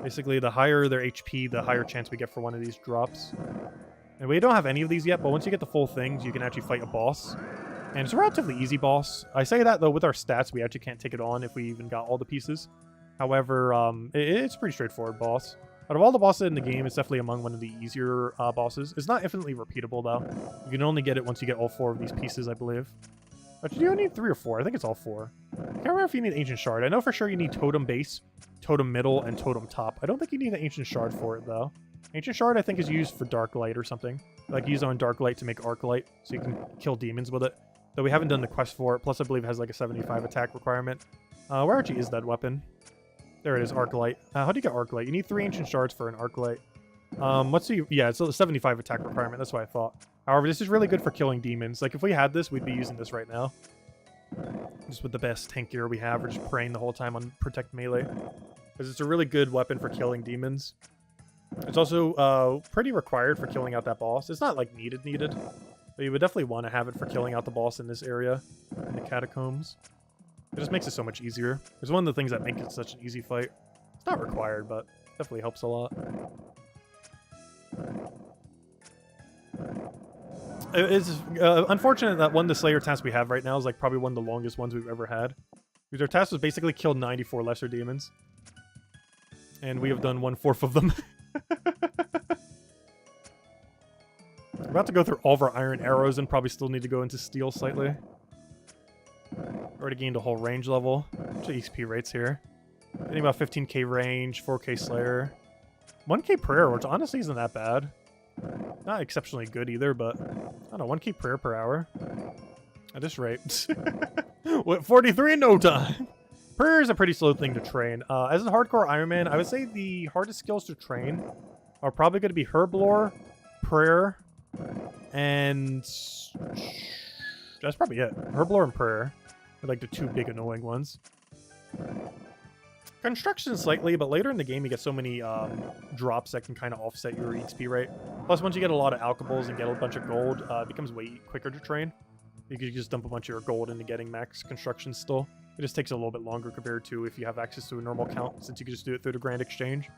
Basically, the higher their HP, the higher chance we get for one of these drops. And we don't have any of these yet, but once you get the full things, you can actually fight a boss. And it's a relatively easy boss. I say that, though, with our stats, we actually can't take it on if we even got all the pieces. However, it's a pretty straightforward boss. Out of all the bosses in the game, it's definitely among one of the easier bosses. It's not infinitely repeatable, though. You can only get it once you get all 4 of these pieces, I believe. Actually, do you need 3 or 4? I think it's all 4. I can't remember if you need Ancient Shard. I know for sure you need Totem Base, Totem Middle, and Totem Top. I don't think you need an Ancient Shard for it, though. Ancient Shard, I think, is used for Dark Light or something. Like, use on Dark Light to make Arc Light, so you can kill demons with it. Though we haven't done the quest for it. Plus, I believe it has, like, a 75 attack requirement. Where actually is that weapon? There it is, Arc Light. How do you get Arc Light? You need 3 Ancient Shards for an Arc Light. What's the... Yeah, it's a 75 attack requirement. That's what I thought. However, this is really good for killing demons. Like, if we had this, we'd be using this right now. Just with the best tank gear we have. We're just praying the whole time on Protect Melee. Because it's a really good weapon for killing demons. It's also pretty required for killing out that boss. It's not, like, needed. But you would definitely want to have it for killing out the boss in this area. In the catacombs. It just makes it so much easier. It's one of the things that make it such an easy fight. It's not required, but definitely helps a lot. It is unfortunate that one of the Slayer tasks we have right now is like probably one of the longest ones we've ever had. Because our task was basically kill 94 lesser demons. And we have done 1/4 of them. We're about to go through all of our iron arrows and probably still need to go into steel slightly. Already gained a whole range level. What's the XP rates here? Getting about 15k range, 4k Slayer. 1k prayer, which honestly isn't that bad. Not exceptionally good either, but I don't know, 1k prayer per hour. At this rate. What, 43 in no time? Prayer is a pretty slow thing to train. As a hardcore Iron Man, I would say the hardest skills to train are probably going to be Herblore, Prayer, and... that's probably it. Herblore and Prayer are like the 2 big annoying ones. Construction slightly, but later in the game you get so many drops that can kind of offset your XP rate. Plus, once you get a lot of alchables and get a bunch of gold, it becomes way quicker to train. You can just dump a bunch of your gold into getting max construction still. It just takes a little bit longer compared to if you have access to a normal count, since you can just do it through the Grand Exchange.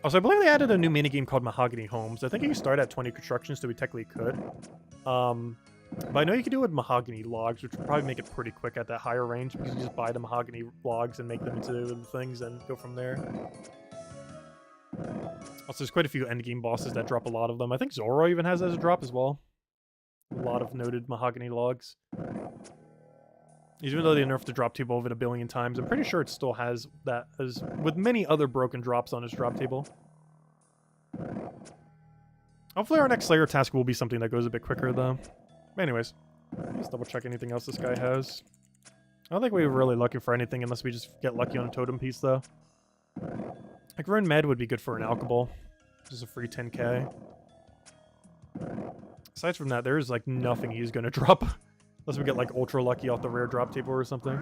Also, I believe they added a new minigame called Mahogany Homes. I think you can start at 20 construction, so we technically could. But I know you can do it with mahogany logs, which would probably make it pretty quick at that higher range, because you just buy the mahogany logs and make them into the things and go from there. Also, there's quite a few endgame bosses that drop a lot of them. I think Zoro even has that as a drop as well. A lot of noted mahogany logs. Even though they nerfed the drop table over 1 billion times, I'm pretty sure it still has that, as with many other broken drops on its drop table. Hopefully our next Slayer task will be something that goes a bit quicker, though. Anyways, let's double check anything else this guy has. I don't think we were really looking for anything unless we just get lucky on a totem piece, though. Like, Rune Med would be good for an alchable. Just a free 10k. Aside from that, there's, like, nothing he's gonna drop. Unless we get, like, ultra lucky off the rare drop table or something.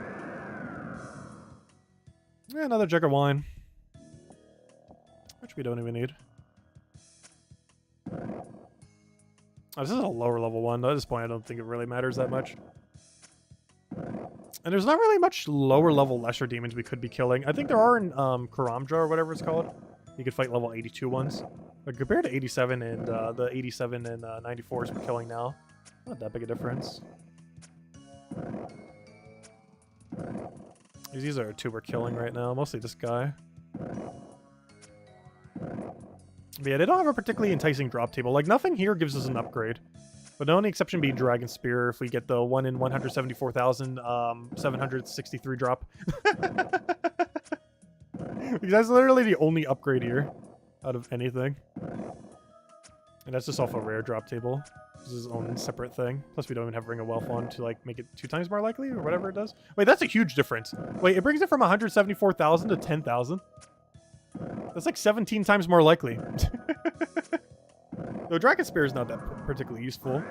Yeah, another jug of wine. Which we don't even need. Oh, this is a lower level one. At this point, I don't think it really matters that much. And there's not really much lower level lesser demons we could be killing. I think there are in Karamja or whatever it's called. You could fight level 82 ones. But compared to 87 and the 87 and 94s we're killing now, not that big a difference. These are 2 we're killing right now. Mostly this guy. But yeah, they don't have a particularly enticing drop table. Like, nothing here gives us an upgrade. But the only exception being Dragon Spear if we get the 1 in 174,763 drop. Because that's literally the only upgrade here out of anything. And that's just off a rare drop table. This is its own separate thing. Plus, we don't even have Ring of Wealth on to, like, make it 2 times more likely or whatever it does. Wait, that's a huge difference. Wait, it brings it from 174,000 to 10,000? That's like 17 times more likely. Though Dragon Spear is not that particularly useful.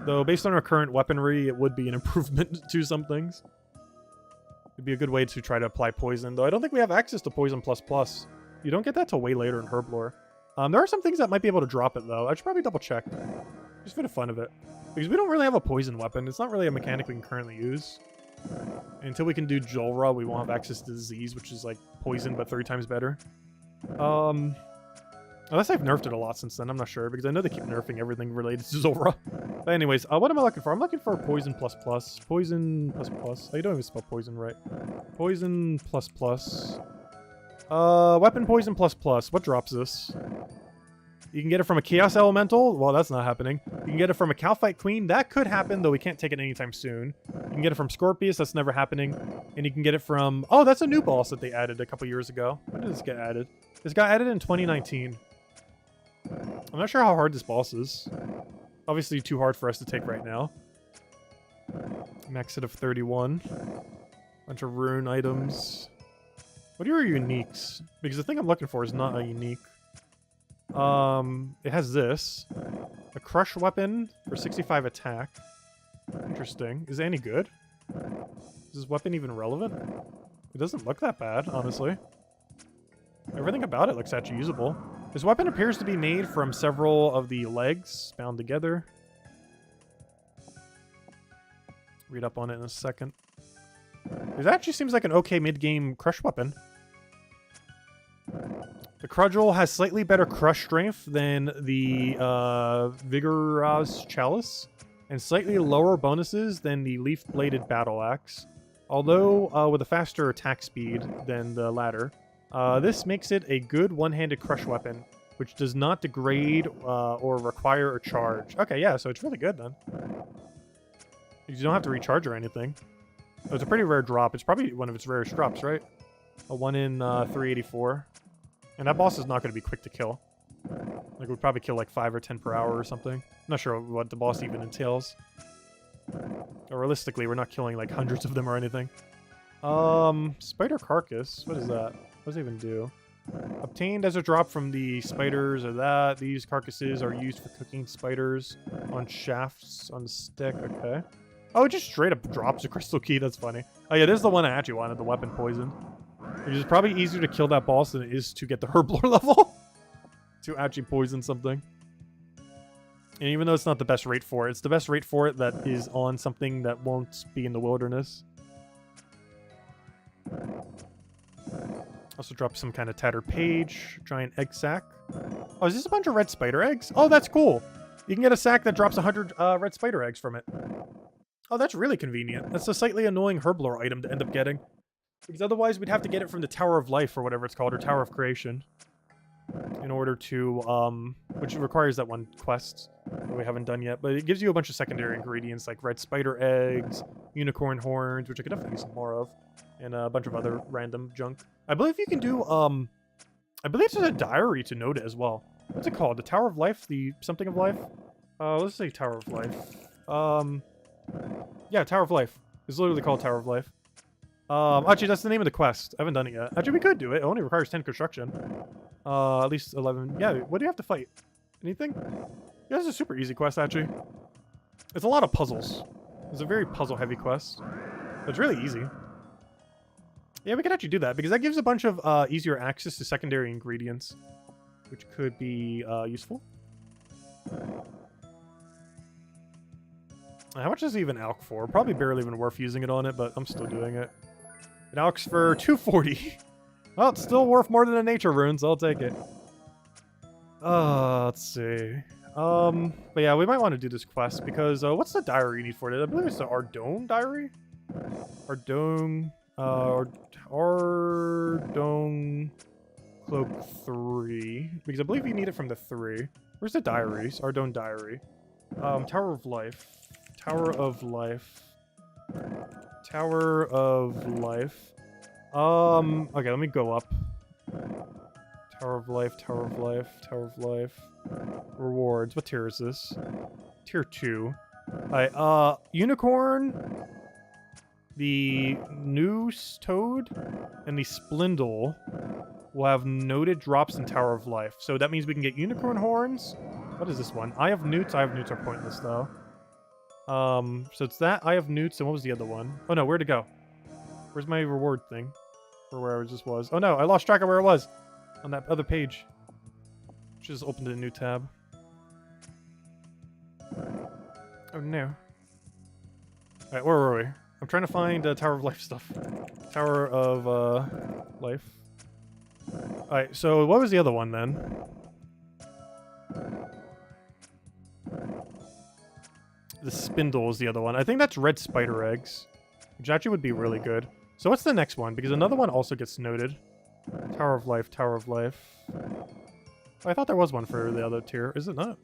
Though, based on our current weaponry, it would be an improvement to some things. It'd be a good way to try to apply poison, though I don't think we have access to Poison++. You don't get that till way later in Herblore. There are some things that might be able to drop it, though. I should probably double check. Just for the fun of it. Because we don't really have a poison weapon. It's not really a mechanic we can currently use. And until we can do Jolra, we won't have access to Disease, which is like poison, but 3 times better. Unless I've nerfed it a lot since then, I'm not sure, because I know they keep nerfing everything related to Zolra. But anyways, what am I looking for? I'm looking for Poison++. Poison++. How you don't even spell poison right. Poison++. Weapon Poison++. What drops this? You can get it from a Chaos Elemental. Well, that's not happening. You can get it from a Calphite Queen. That could happen, though we can't take it anytime soon. You can get it from Scorpius. That's never happening. And you can get it from... Oh, that's a new boss that they added a couple years ago. When did this get added? This got added in 2019. I'm not sure how hard this boss is. Obviously too hard for us to take right now. Max it of 31. Bunch of rune items. What are your uniques? Because the thing I'm looking for is not a unique. It has this. A crush weapon for 65 attack. Interesting. Is it any good? Is this weapon even relevant? It doesn't look that bad, honestly. Everything about it looks actually usable. This weapon appears to be made from several of the legs bound together. Read up on it in a second. It actually seems like an okay mid-game crush weapon. The Crudgel has slightly better crush strength than the Vigorous Chalice, and slightly lower bonuses than the Leaf-Bladed Battle Axe, although with a faster attack speed than the latter. This makes it a good one-handed crush weapon, which does not degrade or require a charge. Okay, yeah, so it's really good then. You don't have to recharge or anything. Oh, it's a pretty rare drop. It's probably one of its rarest drops, right? A 1 in 384. And that boss is not going to be quick to kill. Like, we'd probably kill like 5 or 10 per hour or something. I'm not sure what the boss even entails. Or realistically, we're not killing like hundreds of them or anything. Spider Carcass. What is that? What does it even do? Obtained as a drop from the spiders or that. These carcasses are used for cooking spiders on shafts on the stick. Okay. Oh, it just straight up drops a crystal key. That's funny. Oh yeah, this is the one I actually wanted, the weapon poison. Which is probably easier to kill that boss than it is to get the herblore level. To actually poison something. And even though it's not the best rate for it, it's the best rate for it that is on something that won't be in the wilderness. Also drop some kind of tattered page. Giant egg sack. Oh, is this a bunch of red spider eggs? Oh, that's cool. You can get a sack that drops 100 red spider eggs from it. Oh, that's really convenient. That's a slightly annoying herblore item to end up getting. Because otherwise we'd have to get it from the Tower of Life or whatever it's called, or Tower of Creation. In order to, which requires that one quest that we haven't done yet. But it gives you a bunch of secondary ingredients like red spider eggs, unicorn horns, which I could definitely use some more of, and a bunch of other random junk. I believe you can do, I believe there's a diary to note it as well. What's it called? The Tower of Life? The something of life? Let's say Tower of Life. Yeah, Tower of Life. It's literally called Tower of Life. Actually, that's the name of the quest. I haven't done it yet. Actually, we could do it. It only requires 10 construction. At least 11. Yeah, what do you have to fight? Anything? Yeah, this is a super easy quest, actually. It's a lot of puzzles. It's a very puzzle-heavy quest. It's really easy. Yeah, we can actually do that, because that gives a bunch of easier access to secondary ingredients, which could be useful. How much does it even alch for? Probably barely even worth using it on it, but I'm still doing it. It alchs for 240. Well, it's still worth more than a nature rune, so I'll take it. Let's see. But yeah, we might want to do this quest, because what's the diary you need for it? I believe it's the Ardone diary? Ardone... Ardone... Cloak 3. Because I believe you need it from the 3. Where's the diaries? Ardone diary. Tower of Life. Tower of Life. Tower of Life. Okay, let me go up. Tower of Life, Tower of Life, Tower of Life. Rewards. What tier is this? Tier 2. Alright, Unicorn, the Noose Toad, and the Splindle will have noted drops in Tower of Life. So that means we can get Unicorn Horns. What is this one? Eye of Newts. Eye of Newts are pointless, though. So it's that, Eye of Newts, and what was the other one? Oh no, where'd it go? Where's my reward thing? Or where it just was. Oh no, I lost track of where it was. On that other page. Just opened a new tab. Oh no. Alright, where were we? I'm trying to find Tower of Life stuff. Tower of, Life. Alright, so what was the other one then? The Spindle is the other one. I think that's red spider eggs, which actually would be really good. So what's the next one? Because another one also gets noted. Tower of Life, Tower of Life. Oh, I thought there was one for the other tier. Is it not?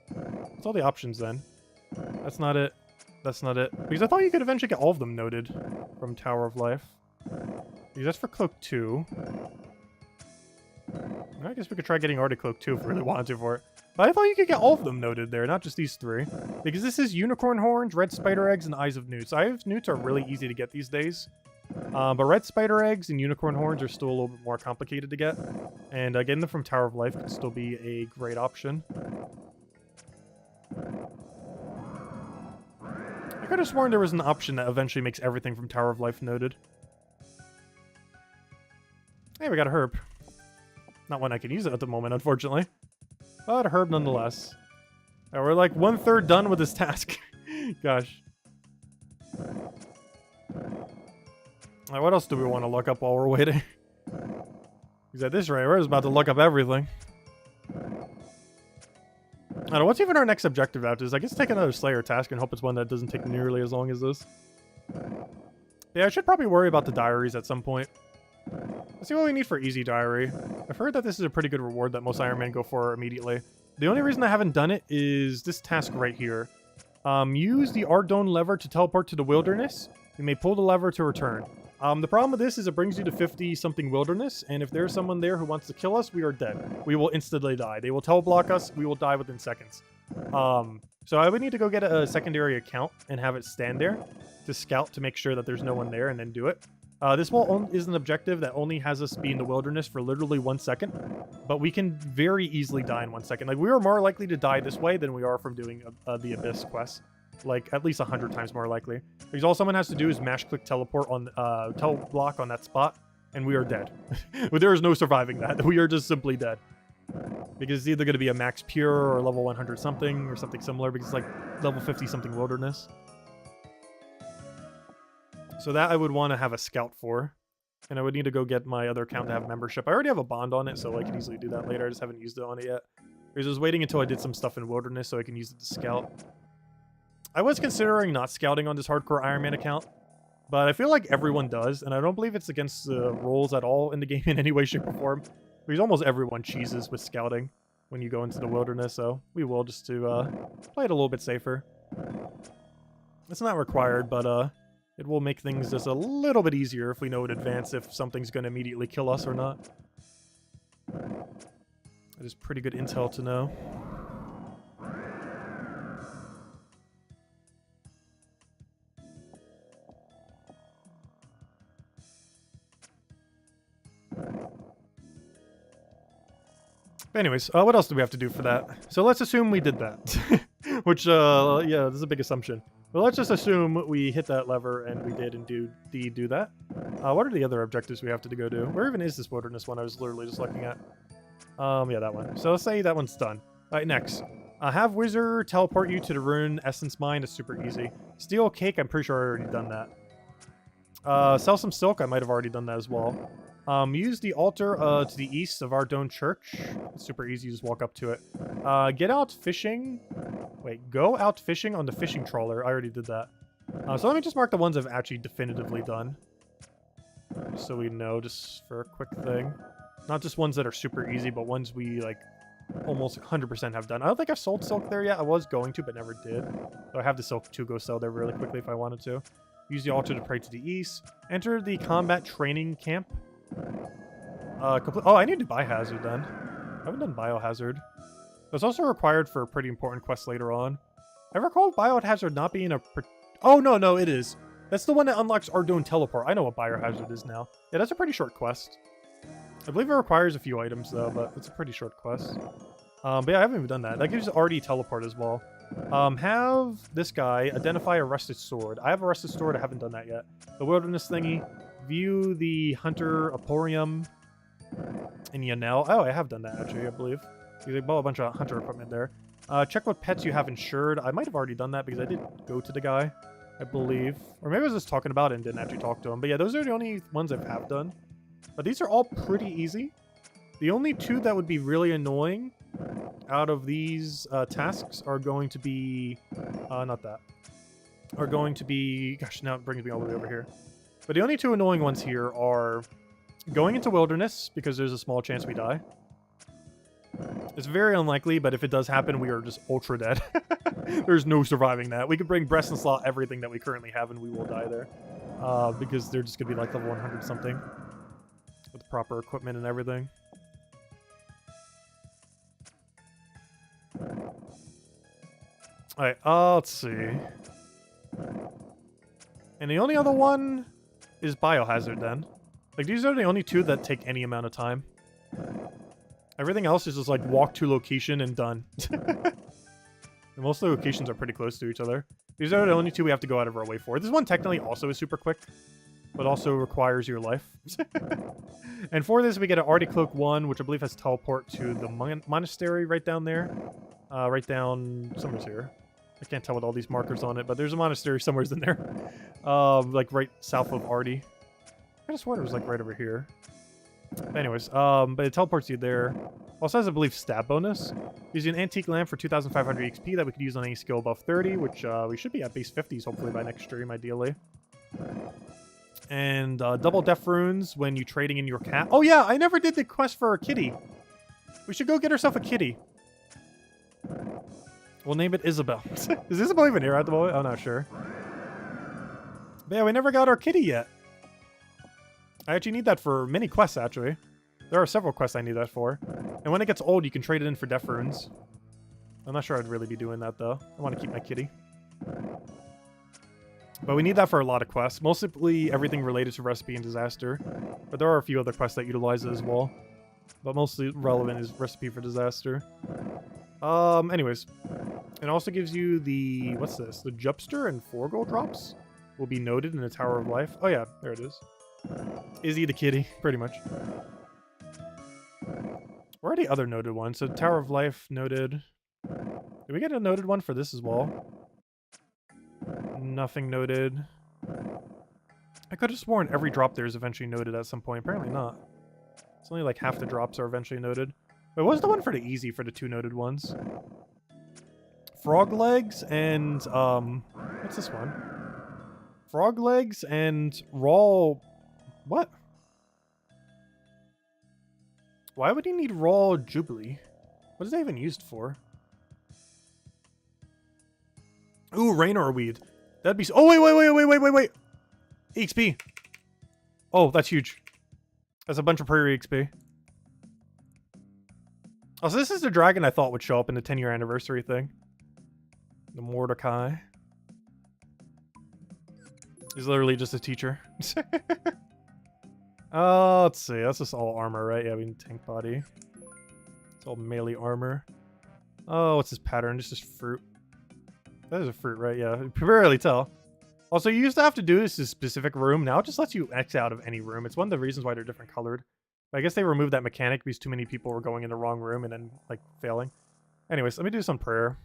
What's all the options then? That's not it. That's not it. Because I thought you could eventually get all of them noted from Tower of Life. Because that's for Cloak 2. I guess we could try getting Arctic Cloak 2 if we really wanted to for it. But I thought you could get all of them noted there, not just these 3. Because this is Unicorn Horns, Red Spider Eggs, and Eyes of Newts. Eyes of Newts are really easy to get these days. But red spider eggs and unicorn horns are still a little bit more complicated to get. And getting them from Tower of Life could still be a great option. I could have sworn there was an option that eventually makes everything from Tower of Life noted. Hey, we got a herb. Not one I can use it at the moment, unfortunately. But a herb nonetheless. We're like 1/3 done with this task. Gosh. Alright, what else do we want to look up while we're waiting? Because at this rate, we're just about to look up everything. I don't know, what's even our next objective after this? I guess take another Slayer task and hope it's one that doesn't take nearly as long as this. Yeah, I should probably worry about the diaries at some point. Let's see what we need for easy diary. I've heard that this is a pretty good reward that most Iron Man go for immediately. The only reason I haven't done it is this task right here. Use the Ardone lever to teleport to the wilderness. You may pull the lever to return. The problem with this is it brings you to 50-something wilderness, and if there's someone there who wants to kill us, we are dead. We will instantly die. They will teleblock us. We will die within seconds. So I would need to go get a secondary account and have it stand there to scout to make sure that there's no one there and then do it. This is an objective that only has us be in the wilderness for literally 1 second, but we can very easily die in 1 second. Like, we are more likely to die this way than we are from doing the Abyss quest. Like, at least 100 times more likely. Because all someone has to do is mash-click teleport on, teleblock on that spot, and we are dead. There is no surviving that. We are just simply dead. Because it's either going to be a max pure or level 100 something or something similar, because it's like level 50 something wilderness. So that I would want to have a scout for. And I would need to go get my other account to have membership. I already have a bond on it, so I can easily do that later. I just haven't used it on it yet. Because I was waiting until I did some stuff in wilderness so I can use it to scout. I was considering not scouting on this hardcore Iron Man account, but I feel like everyone does, and I don't believe it's against the rules at all in the game in any way, shape, or form. Because almost everyone cheeses with scouting when you go into the wilderness, so we will just to play it a little bit safer. It's not required, but it will make things just a little bit easier if we know in advance if something's going to immediately kill us or not. That is pretty good intel to know. But anyways, what else do we have to do for that? So let's assume we did that. Which, yeah, this is a big assumption. But let's just assume we hit that lever and we did indeed do that. What are the other objectives we have to go do? Where even is this wilderness one I was literally just looking at? Yeah, that one. So let's say that one's done. Alright, next. Have Wizard teleport you to the Rune Essence Mine. It's super easy. Steal Cake, I'm pretty sure I already done that. Sell some silk, I might have already done that as well. Use the altar to the east of Ardone Church. It's super easy, you just walk up to it. Get out fishing. Wait, go out fishing on the fishing trawler. I already did that. So let me just mark the ones I've actually definitively done. Just so we know, just for a quick thing. Not just ones that are super easy, but ones we, like, almost 100% have done. I don't think I've sold silk there yet. I was going to, but never did. So I have the silk to go sell there really quickly if I wanted to. Use the altar to pray to the east. Enter the combat training camp. Oh, I need to buy Hazard then. I haven't done Biohazard. It's also required for a pretty important quest later on. I recall Biohazard not being a... Oh, no, it is. That's the one that unlocks Ardone Teleport. I know what Biohazard is now. Yeah, that's a pretty short quest. I believe it requires a few items, though, but it's a pretty short quest. But yeah, I haven't even done that. That gives RD Teleport as well. Have this guy identify a rusted sword. I have a rusted sword. I haven't done that yet. The wilderness thingy. View the Hunter Emporium in Yanel. Oh, I have done that, actually, I believe. They bought a bunch of hunter equipment there. Check what pets you have insured. I might have already done that because I did go to the guy, I believe. Or maybe I was just talking about it and didn't actually talk to him. But yeah, those are the only ones I have done. But these are all pretty easy. The only two that would be really annoying out of these tasks are going to be... not that. Are going to be... Gosh, now it brings me all the way over here. But the only two annoying ones here are going into wilderness, because there's a small chance we die. It's very unlikely, but if it does happen, we are just ultra dead. There's no surviving that. We could bring Breast and Slot everything that we currently have, and we will die there. Because they're just going to be like level 100 something. With proper equipment and everything. Alright, let's see. And the only other one is Biohazard then. Like, these are the only two that take any amount of time. Everything else is just like walk to location and done. And most of the locations are pretty close to each other. These are the only two we have to go out of our way for. This one technically also is super quick, but also requires your life. And for this, we get an Arty Cloak 1, which I believe has teleport to the monastery right down there. Right down somewhere's here. I can't tell with all these markers on it, but there's a monastery somewhere's in there. Like right south of Arty. I just swore it was like right over here. Anyways, but it teleports you there. Also has, I believe, stab bonus. Gives you an antique lamp for 2,500 XP that we could use on any skill above 30, which we should be at base 50s hopefully by next stream, ideally. And double death runes when you trading in your cat. Oh yeah, I never did the quest for a kitty. We should go get ourselves a kitty. We'll name it Isabel. Is Isabel even here at the moment? I'm not sure. But yeah, we never got our kitty yet. I actually need that for many quests, actually. There are several quests I need that for. And when it gets old, you can trade it in for death runes. I'm not sure I'd really be doing that, though. I want to keep my kitty. But we need that for a lot of quests. Mostly everything related to recipe and disaster. But there are a few other quests that utilize it as well. But mostly relevant is recipe for disaster. Anyways. It also gives you the... What's this? The Jupster and 4 gold drops will be noted in the Tower of Life. Oh yeah, there it is. Izzy the kitty, pretty much. Where are the other noted ones? So Tower of Life noted. Did we get a noted one for this as well? Nothing noted. I could have sworn every drop there is eventually noted at some point. Apparently not. It's only like half the drops are eventually noted. Wait, what was the one for the easy for the 2 noted ones? Frog legs and what's this one? Frog legs and raw... What? Why would he need raw Jubilee? What is that even used for? Ooh, Raynor weed. That'd be... Oh, wait. XP. Oh, that's huge. That's a bunch of prairie XP. Oh, so this is the dragon I thought would show up in the 10-year anniversary thing. The Mordecai. He's literally just a teacher. Let's see. That's just all armor, right? Yeah, we need tank body. It's all melee armor. Oh, what's this pattern? It's just fruit. That is a fruit, right? Yeah, you can barely tell. Also, you used to have to do this in a specific room. Now it just lets you X out of any room. It's one of the reasons why they're different colored. But I guess they removed that mechanic because too many people were going in the wrong room and then, like, failing. Anyways, let me do some prayer.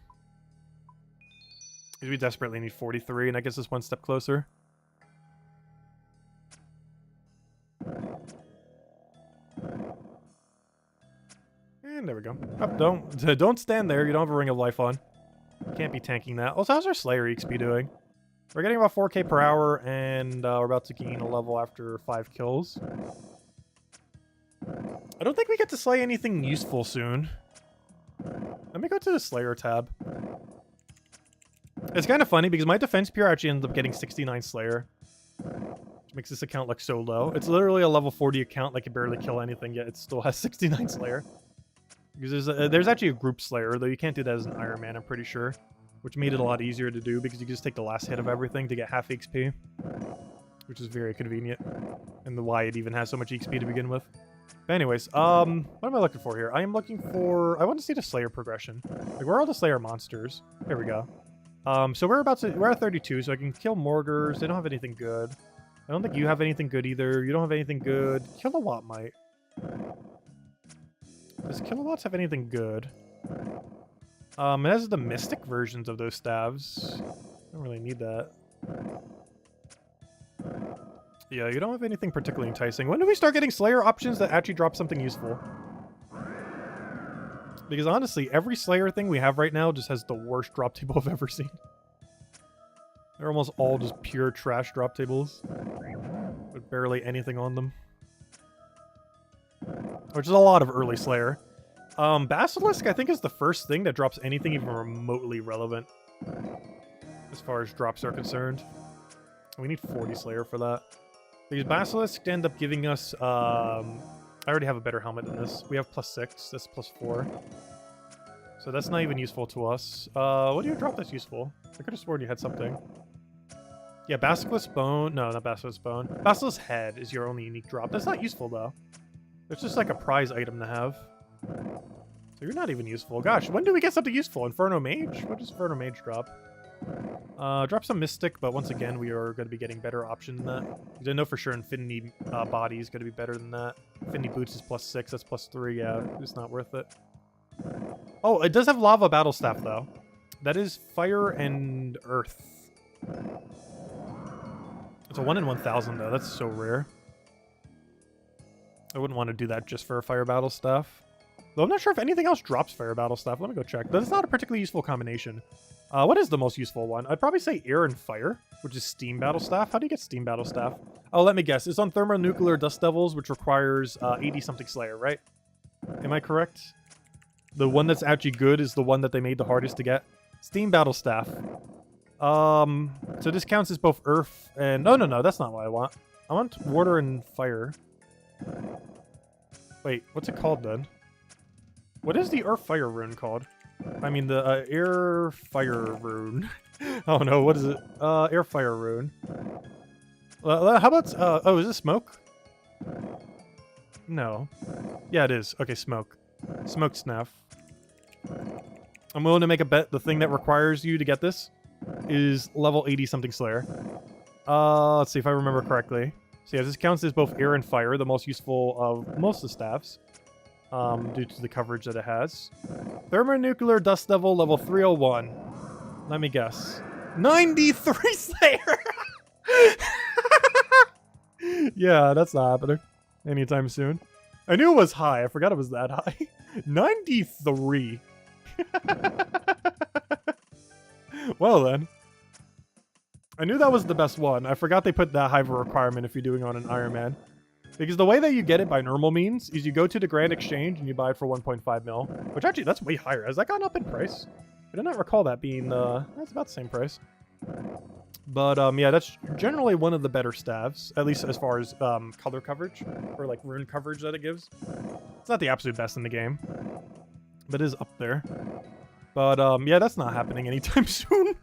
Because we desperately need 43, and that gets us one step closer. And there we go. Oh, don't stand there. You don't have a Ring of Life on. You can't be tanking that. Also, how's our Slayer XP doing? We're getting about 4k per hour, and we're about to gain a level after 5 kills. I don't think we get to slay anything useful soon. Let me go to the Slayer tab. It's kind of funny because my defense peer actually ended up getting 69 Slayer. Which makes this account look so low. It's literally a level 40 account that can barely kill anything, yet it still has 69 Slayer. Because there's actually a group Slayer, though you can't do that as an Iron Man, I'm pretty sure. Which made it a lot easier to do because you can just take the last hit of everything to get half XP. Which is very convenient. And why it even has so much XP to begin with. But anyways, what am I looking for here? I am looking for... I want to see the Slayer progression. Like, where are all the Slayer monsters? Here we go. So we're at 32, so I can kill Morgars. They don't have anything good. I don't think you have anything good either. You don't have anything good. Kilowatt might. Does Kilowatts have anything good? It has the mystic versions of those staves. I don't really need that. Yeah, you don't have anything particularly enticing. When do we start getting Slayer options that actually drop something useful? Because honestly, every Slayer thing we have right now just has the worst drop table I've ever seen. They're almost all just pure trash drop tables. With barely anything on them. Which is a lot of early Slayer. Basilisk, I think, is the first thing that drops anything even remotely relevant. As far as drops are concerned. We need 40 Slayer for that. Because Basilisk end up giving us... I already have a better helmet than this. We have +6. That's +4. So that's not even useful to us. What do you drop that's useful? I could have sworn you had something. Yeah, Basilisk Bone. No, not Basilisk Bone. Basilisk Head is your only unique drop. That's not useful, though. It's just like a prize item to have. So you're not even useful. Gosh, when do we get something useful? Inferno Mage? What does Inferno Mage drop? Drop some Mystic, but once again, we are going to be getting better option than that. Because I know for sure Infinity Body is going to be better than that. Infinity Boots is +6, that's +3, yeah, it's not worth it. Oh, it does have Lava Battle Staff, though. That is Fire and Earth. It's a 1 in 1,000, though. That's so rare. I wouldn't want to do that just for a Fire Battle Staff. Though I'm not sure if anything else drops Fire Battle Staff. Let me go check. That's not a particularly useful combination. What is the most useful one? I'd probably say Air and Fire, which is Steam Battle Staff. How do you get Steam Battle Staff? Oh, let me guess. It's on Thermonuclear Dust Devils, which requires 80-something Slayer, right? Am I correct? The one that's actually good is the one that they made the hardest to get. Steam Battle Staff. So this counts as both Earth and... No, that's not what I want. I want Water and Fire. Wait, what's it called then? What is the Earth Fire rune called? I mean, the Air Fire rune. Oh no, what is it? Air Fire rune. How about... oh, is it Smoke? No. Yeah, it is. Okay, Smoke. Smoke Snuff. I'm willing to make a bet the thing that requires you to get this is level 80-something Slayer. Let's see if I remember correctly. So yeah, this counts as both Air and Fire, the most useful of most of the staffs. Due to the coverage that it has. Thermonuclear Dust Devil, level 301. Let me guess. 93 Slayer! Yeah, that's not happening anytime soon. I knew it was high. I forgot it was that high. 93. Well then. I knew that was the best one. I forgot they put that high of a requirement if you're doing it on an Iron Man. Because the way that you get it by normal means is you go to the Grand Exchange and you buy it for 1.5 mil. Which actually, that's way higher. Has that gone up in price? I do not recall that being, that's about the same price. But, yeah, that's generally one of the better staves. At least as far as, color coverage. Or, like, rune coverage that it gives. It's not the absolute best in the game. But it is up there. But, yeah, that's not happening anytime soon.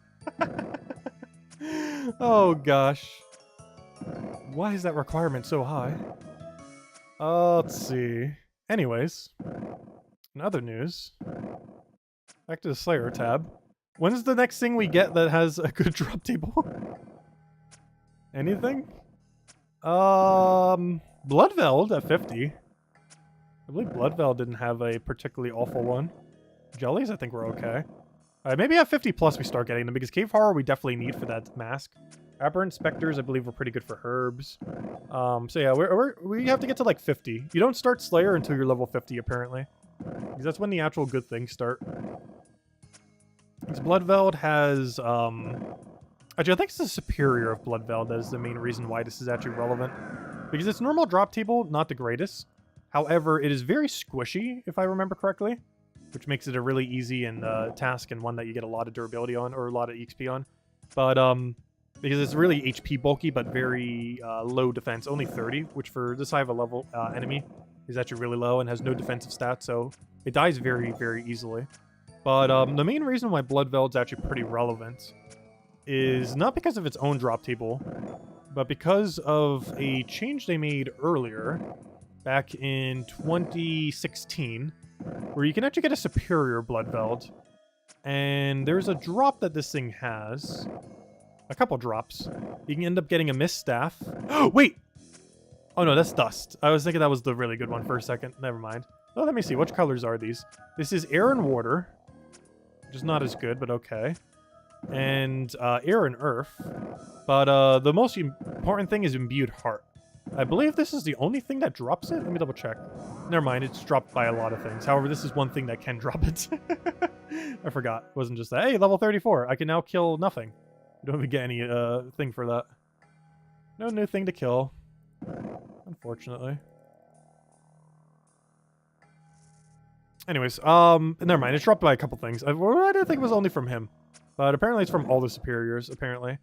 Oh, gosh. Why is that requirement so high? Let's see. Anyways, in other news, back to the Slayer tab. When's the next thing we get that has a good drop table? Anything? Bloodveld at 50. I believe Bloodveld didn't have a particularly awful one. Jellies, I think we're okay. Maybe at 50 plus we start getting them, because Cave Horror we definitely need for that mask. Aberrant Spectres, I believe, were pretty good for herbs. So yeah, we have to get to like 50. You don't start Slayer until you're level 50, apparently. Because that's when the actual good things start. Because Bloodveld has, actually, I think it's the superior of Bloodveld that is the main reason why this is actually relevant. Because its normal drop table, not the greatest. However, it is very squishy, if I remember correctly. Which makes it a really easy and task and one that you get a lot of durability on, or a lot of EXP on. But, because it's really HP bulky, but very low defense, only 30, which for this high of a level enemy is actually really low and has no defensive stats, so it dies very, very easily. But the main reason why Bloodveld's actually pretty relevant is not because of its own drop table, but because of a change they made earlier, back in 2016, where you can actually get a superior Bloodveld. And there's a drop that this thing has. A couple drops. You can end up getting a Mist Staff. Oh, wait! Oh no, that's Dust. I was thinking that was the really good one for a second. Never mind. Oh, let me see. Which colors are these? This is Air and Water. Which is not as good, but okay. And Air and Earth. But the most important thing is Imbued Heart. I believe this is the only thing that drops it? Let me double check. Never mind, it's dropped by a lot of things. However, this is one thing that can drop it. I forgot. It wasn't just that. Hey, level 34. I can now kill nothing. You don't even get any thing for that. No new thing to kill. Unfortunately. Anyways, never mind. It's dropped by a couple things. I didn't think it was only from him. But apparently it's from all the superiors, apparently.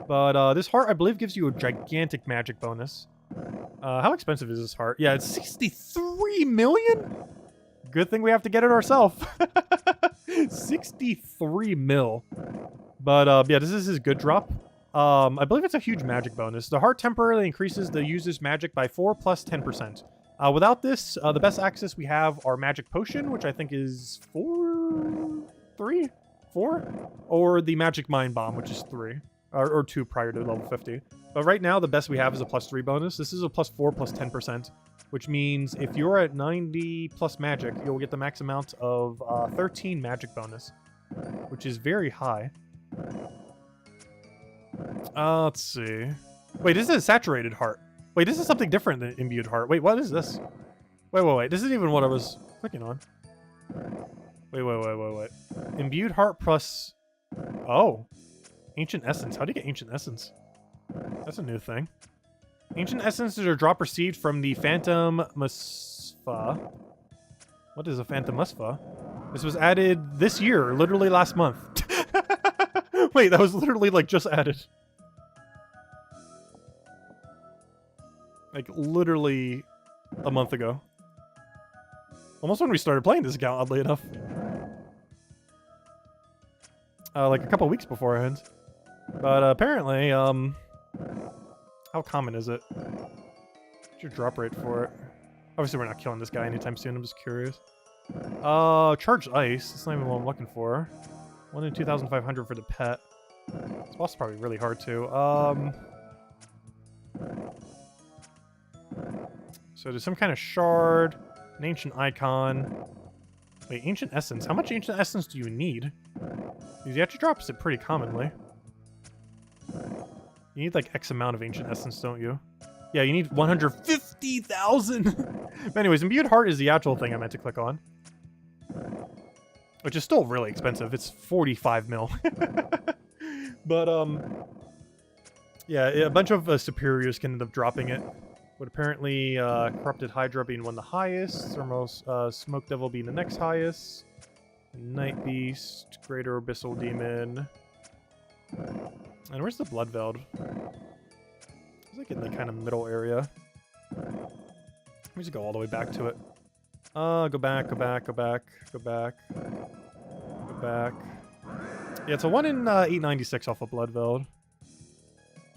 But this heart, I believe, gives you a gigantic magic bonus. How expensive is this heart? Yeah, it's 63 million? Good thing we have to get it ourselves. 63 mil. But, yeah, this is his good drop. I believe it's a huge magic bonus. The heart temporarily increases the user's magic by 4 plus 10%. Without this, the best access we have are magic potion, which I think is 4, 3, 4, or the magic mind bomb, which is 3, or 2 prior to level 50. But right now, the best we have is a plus 3 bonus. This is a plus 4 plus 10%, which means if you're at 90 plus magic, you'll get the max amount of 13 magic bonus, which is very high. Let's see. Wait, this is a saturated heart. Wait, this is something different than imbued heart. Wait, what is this? Wait. This isn't even what I was clicking on. Wait. Imbued heart plus... Oh. Ancient essence. How do you get ancient essence? That's a new thing. Ancient essences are drop received from the Phantom Musfa. What is a Phantom Musfa? This was added this year, literally last month. Wait, that was literally like just added. Like literally a month ago. Almost when we started playing this account, oddly enough. Like a couple weeks beforehand. But apparently, how common is it? What's your drop rate for it? Obviously, we're not killing this guy anytime soon. I'm just curious. Charged ice. That's not even what I'm looking for. 1 in 2,500 for the pet. This boss is probably really hard too. So there's some kind of shard, an ancient icon. Wait, ancient essence. How much ancient essence do you need? Because you actually drops it pretty commonly. You need like X amount of ancient essence, don't you? Yeah, you need 150,000! But anyways, imbued heart is the actual thing I meant to click on. Which is still really expensive. It's 45 mil. But, yeah, a bunch of superiors can end up dropping it. But apparently, Corrupted Hydra being one of the highest, Thermal Smoke Devil being the next highest, Night Beast, Greater Abyssal Demon. And where's the Blood Veld? It's like in the kind of middle area. Let me just go all the way back to it. Go back. Yeah, it's a 1 in 896 off of Blood Veld.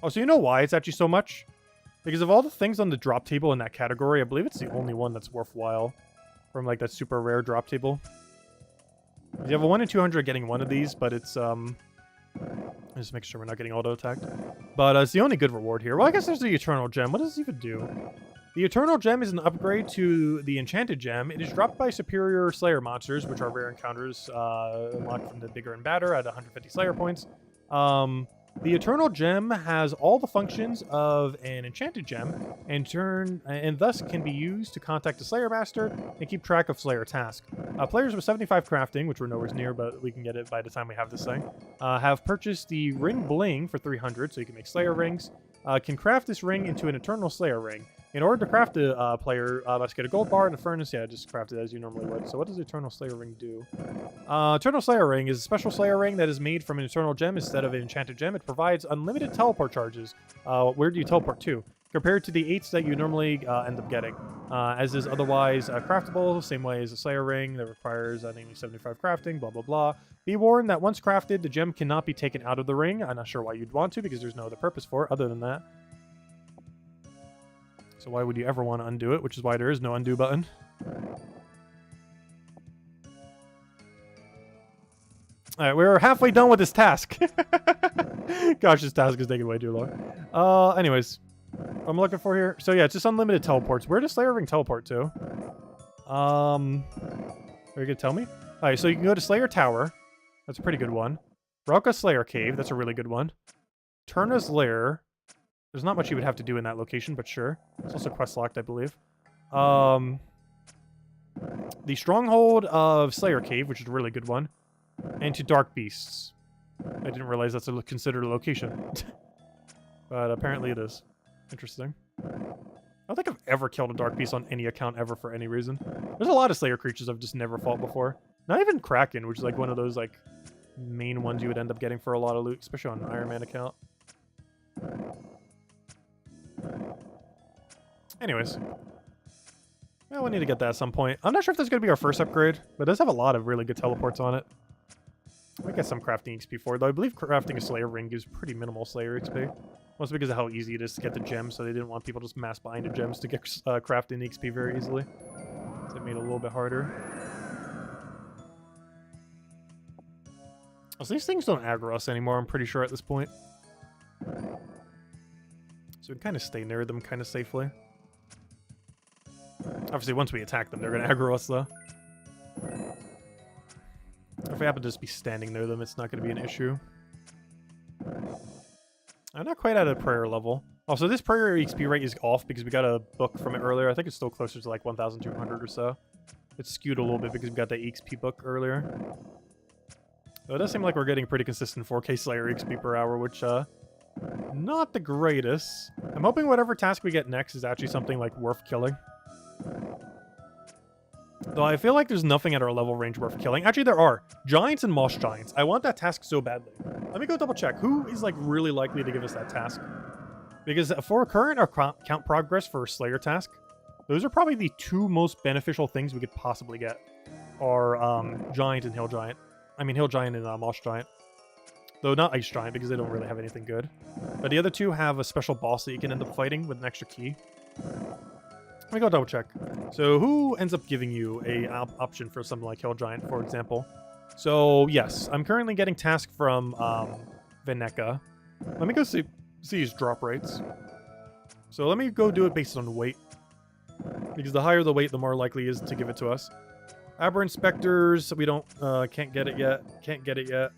Oh, so you know why it's actually so much? Because of all the things on the drop table in that category, I believe it's the only one that's worthwhile from like that super rare drop table. You have a 1 in 200 getting one of these, but it's just make sure we're not getting auto-attacked. But it's the only good reward here. Well, I guess there's the Eternal Gem. What does it even do? The Eternal Gem is an upgrade to the Enchanted Gem. It is dropped by superior Slayer monsters, which are rare encounters unlocked from the Bigger and Badder at 150 Slayer points. The Eternal Gem has all the functions of an Enchanted Gem, and thus can be used to contact a Slayer Master and keep track of Slayer tasks. Players with 75 crafting, which we're nowhere near, but we can get it by the time we have this thing, have purchased the Ring Bling for 300, so you can make Slayer rings. Can craft this ring into an Eternal Slayer ring. In order to craft a player must get a gold bar and a furnace. Yeah, just craft it as you normally would. So what does Eternal Slayer Ring do? Eternal Slayer Ring is a special Slayer Ring that is made from an Eternal Gem instead of an Enchanted Gem. It provides unlimited teleport charges. Where do you teleport to? Compared to the 8s that you normally end up getting. As is otherwise craftable, same way as a Slayer Ring that requires namely 75 crafting, blah blah blah. Be warned that once crafted, the gem cannot be taken out of the ring. I'm not sure why you'd want to, because there's no other purpose for it other than that. So why would you ever want to undo it, which is why there is no undo button. Alright, we're halfway done with this task. Gosh, this task is taking way too long. Anyways, what I'm looking for here. So yeah, it's just unlimited teleports. Where does Slayer Ring teleport to? Are you gonna tell me? Alright, so you can go to Slayer Tower. That's a pretty good one. Rauka Slayer Cave. That's a really good one. Turna's Lair. There's not much you would have to do in that location, but sure. It's also quest locked, I believe. The Stronghold of Slayer Cave, which is a really good one. And to Dark Beasts. I didn't realize that's considered a location. But apparently it is. Interesting. I don't think I've ever killed a Dark Beast on any account ever for any reason. There's a lot of Slayer creatures I've just never fought before. Not even Kraken, which is like one of those like main ones you would end up getting for a lot of loot, especially on an Iron Man account. Anyways. Well, we need to get that at some point. I'm not sure if that's going to be our first upgrade, but it does have a lot of really good teleports on it. I get some crafting XP for it, though I believe crafting a Slayer ring gives pretty minimal Slayer XP. Mostly because of how easy it is to get the gems, so they didn't want people just mass buying the gems to get crafting XP very easily. So it made it a little bit harder. So these things don't aggro us anymore, I'm pretty sure at this point. So we can kind of stay near them kind of safely. Obviously, once we attack them, they're going to aggro us, though. If we happen to just be standing near them, it's not going to be an issue. I'm not quite at a prayer level. Also, this prayer XP rate is off because we got a book from it earlier. I think it's still closer to like 1,200 or so. It's skewed a little bit because we got that XP book earlier. Though it does seem like we're getting pretty consistent 4K Slayer XP per hour, which, not the greatest. I'm hoping whatever task we get next is actually something, like, worth killing. Though I feel like there's nothing at our level range worth killing. Actually, there are. Giants and Moss Giants. I want that task so badly. Let me go double check. Who is, like, really likely to give us that task? Because for current or count progress for Slayer task, those are probably the two most beneficial things we could possibly get. Are, Giant and Hill Giant. I mean, Hill Giant and Moss Giant. Though not Ice Giant, because they don't really have anything good. But the other two have a special boss that you can end up fighting with an extra key. Let me go double check. So who ends up giving you a option for something like Hill Giant, for example? So yes, I'm currently getting task from Veneka. Let me go see his drop rates. So let me go do it based on weight. Because the higher the weight, the more likely is to give it to us. Aberrant Specters, we don't, can't get it yet. Can't get it yet.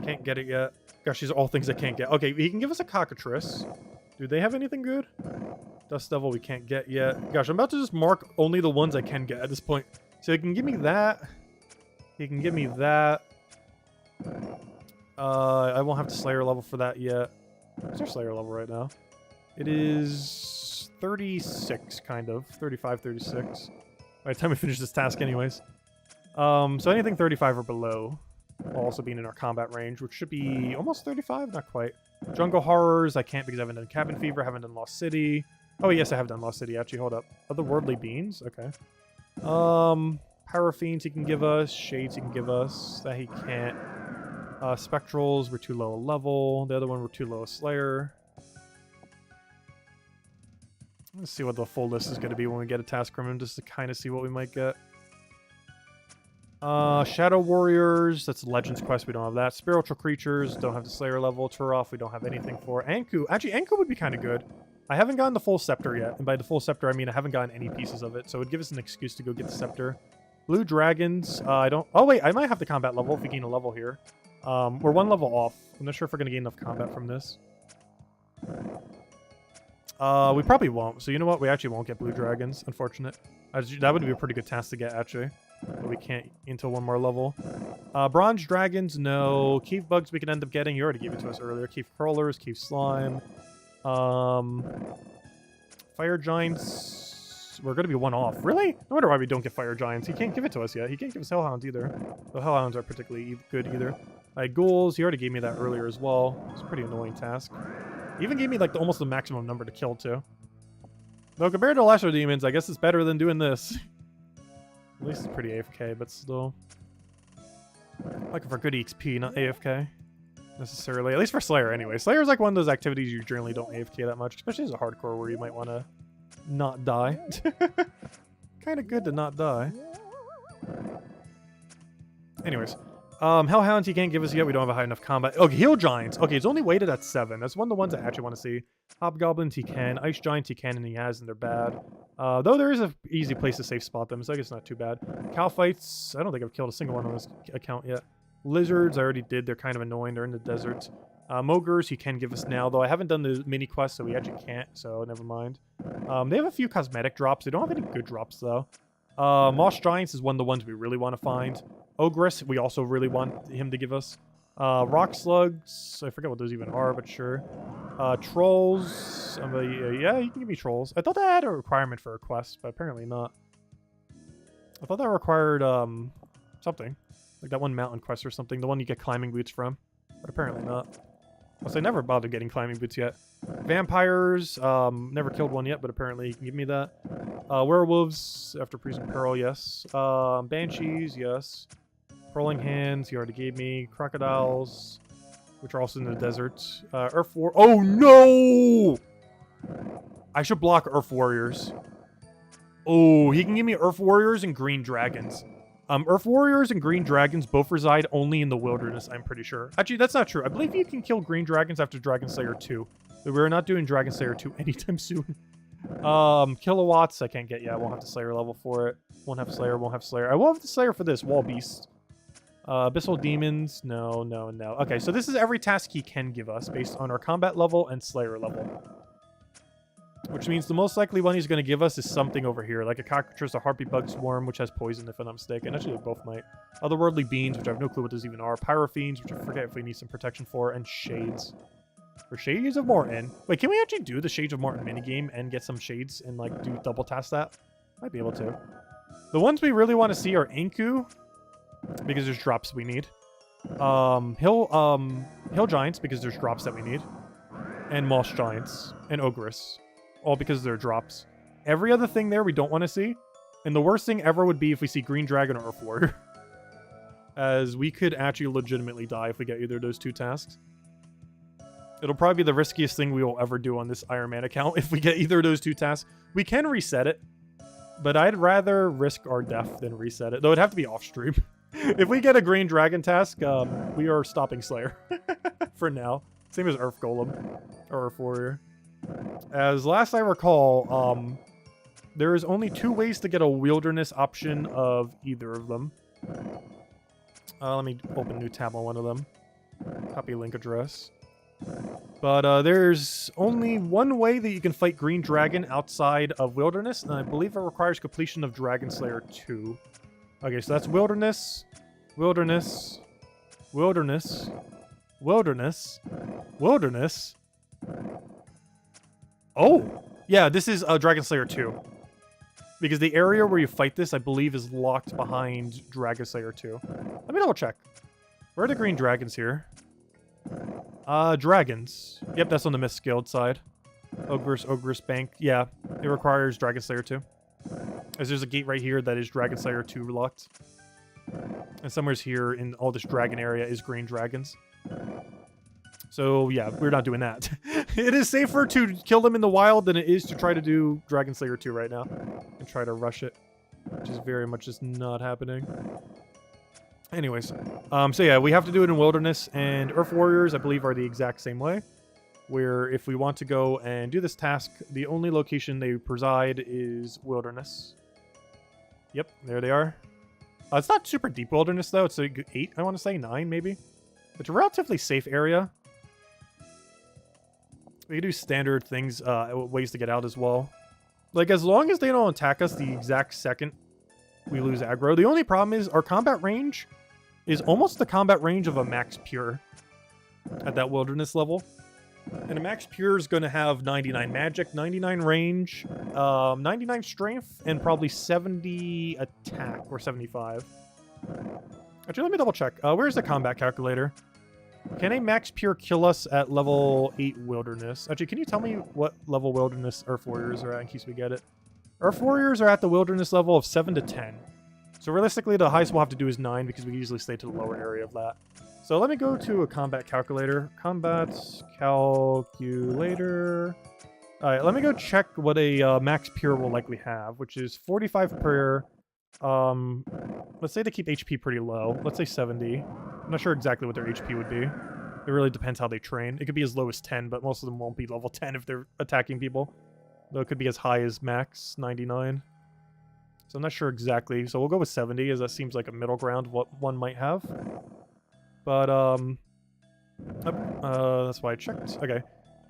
Can't get it yet. Gosh, these are all things I can't get. Okay, he can give us a Cockatrice. Do they have anything good? Dust Devil we can't get yet. Gosh, I'm about to just mark only the ones I can get at this point. So he can give me that. He can give me that. I won't have to Slayer level for that yet. What's our Slayer level right now? It is 36, kind of. 35, 36. By the time we finish this task anyways. So anything 35 or below will also be in our combat range, which should be almost 35, not quite. Jungle Horrors, I can't because I haven't done Cabin Fever, haven't done Lost City. Oh, yes, I have done Lost City, actually, hold up. Otherworldly Beings? Okay. Paraffines he can give us, Shades he can give us, that he can't. Spectrals, we're too low a level. The other one, we're too low a Slayer. Let's see what the full list is going to be when we get a task from him, just to kind of see what we might get. Shadow Warriors, that's Legends Quest, we don't have that. Spiritual Creatures, don't have the Slayer level. Turoff, we don't have anything for. Anku, actually, Anku would be kind of good. I haven't gotten the full Scepter yet, and by the full Scepter, I mean I haven't gotten any pieces of it, so it would give us an excuse to go get the Scepter. Blue Dragons, I don't... Oh, wait, I might have the combat level if we gain a level here. We're one level off. I'm not sure if we're going to gain enough combat from this. We probably won't, so you know what? We actually won't get Blue Dragons, unfortunate. That would be a pretty good task to get, actually. But we can't until one more level. Bronze Dragons, no. Keef Bugs we can end up getting. You already gave it to us earlier. Keef Crawlers, Keef Slime. Fire Giants, we're going to be one off. Really? No wonder why we don't get Fire Giants. He can't give it to us yet. He can't give us Hellhounds either. The Hellhounds are particularly good either. Ghouls, he already gave me that earlier as well. It's a pretty annoying task. He even gave me like almost the maximum number to kill too. Though compared to Lesser Demons, I guess it's better than doing this. At least it's pretty AFK, but still. Looking for good XP, not AFK. Necessarily. At least for Slayer anyway. Slayer is like one of those activities you generally don't AFK that much, especially as a hardcore where you might want to not die. Kind of good to not die. Anyways. Hellhounds he can't give us yet. We don't have a high enough combat. Okay, Hill Giants. Okay, it's only weighted at 7. That's one of the ones I actually want to see. Hobgoblins he can. Ice Giants he can and he has, and they're bad. Though there is an easy place to safe spot them, so I guess not too bad. Cow Fights, I don't think I've killed a single one on this account yet. Lizards, I already did. They're kind of annoying. They're in the desert. Mogres he can give us now, though I haven't done the mini quest, so we actually can't, so never mind. They have a few cosmetic drops. They don't have any good drops, though. Moss Giants is one of the ones we really want to find. Ogress, we also really want him to give us. Rock Slugs, I forget what those even are, but sure. Trolls, yeah, you can give me Trolls. I thought that had a requirement for a quest, but apparently not. I thought that required, something. Like that one mountain quest or something, the one you get climbing boots from. But apparently not. Also, I never bothered getting climbing boots yet. Vampires, never killed one yet, but apparently you can give me that. Werewolves, after Prison Peril, yes. Banshees, yes. Crawling hands, he already gave me. Crocodiles, which are also in the desert. Earth War. Oh no! I should block Earth Warriors. Oh, he can give me Earth Warriors and Green Dragons. Earth Warriors and Green Dragons both reside only in the wilderness, I'm pretty sure. Actually, that's not true. I believe you can kill Green Dragons after Dragon Slayer 2. But we're not doing Dragon Slayer 2 anytime soon. Kilowatts, I can't get yet. I won't have the Slayer level for it. Won't have Slayer, won't have Slayer. I will have the Slayer for this, Wall Beast. Abyssal Demons, no, no, no. Okay, so this is every task he can give us based on our combat level and Slayer level. Which means the most likely one he's going to give us is something over here, like a Cockatrice, a Harpy Bug Swarm, which has poison if I'm not mistaken. Actually, they both might. Otherworldly Beings, which I have no clue what those even are. Pyrophenes, which I forget if we need some protection for. And Shades. Or Shades of Morton. Wait, can we actually do the Shades of Morton minigame and get some Shades and, like, do double task that? Might be able to. The ones we really want to see are Inku, because there's drops we need. Hill Giants, because there's drops that we need. And Moss Giants. And Ogress. All because they're drops. Every other thing there we don't want to see. And the worst thing ever would be if we see Green Dragon or Earth Warrior. As we could actually legitimately die if we get either of those two tasks. It'll probably be the riskiest thing we will ever do on this Iron Man account if we get either of those two tasks. We can reset it. But I'd rather risk our death than reset it. Though it'd have to be off stream. If we get a Green Dragon task, we are stopping Slayer. For now. Same as Earth Golem. Or Earth Warrior. As last I recall, there is only 2 ways to get a wilderness option of either of them. Let me open a new tab on one of them. Copy link address. But there's only one way that you can fight Green Dragon outside of Wilderness, and I believe it requires completion of Dragon Slayer 2. Okay, so that's Wilderness, Wilderness, Wilderness, Wilderness, Wilderness. Oh! Yeah, this is Dragon Slayer 2. Because the area where you fight this, I believe, is locked behind Dragon Slayer 2. Let me double check. Where are the green dragons here? Dragons. Yep, that's on the Mist Guild side. Ogress Bank. Yeah, it requires Dragon Slayer 2. As there's a gate right here that is Dragon Slayer 2 locked. And somewhere's here in all this dragon area is green dragons. So, yeah, we're not doing that. It is safer to kill them in the wild than it is to try to do Dragon Slayer 2 right now. And try to rush it. Which is very much just not happening. Anyways. So, yeah, we have to do it in Wilderness. And Earth Warriors, I believe, are the exact same way. Where if we want to go and do this task, the only location they preside is Wilderness. Yep, there they are. It's not super deep Wilderness, though. It's like 8, I want to say. 9, maybe. It's a relatively safe area. We can do standard things, ways to get out as well. Like, as long as they don't attack us the exact second we lose aggro. The only problem is our combat range is almost the combat range of a Max Pure at that Wilderness level. And a Max Pure is going to have 99 magic, 99 range, 99 strength, and probably 70 attack, or 75. Actually, let me double check. Where's the combat calculator? Can a Max Pure kill us at level 8 Wilderness? Actually, can you tell me what level Wilderness Earth Warriors are at in case we get it? Earth Warriors are at the Wilderness level of 7 to 10. So realistically, the highest we'll have to do is 9 because we usually stay to the lower area of that. So let me go to a combat calculator. Combat calculator. Alright, let me go check what a Max Pure will likely have, which is 45 per... let's say they keep HP pretty low. Let's say 70. I'm not sure exactly what their HP would be. It really depends how they train. It could be as low as 10, but most of them won't be level 10 if they're attacking people. Though it could be as high as max 99. So I'm not sure exactly. So we'll go with 70, as that seems like a middle ground of what one might have. But, that's why I checked. Okay.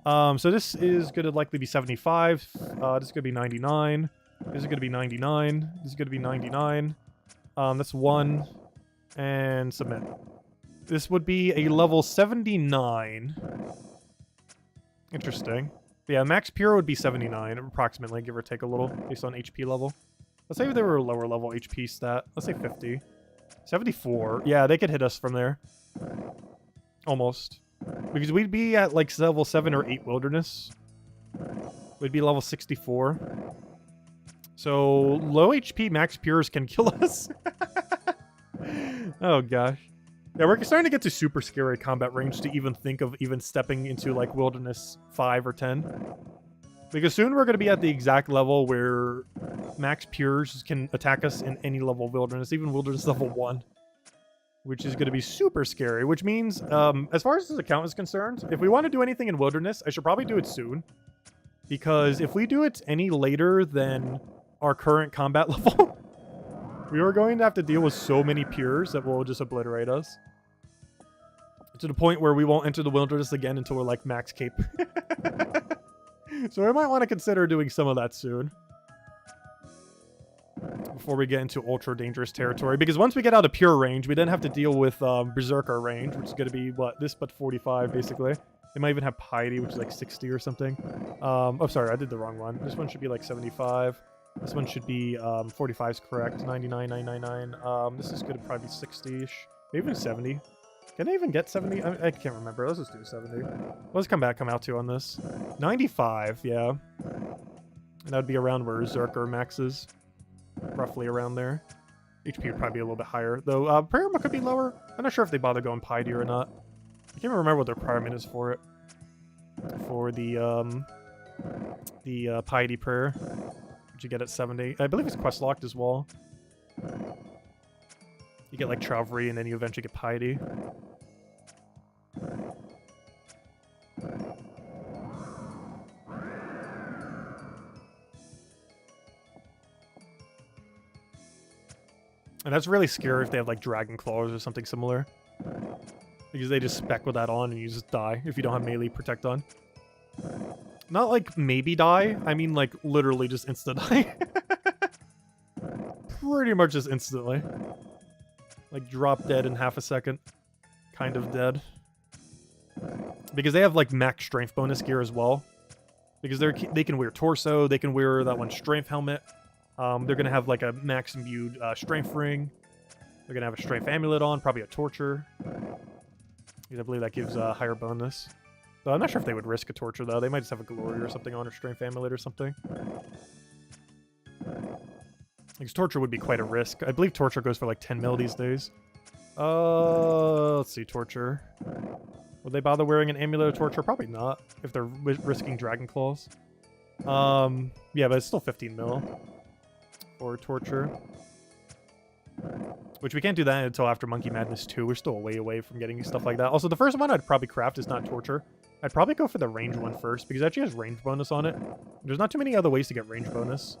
So this is going to likely be 75. This is going to be 99. This is going to be 99. This is going to be 99. That's 1. And submit. This would be a level 79. Interesting. Yeah, Max Pure would be 79, approximately, give or take a little, based on HP level. Let's say they were a lower level HP stat. Let's say 50. 74. Yeah, they could hit us from there. Almost. Because we'd be at, like, level 7 or 8 Wilderness. We'd be level 64. So, low HP Max Pures can kill us. Oh gosh. Yeah, we're starting to get to super scary combat range to even think of even stepping into like Wilderness 5 or 10. Because soon we're going to be at the exact level where max pures can attack us in any level of Wilderness, even Wilderness level 1. Which is going to be super scary, which means, as far as this account is concerned, if we want to do anything in Wilderness, I should probably do it soon. Because if we do it any later than our current combat level, we are going to have to deal with so many pures that will just obliterate us. To the point where we won't enter the Wilderness again until we're like max cape. So I might want to consider doing some of that soon. Before we get into ultra dangerous territory. Because once we get out of pure range, we then have to deal with Berserker range, which is going to be, what, this but 45, basically. They might even have Piety, which is like 60 or something. Oh, sorry, I did the wrong one. This one should be like 75. This one should be 45 is correct. 99, 999. This is going to probably be 60-ish. Maybe even 70. Can I even get 70? I can't remember. Let's just do 70. Let's come out to on this. 95, yeah. And that would be around where Berserker maxes. Roughly around there. HP would probably be a little bit higher. Though, Prayer could be lower. I'm not sure if they bother going Piety or not. I can't remember what the requirement is for it. For the Piety Prayer. Which you get at 70. I believe it's quest locked as well. You get like Travery and then you eventually get Piety. And that's really scary if they have like Dragon Claws or something similar. Because they just spec with that on and you just die if you don't have melee protect on. Not like maybe die, I mean like literally just insta die. Pretty much just instantly. Like drop dead in half a second. Kind of dead. Because they have like max strength bonus gear as well. Because they can wear torso, they can wear that one strength helmet. They're going to have like a max imbued strength ring. They're going to have a strength amulet on, probably a torture. Because I believe that gives a higher bonus. Though I'm not sure if they would risk a torture though. They might just have a glory or something on, or strength amulet or something. Because torture would be quite a risk. I believe torture goes for like 10 mil these days. Let's see, torture. Would they bother wearing an amulet of torture? Probably not, if they're risking Dragon Claws. Yeah, but it's still 15 mil. Or torture. Which we can't do that until after Monkey Madness 2. We're still way away from getting stuff like that. Also, the first one I'd probably craft is not torture. I'd probably go for the range one first, because it actually has range bonus on it. There's not too many other ways to get range bonus.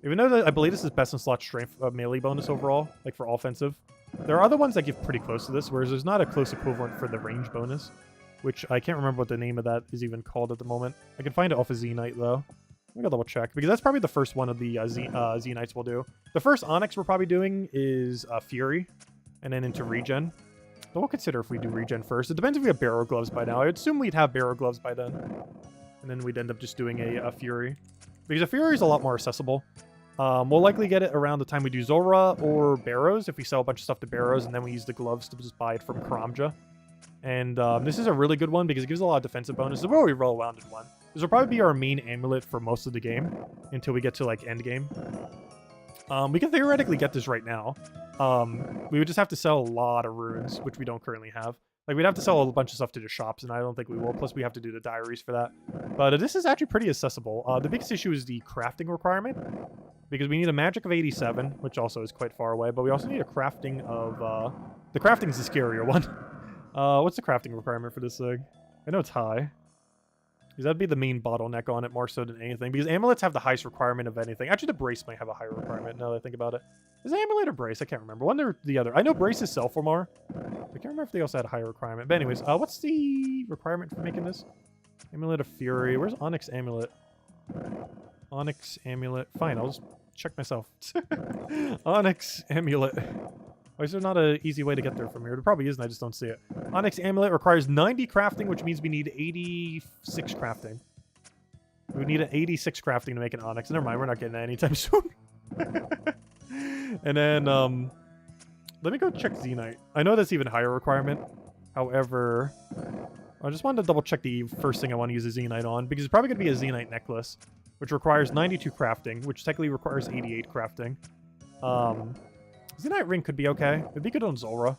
Even though I believe this is best in slot strength melee bonus overall, like for offensive. There are other ones that give pretty close to this, whereas there's not a close equivalent for the range bonus. Which I can't remember what the name of that is even called at the moment. I can find it off of Z-Knight though. I'm gonna double check, because that's probably the first one of the Z-Knights we'll do. The first Onyx we're probably doing is Fury, and then into Regen. So we'll consider if we do Regen first. It depends if we have Barrow Gloves by now. I'd assume we'd have Barrow Gloves by then. And then we'd end up just doing a Fury. Because a Fury is a lot more accessible. We'll likely get it around the time we do Zora or Barrows, if we sell a bunch of stuff to Barrows, and then we use the gloves to just buy it from Karamja. And this is a really good one, because it gives a lot of defensive bonuses. It's a really well-rounded one. This will probably be our main amulet for most of the game, until we get to, like, endgame. We can theoretically get this right now. We would just have to sell a lot of runes, which we don't currently have. Like, we'd have to sell a bunch of stuff to the shops, and I don't think we will. Plus, we have to do the diaries for that. But this is actually pretty accessible. The biggest issue is the crafting requirement, because we need a magic of 87, which also is quite far away, but we also need a crafting of... The crafting's the scarier one. What's the crafting requirement for this thing? I know it's high. Because that'd be the main bottleneck on it more so than anything. Because amulets have the highest requirement of anything. Actually, the brace might have a higher requirement now that I think about it. Is it amulet or brace? I can't remember. One or the other. I know braces sell for more. I can't remember if they also had a higher requirement. But anyways, what's the requirement for making this? Amulet of Fury. Where's Onyx Amulet? Onyx Amulet. Fine, I'll just check myself. Onyx Amulet. Why is there not an easy way to get there from here? There probably isn't, I just don't see it. Onyx Amulet requires 90 crafting, which means we need 86 crafting. We would need an 86 crafting to make an Onyx. Never mind, we're not getting that anytime soon. And then, let me go check Z-Knight. I know that's even higher requirement. However, I just wanted to double check the first thing I want to use a Z-Knight on, because it's probably going to be a Z-Knight necklace, which requires 92 crafting, which technically requires 88 crafting. Xenite Ring could be okay. It'd be good on Zulrah.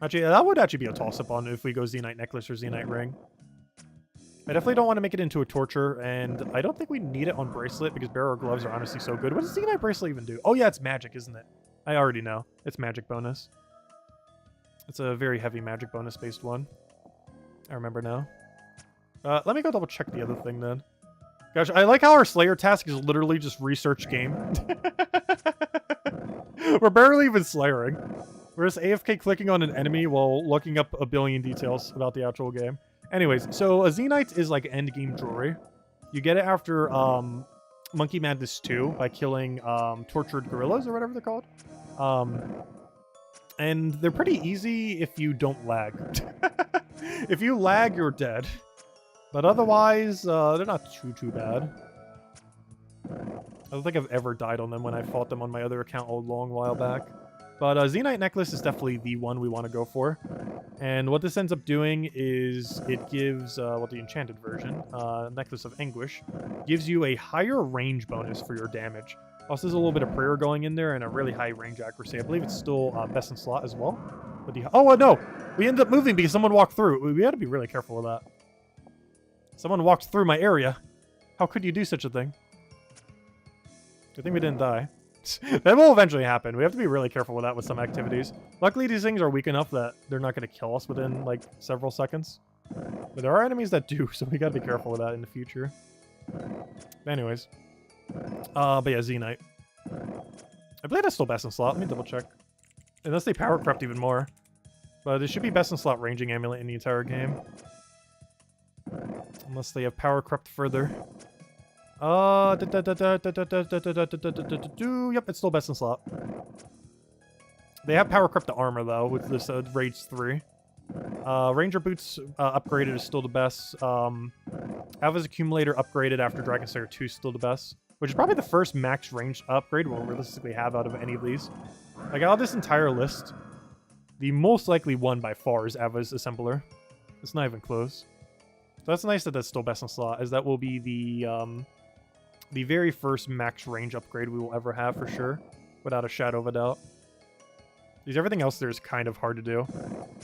Actually, that would actually be a toss-up on if we go Xenite Necklace or Xenite Ring. I definitely don't want to make it into a Torture, and I don't think we need it on Bracelet because Bearer Gloves are honestly so good. What does Xenite Bracelet even do? Oh yeah, it's magic, isn't it? I already know. It's magic bonus. It's a very heavy magic bonus-based one. I remember now. Let me go double check the other thing then. Gosh, I like how our Slayer task is literally just research game. We're barely even slayering. We're just AFK clicking on an enemy while looking up a billion details about the actual game. Anyways, so a Xenite is like endgame jewelry. You get it after Monkey Madness 2 by killing tortured gorillas or whatever they're called. And they're pretty easy if you don't lag. If you lag, you're dead. But otherwise, they're not too bad. I don't think I've ever died on them when I fought them on my other account a long while back. But Xenite Necklace is definitely the one we want to go for. And what this ends up doing is it gives, well, the enchanted version, Necklace of Anguish, gives you a higher range bonus for your damage. Also, there's a little bit of prayer going in there and a really high range accuracy. I believe it's still best in slot as well. But no! We ended up moving because someone walked through. We had to be really careful with that. Someone walked through my area. How could you do such a thing? I think we didn't die. That will eventually happen. We have to be really careful with that with some activities. Luckily, these things are weak enough that they're not going to kill us within, like, several seconds. But there are enemies that do, so we got to be careful with that in the future. But anyways. But yeah, Xenite. I believe that's still best in slot. Let me double check. Unless they power crept even more. But it should be best in slot ranging amulet in the entire game. Unless they have power crept further. Yep, it's still best in slot. They have power crept to armor though with this Rage 3. Ranger boots upgraded is still the best. Ava's accumulator upgraded after Dragon Slayer 2 is still the best, which is probably the first max range upgrade we'll realistically have out of any of these. Like out of this entire list, the most likely one by far is Ava's assembler. It's not even close. So that's nice that that's still best in slot, as that will be the very first max range upgrade we will ever have for sure, without a shadow of a doubt. Because everything else there is kind of hard to do.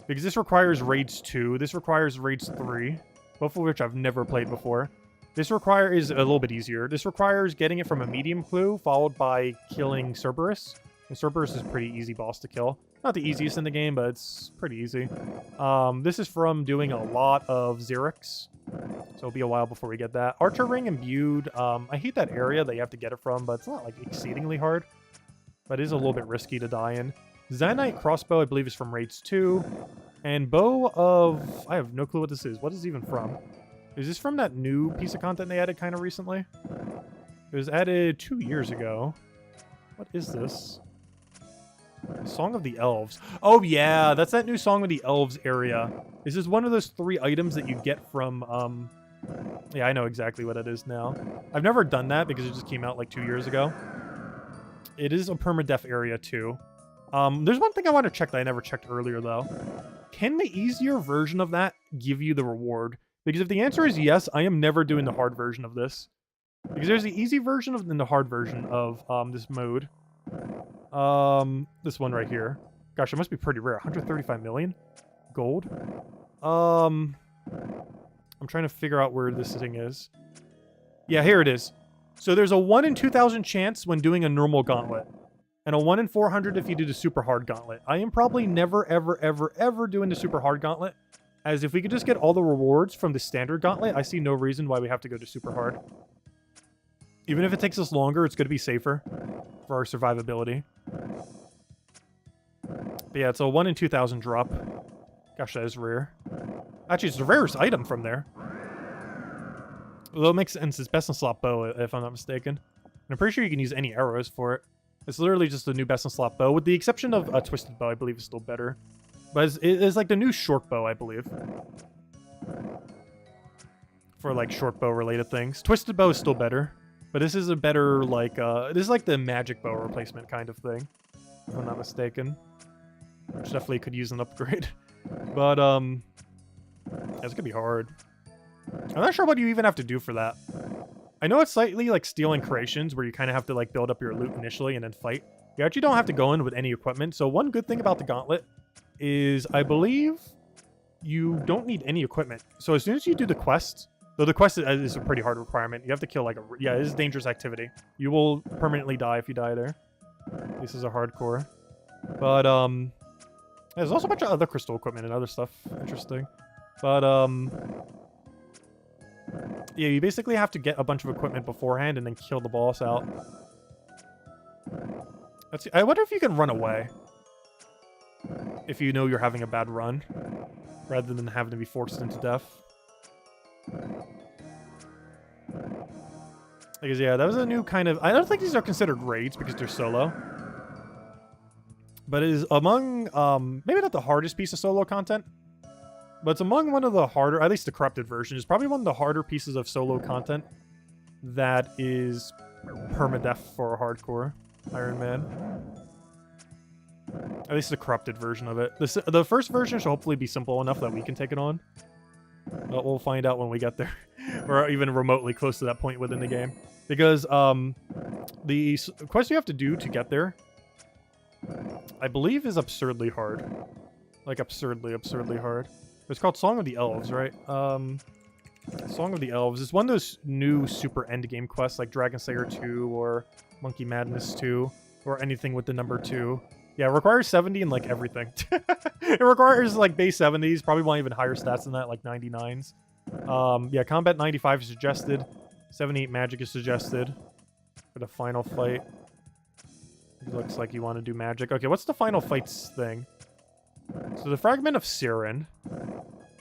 Because this requires Raids 2, this requires Raids 3, both of which I've never played before. This is a little bit easier. This requires getting it from a medium clue, followed by killing Cerberus. And Cerberus is a pretty easy boss to kill. Not the easiest in the game, but it's pretty easy. This is from doing a lot of Xerix. So it'll be a while before we get that. Archer Ring imbued. I hate that area that you have to get it from, but it's not like exceedingly hard. But it is a little bit risky to die in. Zanite Crossbow, I believe, is from Raids 2. And Bow of... I have no clue what this is. What is it even from? Is this from that new piece of content they added kind of recently? It was added 2 years ago. What is this? Song of the Elves. Oh yeah, that's that new Song of the Elves area. This is one of those 3 items that you get from, yeah, I know exactly what it is now. I've never done that because it just came out like 2 years ago. It is a permadeath area too. There's one thing I want to check that I never checked earlier though. Can the easier version of that give you the reward? Because if the answer is yes, I am never doing the hard version of this. Because there's the easy version and the hard version of this mode. This one right here. Gosh, it must be pretty rare. 135 million gold. I'm trying to figure out where this thing is. Yeah, here it is. So there's a 1 in 2,000 chance when doing a normal gauntlet, and a 1 in 400 if you do the super hard gauntlet. I am probably never, ever doing the super hard gauntlet, as if we could just get all the rewards from the standard gauntlet, I see no reason why we have to go to super hard. Even if it takes us longer, it's going to be safer for our survivability. But yeah, it's a 1 in 2,000 drop. Gosh, that is rare. Actually, it's the rarest item from there. Although it makes sense, it's best in slot bow, if I'm not mistaken. And I'm pretty sure you can use any arrows for it. It's literally just a new best in slot bow, with the exception of a twisted bow, I believe is still better. But it's like the new short bow, I believe. For like short bow related things. Twisted bow is still better. But this is a better, like, this is like the magic bow replacement kind of thing, if I'm not mistaken. Which definitely could use an upgrade. But, it's gonna be hard. I'm not sure what you even have to do for that. I know it's slightly like stealing creations, where you kind of have to, like, build up your loot initially and then fight. You actually don't have to go in with any equipment. So one good thing about the gauntlet is I believe you don't need any equipment. So as soon as you do the quest, though the quest is a pretty hard requirement, you have to kill like a... Yeah, it is a dangerous activity. You will permanently die if you die there. This is a hardcore. But, there's also a bunch of other crystal equipment and other stuff. Interesting. But, yeah, you basically have to get a bunch of equipment beforehand and then kill the boss out. I wonder if you can run away. If you know you're having a bad run. Rather than having to be forced into death. Because, yeah, that was a new kind of... I don't think these are considered raids because they're solo. But it is among, maybe not the hardest piece of solo content. But it's among one of the harder, at least the corrupted version, is probably one of the harder pieces of solo content that is permadeath for a hardcore Iron Man. At least the corrupted version of it. The first version should hopefully be simple enough that we can take it on. But we'll find out when we get there. Or even remotely close to that point within the game. Because the quest you have to do to get there, I believe, is absurdly hard. Like, absurdly hard. It's called Song of the Elves, right? Song of the Elves is one of those new super endgame quests like Dragon Slayer 2 or Monkey Madness 2 or anything with the number 2. Yeah, it requires 70 and, like, everything. It requires, like, base 70s. Probably want even higher stats than that, like 99s. Yeah, combat 95 is suggested. 78 magic is suggested for the final fight. It looks like you want to do magic. Okay, what's the final fights thing? So the Fragment of Siren.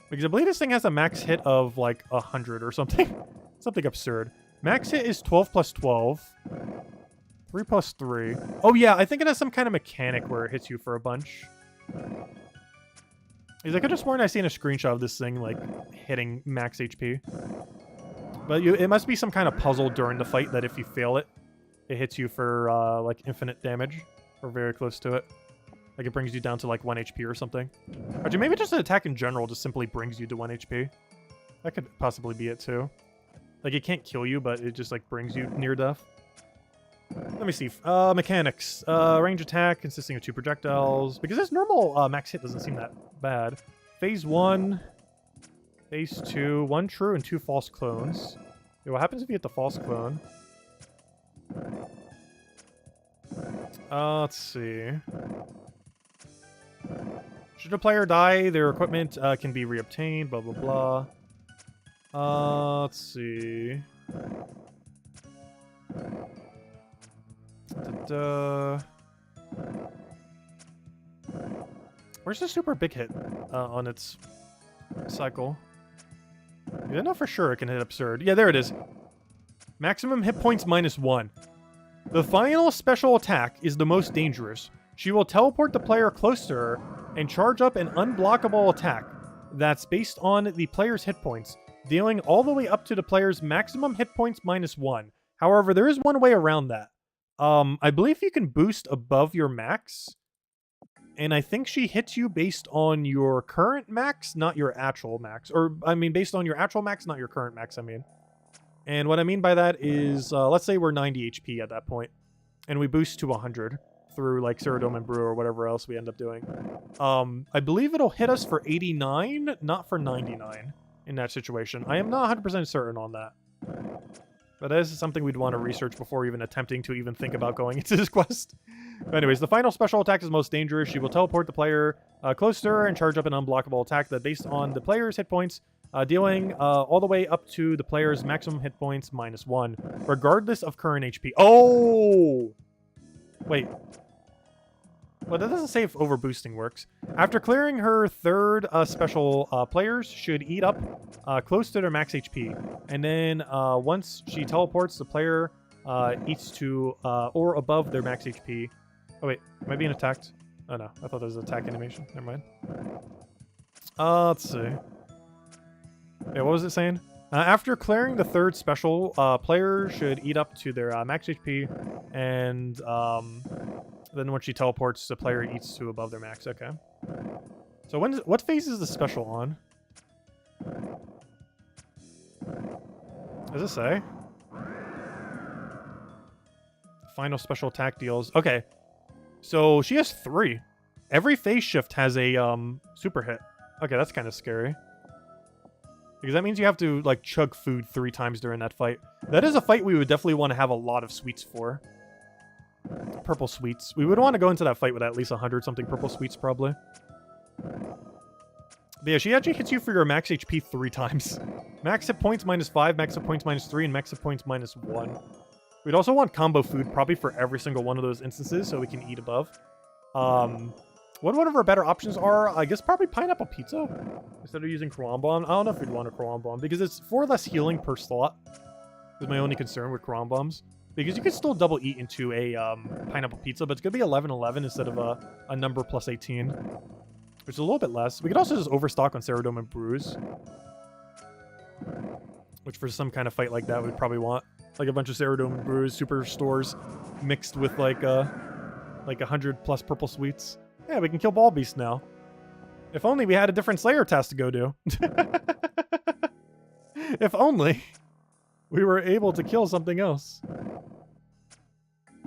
Because I believe this thing has a max hit of, like, 100 or something. Something absurd. Max hit is 12 plus 12. 3 plus 3. Oh, yeah, I think it has some kind of mechanic where it hits you for a bunch. Because I could have sworn I seen a screenshot of this thing, like, hitting max HP. But it must be some kind of puzzle during the fight that if you fail it, it hits you for, like, infinite damage. Or very close to it. Like, it brings you down to, like, 1 HP or something. Or maybe just an attack in general just simply brings you to 1 HP. That could possibly be it, too. Like, it can't kill you, but it just, like, brings you near death. Let me see. Mechanics. Range attack consisting of 2 projectiles. Because this normal max hit doesn't seem that bad. Phase 1. Phase 2. 1 true and 2 false clones. Okay, what happens if you hit the false clone? Let's see. Should a player die, their equipment can be reobtained, blah, blah, blah. Let's see. Where's the super big hit on its cycle? I don't know for sure it can hit absurd. Yeah, there it is. Maximum hit points -1. The final special attack is the most dangerous. She will teleport the player close to her and charge up an unblockable attack that's based on the player's hit points, dealing all the way up to the player's maximum hit points -1. However, there is one way around that. I believe you can boost above your max, and I think she hits you based on your current max, not your actual max. Or, I mean, based on your actual max, not your current max, I mean. And what I mean by that is, let's say we're 90 HP at that point, and we boost to 100 through, like, Ceridome and Brew or whatever else we end up doing. I believe it'll hit us for 89, not for 99 in that situation. I am not 100% certain on that. But that is something we'd want to research before even attempting to even think about going into this quest. But anyways, the final special attack is most dangerous. She will teleport the player close to her and charge up an unblockable attack that based on the player's hit points, dealing all the way up to the player's maximum hit points -1, regardless of current HP. Oh! Wait. Well, that doesn't say if overboosting works. After clearing her third special, players should eat up close to their max HP. And then once she teleports, the player eats to or above their max HP. Oh, wait. Am I being attacked? Oh, no. I thought that was an attack animation. Never mind. Let's see. Yeah, what was it saying? After clearing the third special, player should eat up to their max HP. And then when she teleports, the player eats to above their max. Okay. So what phase is the special on? Does it say? Final special attack deals. Okay. So she has 3. Every phase shift has a super hit. Okay, that's kind of scary. Because that means you have to like chug food 3 times during that fight. That is a fight we would definitely want to have a lot of sweets for. Purple sweets. We would want to go into that fight with at least 100 something purple sweets probably. But yeah, she actually hits you for your max HP 3 times. Max hit points -5, max hit points -3, and max hit points -1. We'd also want combo food probably for every single one of those instances so we can eat above. What one of our better options are, I guess probably pineapple pizza instead of using Koran Bomb. I don't know if we'd want a Koran Bomb because it's 4 less healing per slot. Is my only concern with Koran Bombs. Because you could still double eat into a pineapple pizza, but it's going to be 11-11 instead of a number plus 18. Which is a little bit less. We could also just overstock on Ceradome and Bruise. Which for some kind of fight like that, we'd probably want. Like a bunch of Ceradome and Bruise super stores mixed with like 100 plus purple sweets. Yeah, we can kill Ball Beast now. If only we had a different Slayer task to go do. If only we were able to kill something else.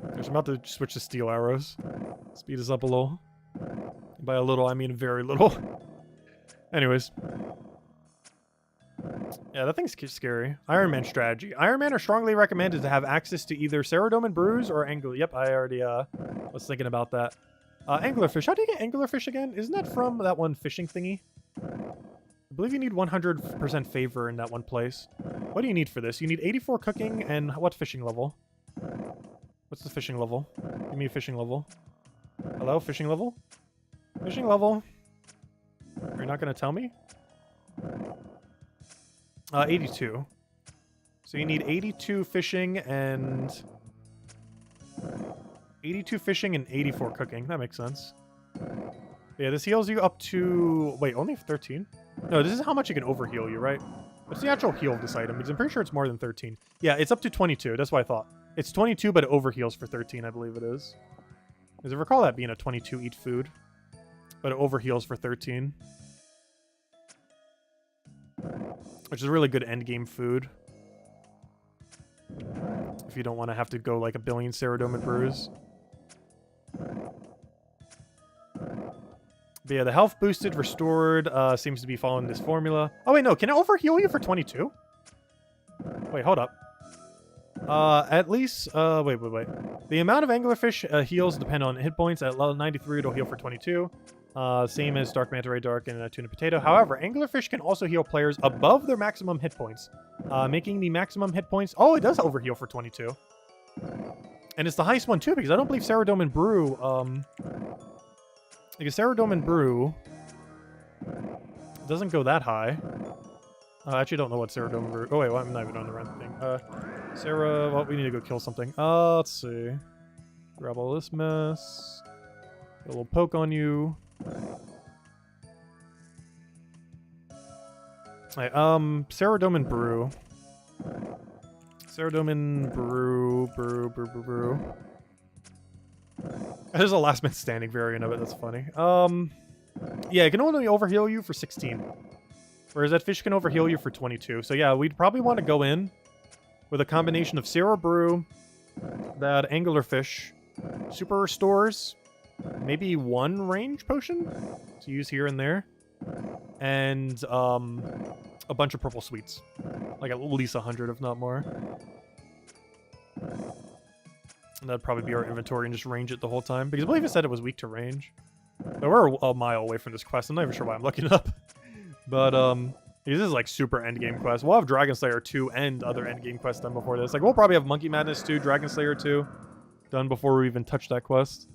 I'm about to switch to Steel Arrows. Speed us up a little. By a little, I mean very little. Anyways. Yeah, that thing's scary. Iron Man strategy. Iron Man are strongly recommended to have access to either Ceradome and Bruise or Angler. Yep, I already was thinking about that. Anglerfish. How do you get Anglerfish again? Isn't that from that one fishing thingy? I believe you need 100% favor in that one place. What do you need for this? You need 84 cooking and what fishing level? What's the fishing level? Give me a fishing level. Hello, fishing level? Fishing level. Are you not going to tell me? 82. So you need 82 fishing and 82 fishing and 84 cooking. That makes sense. Yeah, this heals you up to... Wait, only 13? No, this is how much it can overheal you, right? What's the actual heal of this item? Because I'm pretty sure it's more than 13. Yeah, it's up to 22. That's what I thought. It's 22, but it overheals for 13, I believe it is. Because I recall that being a 22 eat food. But it overheals for 13. Which is a really good endgame food. If you don't want to have to go like a billion Ceradome and Bruise. But yeah, the health boosted, restored, seems to be following this formula. Oh wait, no, can it overheal you for 22? Wait, hold up. At least, wait. The amount of Anglerfish heals depend on hit points. At level 93, it'll heal for 22. Same as Dark Manta Ray Dark and Tuna Potato. However, Anglerfish can also heal players above their maximum hit points. Making the maximum hit points... Oh, it does overheal for 22. And it's the highest one too, because I don't believe Ceradome and Brew, because Ceradome and Brew doesn't go that high. I actually don't know what Ceradome and Brew... Oh wait, well, I'm not even on the run thing. Sarah... Well, we need to go kill something. Let's see. Grab all this mess. Get a little poke on you. Alright, Ceradome and Brew. Ceradome and Brew. There's a last man standing variant of it, that's funny. Yeah, it can only overheal you for 16. Whereas that fish can overheal you for 22. So yeah, we'd probably want to go in with a combination of Sarah Brew, that Anglerfish, Super Restores, maybe 1 range potion to use here and there, and a bunch of purple sweets. Like at least 100, if not more. And that'd probably be our inventory and just range it the whole time. Because I believe it said it was weak to range. But we're a mile away from this quest. I'm not even sure why I'm looking it up. But, this is like super endgame quest. We'll have Dragon Slayer 2 and other endgame quests done before this. Like, we'll probably have Monkey Madness 2, Dragon Slayer 2 done before we even touch that quest.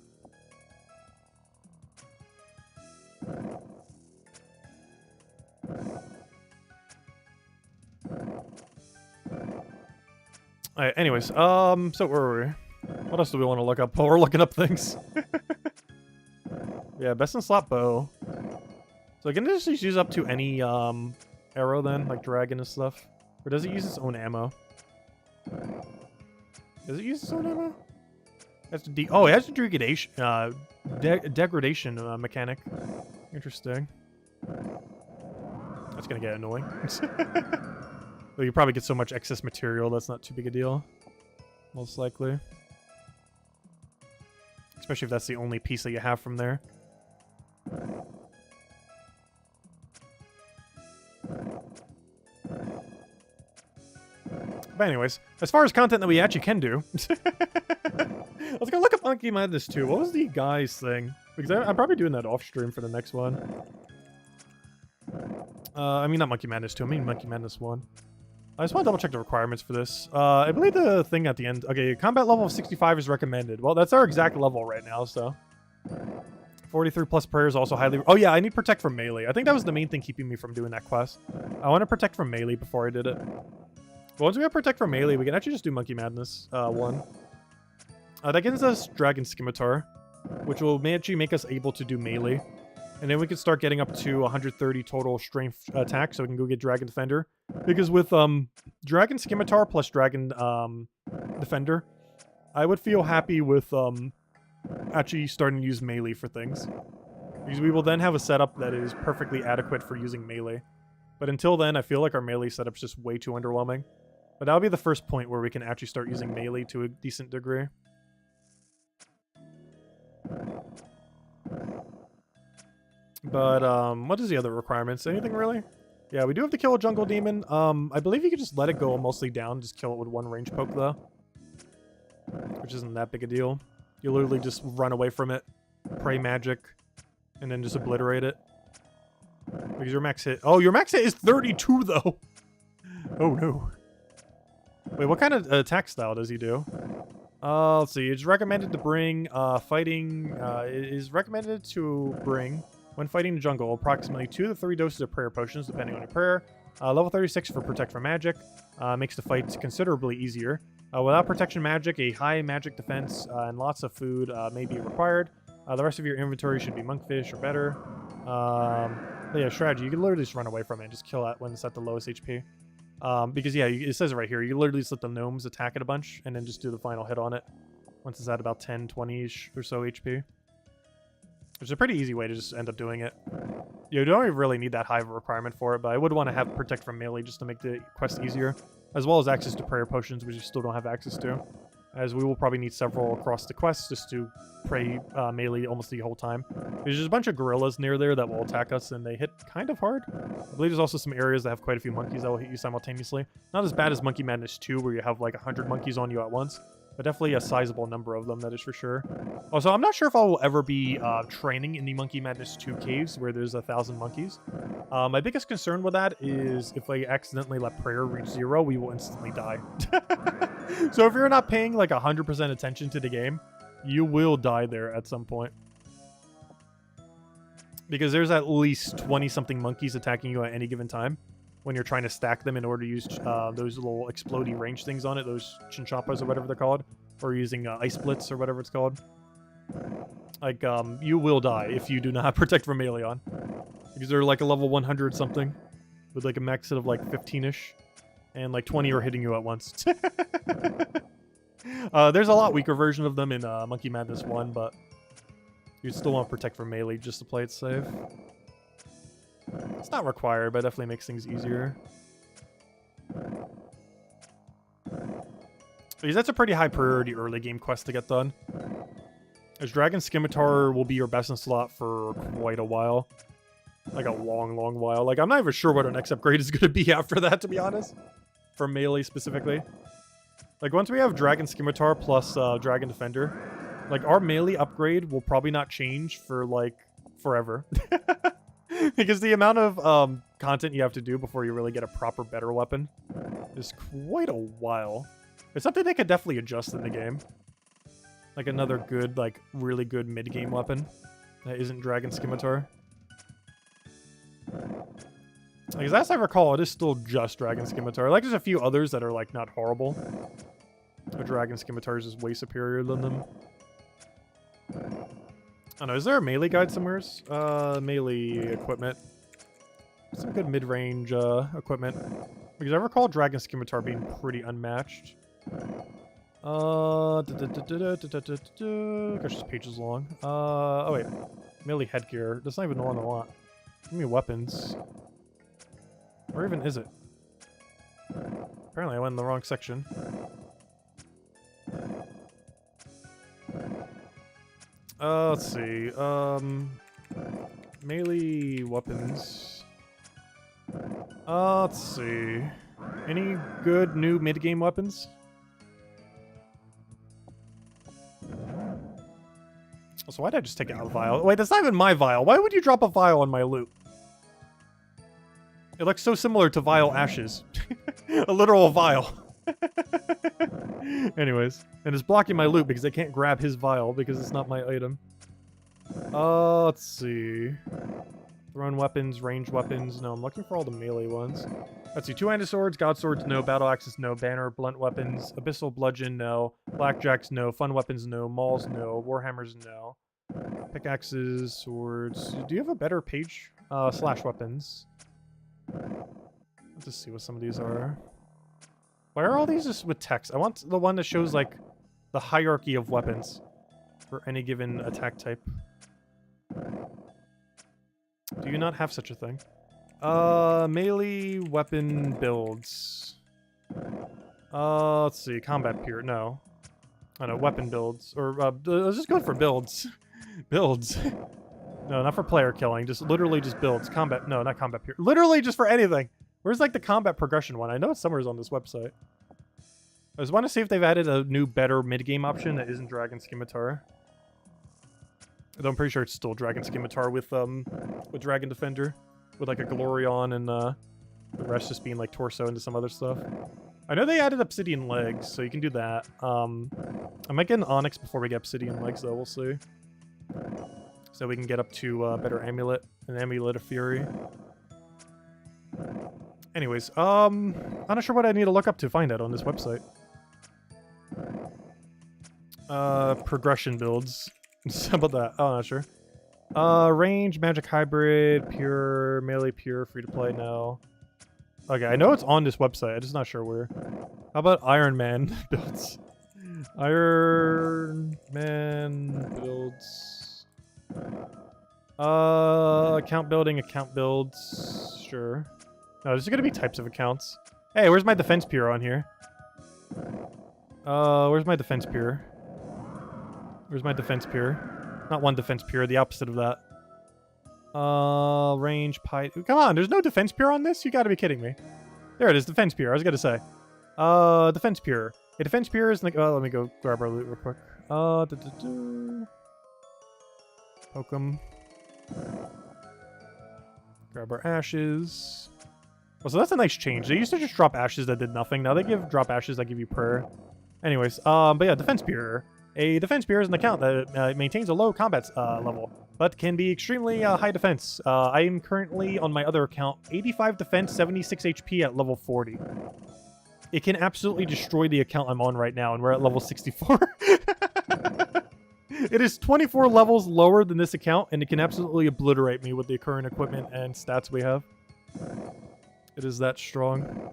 Alright, anyways, so where were we? What else do we want to look up? Oh, we're looking up things. Yeah, best in slot bow. So can it just use up to any arrow then, like dragon and stuff? Or does it use its own ammo? Does it use its own ammo? It has to oh, it has a degradation, degradation mechanic. Interesting. That's gonna get annoying. But you probably get so much excess material that's not too big a deal. Most likely. Especially if that's the only piece that you have from there. But anyways, as far as content that we actually can do, let's go look up Monkey Madness 2. What was the guys thing? Because I'm probably doing that off stream for the next one. I mean, not Monkey Madness 2, I mean Monkey Madness 1. I just want to double check the requirements for this. I believe the thing at the end... Okay, combat level of 65 is recommended. Well, that's our exact level right now, so... 43 plus prayers also highly... Oh yeah, I need Protect from melee. I think that was the main thing keeping me from doing that quest. I want to Protect from melee before I did it. But once we have Protect from melee, we can actually just do Monkey Madness 1. That gives us Dragon Scimitar, which will actually make us able to do melee. And then we can start getting up to 130 total strength attack, so we can go get Dragon Defender. Because with Dragon Scimitar plus Dragon Defender, I would feel happy with actually starting to use melee for things. Because we will then have a setup that is perfectly adequate for using melee. But until then, I feel like our melee setup's just way too underwhelming. But that'll be the first point where we can actually start using melee to a decent degree. But, what is the other requirements? Anything really? Yeah, we do have to kill a jungle demon. I believe you could just let it go mostly down, just kill it with one range poke, though. Which isn't that big a deal. You literally just run away from it, pray magic, and then just obliterate it. Because your max hit... Oh, your max hit is 32, though! Oh, no. Wait, what kind of attack style does he do? Let's see. It's recommended to bring, fighting... it is recommended to bring... When fighting the jungle, approximately 2 to 3 doses of prayer potions, depending on your prayer. Level 36 for Protect from Magic. Makes the fight considerably easier. Without Protection Magic, a high magic defense and lots of food may be required. The rest of your inventory should be monkfish or better. But yeah, strategy. You can literally just run away from it and just kill it when it's at the lowest HP. Because yeah, it says it right here. You literally just let the gnomes attack it a bunch and then just do the final hit on it. Once it's at about 10, 20-ish or so HP. Which is a pretty easy way to just end up doing it. You don't even really need that high of a requirement for it, but I would want to have Protect from melee just to make the quest easier. As well as access to prayer potions, which you still don't have access to. As we will probably need several across the quest just to pray melee almost the whole time. There's just a bunch of gorillas near there that will attack us, and they hit kind of hard. I believe there's also some areas that have quite a few monkeys that will hit you simultaneously. Not as bad as Monkey Madness 2, where you have like 100 monkeys on you at once. But definitely a sizable number of them, that is for sure. Also, I'm not sure if I will ever be training in the Monkey Madness 2 caves, where there's 1,000 monkeys. My biggest concern with that is if I accidentally let prayer reach 0, we will instantly die. So if you're not paying like 100% attention to the game, you will die there at some point. Because there's at least 20-something monkeys attacking you at any given time when you're trying to stack them in order to use those little explodey range things on it, those chinchompas or whatever they're called, or using ice blitz or whatever it's called. Like, you will die if you do not Protect from melee on. Because they're like a level 100 something, with like a max hit of like 15-ish, and like 20 are hitting you at once. There's a lot weaker version of them in Monkey Madness 1, but you still want to Protect from melee just to play it safe. It's not required, but it definitely makes things easier. Because that's a pretty high priority early game quest to get done. As Dragon Scimitar will be your best in slot for quite a while. Like a long, long while. Like, I'm not even sure what our next upgrade is going to be after that, to be honest. For melee specifically. Like, once we have Dragon Scimitar plus Dragon Defender, like, our melee upgrade will probably not change for, like, forever. Because the amount of content you have to do before you really get a proper better weapon is quite a while. It's something they could definitely adjust in the game. Like another good, like, really good mid-game weapon that isn't Dragon Scimitar. Like, as last I recall, it is still just Dragon Scimitar. Like, there's a few others that are, like, not horrible. But Dragon Scimitar is just way superior than them. I don't know, is there a melee guide somewhere? Melee equipment. Some good mid-range equipment. Because I recall Dragon Scimitar being pretty unmatched. Gosh, this page is long. Oh wait. Melee headgear. That's not even the one I want. Give me weapons. Or even is it? Apparently I went in the wrong section. Let's see. Melee weapons. Let's see. Any good new mid-game weapons? So why did I just take out a vial? Wait, that's not even my vial. Why would you drop a vial on my loot? It looks so similar to vial ashes. A literal vial. Anyways, and it's blocking my loot because I can't grab his vial because it's not my item. Let's see. Thrown weapons, ranged weapons. No, I'm looking for all the melee ones. Let's see. Two-handed swords, god swords, no. Battle axes, no. Banner, blunt weapons. Abyssal bludgeon, no. Blackjacks, no. Fun weapons, no. Mauls, no. Warhammers, no. Pickaxes, swords. Do you have a better page? Slash weapons. Let's just see what some of these are. Why are all these just with text? I want the one that shows, like, the hierarchy of weapons for any given attack type. Do you not have such a thing? Melee weapon builds. Let's see. Combat period. No. Oh, no. Weapon builds. Or, let's just go for builds. Builds. No, not for player killing. Just literally just builds. Combat. No, not combat period. Literally just for anything. Where's, like, the combat progression one? I know it's somewhere on this website. I just want to see if they've added a new, better mid-game option that isn't Dragon Scimitar. Although I'm pretty sure it's still Dragon Scimitar with Dragon Defender. With, like, a Glorion and, the rest just being, like, torso into some other stuff. I know they added Obsidian Legs, so you can do that. I might get an Onyx before we get Obsidian Legs, though. We'll see. So we can get up to a better Amulet, an Amulet of Fury. Anyways, I'm not sure what I need to look up to find that on this website. Progression builds. How about that? Oh, not sure. Range, magic hybrid, pure, melee pure, free to play now. Okay, I know it's on this website. I'm just not sure where. How about Iron Man builds? Iron Man builds. Account builds. Sure. No, there's gonna be types of accounts. Hey, where's my defense pure on here? Where's my defense pure? Where's my defense pure? Not one defense pure, the opposite of that. Range, come on, there's no defense pure on this? You gotta be kidding me. There it is, defense pure, I was gonna say. Defense pure. Yeah, defense pure is like, let me go grab our loot real quick. Poke 'em. Grab our ashes. Well, so that's a nice change. They used to just drop ashes that did nothing. Now they drop ashes that give you prayer. Anyways, but yeah, defense pure. A defense pure is an account that maintains a low combat level, but can be extremely high defense. I am currently on my other account, 85 defense, 76 HP at level 40. It can absolutely destroy the account I'm on right now, and we're at level 64. It is 24 levels lower than this account, and it can absolutely obliterate me with the current equipment and stats we have. It is that strong.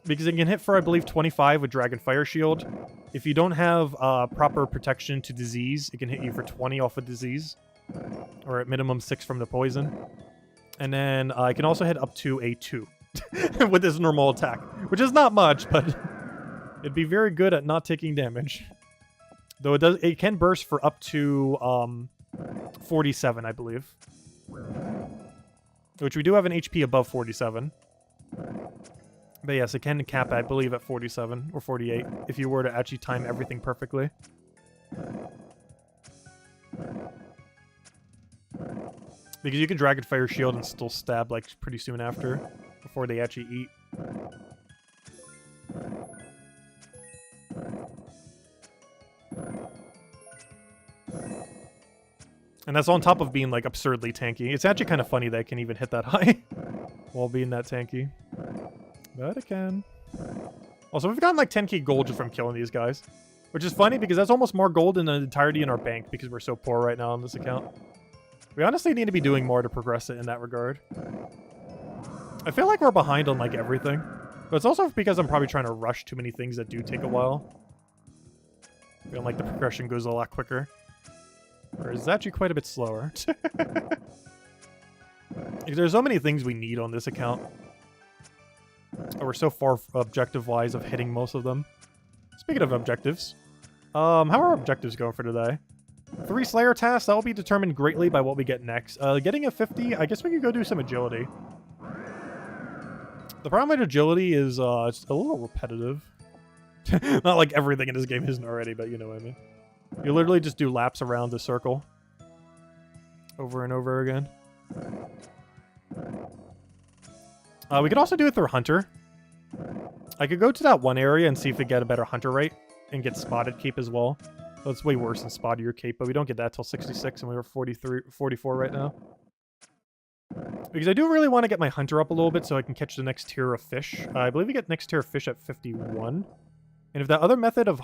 Because it can hit for, I believe, 25 with Dragon Fire Shield. If you don't have proper protection to disease, it can hit you for 20 off of disease. Or at minimum 6 from the poison. And then it can also hit up to a 2 with this normal attack. Which is not much, but it'd be very good at not taking damage. Though it can burst for up to 47, I believe. Which we do have an HP above 47. But yes, it can cap, I believe, at 47 or 48 if you were to actually time everything perfectly. Because you can Dragon Fire Shield and still stab like pretty soon after, before they actually eat. And that's on top of being like absurdly tanky. It's actually kind of funny that it can even hit that high while being that tanky. But it can. Also, we've gotten like 10k gold just from killing these guys. Which is funny because that's almost more gold than the entirety in our bank because we're so poor right now on this account. We honestly need to be doing more to progress it in that regard. I feel like we're behind on like everything. But it's also because I'm probably trying to rush too many things that do take a while. I feel like the progression goes a lot quicker. Or is actually quite a bit slower. There's so many things we need on this account. Oh, we're so far objective-wise of hitting most of them. Speaking of objectives, how are our objectives going for today? 3 Slayer tasks, that will be determined greatly by what we get next. Getting a 50, I guess we could go do some agility. The problem with agility is it's a little repetitive. Not like everything in this game isn't already, but you know what I mean. You literally just do laps around the circle over and over again. We could also do it through Hunter. I could go to that one area and see if we get a better Hunter rate and get Spotted Cape as well. Well, it's way worse than Spotted Cape, but we don't get that till 66 and we were 44 right now. Because I do really want to get my Hunter up a little bit so I can catch the next tier of fish. I believe we get next tier of fish at 51. And if that other method of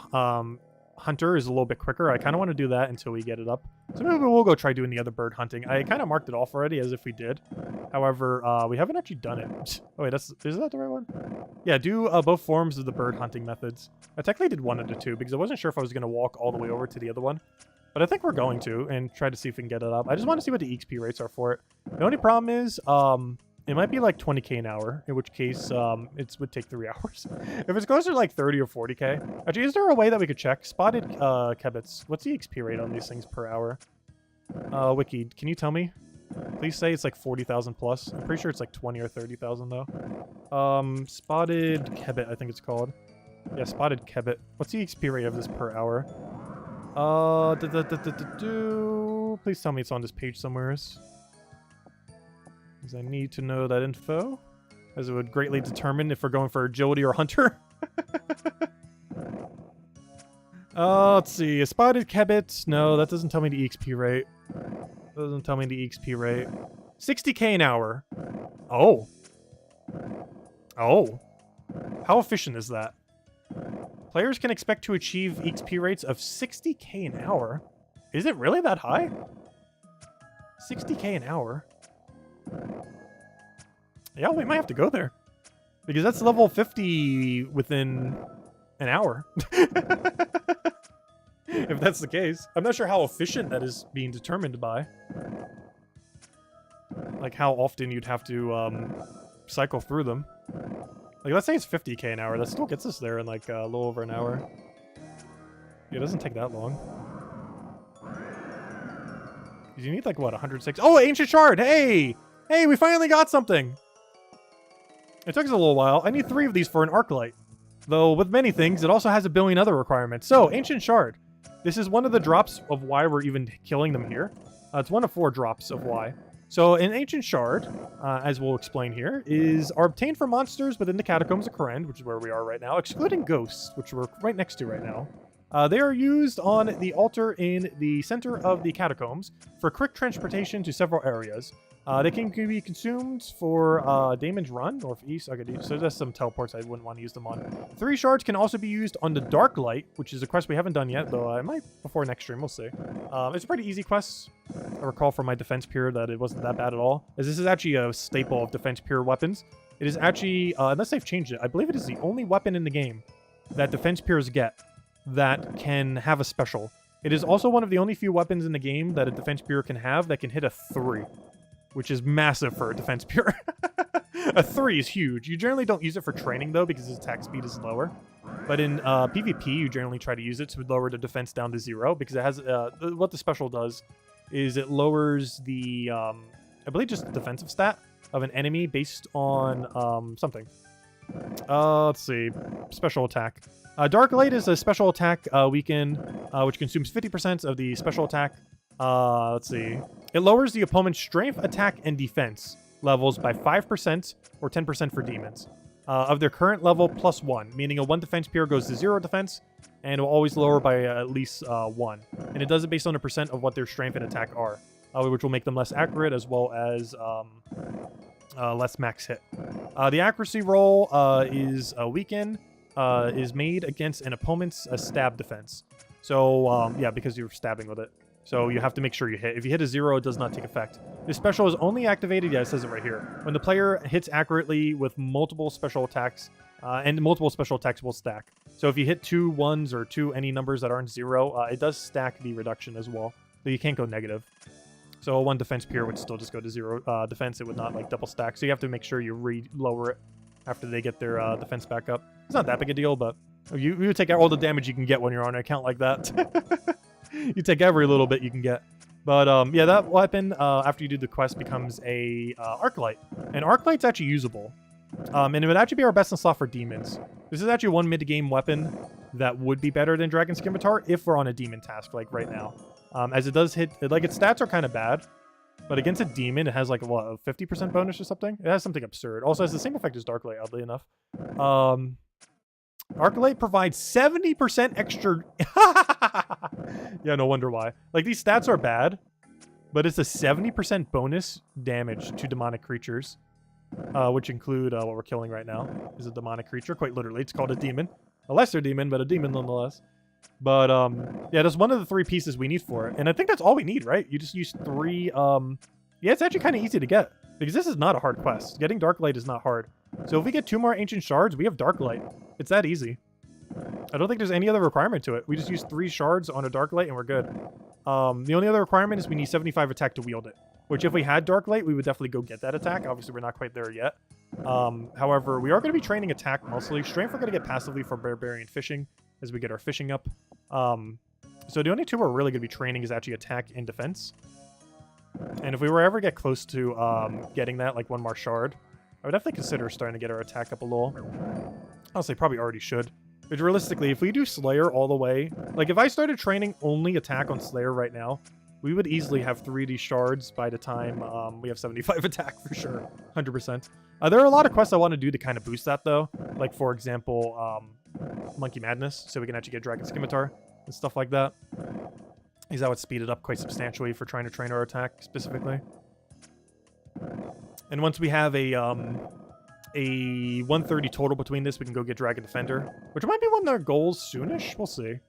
Hunter is a little bit quicker, I kind of want to do that until we get it up. So maybe we'll go try doing the other bird hunting. I kind of marked it off already as if we did. However, we haven't actually done it. Oh wait, is that the right one? Yeah, do both forms of the bird hunting methods. I technically did one of the two because I wasn't sure if I was going to walk all the way over to the other one. But I think we're going to, and try to see if we can get it up. I just want to see what the EXP rates are for it. The only problem is, it might be like 20k an hour, in which case it would take 3 hours. If it's closer to like 30 or 40k. Actually, is there a way that we could check? Spotted kebits. What's the XP rate on these things per hour? Wiki, can you tell me? Please say it's like 40,000 plus. I'm pretty sure it's like 20 or 30,000 though. Spotted kebit, I think it's called. Yeah, spotted kebit. What's the XP rate of this per hour? Please tell me it's on this page somewhere. Because I need to know that info, as it would greatly determine if we're going for agility or hunter. Let's see. A spotted kebit. No, that doesn't tell me the EXP rate. That doesn't tell me the EXP rate. 60k an hour. Oh. Oh. How efficient is that? Players can expect to achieve XP rates of 60k an hour. Is it really that high? 60k an hour? Yeah, we might have to go there. Because that's level 50 within an hour. If that's the case. I'm not sure how efficient that is being determined by. Like how often you'd have to cycle through them. Like, let's say it's 50k an hour. That still gets us there in like a little over an hour. Yeah, it doesn't take that long. You need like, what, 106? Oh, Ancient Shard! Hey! Hey, we finally got something! It took us a little while. I need 3 of these for an Arclight. Though, with many things, it also has a billion other requirements. So, Ancient Shard. This is one of the drops of why we're even killing them here. It's one of 4 drops of why. So, an Ancient Shard, as we'll explain here, are obtained from monsters within the Catacombs of Kourend, which is where we are right now, excluding ghosts, which we're right next to right now. They are used on the altar in the center of the Catacombs for quick transportation to several areas. They can be consumed for Damon's Run, or for East. Okay, so there's some teleports I wouldn't want to use them on. 3 shards can also be used on the Dark Light, which is a quest we haven't done yet, though I might before next stream, we'll see. It's a pretty easy quest. I recall from my defense period that it wasn't that bad at all, as this is actually a staple of defense period weapons. It is actually, unless they've changed it, I believe it is the only weapon in the game that defense peers get that can have a special. It is also one of the only few weapons in the game that a defense peer can have that can hit a 3. Which is massive for a defense peer. A 3 is huge. You generally don't use it for training, though, because its attack speed is lower. But in PvP, you generally try to use it to lower the defense down to 0, because it has what the special does is it lowers the, I believe just the defensive stat of an enemy based on something. Let's see. Special attack. Dark Light is a special attack weaken, which consumes 50% of the special attack. Let's see. It lowers the opponent's strength, attack, and defense levels by 5% or 10% for demons. Of their current level plus 1, meaning a 1 defense peer goes to 0 defense, and it will always lower by at least 1. And it does it based on a percent of what their strength and attack are, which will make them less accurate as well as less max hit. The accuracy roll is weaken, is made against an opponent's stab defense. So, yeah, because you're stabbing with it. So you have to make sure you hit. If you hit a 0, it does not take effect. This special is only activated, yeah, it says it right here, when the player hits accurately with multiple special attacks, and multiple special attacks will stack. So if you hit 2 1s or 2 any numbers that aren't 0, it does stack the reduction as well. So you can't go negative. So a 1 defense peer would still just go to 0 defense. It would not like double stack. So you have to make sure you lower it after they get their defense back up. It's not that big a deal, but you take out all the damage you can get when you're on an account like that. You take every little bit you can get. But yeah, that weapon, after you do the quest, becomes a arc light. And arc light's actually usable. And it would actually be our best in slot for demons. This is actually one mid-game weapon that would be better than Dragon Scimitar if we're on a demon task, like right now. As it does hit, like its stats are kind of bad, but against a demon, it has like, what, a 50% bonus or something? It has something absurd. Also has the same effect as Dark Light, oddly enough. Arc Light provides 70% extra... Yeah, no wonder why. Like, these stats are bad, but it's a 70% bonus damage to demonic creatures, which include what we're killing right now is a demonic creature. Quite literally, it's called a demon. A lesser demon, but a demon nonetheless. But, yeah, that's one of the 3 pieces we need for it. And I think that's all we need, right? You just use 3, yeah, it's actually kind of easy to get. Because this is not a hard quest. Getting Dark Light is not hard. So if we get 2 more Ancient Shards, we have Dark Light. It's that easy. I don't think there's any other requirement to it. We just use 3 shards on a Dark Light and we're good. The only other requirement is we need 75 attack to wield it. Which if we had Dark Light, we would definitely go get that attack. Obviously, we're not quite there yet. However, we are going to be training attack mostly. Strength we're going to get passively for Barbarian Fishing as we get our fishing up. So the only 2 we're really going to be training is actually attack and defense. And if we were ever get close to getting that, like 1 more shard, I would definitely consider starting to get our attack up a little. Honestly, probably already should. But realistically, if we do Slayer all the way... Like, if I started training only attack on Slayer right now, we would easily have 3D shards by the time we have 75 attack for sure. 100%. There are a lot of quests I want to do to kind of boost that, though. Like, for example, Monkey Madness, so we can actually get Dragon Scimitar and stuff like that. Because that would speed it up quite substantially for trying to train our attack, specifically. And once we have a 130 total between this, we can go get Dragon Defender, which might be one of our goals soonish. We'll see.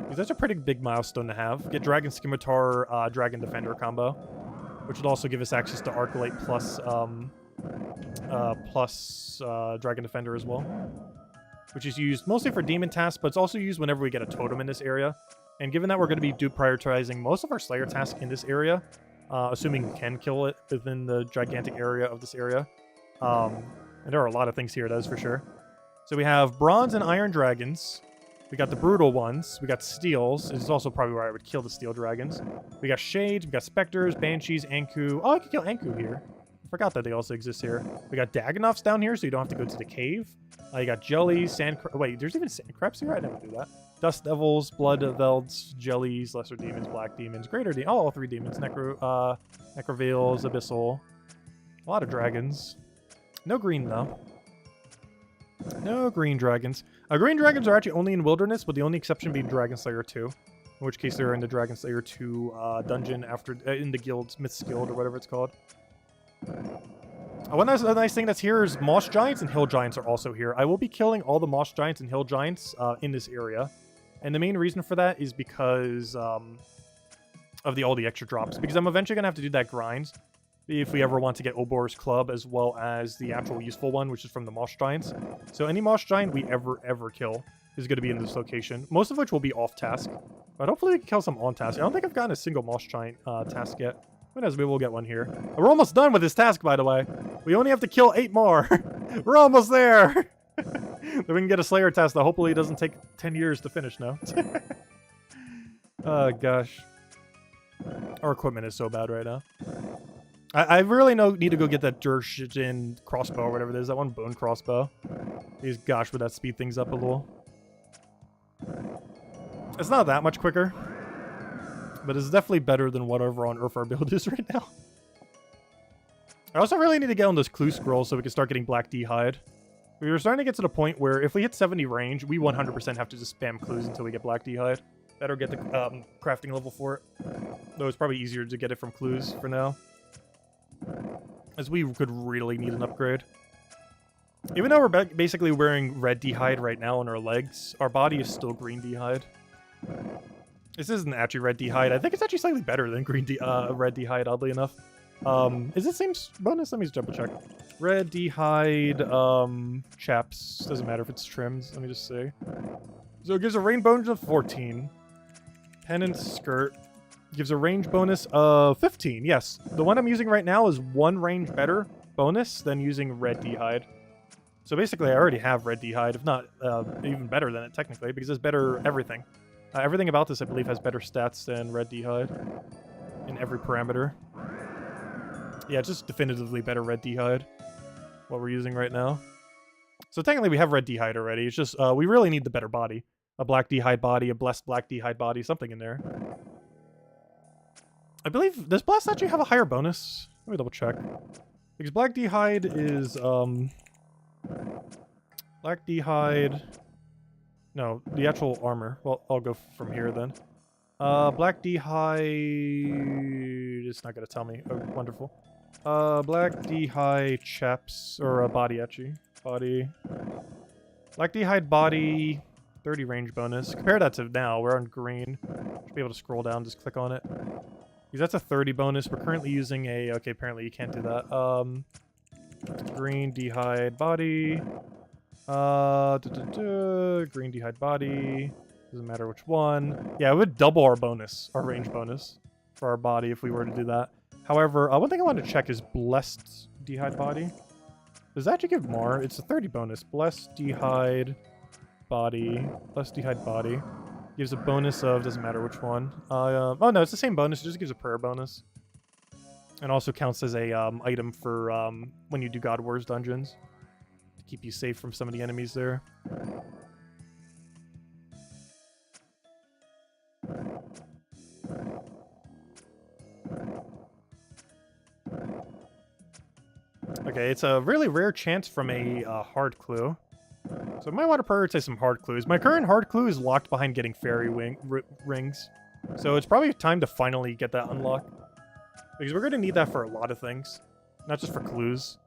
Because that's a pretty big milestone to have. Get Dragon Scimitar, Dragon Defender combo, which would also give us access to Arc Light plus Dragon Defender as well, which is used mostly for demon tasks, but it's also used whenever we get a totem in this area. And given that we're going to be prioritizing most of our Slayer tasks in this area, assuming we can kill it within the gigantic area of this area. And there are a lot of things here, that is for sure. So we have Bronze and Iron Dragons. We got the Brutal ones. We got Steels. This is also probably where I would kill the Steel Dragons. We got Shades. We got Specters, Banshees, Anku. Oh, I could kill Anku here. I forgot that they also exist here. We got Dagonoths down here, so you don't have to go to the cave. You got Jellies, Wait, there's even Sand Crabs here? I never knew that. Dust Devils, Blood Velds, Jellies, Lesser Demons, Black Demons, Greater Demons. Oh, all 3 demons. Necrovales, Abyssal. A lot of dragons. No green, though. No green dragons. Green dragons are actually only in Wilderness, with the only exception being Dragon Slayer 2. In which case they're in the Dragon Slayer 2 dungeon after in the guild's Myth's Guild, or whatever it's called. One nice thing that's here is Moss Giants and Hill Giants are also here. I will be killing all the Moss Giants and Hill Giants in this area. And the main reason for that is because of all the extra drops. Because I'm eventually going to have to do that grind if we ever want to get Obor's Club, as well as the actual useful one, which is from the Moss Giants. So any Moss Giant we ever kill is going to be in this location. Most of which will be off task. But hopefully we can kill some on task. I don't think I've gotten a single Moss Giant task yet. Who knows, maybe we'll get one here. We're almost done with this task, by the way. We only have to kill 8 more. We're almost there. Then we can get a Slayer task that hopefully doesn't take 10 years to finish now. Oh, gosh. Our equipment is so bad right now. I really need to go get that Durshin crossbow or whatever it is. That one bone crossbow. Because, gosh, would that speed things up a little. It's not that much quicker. But it's definitely better than whatever on Earth our build is right now. I also really need to get on this clue scroll so we can start getting Black D-Hide. We were starting to get to the point where if we hit 70 range, we 100% have to just spam clues until we get Black D-Hide. That'll get the crafting level for it. Though it's probably easier to get it from clues for now. As we could really need an upgrade. Even though we're basically wearing red D-Hide right now on our legs, our body is still green D-Hide. This isn't actually red D-Hide. I think it's actually slightly better than red D-Hide, oddly enough. Is it same bonus? Let me just double check. Red D-Hide, chaps. Doesn't matter if it's trimmed. Let me just see. So it gives a range bonus of 14. Penance skirt gives a range bonus of 15. Yes, the one I'm using right now is 1 range better bonus than using red D-Hide. So basically, I already have red D-Hide, if not even better than it technically, because it's better everything. Everything about this, I believe, has better stats than red d'hide in every parameter. Yeah, just definitively better red d'hide, what we're using right now. So technically we have red d'hide already. It's just we really need the better body. A black d'hide body, a blessed black d'hide body, something in there. I believe, does blessed actually have a higher bonus? Let me double check. Because black d'hide is, black d'hide... No, the actual armor. Well, I'll go from here then. Black d'hide... It's not gonna tell me. Oh, wonderful. Black d'hide chaps, or body actually. Body. Black d'hide body, 30 range bonus. Compare that to now, we're on green. Should be able to scroll down, just click on it. Because that's a 30 bonus. We're currently using a... Okay, apparently you can't do that. Green d'hide body. Green d'hide body. Doesn't matter which one. Yeah, it would double our bonus, our range bonus for our body if we were to do that. However, one thing I wanted to check is blessed d'hide body. Does that actually give more? It's a 30 bonus. Blessed d'hide body. Blessed d'hide body. Gives a bonus of, doesn't matter which one. Oh no, it's the same bonus, it just gives a prayer bonus. And also counts as a item for when you do God Wars dungeons. To keep you safe from some of the enemies there. Okay, it's a really rare chance from a hard clue. So I might want to prioritize some hard clues. My current hard clue is locked behind getting fairy rings. So it's probably time to finally get that unlocked. Because we're going to need that for a lot of things. Not just for clues.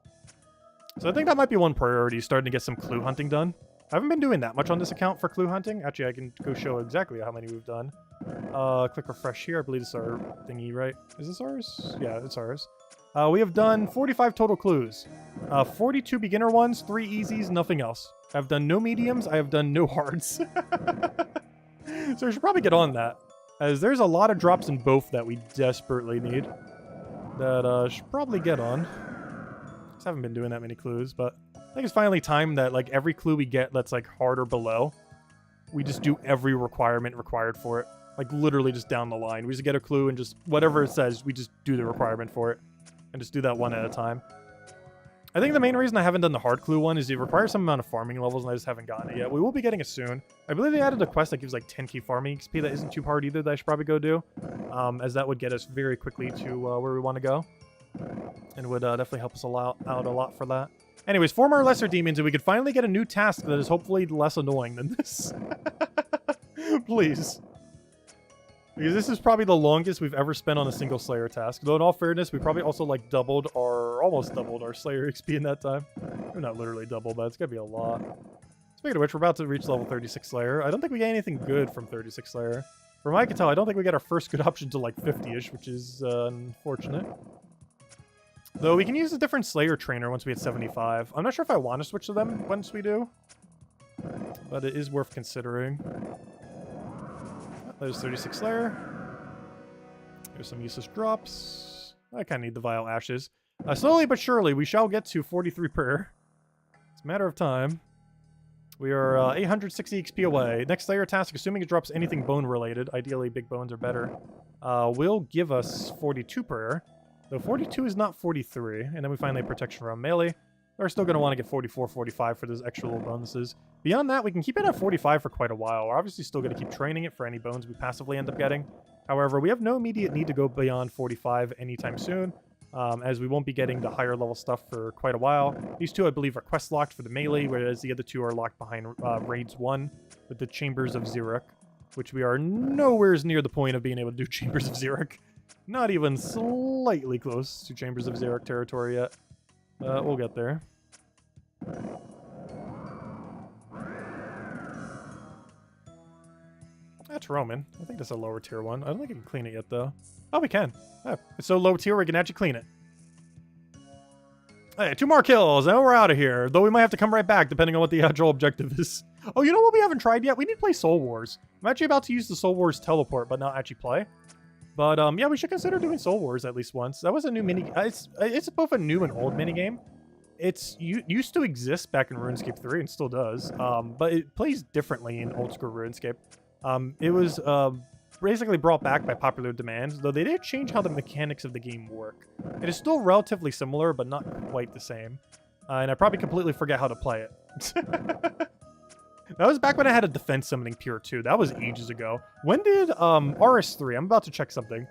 So I think that might be one priority, starting to get some clue hunting done. I haven't been doing that much on this account for clue hunting. Actually, I can go show exactly how many we've done. Click refresh here. I believe it's our thingy, right? Is this ours? Yeah, it's ours. We have done 45 total clues. 42 beginner ones, 3 easies, nothing else. I've done no mediums, I have done no hards. So we should probably get on that, as there's a lot of drops in both that we desperately need. That should probably get on. Just haven't been doing that many clues, but I think it's finally time that like every clue we get that's like hard or below, we just do every requirement required for it. Like literally just down the line. We just get a clue and just whatever it says, we just do the requirement for it. And just do that one at a time. I think the main reason I haven't done the hard clue one is it requires some amount of farming levels and I just haven't gotten it yet. We will be getting it soon. I believe they added a quest that gives like 10k farming XP that isn't too hard either that I should probably go do. As that would get us very quickly to where we want to go. And would definitely help us out a lot for that. Anyways, 4 more lesser demons and we could finally get a new task that is hopefully less annoying than this. Please. Because this is probably the longest we've ever spent on a single Slayer task. Though in all fairness, we probably also like almost doubled our Slayer XP in that time. Or not literally double, but it's gonna be a lot. Speaking of which, we're about to reach level 36 Slayer. I don't think we get anything good from 36 Slayer. From what I can tell, I don't think we get our first good option to like 50-ish, which is unfortunate. Though we can use a different Slayer trainer once we hit 75. I'm not sure if I want to switch to them once we do. But it is worth considering. There's 36 Slayer. There's some useless drops. I kind of need the Vile Ashes. Slowly but surely, we shall get to 43 prayer. It's a matter of time. We are 860 XP away. Next Slayer task, assuming it drops anything bone-related, ideally big bones are better, will give us 42 prayer. Though 42 is not 43, and then we finally have protection around melee. We're still going to want to get 44, 45 for those extra little bonuses. Beyond that, we can keep it at 45 for quite a while. We're obviously still going to keep training it for any bones we passively end up getting. However, we have no immediate need to go beyond 45 anytime soon, as we won't be getting the higher level stuff for quite a while. These two, I believe, are quest locked for the melee, whereas the other two are locked behind Raids 1 with the Chambers of Xeric, which we are nowhere near the point of being able to do Chambers of Xeric. Not even slightly close to Chambers of Xeric territory yet. We'll get there. That's Roman. I think that's a lower tier one. I don't think we can clean it yet, though. Oh, we can. Yeah, it's so low tier we can actually clean it. Hey, 2 more kills, and we're out of here. Though we might have to come right back, depending on what the actual objective is. Oh, you know what we haven't tried yet? We need to play Soul Wars. I'm actually about to use the Soul Wars teleport, but not actually play. But, yeah, we should consider doing Soul Wars at least once. That was a new mini... It's both a new and old minigame. It's used to exist back in RuneScape 3 and still does, but it plays differently in Old School Runescape. It was basically brought back by popular demand, though they did change how the mechanics of the game work. It is still relatively similar, but not quite the same. And I probably completely forget how to play it. That was back when I had a defense summoning pure too. That was ages ago. When did RS3? I'm about to check something.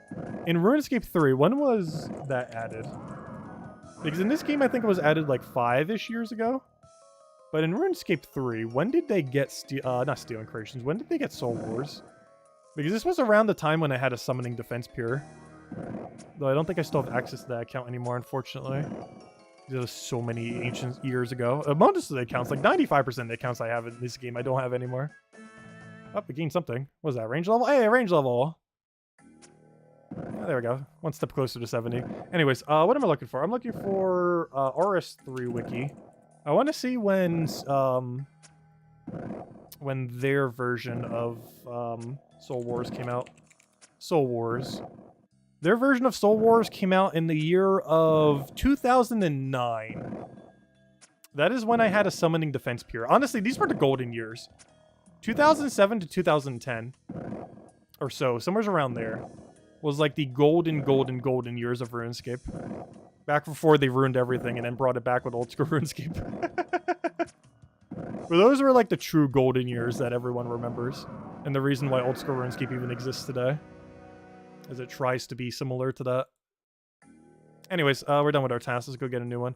In RuneScape 3, when was that added? Because in this game, I think it was added like 5-ish years ago. But in RuneScape 3, when did they get not Stealing Creations? When did they get Soul Wars? Because this was around the time when I had a summoning defense pure. Though I don't think I still have access to that account anymore, unfortunately. It was so many ancient years ago. Most of the accounts, like 95% of the accounts I have in this game, I don't have anymore. Oh, we gained something. What was that? Range level? Hey, range level! Oh, there we go. One step closer to 70. Anyways, what am I looking for? I'm looking for RS3 wiki. I want to see when their version of Soul Wars came out. Soul Wars. Their version of Soul Wars came out in the year of 2009. That is when I had a summoning defense pure. Honestly, these were the golden years. 2007 to 2010. Or so, somewhere around there. Was like the golden years of RuneScape. Back before they ruined everything and then brought it back with Old School Runescape. But those were like the true golden years that everyone remembers. And the reason why Old School Runescape even exists today. As it tries to be similar to that. Anyways, we're done with our tasks. Let's go get a new one.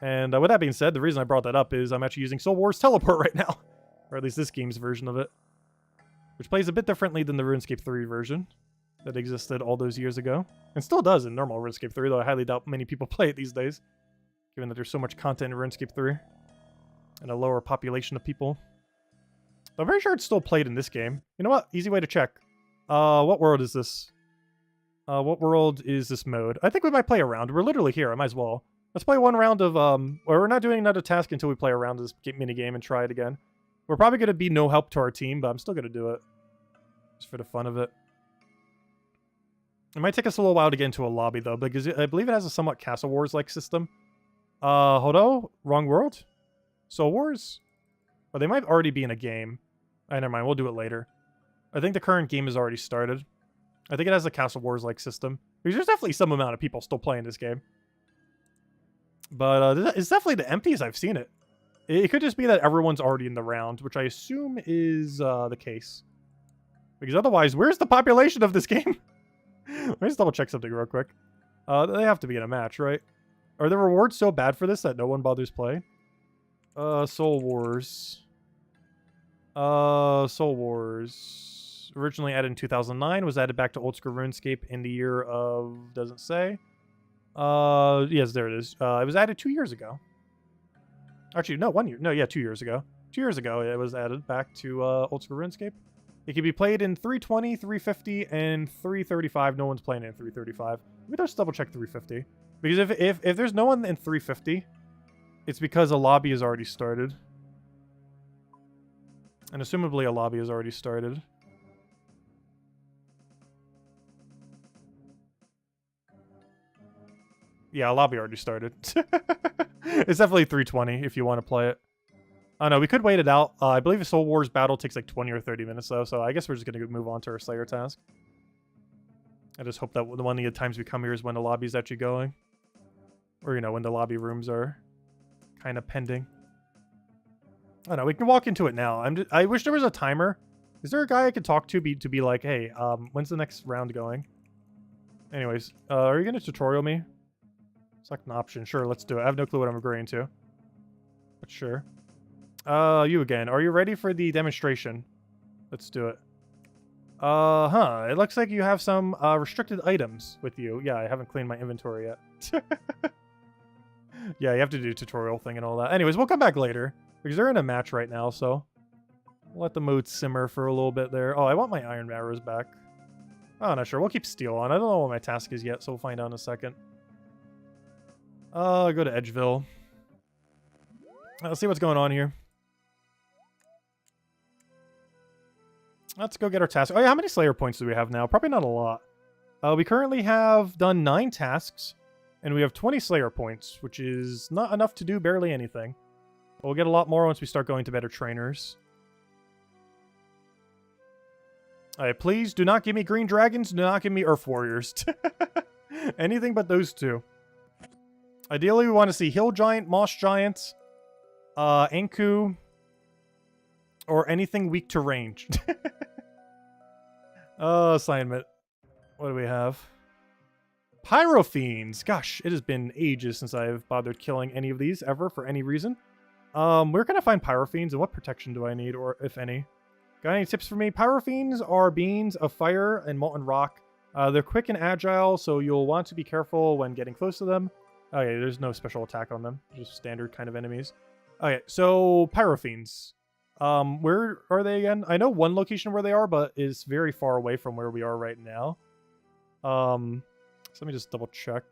And with that being said, the reason I brought that up is I'm actually using Soul Wars Teleport right now. Or at least this game's version of it. Which plays a bit differently than the RuneScape 3 version that existed all those years ago. And still does in normal RuneScape 3, though I highly doubt many people play it these days. Given that there's so much content in RuneScape 3. And a lower population of people. But I'm very sure it's still played in this game. You know what? Easy way to check. What world is this? What world is this mode? I think we might play a round. We're literally here. I might as well. Let's play one round of, or we're not doing another task until we play a round of this minigame and try it again. We're probably going to be no help to our team, but I'm still going to do it. Just for the fun of it. It might take us a little while to get into a lobby, though, because I believe it has a somewhat Castle Wars-like system. Hold on. Wrong world? Soul Wars? Or they might already be in a game. Never mind. We'll do it later. I think the current game has already started. I think it has a Castle Wars-like system. Because there's definitely some amount of people still playing this game. But it's definitely the emptiest I've seen it. It could just be that everyone's already in the round, which I assume is the case. Because otherwise, where's the population of this game? Let me just double check something real quick. They have to be in a match, right? Are the rewards so bad for this that no one bothers playing? Soul Wars. Soul Wars. Originally added in 2009, was added back to Old School RuneScape in the year of... doesn't say. Yes, there it is. It was added 2 years ago. Actually, no, 1 year. No, yeah, 2 years ago. 2 years ago, it was added back to Old School RuneScape. It can be played in 320, 350, and 335. No one's playing it in 335. Let me just double check 350. Because if there's no one in 350, it's because a lobby has already started. And assumably a lobby has already started. Yeah, a lobby already started. It's definitely 320 if you want to play it. Oh no, we could wait it out. I believe a Soul Wars battle takes like 20 or 30 minutes though, so I guess we're just going to move on to our Slayer task. I just hope that the one of the times we come here is when the lobby's actually going. Or, you know, when the lobby rooms are kind of pending. Oh no, we can walk into it now. I wish there was a timer. Is there a guy I could talk to be like, hey, when's the next round going? Anyways, are you going to tutorial me? Select an option. Sure, let's do it. I have no clue what I'm agreeing to. But sure. You again. Are you ready for the demonstration? Let's do it. It looks like you have some restricted items with you. Yeah, I haven't cleaned my inventory yet. Yeah, you have to do a tutorial thing and all that. Anyways, we'll come back later. Because they're in a match right now, so... we'll let the mood simmer for a little bit there. Oh, I want my iron arrows back. Oh, not sure. We'll keep steel on. I don't know what my task is yet, so we'll find out in a second. Go to Edgeville. Let's see what's going on here. Let's go get our task. Oh yeah, how many Slayer points do we have now? Probably not a lot. We currently have done 9 tasks, and we have 20 Slayer points, which is not enough to do barely anything. But we'll get a lot more once we start going to better trainers. Alright, please do not give me green dragons. Do not give me earth warriors. Anything but those two. Ideally, we want to see hill giant, moss giant, Anku, or anything weak to range. Assignment. What do we have? Pyrofiends. Gosh, it has been ages since I've bothered killing any of these ever for any reason. Where can I find pyrofiends and what protection do I need, or if any? Got any tips for me? Pyrofiends are beings of fire and molten rock. They're quick and agile, so you'll want to be careful when getting close to them. Okay, there's no special attack on them. Just standard kind of enemies. Okay, so pyrofiends. Where are they again? I know one location where they are, but it's very far away from where we are right now. So let me just double check.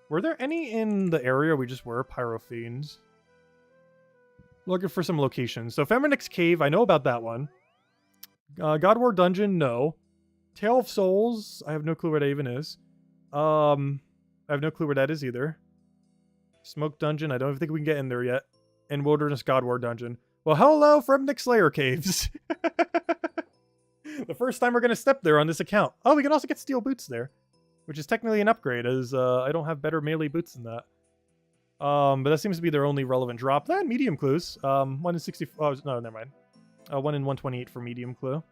Were there any in the area we just were? Pyrofiends. Looking for some locations. So Feminix Cave, I know about that one. God War Dungeon, no. Tale of Souls, I have no clue where that even is. I have no clue where that is either. Smoke Dungeon, I don't even think we can get in there yet. And Wilderness God War Dungeon. Well, hello, Fremnik Slayer Caves. The first time we're going to step there on this account. Oh, we can also get steel boots there. Which is technically an upgrade, as I don't have better melee boots than that. But that seems to be their only relevant drop. Then medium clues. 1 in 60... Oh, no, never mind. 1 in 128 for medium clue.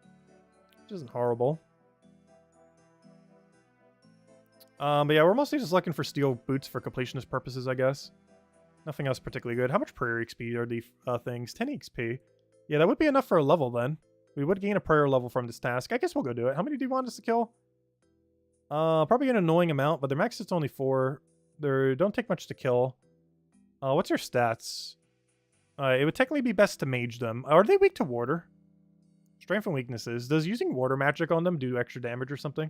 Which isn't horrible. But yeah, we're mostly just looking for steel boots for completionist purposes, I guess. Nothing else particularly good. How much prayer XP are the things? 10 XP. Yeah, that would be enough for a level then. We would gain a prayer level from this task. I guess we'll go do it. How many do you want us to kill? Probably an annoying amount, but their max is only 4. They don't take much to kill. What's your stats? It would technically be best to mage them. Are they weak to water? Strength and weaknesses. Does using water magic on them do extra damage or something?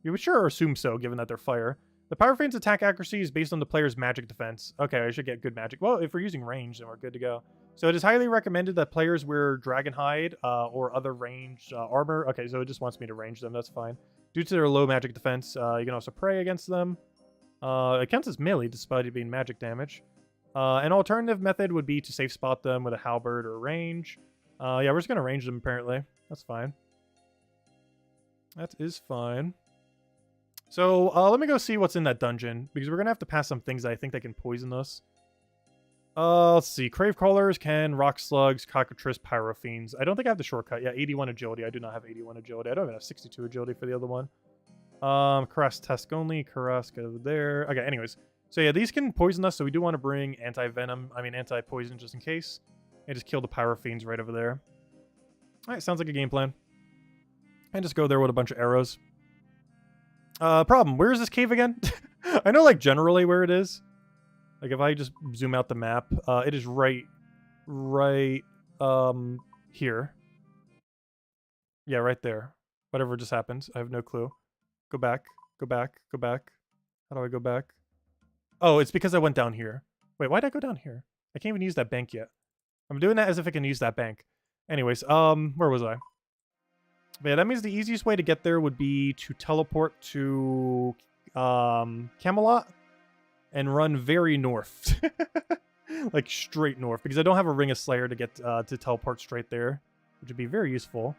You would sure assume so, given that they're fire. The Pyrofiend's attack accuracy is based on the player's magic defense. Okay, I should get good magic. Well, if we're using range, then we're good to go. So it is highly recommended that players wear dragon hide or other ranged armor. Okay, so it just wants me to range them. That's fine. Due to their low magic defense, you can also pray against them. It counts as melee despite it being magic damage. An alternative method would be to safe spot them with a halberd or range. Yeah, we're just going to range them apparently. That's fine. That is fine. So, let me go see what's in that dungeon, because we're going to have to pass some things that I think that can poison us. Let's see. Crave Crawlers can rock slugs, cockatrice, pyrofiends. I don't think I have the shortcut. Yeah, 81 agility. I do not have 81 agility. I don't even have 62 agility for the other one. Caress task only. Caress, go over there. Okay, anyways. So yeah, these can poison us, so we do want to bring anti-poison just in case. And just kill the pyrofiends right over there. Alright, sounds like a game plan. And just go there with a bunch of arrows. Problem. Where is this cave again? I know, like, generally where it is. Like, if I just zoom out the map, it is right, here. Yeah, right there. Whatever just happened. I have no clue. Go back, go back, go back. How do I go back? Oh, it's because I went down here. Wait, why did I go down here? I can't even use that bank yet. I'm doing that as if I can use that bank. Anyways, where was I? But yeah, that means the easiest way to get there would be to teleport to Camelot and run very north. Like straight north, because I don't have a Ring of Slayer to get to teleport straight there, which would be very useful.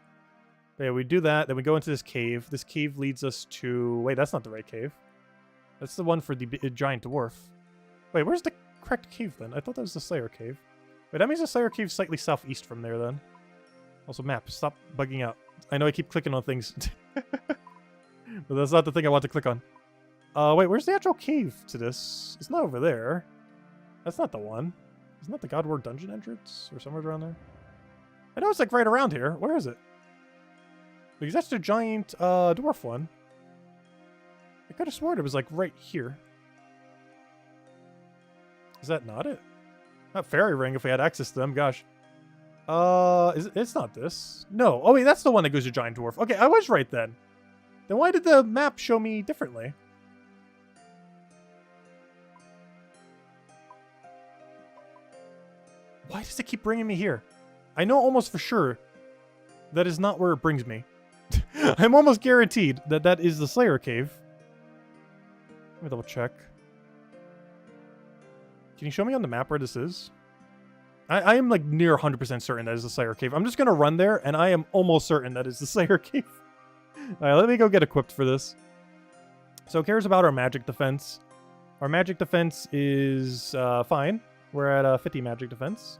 But yeah, we do that, then we go into this cave. This cave leads us to... Wait, that's not the right cave. That's the one for the giant dwarf. Wait, where's the correct cave then? I thought that was the Slayer cave. Wait, that means the Slayer cave is slightly southeast from there then. Also, map, stop bugging out. I know I keep clicking on things. But that's not the thing I want to click on. Wait, where's the actual cave to this? It's not over there. That's not the one. Isn't that the God War dungeon entrance? Or somewhere around there? I know it's like right around here. Where is it? Because that's the giant dwarf one. I could have sworn it was like right here. Is that not it? Not fairy ring if we had access to them, gosh. It's not this. No. Oh wait, that's the one that goes to giant dwarf. Okay, I was right then. Then why did the map show me differently? Why does it keep bringing me here? I know almost for sure that is not where it brings me. I'm almost guaranteed that that is the Slayer cave. Let me double check. Can you show me on the map where this is? I am like near 100% certain that is the Slayer cave. I'm just going to run there and I am almost certain that is the Slayer cave. Alright, let me go get equipped for this. So, cares about our magic defense. Our magic defense is fine. We're at 50 magic defense.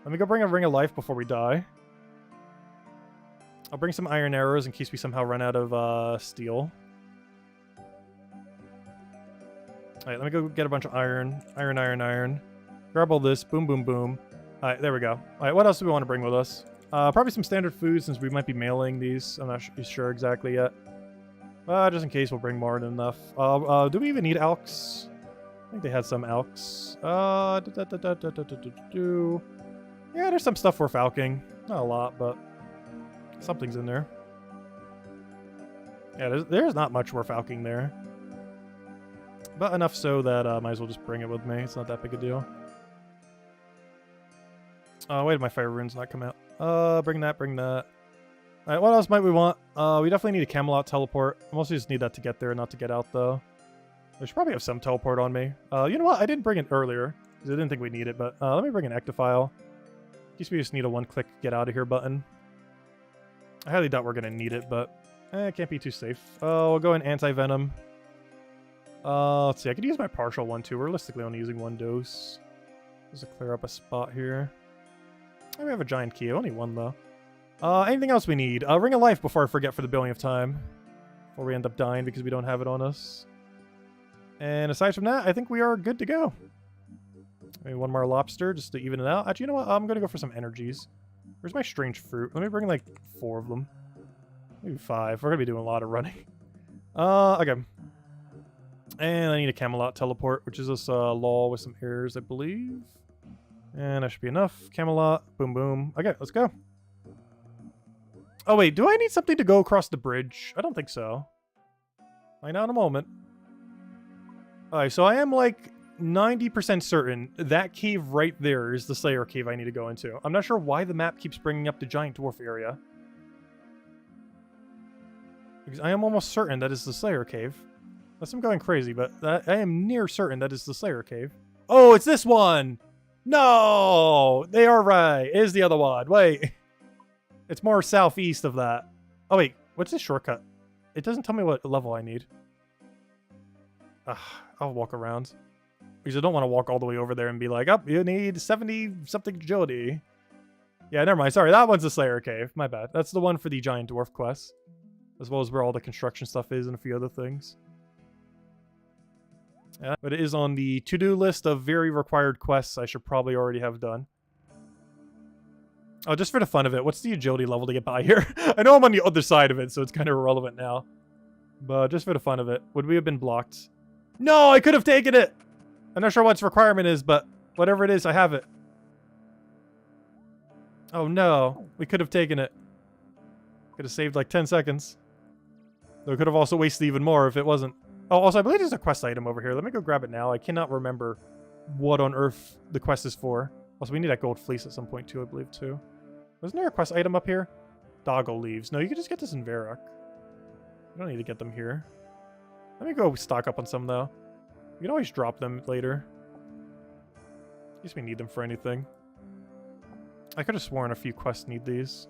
Let me go bring a Ring of Life before we die. I'll bring some iron arrows in case we somehow run out of steel. Alright, let me go get a bunch of iron. Iron. Grab all this. Boom, boom, boom. Alright, there we go. Alright, what else do we want to bring with us? Probably some standard food since we might be mailing these. I'm not sure exactly yet. Just in case, we'll bring more than enough. Do we even need alks? I think they had some alks. Yeah, there's some stuff worth alking. Not a lot, but something's in there. Yeah, there's not much worth alking there. But enough so that I might as well just bring it with me. It's not that big a deal. Wait did my fire runes not come out? Bring that. Alright, what else might we want? We definitely need a Camelot teleport. I mostly just need that to get there, not to get out, though. I should probably have some teleport on me. You know what? I didn't bring it earlier, because I didn't think we'd need it, but let me bring an Ectophile. In case we just need a one-click get out of here button. I highly doubt we're going to need it, but it can't be too safe. We'll go in Anti-Venom. Let's see, I could use my partial one, too. We're realistically only using one dose. Just to clear up a spot here. We have a giant key. Only one, though. Anything else we need? Ring of Life before I forget for the billing of time. Before we end up dying because we don't have it on us. And aside from that, I think we are good to go. Maybe one more lobster just to even it out. Actually, you know what? I'm going to go for some energies. Where's my strange fruit? Let me bring like 4 of them. Maybe 5. We're going to be doing a lot of running. Okay. And I need a Camelot teleport, which is this law with some errors, I believe. And that should be enough. Camelot. Boom, boom. Okay, let's go. Oh, wait. Do I need something to go across the bridge? I don't think so. Find out in a moment. Alright, so I am like 90% certain that cave right there is the Slayer cave I need to go into. I'm not sure why the map keeps bringing up the giant dwarf area. Because I am almost certain that is the Slayer cave. Unless I'm going crazy, but I am near certain that is the Slayer cave. Oh, it's this one! No! They are right. It is the other one. Wait. It's more southeast of that. Oh, wait. What's this shortcut? It doesn't tell me what level I need. I'll walk around. Because I don't want to walk all the way over there and be like, oh, you need 70-something agility. Yeah, never mind. Sorry, that one's the Slayer cave. My bad. That's the one for the giant dwarf quest. As well as where all the construction stuff is and a few other things. Yeah, but it is on the to-do list of very required quests I should probably already have done. Oh, just for the fun of it, what's the agility level to get by here? I know I'm on the other side of it, so it's kind of irrelevant now. But just for the fun of it, would we have been blocked? No, I could have taken it! I'm not sure what its requirement is, but whatever it is, I have it. Oh no, we could have taken it. Could have saved like 10 seconds. Though it could have also wasted even more if it wasn't. Oh, also, I believe there's a quest item over here. Let me go grab it now. I cannot remember what on earth the quest is for. Also, we need that gold fleece at some point, too, I believe, too. Wasn't there a quest item up here? Doggo leaves. No, you can just get this in Varrock. You don't need to get them here. Let me go stock up on some, though. You can always drop them later. In case we need them for anything. I could have sworn a few quests need these.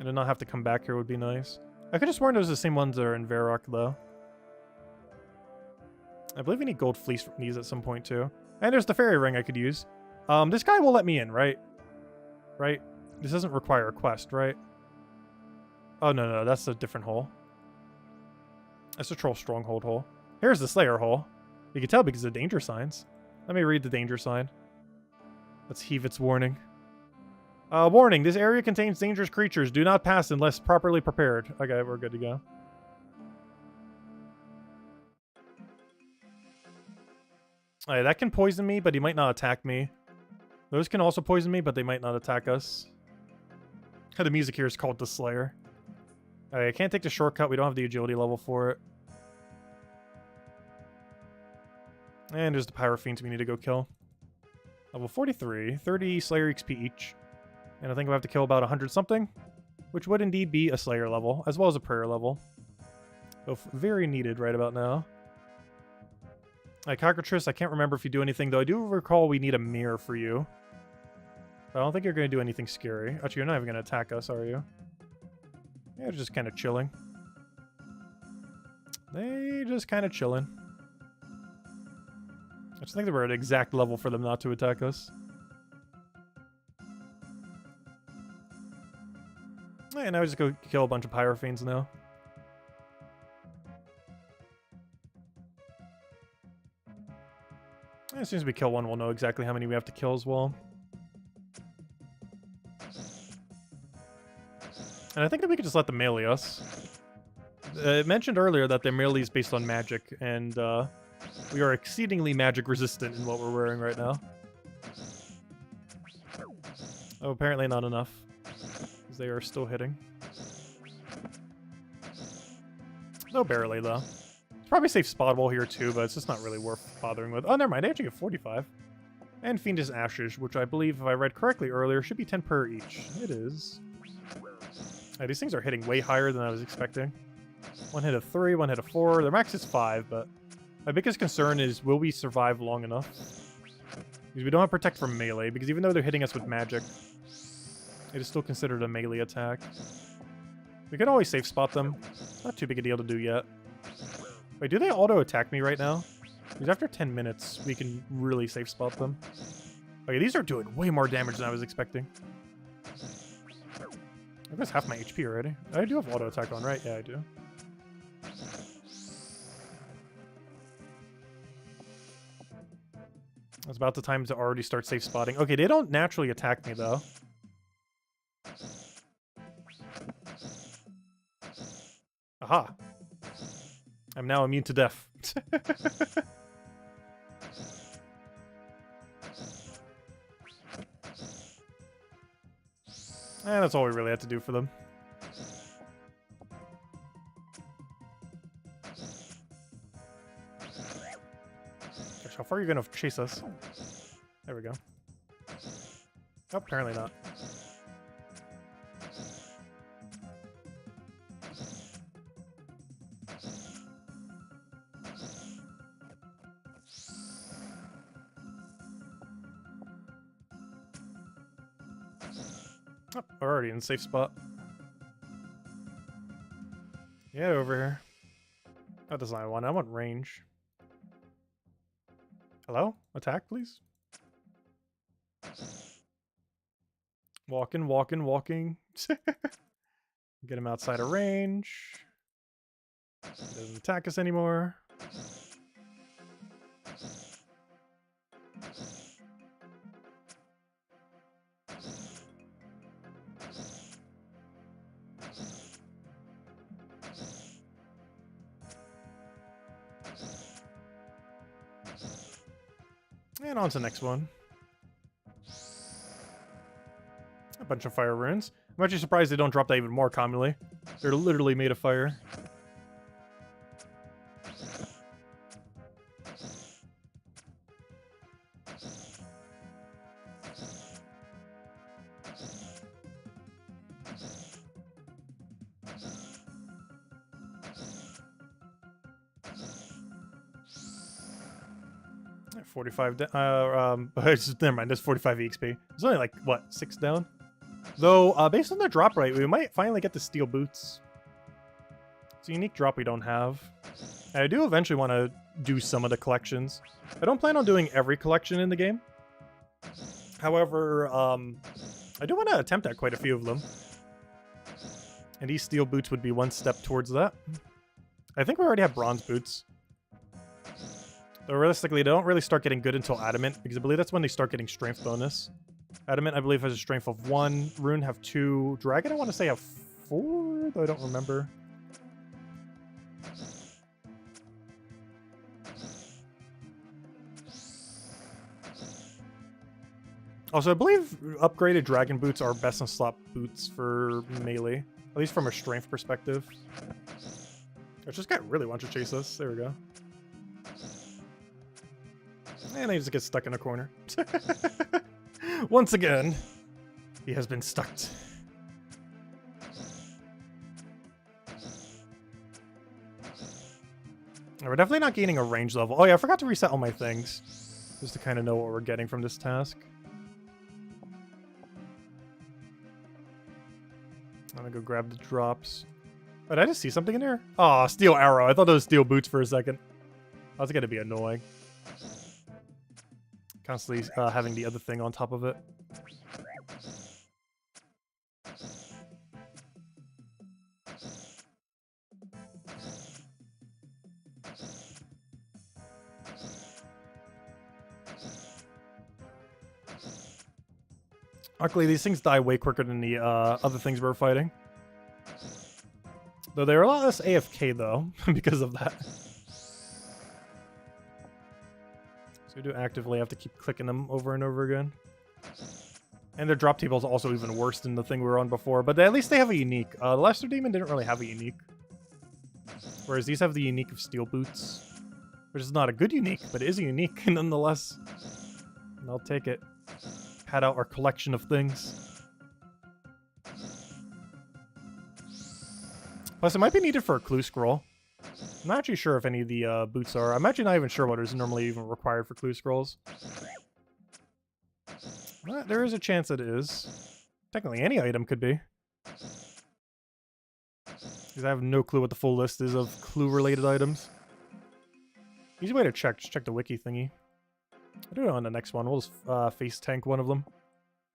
And to not have to come back here would be nice. I could have sworn those are the same ones that are in Varrock, though. I believe we need gold fleece from these at some point, too. And there's the fairy ring I could use. This guy will let me in, right? Right? This doesn't require a quest, right? Oh, no, that's a different hole. That's a troll stronghold hole. Here's the Slayer hole. You can tell because of the danger signs. Let me read the danger sign. Let's heave its warning. Warning, this area contains dangerous creatures. Do not pass unless properly prepared. Okay, we're good to go. Alright, that can poison me, but he might not attack me. Those can also poison me, but they might not attack us. The music here is called the Slayer. Alright, I can't take the shortcut. We don't have the agility level for it. And there's the Pyro Fiends we need to go kill. Level 43. 30 Slayer XP each. And I think we have to kill about 100 something. Which would indeed be a Slayer level, as well as a prayer level. Both very needed right about now. Alright, Cockatrice, I can't remember if you do anything, though I do recall we need a mirror for you. But I don't think you're going to do anything scary. Actually, you're not even going to attack us, are you? Yeah, they're just kind of chilling. They just kind of chilling. I just think that we're at exact level for them not to attack us. Yeah, now we just go kill a bunch of Pyrophanes now. As soon as we kill one, we'll know exactly how many we have to kill as well. And I think that we could just let them melee us. It mentioned earlier that their melee is based on magic, and we are exceedingly magic resistant in what we're wearing right now. Oh, apparently not enough, because they are still hitting. No, barely though. It's probably safe spottable here too, but it's just not really worth bothering with. Oh, never mind. They actually get 45. And Fiendish Ashes, which I believe, if I read correctly earlier, should be 10 per each. It is. These things are hitting way higher than I was expecting. One hit of 3, one hit of 4. Their max is 5, but my biggest concern is, will we survive long enough? Because we don't have Protect from melee, because even though they're hitting us with magic, it is still considered a melee attack. We could always safe spot them. Not too big a deal to do yet. Wait, do they auto-attack me right now? Because after 10 minutes, we can really safe spot them. Okay, these are doing way more damage than I was expecting. I guess half my HP already. I do have auto-attack on, right? Yeah, I do. It's about the time to already start safe spotting. Okay, they don't naturally attack me, though. Aha. I'm now immune to death. And that's all we really had to do for them. Gosh, how far are you going to chase us? There we go. Oh, apparently not. Oh, we're already in a safe spot. Yeah, over here. That doesn't I want. I want range. Hello? Attack, please? Walking, walking, walking. Get him outside of range. He doesn't attack us anymore. And on to the next one. A bunch of fire runes. I'm actually surprised they don't drop that even more commonly. They're literally made of fire. At 45 never mind, there's 45 EXP. It's only like, what, 6 down? Though, based on their drop rate, we might finally get the steel boots. It's a unique drop we don't have. And I do eventually want to do some of the collections. I don't plan on doing every collection in the game. However, I do want to attempt at quite a few of them. And these steel boots would be one step towards that. I think we already have bronze boots. Though realistically, they don't really start getting good until Adamant, because I believe that's when they start getting strength bonus. Adamant, I believe, has a strength of 1. Rune have 2. Dragon, I want to say, have 4, though I don't remember. Also, I believe upgraded dragon boots are best in slot boots for melee, at least from a strength perspective. Which this guy really wants to chase us. There we go. And he just gets stuck in a corner. Once again, he has been stuck. We're definitely not gaining a range level. Oh yeah, I forgot to reset all my things. Just to kind of know what we're getting from this task. I'm gonna go grab the drops. Wait, did I just see something in there? Oh, steel arrow. I thought those steel boots for a second. That's gonna be annoying. Constantly having the other thing on top of it. Luckily, these things die way quicker than the other things we're fighting. Though they're a lot less AFK, though, because of that. So we do actively have to keep clicking them over and over again. And their drop table is also even worse than the thing we were on before, but at least they have a unique. The Lesser Demon didn't really have a unique. Whereas these have the unique of steel boots. Which is not a good unique, but it is a unique nonetheless. And I'll take it. Pad out our collection of things. Plus, it might be needed for a clue scroll. I'm not actually sure if any of the boots are. I'm actually not even sure what is normally even required for clue scrolls. But there is a chance that it is. Technically, any item could be. Because I have no clue what the full list is of clue-related items. Easy way to check, just check the wiki thingy. I'll do it on the next one. We'll just face tank one of them.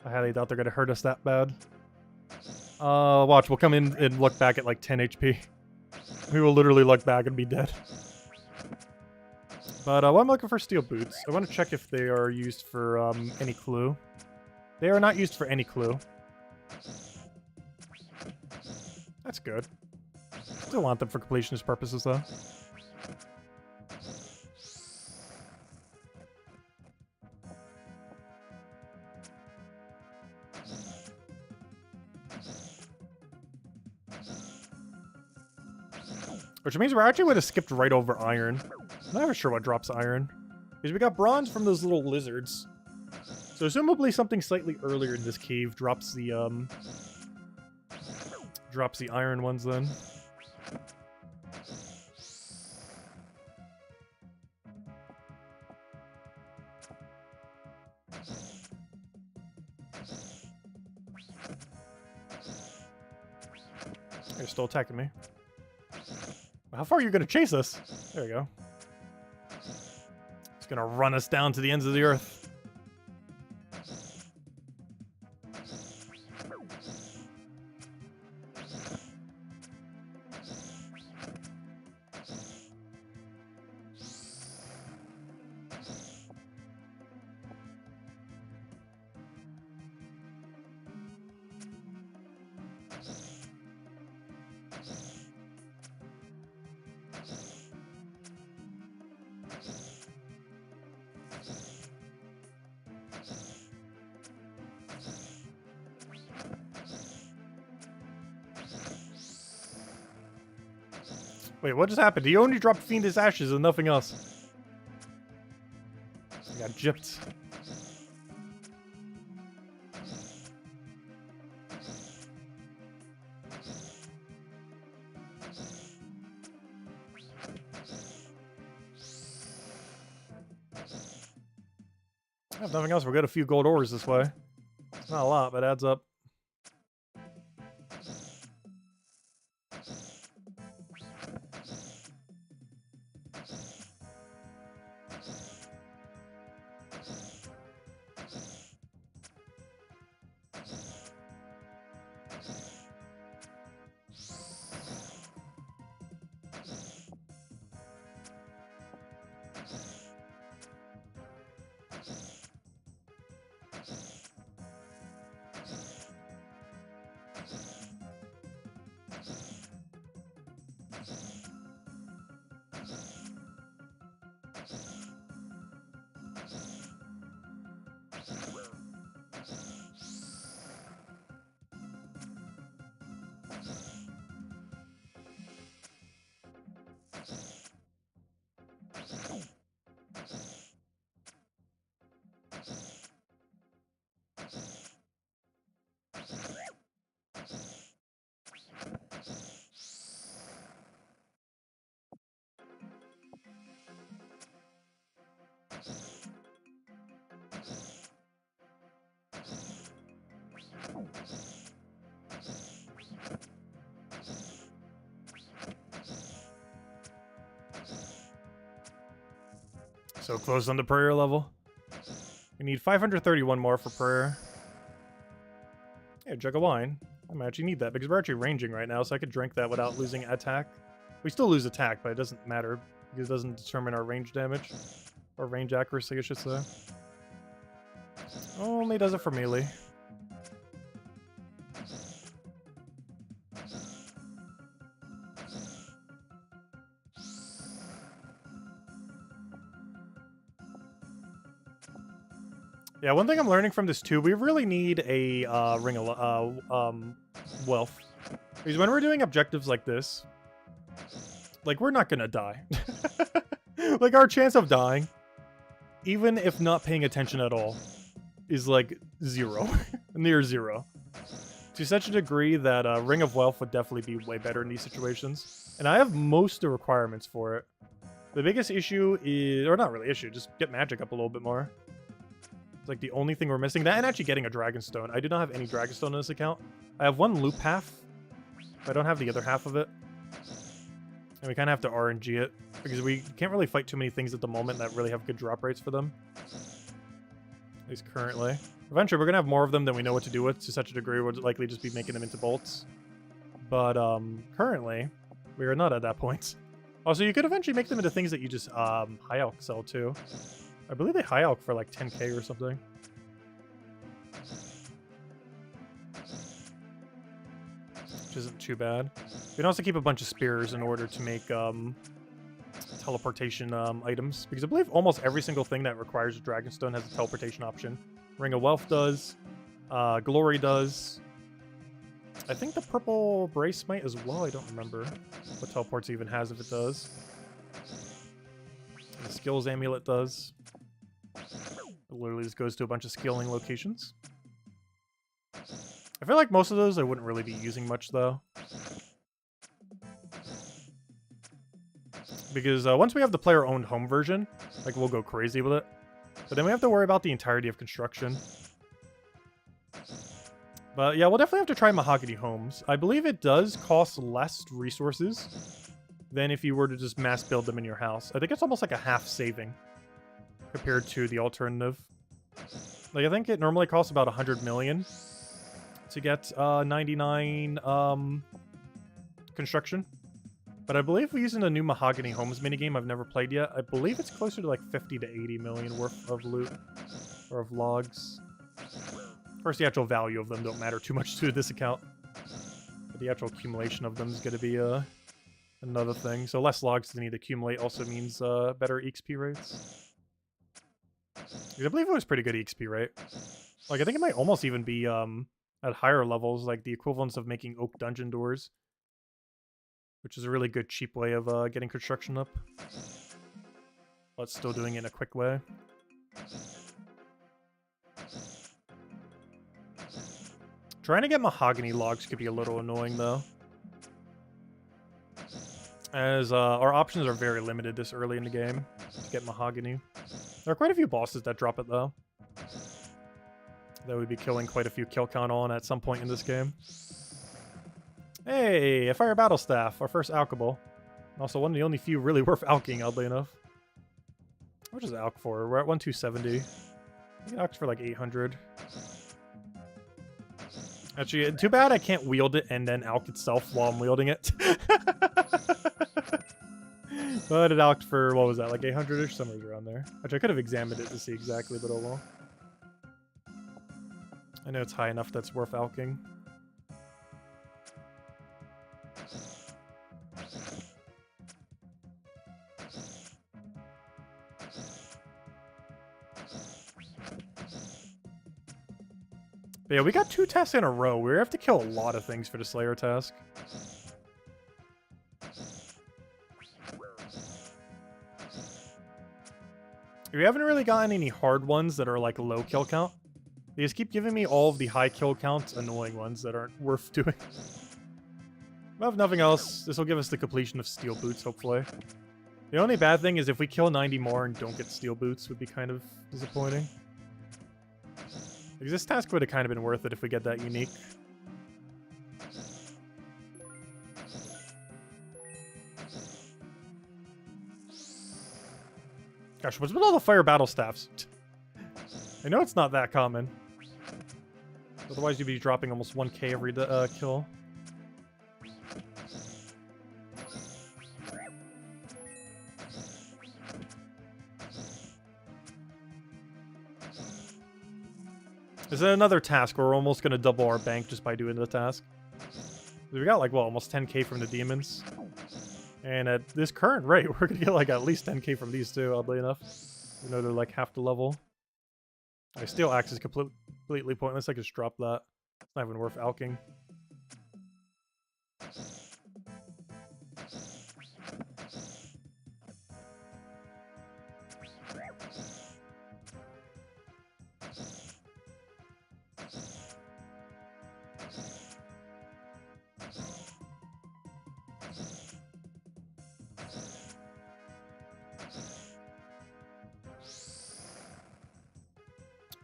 I highly doubt they're going to hurt us that bad. Watch, we'll come in and look back at like 10 HP. We will literally look back and be dead. But while I'm looking for steel boots, I want to check if they are used for any clue. They are not used for any clue. That's good. Still want them for completionist purposes, though. Which means we're actually going to skip right over iron. I'm not even sure what drops iron. Because we got bronze from those little lizards. So assumably something slightly earlier in this cave drops the iron ones then. They're still attacking me. How far are you going to chase us? There we go. It's going to run us down to the ends of the earth. Wait, what just happened? He only dropped Fiendish Ashes and nothing else. I got gypped. If nothing else, we'll get a few gold ores this way. It's not a lot, but it adds up. So close on the prayer level. We need 531 more for prayer. Yeah, jug of wine. I might actually need that because we're actually ranging right now, so I could drink that without losing attack. We still lose attack, but it doesn't matter because it doesn't determine our range damage. Or range accuracy, I should say. Only does it for melee. Yeah, one thing I'm learning from this too, we really need a ring of wealth. Because when we're doing objectives like this, like we're not gonna die. Like our chance of dying, even if not paying attention at all, is like 0. Near 0. To such a degree that Ring of Wealth would definitely be way better in these situations. And I have most of the requirements for it. The biggest issue is, or not really issue, just get magic up a little bit more. It's like the only thing we're missing. That and actually getting a Dragonstone. I do not have any Dragonstone in this account. I have one loop half. I don't have the other half of it. And we kind of have to RNG it. Because we can't really fight too many things at the moment that really have good drop rates for them. At least currently. Eventually, we're going to have more of them than we know what to do with. To such a degree, we'll likely just be making them into bolts. But currently, we are not at that point. Also, you could eventually make them into things that you just high alch sell too. I believe they high alch for like 10k or something. Which isn't too bad. You can also keep a bunch of spears in order to make teleportation items. Because I believe almost every single thing that requires a Dragonstone has a teleportation option. Ring of Wealth does. Glory does. I think the purple brace might as well. I don't remember what teleports even has if it does. The skills amulet does. It literally just goes to a bunch of skilling locations. I feel like most of those I wouldn't really be using much though. Because once we have the player-owned home version, like we'll go crazy with it. But then we have to worry about the entirety of construction. But yeah, we'll definitely have to try Mahogany Homes. I believe it does cost less resources than if you were to just mass build them in your house. I think it's almost like a half saving compared to the alternative. Like, I think it normally costs about 100 million to get 99 construction. But I believe we're using the new Mahogany Homes minigame I've never played yet. I believe it's closer to like 50 to 80 million worth of loot. Or of logs. Of course, the actual value of them don't matter too much to this account. But the actual accumulation of them is going to be another thing. So less logs to need to accumulate also means better EXP rates. I believe it was pretty good EXP rate. Like, I think it might almost even be at higher levels, like the equivalence of making oak dungeon doors. Which is a really good, cheap way of getting construction up. But still doing it in a quick way. Trying to get mahogany logs could be a little annoying, though. As our options are very limited this early in the game to get mahogany. There are quite a few bosses that drop it, though. That we'd be killing quite a few kill count on at some point in this game. Hey, a fire battle staff, our first alchable. Also one of the only few really worth alching, oddly enough. What is alch for? We're at 1270. I think alch for like 800. Actually, too bad I can't wield it and then alch itself while I'm wielding it. But it alched for, what was that, like 800-ish? Somewhere around there. Actually, I could have examined it to see exactly, but oh well. I know it's high enough that's worth alching. But yeah, we got 2 tasks in a row. We have to kill a lot of things for the Slayer task. We haven't really gotten any hard ones that are like low kill count. They just keep giving me all of the high kill count, annoying ones that aren't worth doing. But if nothing else, this will give us the completion of Steel Boots, hopefully. The only bad thing is if we kill 90 more and don't get Steel Boots would be kind of disappointing. Because this task would have kind of been worth it if we get that unique. Gosh, what's with all the fire battle staffs? I know it's not that common. Otherwise, you'd be dropping almost 1k every kill. Is there another task where we're almost going to double our bank just by doing the task? We got like, well, almost 10k from the demons. And at this current rate, we're going to get like at least 10k from these two, oddly enough. You know, they're like half the level. My steel axe is completely pointless. I could just drop that. It's not even worth alking.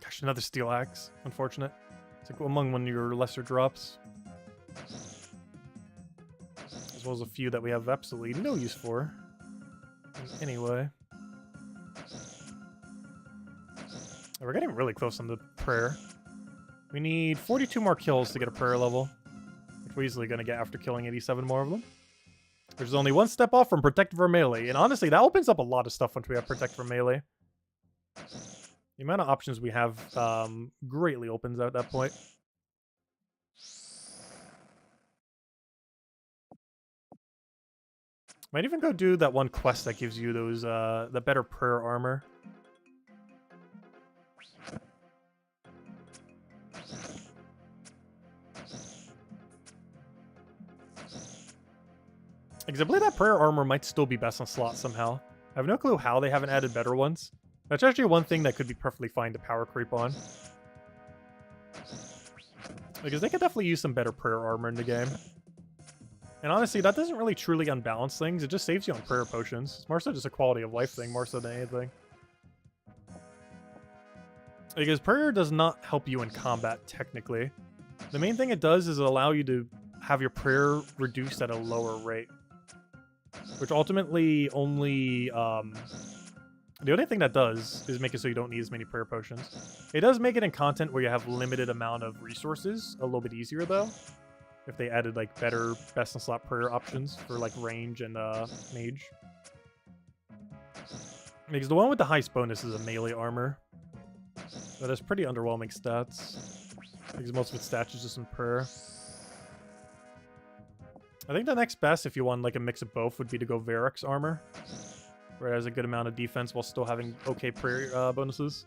Gosh, another steel axe. Unfortunate. It's like among one of your lesser drops. As well as a few that we have absolutely no use for. Anyway. We're getting really close on the prayer. We need 42 more kills to get a prayer level. Which we're easily going to get after killing 87 more of them. There's only one step off from Protect for Melee. And honestly, that opens up a lot of stuff once we have Protect for Melee. The amount of options we have greatly opens out at that point. Might even go do that one quest that gives you those the better prayer armor. Because I believe that prayer armor might still be best on slot somehow. I have no clue how they haven't added better ones. That's actually one thing that could be perfectly fine to power creep on. Because they could definitely use some better prayer armor in the game. And honestly, that doesn't really truly unbalance things. It just saves you on prayer potions. It's more so just a quality of life thing, more so than anything. Because prayer does not help you in combat, technically. The main thing it does is allow you to have your prayer reduced at a lower rate. Which ultimately only... the only thing that does is make it so you don't need as many prayer potions. It does make it in content where you have limited amount of resources a little bit easier, though. If they added, like, better best-in-slot prayer options for, like, range and mage. Because the one with the highest bonus is a melee armor. That has pretty underwhelming stats. Because most of its stats is just in prayer. I think the next best, if you want, like, a mix of both, would be to go Varric's armor. Where it has a good amount of defense while still having okay prayer bonuses.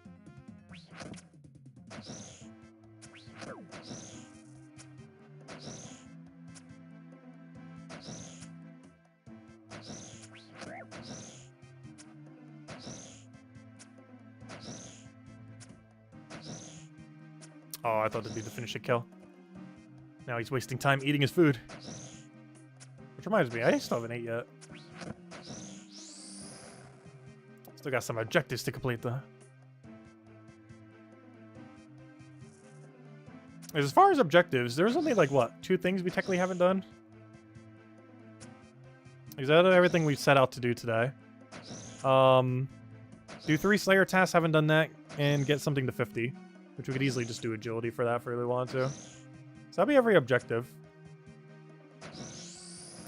Oh, I thought that'd be the finish a kill. Now he's wasting time eating his food. Which reminds me, I still haven't ate yet. Still got some objectives to complete, though. As far as objectives, there's only, like, what, 2 things we technically haven't done? Is that everything we set out to do today? Do 3 Slayer tasks, haven't done that, and get something to 50. Which we could easily just do agility for that if we really wanted to. So that'll be every objective.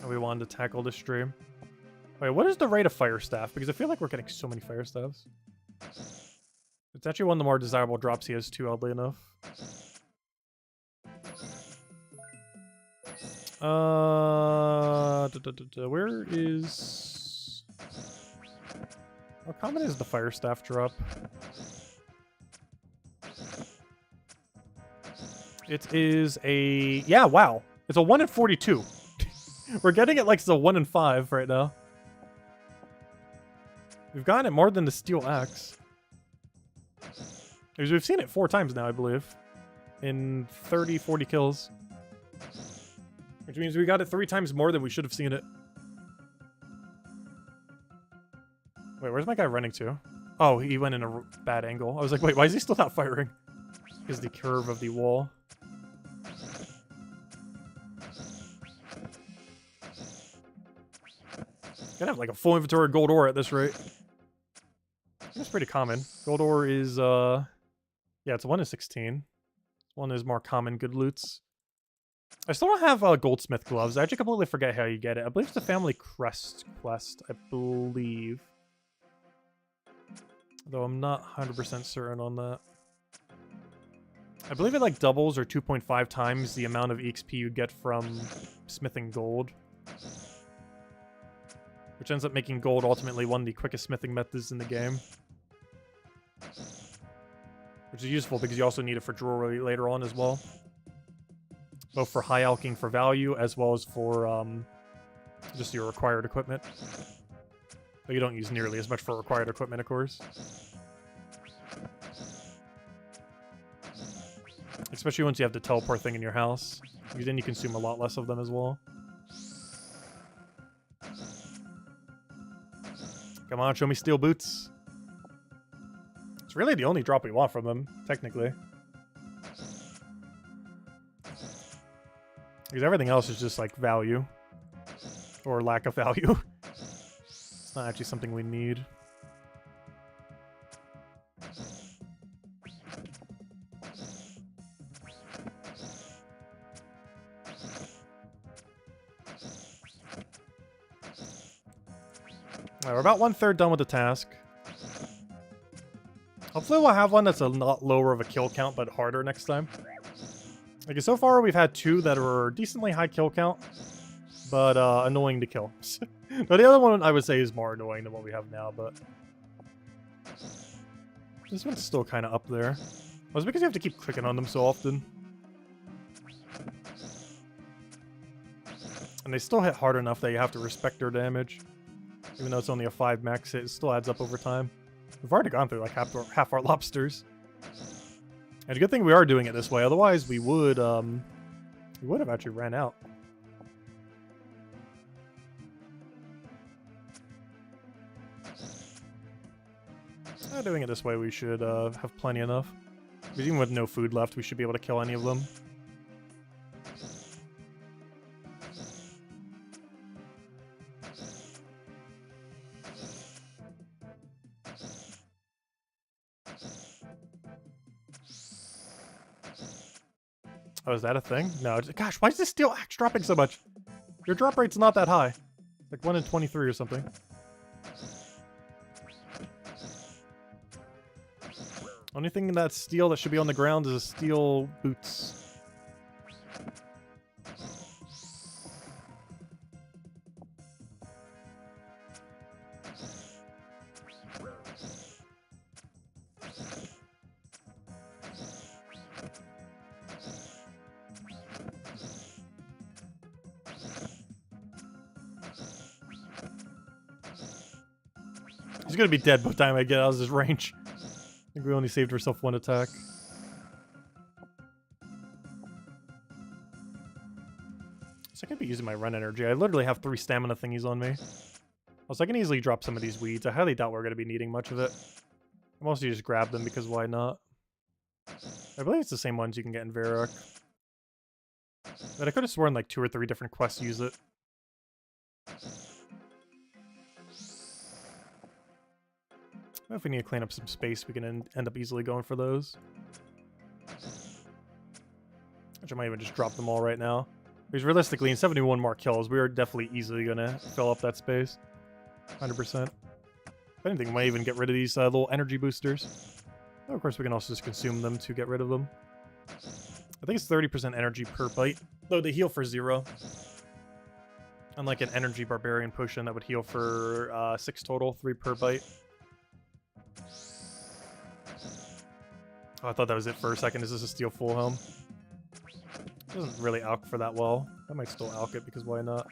And we wanted to tackle this stream. Wait, what is the rate of fire staff? Because I feel like we're getting so many fire staffs. It's actually one of the more desirable drops he has too, oddly enough. Where is... How common is the fire staff drop? It is a... Yeah, wow. It's a 1 in 42. We're getting it like it's a 1 in 5 right now. We've gotten it more than the steel axe. Because we've seen it 4 times now, I believe. In 30, 40 kills. Which means we got it 3 times more than we should have seen it. Wait, where's my guy running to? Oh, he went in a bad angle. I was like, wait, why is he still not firing? Because the curve of the wall. Gonna have like a full inventory of gold ore at this rate. Seems pretty common. Gold ore is, yeah, it's 1 in 16. One is more common good loots. I still don't have goldsmith gloves. I actually completely forget how you get it. I believe it's the family crest quest, I believe. Though I'm not 100% certain on that. I believe it like doubles or 2.5 times the amount of EXP you get from smithing gold. Which ends up making gold ultimately one of the quickest smithing methods in the game. Which is useful because you also need it for jewelry later on as well. Both for high alching for value as well as for just your required equipment. But you don't use nearly as much for required equipment, of course. Especially once you have the teleport thing in your house. Because then you consume a lot less of them as well. Come on, show me steel boots. It's really the only drop we want from them, technically. Because everything else is just like value. Or lack of value. It's not actually something we need. Alright, we're about 1/3 done with the task. Hopefully we'll have one that's a lot lower of a kill count, but harder next time. Like, so far we've had 2 that were decently high kill count, but annoying to kill. But the other one I would say is more annoying than what we have now, but... This one's still kind of up there. Well, it's because you have to keep clicking on them so often. And they still hit hard enough that you have to respect their damage. Even though it's only a 5 max hit, it still adds up over time. We've already gone through like half our lobsters. And a good thing we are doing it this way, otherwise we would have actually ran out. Doing it this way, we should have plenty enough. Because even with no food left, we should be able to kill any of them. Oh, is that a thing? No. Gosh, why is this steel axe dropping so much? Your drop rate's not that high. Like 1 in 23 or something. Only thing that's steel that should be on the ground is a steel boots. He's gonna be dead by the time I get out of his range. I think we only saved ourselves 1 attack. So I could be using my run energy. I literally have 3 stamina thingies on me. Also, I can easily drop some of these weeds. I highly doubt we're going to be needing much of it. I mostly just grab them because why not? I believe it's the same ones you can get in Varrock. But I could have sworn like 2 or 3 different quests use it. If we need to clean up some space, we can end up easily going for those. Which I might even just drop them all right now. Because realistically, in 71 more kills, we are definitely easily going to fill up that space. 100%. If anything, we might even get rid of these little energy boosters. Oh, of course, we can also just consume them to get rid of them. I think it's 30% energy per bite, though they heal for 0. Unlike an energy barbarian potion that would heal for 6 total, 3 per bite. Oh, I thought that was it for a second. Is this a steel full helm? It doesn't really alch for that well. I might still alch it because why not?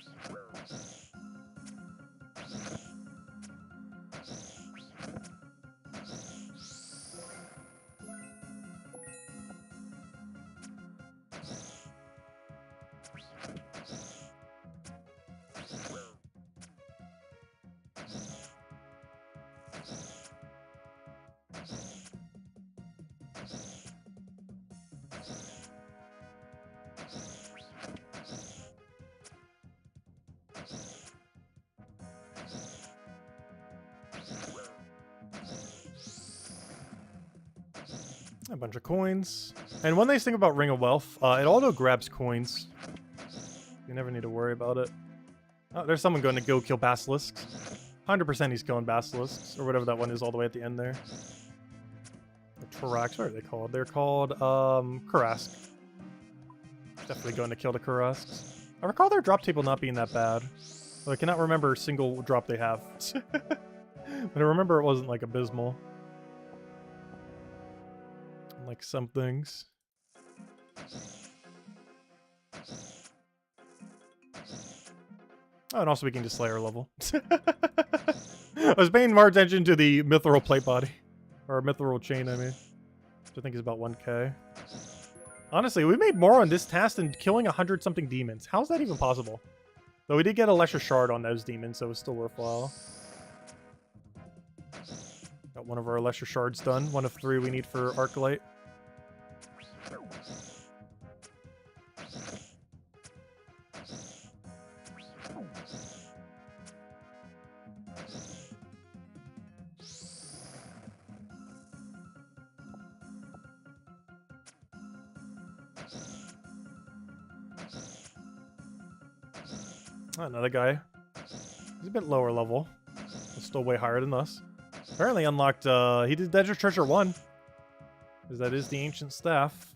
A bunch of coins. And one nice thing about Ring of Wealth, it auto grabs coins. You never need to worry about it. Oh, there's someone going to go kill basilisks. 100% he's killing basilisks, or whatever that one is all the way at the end there. Tarax, what are they called? They're called, Karask. Definitely going to kill the Karasks. I recall their drop table not being that bad. Though I cannot remember a single drop they have. But I remember it wasn't, like, abysmal. Like some things. Oh, and also we can just Slayer level. I was paying more attention to the mithril plate body. Or mithril chain, I mean. Which I think is about 1k. Honestly, we made more on this task than killing 100-something demons. How's that even possible? Though we did get a lesser shard on those demons, so it's still worthwhile. Got one of our lesser shards done. One of 3 we need for Arclight. Another guy. He's a bit lower level. He's still way higher than us. Apparently unlocked, he did Desert Treasure 1. Because that is the Ancient Staff.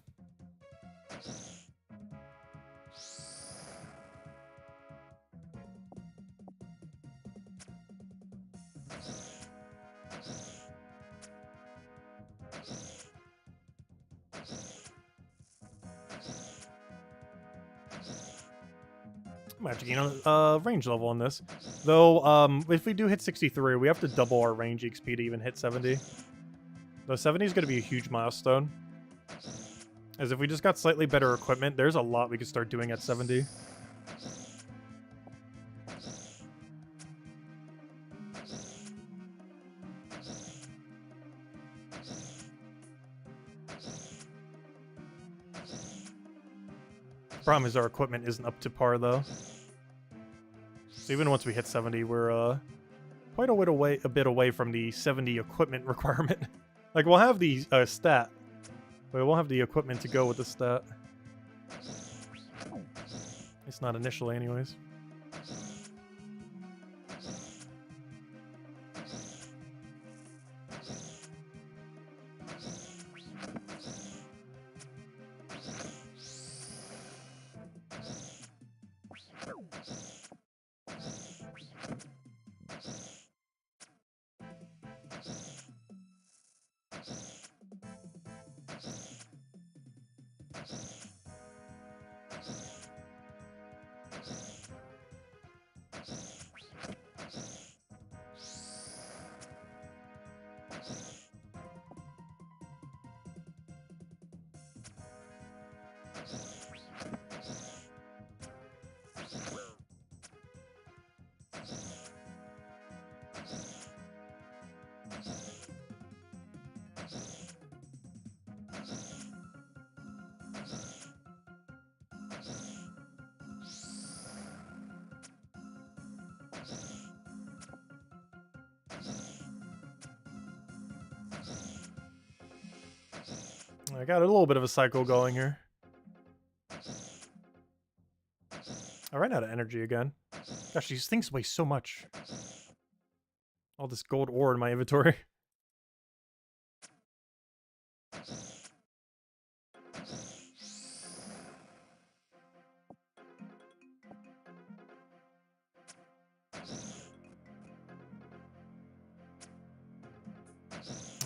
Magic, you know, range level on this. Though, if we do hit 63, we have to double our range XP to even hit 70. Though 70 is going to be a huge milestone. As if we just got slightly better equipment, there's a lot we could start doing at 70. Problem is our equipment isn't up to par though. So even once we hit 70, we're quite a bit away from the 70 equipment requirement. Like we'll have the stat, but we won't have the equipment to go with the stat. It's not initially anyways. I got a little bit of a cycle going here. I ran out of energy again. Gosh, these things weigh so much. All this gold ore in my inventory.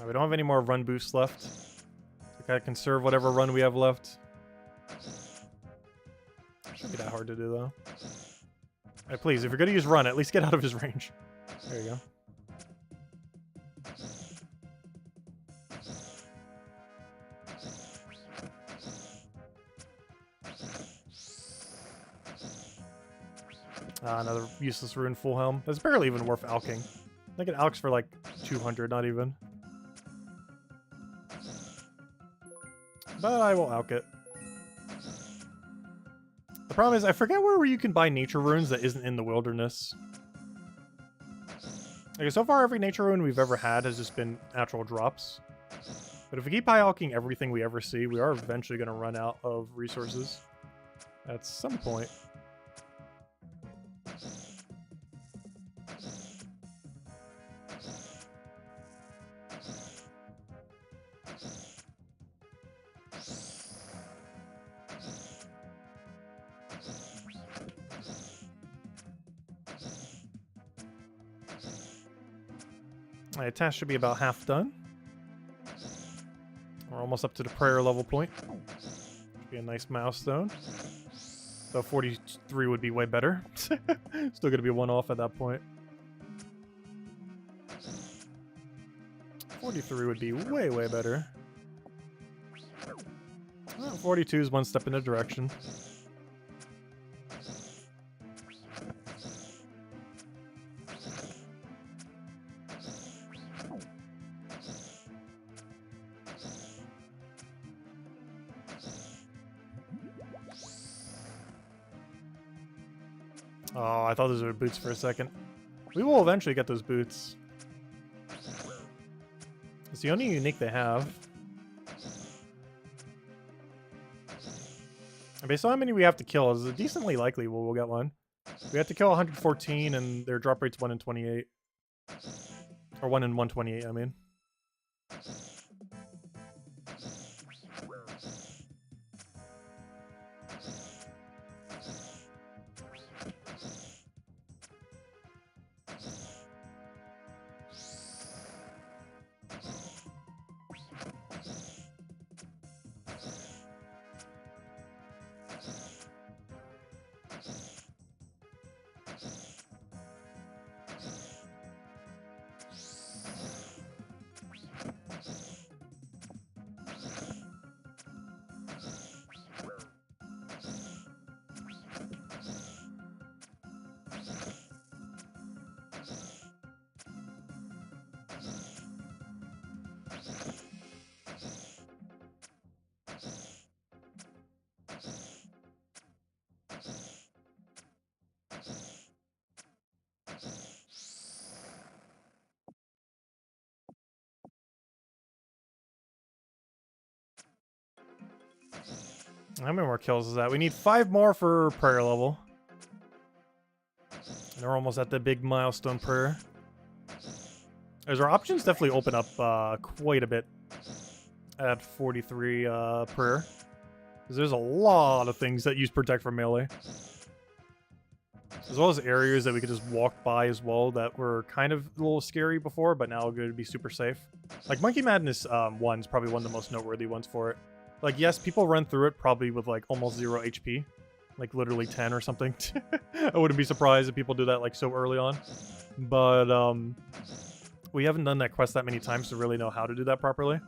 We don't have any more run boosts left. Gotta conserve whatever run we have left. Shouldn't be that hard to do, though. Alright, please, if you're gonna use run, at least get out of his range. There you go. Another useless rune full helm. That's barely even worth alking. I think it alks for like 200, not even. But I will alk it. The problem is, I forget where you can buy nature runes that isn't in the wilderness. Okay, so far every nature rune we've ever had has just been natural drops. But if we keep high-alking everything we ever see, we are eventually going to run out of resources at some point. My task should be about half done. We're almost up to the prayer level point. Should be a nice milestone. Though 43 would be way better. Still gonna be one off at that point. 43 would be way, way better. Well, 42 is one step in the direction. Oh, I thought those were boots for a second. We will eventually get those boots. It's the only unique they have. And based on how many we have to kill, is it decently likely we'll get one. We have to kill 114 and their drop rate's 1 in 28. Or 1 in 128, I mean. How many more kills is that? We need 5 more for prayer level. And we're almost at the big milestone prayer. As our options definitely open up quite a bit at 43 prayer. Because there's a lot of things that use protect from melee. As well as areas that we could just walk by as well that were kind of a little scary before, but now going to be super safe. Like Monkey Madness 1 is probably one of the most noteworthy ones for it. Like, yes, people run through it probably with, like, almost 0 HP. Like, literally 10 or something. I wouldn't be surprised if people do that, like, so early on. But, we haven't done that quest that many times to really know how to do that properly.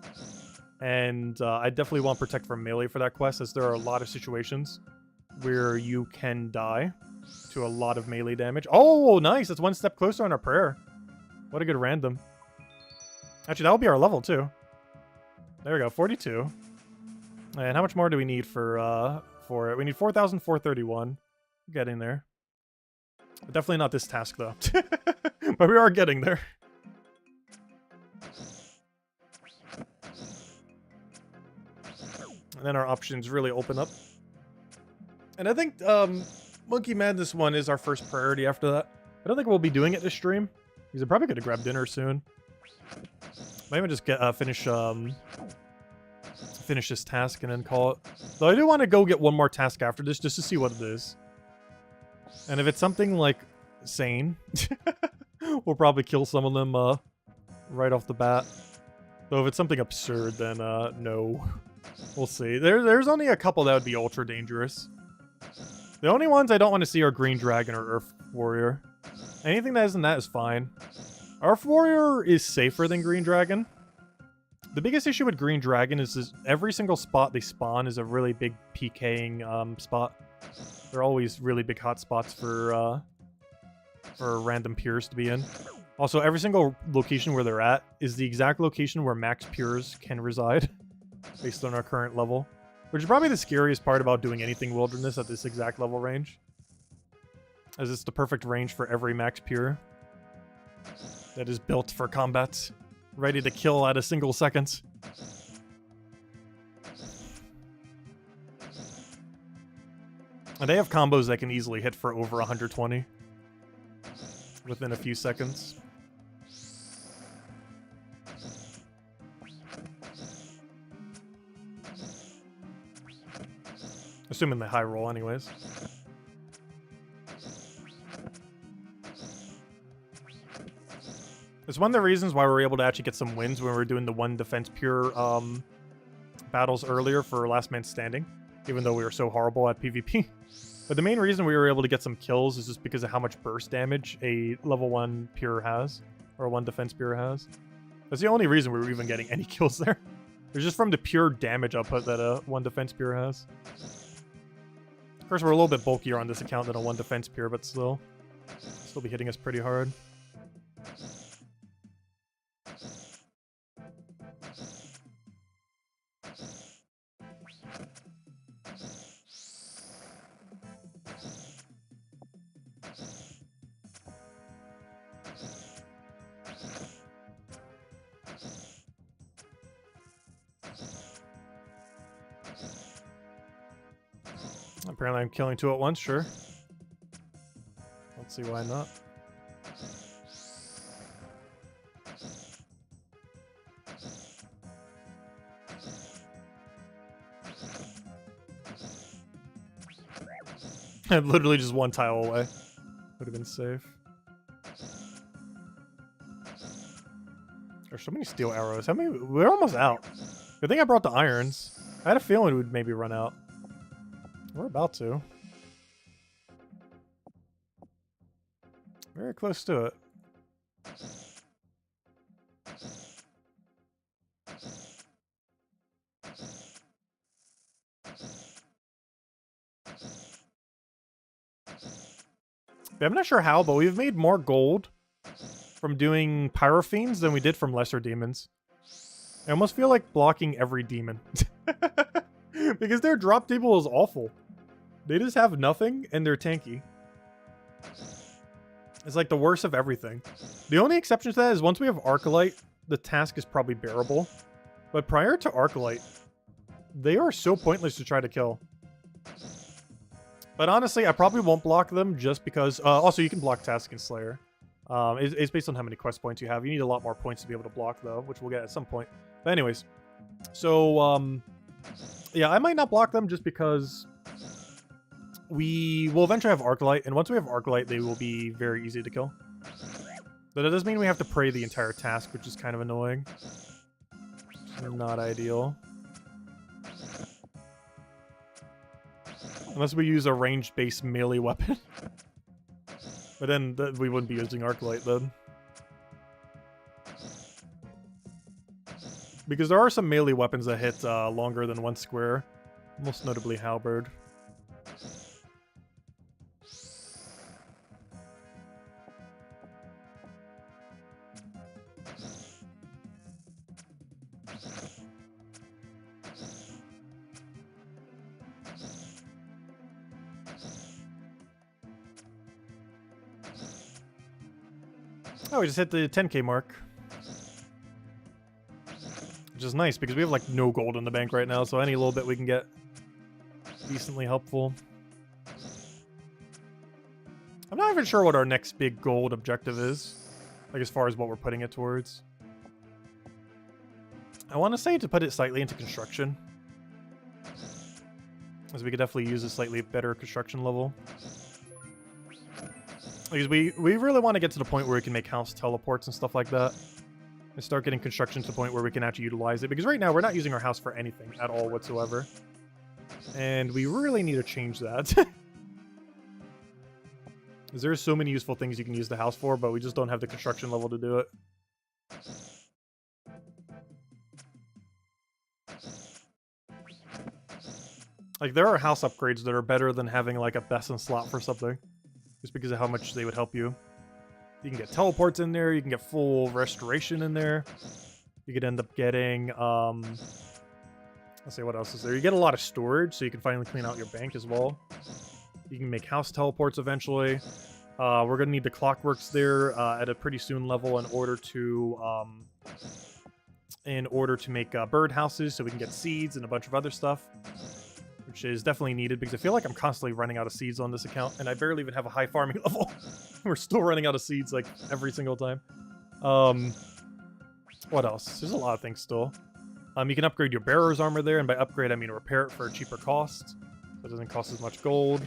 And, I definitely want Protect from Melee for that quest, as there are a lot of situations where you can die to a lot of melee damage. Oh, nice! That's one step closer on our prayer. What a good random. Actually, that will be our level, too. There we go, 42. And how much more do we need for it? We need 4,431. Getting there. Definitely not this task, though. But we are getting there. And then our options really open up. And I think Monkey Madness 1 is our first priority after that. I don't think we'll be doing it this stream. Because I'm probably going to grab dinner soon. Might even just get finish this task and then call it. Though I do want to go get one more task after this just to see what it is. And if it's something like sane, we'll probably kill some of them right off the bat. Though if it's something absurd, then no. We'll see. There's only a couple that would be ultra dangerous. The only ones I don't want to see are Green Dragon or Earth Warrior. Anything that isn't that is fine. Earth Warrior is safer than Green Dragon. The biggest issue with Green Dragon is every single spot they spawn is a really big PKing spot. They're always really big hot spots for random pures to be in. Also, every single location where they're at is the exact location where max pures can reside, based on our current level. Which is probably the scariest part about doing anything wilderness at this exact level range. As it's the perfect range for every max pure that is built for combat. Ready to kill at a single second. And they have combos that can easily hit for over 120 within a few seconds. Assuming they high roll anyways. It's one of the reasons why we were able to actually get some wins when we were doing the one defense pure battles earlier for Last Man Standing, even though we were so horrible at PvP. But the main reason we were able to get some kills is just because of how much burst damage a level 1 pure has, or 1 defense pure has. That's the only reason we were even getting any kills there. It's just from the pure damage output that a 1 defense pure has. Of course, we're a little bit bulkier on this account than a 1 defense pure, but still be hitting us pretty hard. Apparently I'm killing 2 at once, sure. Let's see why not. I'm literally just 1 tile away. Would have been safe. There's so many steel arrows. How many? We're almost out. Good thing I brought the irons. I had a feeling we'd maybe run out. We're about to. Very close to it. I'm not sure how, but we've made more gold from doing Pyrofiends than we did from Lesser Demons. I almost feel like blocking every demon. Because their drop table is awful. They just have nothing, and they're tanky. It's like the worst of everything. The only exception to that is once we have Arcalite, the task is probably bearable. But prior to Arcalite, they are so pointless to try to kill. But honestly, I probably won't block them just because... also, you can block Task and Slayer. It's based on how many quest points you have. You need a lot more points to be able to block, though, which we'll get at some point. But anyways, so... yeah, I might not block them just because we will eventually have Arcalite, and once we have Arcalite, they will be very easy to kill. But that does mean we have to pray the entire task, which is kind of annoying. Not ideal. Unless we use a range-based melee weapon. But then we wouldn't be using Arcalite then. Because there are some melee weapons that hit longer than 1 square. Most notably Halberd. Oh, we just hit the 10k mark. Which is nice, because we have, like, no gold in the bank right now, so any little bit we can get decently helpful. I'm not even sure what our next big gold objective is. Like, as far as what we're putting it towards. I want to say to put it slightly into construction. As we could definitely use a slightly better construction level. Because we really want to get to the point where we can make house teleports and stuff like that. And start getting construction to the point where we can actually utilize it. Because right now, we're not using our house for anything at all whatsoever. And we really need to change that. Because there's so many useful things you can use the house for, but we just don't have the construction level to do it. Like, there are house upgrades that are better than having, like, a Besson slot for something. Just because of how much they would help you. You can get teleports in there, you can get full restoration in there. You could end up getting, let's see, what else is there? You get a lot of storage, so you can finally clean out your bank as well. You can make house teleports eventually. We're going to need the clockworks there at a pretty soon level in order to make bird houses, so we can get seeds and a bunch of other stuff. Which which is definitely needed because I feel like I'm constantly running out of seeds on this account, and I barely even have a high farming level. We're still running out of seeds like every single time. What else? There's a lot of things still. You can upgrade your bearer's armor there, and by upgrade I mean repair it for a cheaper cost. So it doesn't cost as much gold.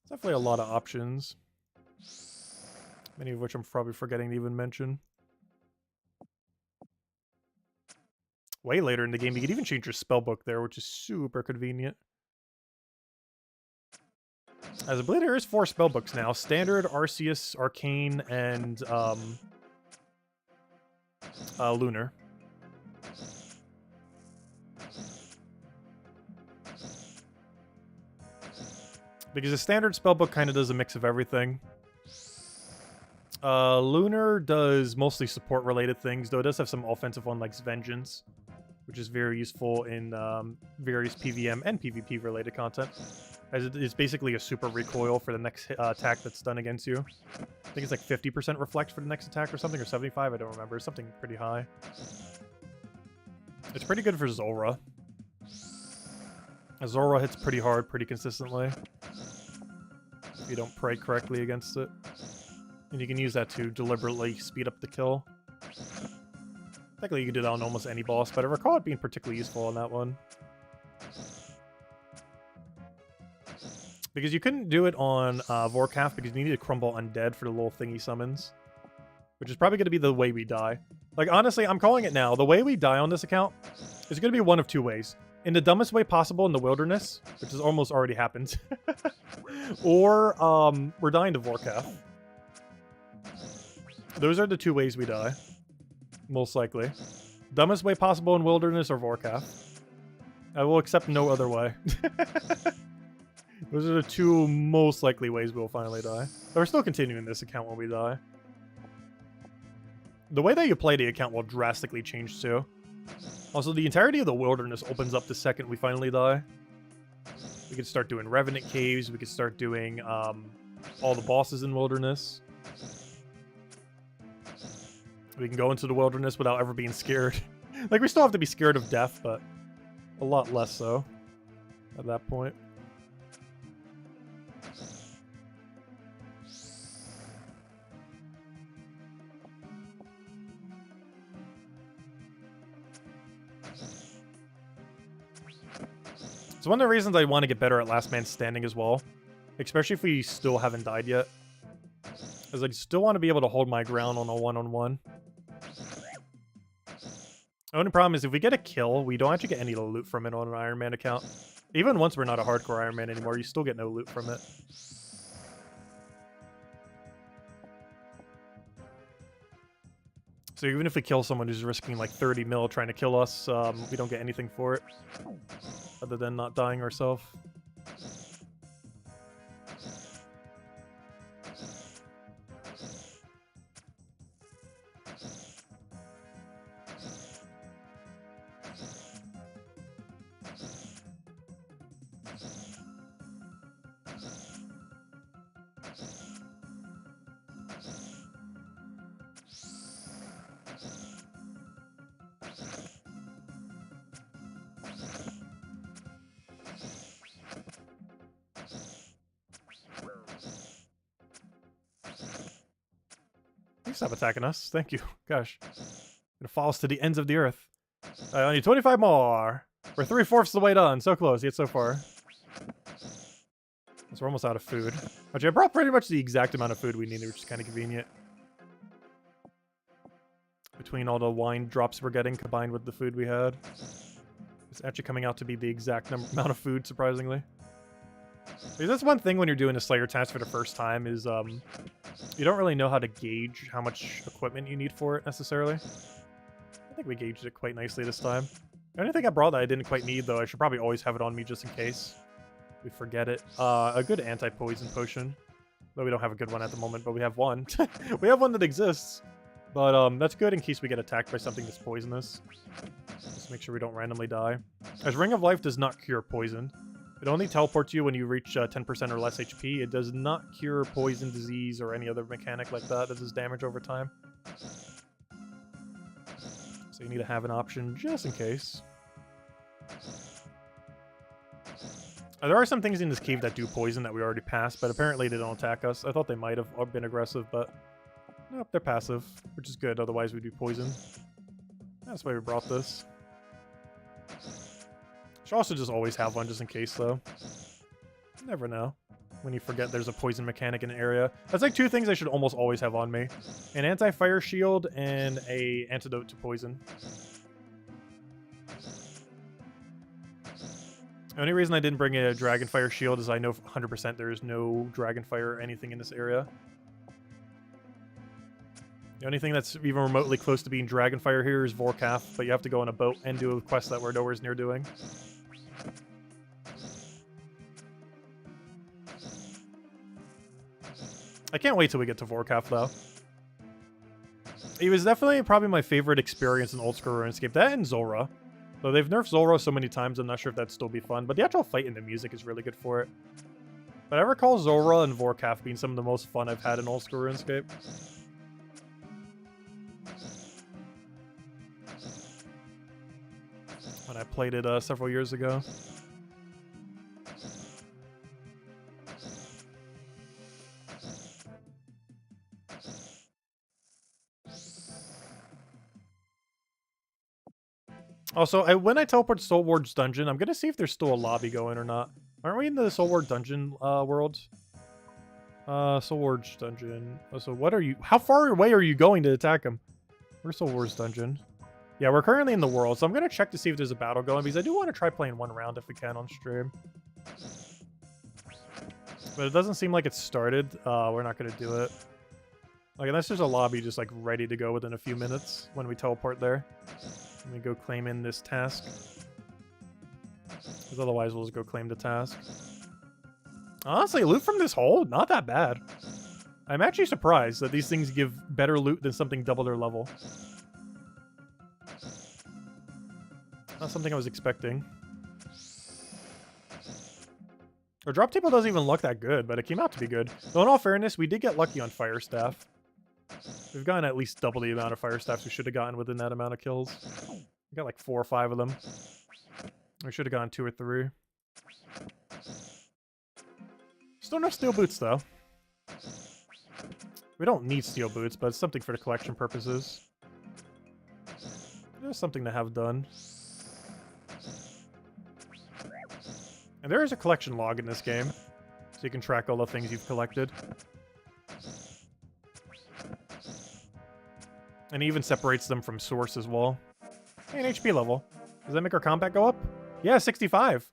Definitely a lot of options. Many of which I'm probably forgetting to even mention. Way later in the game, you can even change your spellbook there, which is super convenient. As I believe there is 4 spellbooks now. Standard, Arceus, Arcane, and Lunar. Because the standard spellbook kind of does a mix of everything. Lunar does mostly support-related things, though it does have some offensive one like Vengeance, which is very useful in various PvM and PvP-related content, as it is basically a super recoil for the next attack that's done against you. I think it's like 50% reflect for the next attack or something, or 75, I don't remember. It's something pretty high. It's pretty good for Zulrah. Zulrah hits pretty hard, pretty consistently, if you don't pray correctly against it. And you can use that to deliberately speed up the kill. Technically, you can do that on almost any boss, but I recall it being particularly useful on that one. Because you couldn't do it on Vorkath because you need to crumble undead for the little thing he summons. Which is probably going to be the way we die. Like, honestly, I'm calling it now. The way we die on this account is going to be one of 2 ways. In the dumbest way possible in the wilderness, which has almost already happened. Or, we're dying to Vorkath. Those are the 2 ways we die. Most likely. Dumbest way possible in wilderness or Vorkath. I will accept no other way. Those are the 2 most likely ways we'll finally die. But we're still continuing this account when we die. The way that you play the account will drastically change too. Also, the entirety of the wilderness opens up the second we finally die. We could start doing Revenant Caves. We could start doing all the bosses in wilderness. We can go into the wilderness without ever being scared. Like, we still have to be scared of death, but a lot less so at that point. It's one of the reasons I want to get better at Last Man Standing as well. Especially if we still haven't died yet. Because I still want to be able to hold my ground on a one-on-one. The only problem is if we get a kill, we don't actually get any loot from it on an Iron Man account. Even once we're not a hardcore Iron Man anymore, you still get no loot from it. So even if we kill someone who's risking like 30 mil trying to kill us, we don't get anything for it. Other than not dying ourselves. Please stop attacking us. Thank you. Gosh. Gonna follow us to the ends of the earth. I need 25 more. We're 3/4 of the way done. So close, yet so far. So we're almost out of food. Actually, I brought pretty much the exact amount of food we needed, which is kind of convenient. Between all the wine drops we're getting combined with the food we had. It's actually coming out to be the exact amount of food, surprisingly. Because that's one thing when you're doing a Slayer task for the first time is, you don't really know how to gauge how much equipment you need for it, necessarily. I think we gauged it quite nicely this time. The only thing I brought that I didn't quite need, though, I should probably always have it on me just in case we forget it. A good anti-poison potion. Though we don't have a good one at the moment, but we have one. We have one that exists. But that's good in case we get attacked by something that's poisonous. Just make sure we don't randomly die. As Ring of Life does not cure poison. It only teleports you when you reach 10% or less HP. It does not cure poison, disease, or any other mechanic like that does damage over time. So you need to have an option just in case. There are some things in this cave that do poison that we already passed, but apparently they don't attack us. I thought they might have been aggressive, but nope, they're passive, which is good. Otherwise we'd be poisoned. That's why we brought this. Should also just always have one just in case, though. Never know when you forget there's a poison mechanic in an area. That's like 2 things I should almost always have on me. An anti-fire shield and a antidote to poison. The only reason I didn't bring a Dragonfire shield is I know 100% there is no Dragonfire or anything in this area. The only thing that's even remotely close to being Dragonfire here is Vorkath, but you have to go on a boat and do a quest that we're nowhere near doing. I can't wait till we get to Vorkath, though. He was definitely probably my favorite experience in Old School Runescape. That and Zulrah. Though they've nerfed Zulrah so many times, I'm not sure if that'd still be fun. But the actual fight and the music is really good for it. But I recall Zulrah and Vorkath being some of the most fun I've had in Old School Runescape. When I played it several years ago. Also, when I teleport to Soul Ward's dungeon, I'm gonna see if there's still a lobby going or not. Aren't we in the Soul Ward dungeon world? Soul Ward's dungeon. So what are you? How far away are you going to attack him? Where's Soul Ward's dungeon? Yeah, we're currently in the world, so I'm gonna check to see if there's a battle going because I do want to try playing 1 round if we can on stream. But it doesn't seem like it's started. We're not gonna do it. Like unless there's a lobby just like ready to go within a few minutes when we teleport there. Let me go claim in this task. Because otherwise we'll just go claim the task. Honestly, loot from this hole, not that bad. I'm actually surprised that these things give better loot than something double their level. Not something I was expecting. Our drop table doesn't even look that good, but it came out to be good. Though in all fairness, we did get lucky on Fire Staff. We've gotten at least double the amount of Fire Staffs we should have gotten within that amount of kills. We got like 4 or 5 of them. We should have gotten 2 or 3. Still no steel boots, though. We don't need steel boots, but it's something for the collection purposes. There's something to have done. And there is a collection log in this game, so you can track all the things you've collected. And it even separates them from source as well. Hey, an HP level. Does that make our combat go up? Yeah, 65.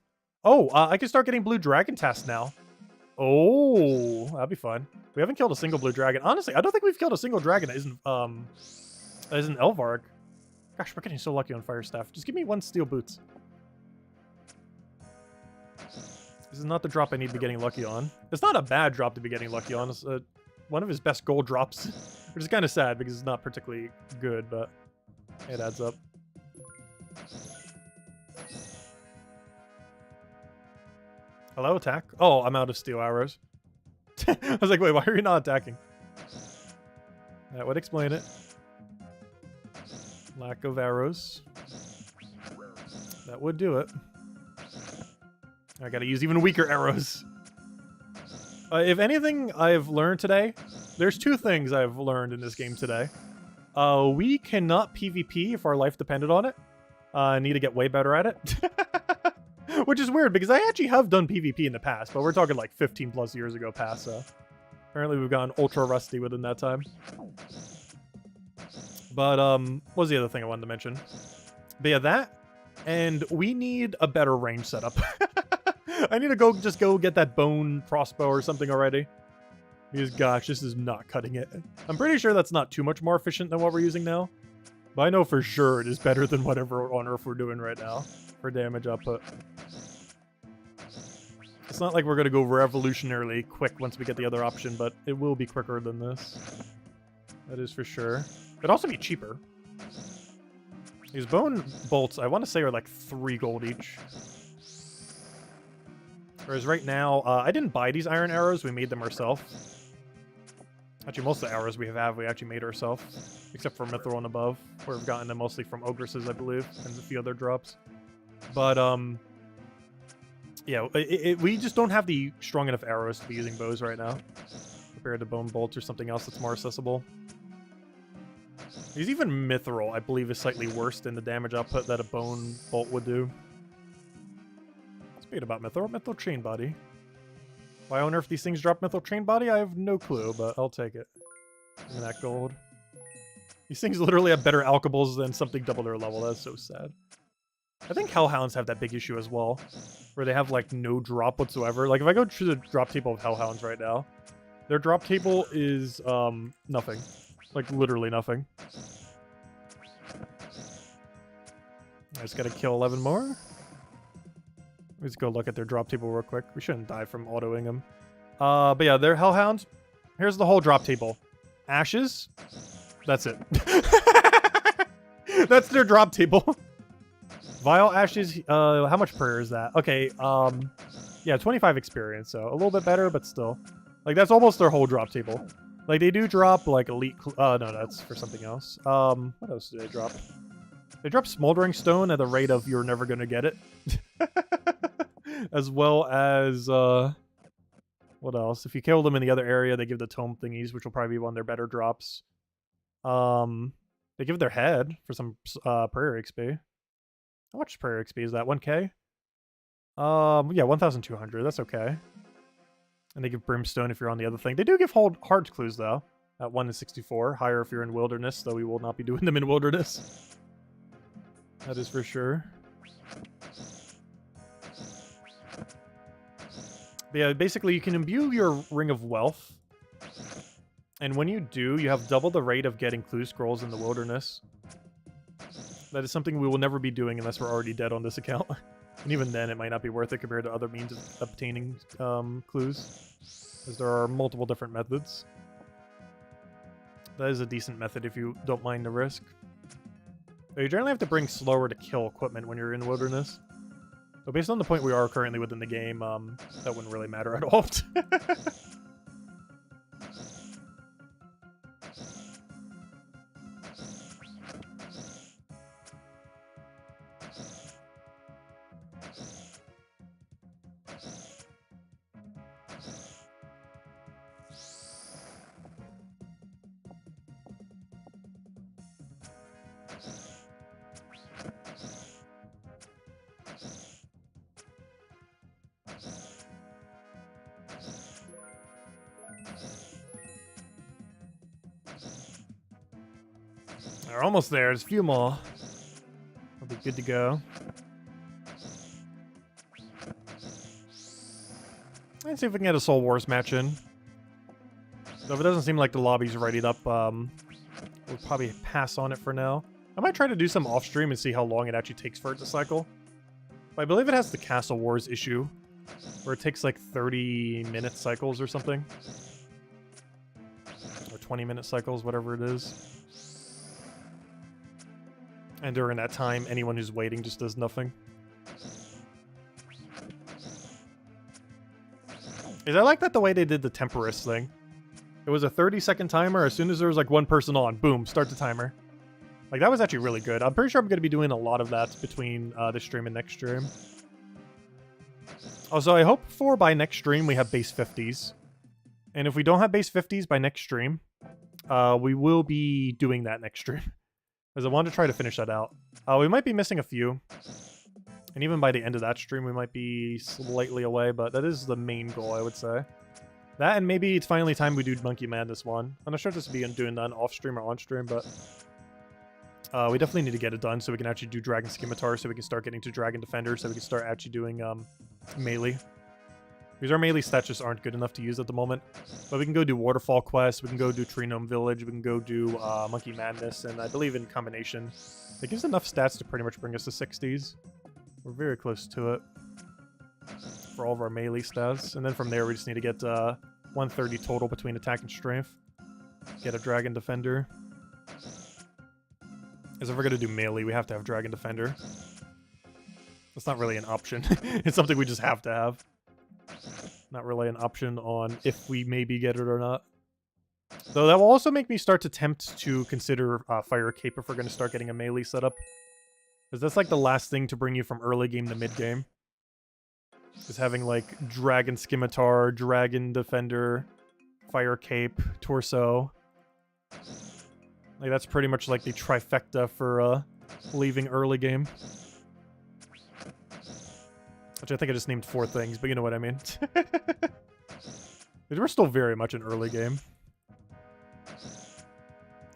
Oh, I can start getting blue dragon tasks now. Oh, that'd be fun. We haven't killed a single blue dragon. Honestly, I don't think we've killed a single dragon that isn't Elvarg. Gosh, we're getting so lucky on Fire Staff. Just give me 1 steel boots. This is not the drop I need to be getting lucky on. It's not a bad drop to be getting lucky on. It's one of his best gold drops, which is kind of sad because it's not particularly good, but it adds up. Hello, attack? Oh, I'm out of steel arrows. I was like, wait, why are you not attacking? That would explain it. Lack of arrows. That would do it. I gotta use even weaker arrows. If anything I've learned today, there's 2 things I've learned in this game today. We cannot PvP if our life depended on it. I need to get way better at it. Which is weird, because I actually have done PvP in the past, but we're talking like 15 plus years ago past, so... Apparently we've gotten ultra rusty within that time. But, what was the other thing I wanted to mention? But yeah, that, and we need a better range setup. I need to just go get that bone crossbow or something already. Because, gosh, this is not cutting it. I'm pretty sure that's not too much more efficient than what we're using now. But I know for sure it is better than whatever on Earth we're doing right now for damage output. It's not like we're going to go revolutionarily quick once we get the other option, but it will be quicker than this. That is for sure. It'd also be cheaper. These bone bolts, I want to say, are like 3 gold each. Whereas right now, I didn't buy these iron arrows, we made them ourselves. Actually, most of the arrows we have, we actually made ourselves. Except for Mithril and above, where we've gotten them mostly from Ogresses, I believe, and a few other drops. But, Yeah, we just don't have the strong enough arrows to be using bows right now, compared to bone bolts or something else that's more accessible. He's even mithril, I believe, is slightly worse than the damage output that a bone bolt would do. Speaking about mithril chain body. Why on earth these things drop mithril chain body? I have no clue, but I'll take it. Give me that gold. These things literally have better alchables than something double their level. That's so sad. I think Hellhounds have that big issue as well, where they have like no drop whatsoever. Like if I go to the drop table of Hellhounds right now, their drop table is nothing. Like literally nothing. I just gotta kill 11 more. Let's go look at their drop table real quick. We shouldn't die from autoing them. But yeah, their Hellhound. Here's the whole drop table. Ashes. That's it. That's their drop table. Vile Ashes. How much prayer is that? Okay. Yeah, 25 experience. So a little bit better, but still. Like that's almost their whole drop table. Like they do drop like elite. No, that's for something else. What else do they drop? They drop Smoldering Stone at the rate of you're never gonna get it. As well as, what else? If you kill them in the other area, they give the tome thingies, which will probably be one of their better drops. They give their head for some prayer XP. How much prayer XP is that? 1k? Yeah, 1,200. That's okay. And they give Brimstone if you're on the other thing. They do give hard clues, though. At 1 to 64. Higher if you're in Wilderness, though we will not be doing them in Wilderness. That is for sure. But yeah, basically you can imbue your Ring of Wealth. And when you do, you have double the rate of getting clue scrolls in the Wilderness. That is something we will never be doing unless we're already dead on this account. And even then, it might not be worth it compared to other means of obtaining clues. Because there are multiple different methods. That is a decent method if you don't mind the risk. But you generally have to bring slower to kill equipment when you're in Wilderness. So based on the point we are currently within the game, that wouldn't really matter at all. We're almost there. There's a few more. We'll be good to go. Let's see if we can get a Soul Wars match in. So if it doesn't seem like the lobby's readied up, we'll probably pass on it for now. I might try to do some off-stream and see how long it actually takes for it to cycle. But I believe it has the Castle Wars issue, where it takes like 30-minute cycles or something. Or 20-minute cycles, whatever it is. And during that time, anyone who's waiting just does nothing. I like that the way they did the Temporist thing. It was a 30-second timer. As soon as there was like one person on, boom, start the timer. Like that was actually really good. I'm pretty sure I'm going to be doing a lot of that between this stream and next stream. Also, I hope for by next stream we have base 50s. And if we don't have base 50s by next stream, we will be doing that next stream. Because I wanted to try to finish that out. We might be missing a few. And even by the end of that stream, we might be slightly away. But that is the main goal, I would say. That, and maybe it's finally time we do Monkey Madness 1. I'm not sure if this will be doing that off-stream or on-stream, but... we definitely need to get it done so we can actually do Dragon Scimitar, so we can start getting to Dragon Defender, so we can start actually doing melee. Because our melee stats just aren't good enough to use at the moment. But we can go do Waterfall Quest, we can go do Tree Gnome Village, we can go do Monkey Madness, and I believe in combination, it gives enough stats to pretty much bring us to 60s. We're very close to it. For all of our melee stats. And then from there we just need to get 130 total between attack and strength. Get a Dragon Defender. Because if we're going to do melee, we have to have Dragon Defender. That's not really an option. It's something we just have to have. Not really an option on if we maybe get it or not. Though that will also make me start to tempt to consider Fire Cape if we're going to start getting a melee setup. Because that's like the last thing to bring you from early game to mid game. Is having like Dragon Scimitar, Dragon Defender, Fire Cape, Torso. Like that's pretty much like the trifecta for leaving early game. Which I think I just named 4 things, but you know what I mean. We're still very much an early game.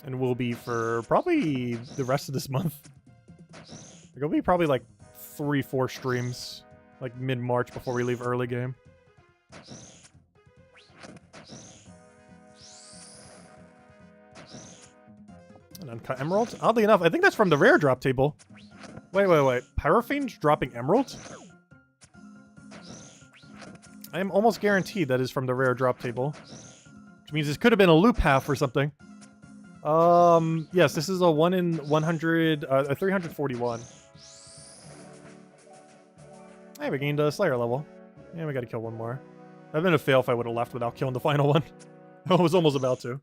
And will be for probably the rest of this month. It'll be probably like 3-4 streams, like mid-March before we leave early game. An uncut emerald? Oddly enough, I think that's from the rare drop table. Wait. Pyrophane's dropping emerald? I am almost guaranteed that is from the rare drop table. Which means this could have been a loop half or something. Yes, this is a 1 in 100, a 341. Hey, we gained a Slayer level. Yeah, we gotta kill 1 more. That'd been a fail if I would have left without killing the final one. I was almost about to.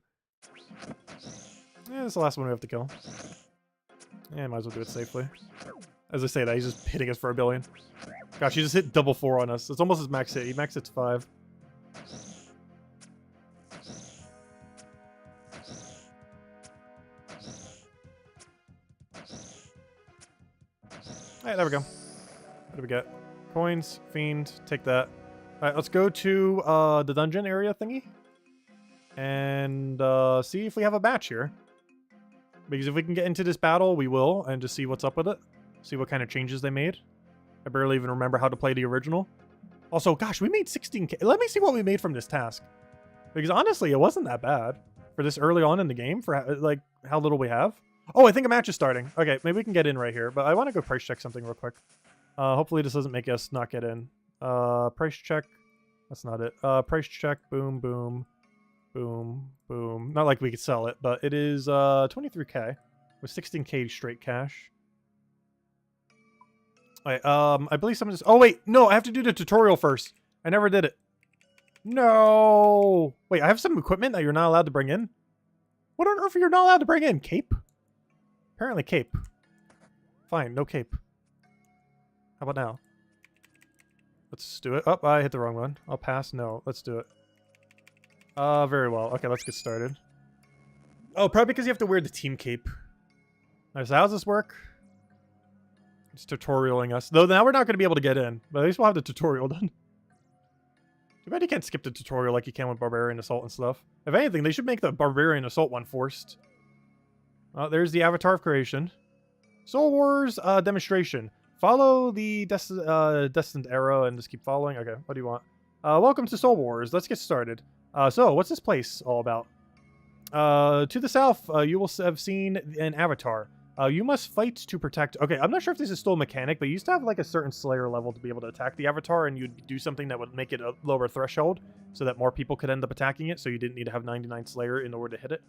Yeah, this is the last one we have to kill. Yeah, might as well do it safely. As I say that, he's just hitting us for a billion. Gosh, he just hit double 4 on us. It's almost his max hit. He max hits 5. Alright, there we go. What do we get? Coins, Fiend, take that. Alright, let's go to the dungeon area thingy. And see if we have a match here. Because if we can get into this battle, we will. And just see what's up with it. See what kind of changes they made. I barely even remember how to play the original. Also, gosh, we made 16k. Let me see what we made from this task. Because honestly, it wasn't that bad. For this early on in the game, for like how little we have. Oh, I think a match is starting. Okay, maybe we can get in right here. But I want to go price check something real quick. Hopefully this doesn't make us not get in. Price check. That's not it. Price check. Boom, boom. Boom, boom. Not like we could sell it, but it is 23k. With 16k straight cash. Alright, I believe someone just... Oh, wait. No, I have to do the tutorial first. I never did it. No. Wait, I have some equipment that you're not allowed to bring in? What on earth are you not allowed to bring in? Cape? Apparently cape. Fine, no cape. How about now? Let's do it. Oh, I hit the wrong one. I'll pass. No, let's do it. Very well. Okay, let's get started. Oh, probably because you have to wear the team cape. Alright, so how does this work? It's tutorialing us. Though now we're not going to be able to get in. But at least we'll have the tutorial done. Too bad you can't skip the tutorial like you can with Barbarian Assault and stuff. If anything, they should make the Barbarian Assault one forced. There's the Avatar of Creation. Soul Wars demonstration. Follow the destined arrow and just keep following. Okay, what do you want? Welcome to Soul Wars. Let's get started. So, what's this place all about? To the south, you will have seen an Avatar. You must fight to protect... Okay, I'm not sure if this is still a mechanic, but you used to have like a certain Slayer level to be able to attack the Avatar, and you'd do something that would make it a lower threshold, so that more people could end up attacking it, so you didn't need to have 99 Slayer in order to hit it.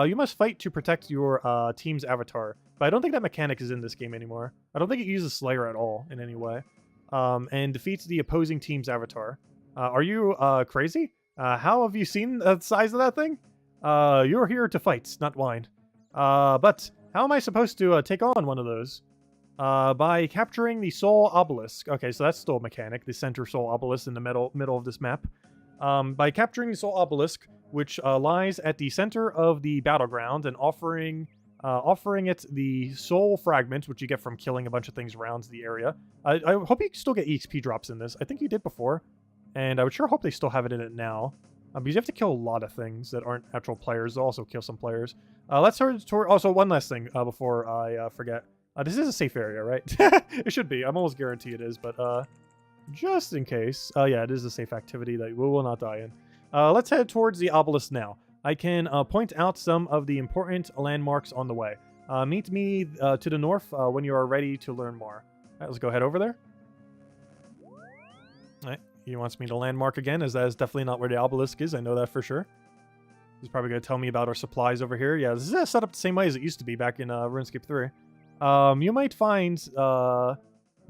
You must fight to protect your team's Avatar, but I don't think that mechanic is in this game anymore. I don't think it uses Slayer at all in any way. And defeats the opposing team's Avatar. Are you crazy? How have you seen the size of that thing? You're here to fight, not whine. But... how am I supposed to take on one of those? By capturing the Soul Obelisk. Okay, so that's still a mechanic, the center Soul Obelisk in the middle of this map. By capturing the Soul Obelisk, which lies at the center of the battleground, and offering it the Soul Fragment, which you get from killing a bunch of things around the area. I hope you still get EXP drops in this. I think you did before, and I would sure hope they still have it in it now. Because you have to kill a lot of things that aren't actual players. They'll also kill some players. Let's start toward... Also, one last thing before I forget. This is a safe area, right? It should be. I'm almost guaranteed it is, but just in case. Yeah, it is a safe activity that we will not die in. Let's head towards the obelisk now. I can point out some of the important landmarks on the way. Meet me to the north when you are ready to learn more. All right, let's go head over there. All right. He wants me to landmark again, as that is definitely not where the obelisk is. I know that for sure. He's probably going to tell me about our supplies over here. Yeah, this is set up the same way as it used to be back in RuneScape 3. You might find the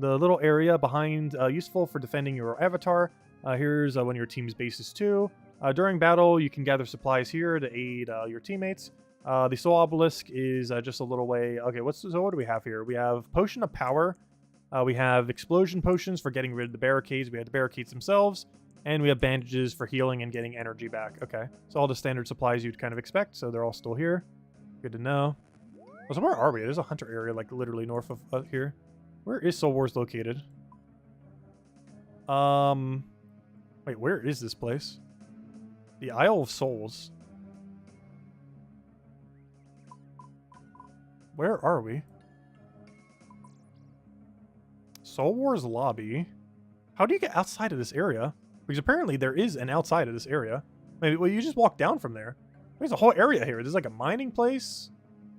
little area behind useful for defending your avatar. Here's one of your team's bases too. During battle, you can gather supplies here to aid your teammates. The Soul Obelisk is just a little way... Okay, so what do we have here? We have Potion of Power. We have explosion potions for getting rid of the barricades. We have the barricades themselves. And we have bandages for healing and getting energy back. Okay. So all the standard supplies you'd kind of expect. So they're all still here. Good to know. So where are we? There's a hunter area like literally north of here. Where is Soul Wars located? Wait, where is this place? The Isle of Souls. Where are we? Soul Wars lobby. How do you get outside of this area? Because apparently there is an outside of this area. Maybe, well, you just walk down from there. There's a whole area here. There's like a mining place,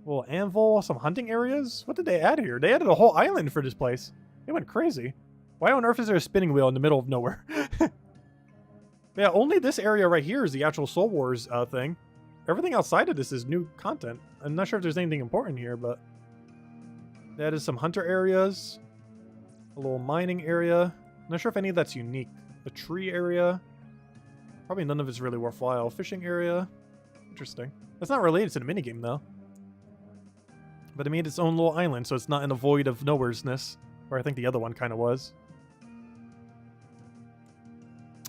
a little anvil, some hunting areas. What did they add here? They added a whole island for this place. They went crazy. Why on earth is there a spinning wheel in the middle of nowhere? Yeah, only this area right here is the actual Soul Wars thing. Everything outside of this is new content. I'm not sure if there's anything important here, but that is some hunter areas, a little mining area. I'm not sure if any of that's unique. A tree area. Probably none of it's really worthwhile. Fishing area. Interesting. That's not related to the minigame, though. But it made its own little island, so it's not in a void of nowheresness, where I think the other one kind of was.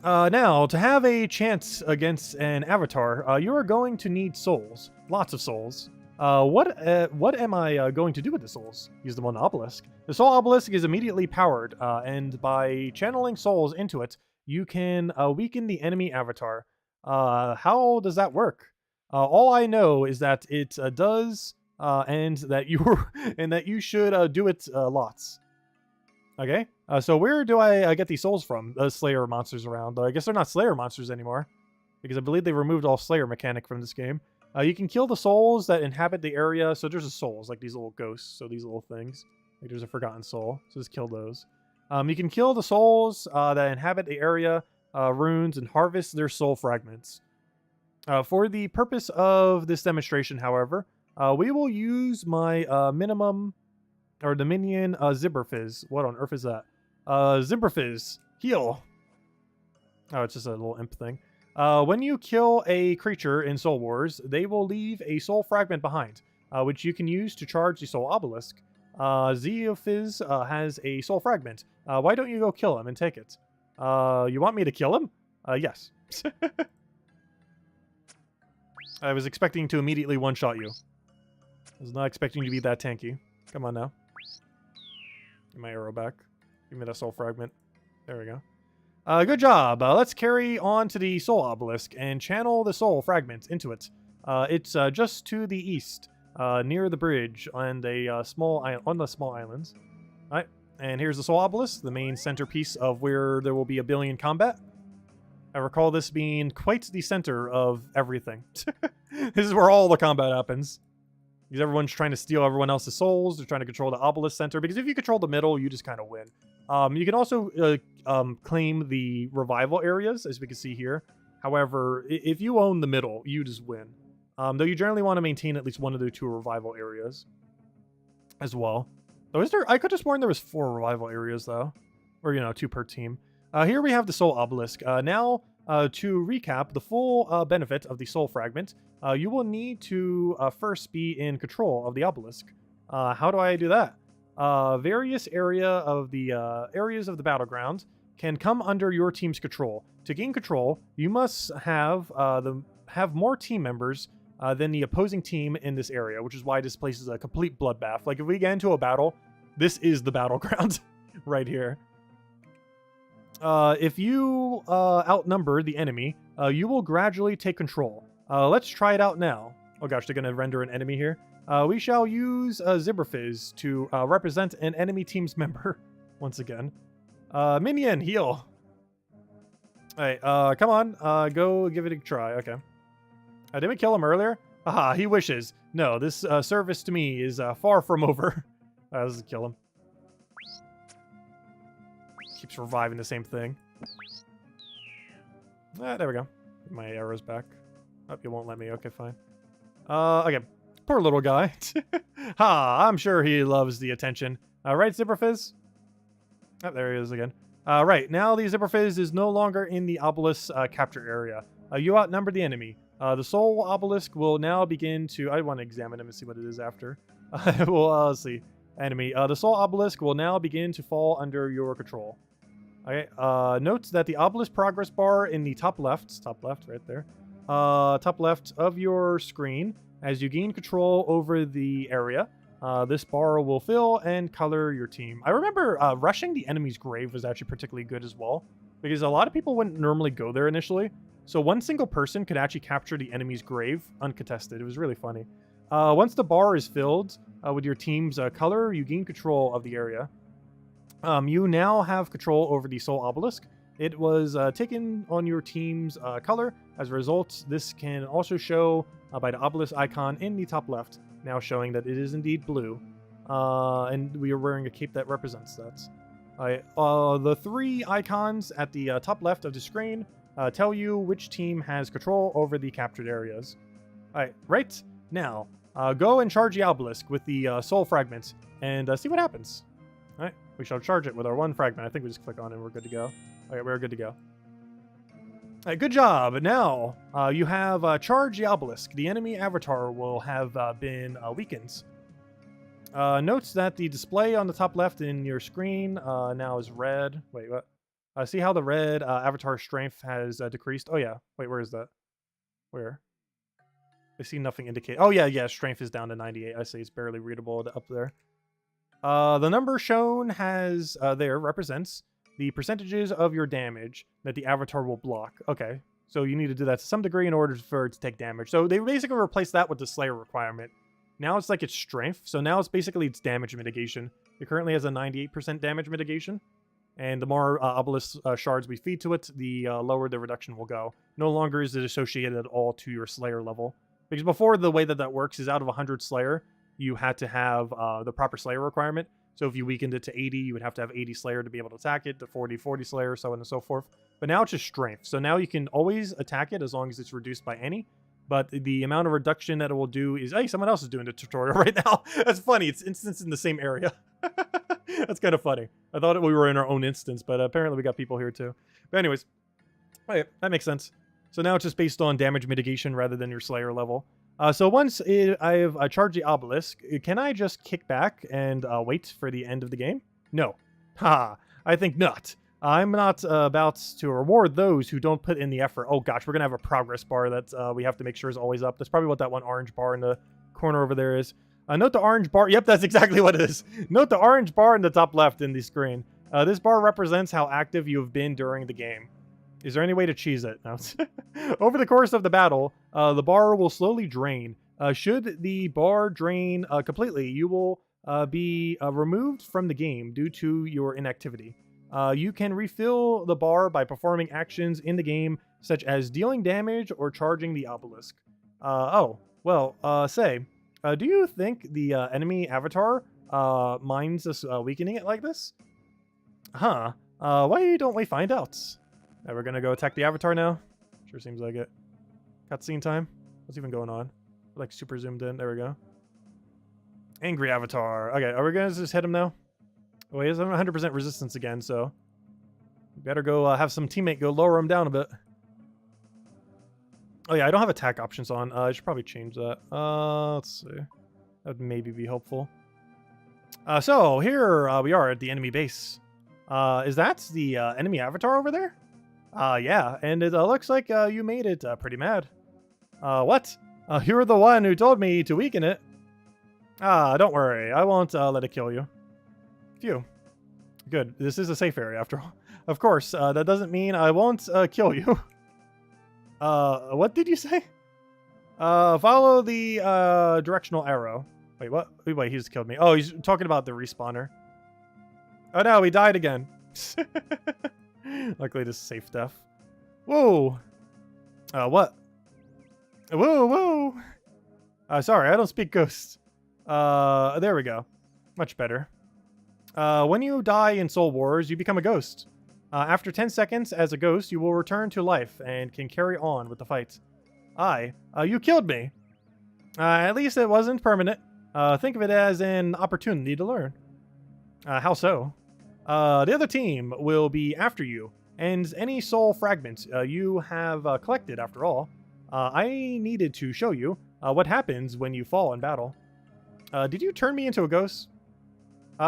Now, to have a chance against an avatar, you are going to need souls. Lots of souls. What am I going to do with the souls? Use them on the obelisk. The soul obelisk is immediately powered, and by channeling souls into it, you can weaken the enemy avatar. How does that work? All I know is that it does, and that you should do it lots. Okay. So where do I get these souls from? The Slayer monsters around. I guess they're not Slayer monsters anymore, because I believe they removed all Slayer mechanic from this game. You can kill the souls that inhabit the area. So there's souls, like these little ghosts. So these little things. Like there's a forgotten soul. So just kill those. You can kill the souls that inhabit the area, runes, and harvest their soul fragments. For the purpose of this demonstration, however, we will use my minimum, or the minion Zibberfizz. What on earth is that? Zibberfizz. Heal. Oh, it's just a little imp thing. When you kill a creature in Soul Wars, they will leave a soul fragment behind, which you can use to charge the soul obelisk. Zibberfizz has a soul fragment. Why don't you go kill him and take it? You want me to kill him? Yes. I was expecting to immediately one-shot you. I was not expecting you to be that tanky. Come on now. Get my arrow back. Give me that soul fragment. There we go. Good job. Let's carry on to the soul obelisk and channel the soul fragment into it. It's just to the east, near the bridge on the small islands. All right, and here's the soul obelisk, the main centerpiece of where there will be a billion combat. I recall this being quite the center of everything. This is where all the combat happens. Because everyone's trying to steal everyone else's souls. They're trying to control the obelisk center. Because if you control the middle, you just kind of win. You can also claim the revival areas, as we can see here. However, if you own the middle, you just win. Though you generally want to maintain at least one of the two revival areas as well. Though, is there? I could have sworn there was 4 revival areas, though. Or, 2 per team. Here we have the soul obelisk. Now, to recap the full benefit of the soul fragment, you will need to first be in control of the obelisk. How do I do that? Various areas of the battleground can come under your team's control. To gain control, you must have more team members than the opposing team in this area, which is why this place is a complete bloodbath. Like if we get into a battle, this is the battleground right here. If you outnumber the enemy, you will gradually take control. Let's try it out now. Oh gosh, they're going to render an enemy here. We shall use Zibberfizz to represent an enemy team's member once again. Minion, heal. Alright, come on. Go give it a try. Okay. Didn't we kill him earlier? Aha, he wishes. No, this service to me is far from over. Let's kill him. Keeps reviving the same thing. There we go. My arrow's back. Oh, you won't let me. Okay, fine. Okay. Poor little guy. Ha! I'm sure he loves the attention. Right, Zibberfizz? Oh, there he is again. Right, now the Zibberfizz is no longer in the obelisk capture area. You outnumber the enemy. The soul obelisk will now begin to... I want to examine him and see what it is after. Well, let's see. enemy. The soul obelisk will now begin to fall under your control. Okay. Note that the obelisk progress bar in the top left right there, top left of your screen, as you gain control over the area, this bar will fill and color your team. I remember rushing the enemy's grave was actually particularly good as well, because a lot of people wouldn't normally go there initially. So one single person could actually capture the enemy's grave uncontested. It was really funny. Once the bar is filled with your team's color, you gain control of the area. You now have control over the soul obelisk. It was taken on your team's color. As a result, this can also show by the obelisk icon in the top left, now showing that it is indeed blue. And we are wearing a cape that represents that. The three icons at the top left of the screen tell you which team has control over the captured areas. Alright, right now, go and charge the obelisk with the soul fragments and see what happens. Alright, we shall charge it with our one fragment. I think we just click on it and we're good to go. Alright, we're good to go. Alright, good job. Now, you have charged the obelisk. The enemy avatar will have been weakened. Note that the display on the top left in your screen now is red. Wait, what? See how the red avatar strength has decreased? Oh, yeah. Wait, where is that? Where? I see nothing indicate. Oh, yeah, strength is down to 98. I see it's barely readable up there. The number shown has there represents the percentages of your damage that the avatar will block. Okay, so you need to do that to some degree in order for it to take damage. So they basically replaced that with the Slayer requirement. Now it's like its strength, so now it's basically its damage mitigation. It currently has a 98% damage mitigation, and the more obelisk shards we feed to it, the lower the reduction will go. No longer is it associated at all to your Slayer level. Because before, the way that that works is out of 100 Slayer, you had to have the proper Slayer requirement. So if you weakened it to 80, you would have to have 80 Slayer to be able to attack it, to 40 Slayer, so on and so forth. But now it's just strength. So now you can always attack it as long as it's reduced by any. But the amount of reduction that it will do is... Hey, someone else is doing the tutorial right now. That's funny. It's instance in the same area. That's kind of funny. I thought we were in our own instance, but apparently we got people here too. But anyways, okay, that makes sense. So now it's just based on damage mitigation rather than your Slayer level. So once I've charged the obelisk, can I just kick back and wait for the end of the game? No. Ha! I think not. I'm not about to reward those who don't put in the effort. Oh gosh, we're going to have a progress bar that we have to make sure is always up. That's probably what that one orange bar in the corner over there is. Note the orange bar. Yep, that's exactly what it is. Note the orange bar in the top left in the screen. This bar represents how active you have been during the game. Is there any way to cheese it? No. Over the course of the battle, the bar will slowly drain. Should the bar drain completely, you will be removed from the game due to your inactivity. You can refill the bar by performing actions in the game, such as dealing damage or charging the obelisk. Do you think the enemy avatar minds us weakening it like this? Huh. Why don't we find out? Now we're gonna go attack the avatar now. Sure seems like it. Cutscene time. What's even going on? Like super zoomed in. There we go. Angry avatar. Okay, are we gonna just hit him now? Oh, he has 100% resistance again, so we better go have some teammate go lower him down a bit. Oh yeah, I don't have attack options on. I should probably change that. Let's see. That would maybe be helpful. So here we are at the enemy base. Is that the enemy avatar over there? Yeah, and it looks like you made it pretty mad. What? You were the one who told me to weaken it. Don't worry. I won't let it kill you. Phew. Good. This is a safe area after all. Of course, that doesn't mean I won't kill you. What did you say? Follow the directional arrow. Wait, what? Wait, he just killed me. Oh, he's talking about the respawner. Oh no, he died again. Luckily, this is safe death. Whoa. What? Whoa. Sorry, I don't speak ghosts. There we go. Much better. When you die in Soul Wars, you become a ghost. After 10 seconds as a ghost, you will return to life and can carry on with the fight. You killed me. At least it wasn't permanent. Think of it as an opportunity to learn. How so? The other team will be after you, and any soul fragments you have collected, after all. I needed to show you what happens when you fall in battle. Did you turn me into a ghost?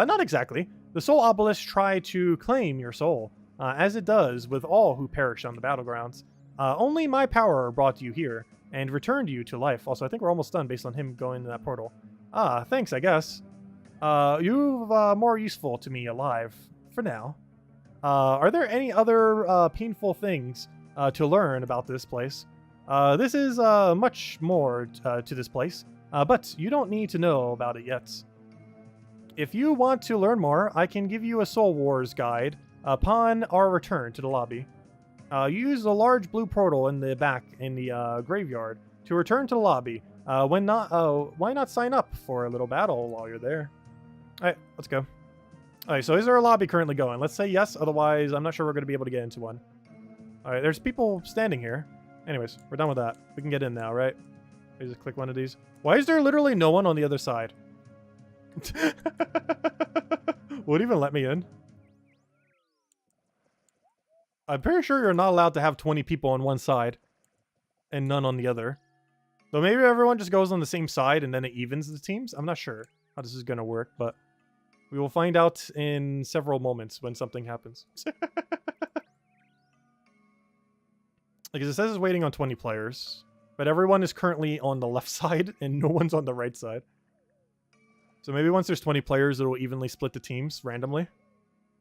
Not exactly. The soul obelisk try to claim your soul, as it does with all who perish on the battlegrounds. Only my power brought you here, and returned you to life. Also, I think we're almost done based on him going to that portal. Thanks, I guess. You're more useful to me alive, for now. Are there any other painful things to learn about this place? This is much more to this place, but you don't need to know about it yet. If you want to learn more, I can give you a Soul Wars guide upon our return to the lobby. Use the large blue portal in the back in the graveyard to return to the lobby. Why not sign up for a little battle while you're there? Alright, let's go. Alright, so is there a lobby currently going? Let's say yes, otherwise I'm not sure we're going to be able to get into one. Alright, there's people standing here. Anyways, we're done with that. We can get in now, right? I just click one of these. Why is there literally no one on the other side? Would even let me in? I'm pretty sure you're not allowed to have 20 people on one side and none on the other. So maybe everyone just goes on the same side and then it evens the teams. I'm not sure how this is going to work, but we will find out in several moments when something happens. Because it says it's waiting on 20 players, but everyone is currently on the left side and no one's on the right side. So maybe once there's 20 players, it'll evenly split the teams randomly.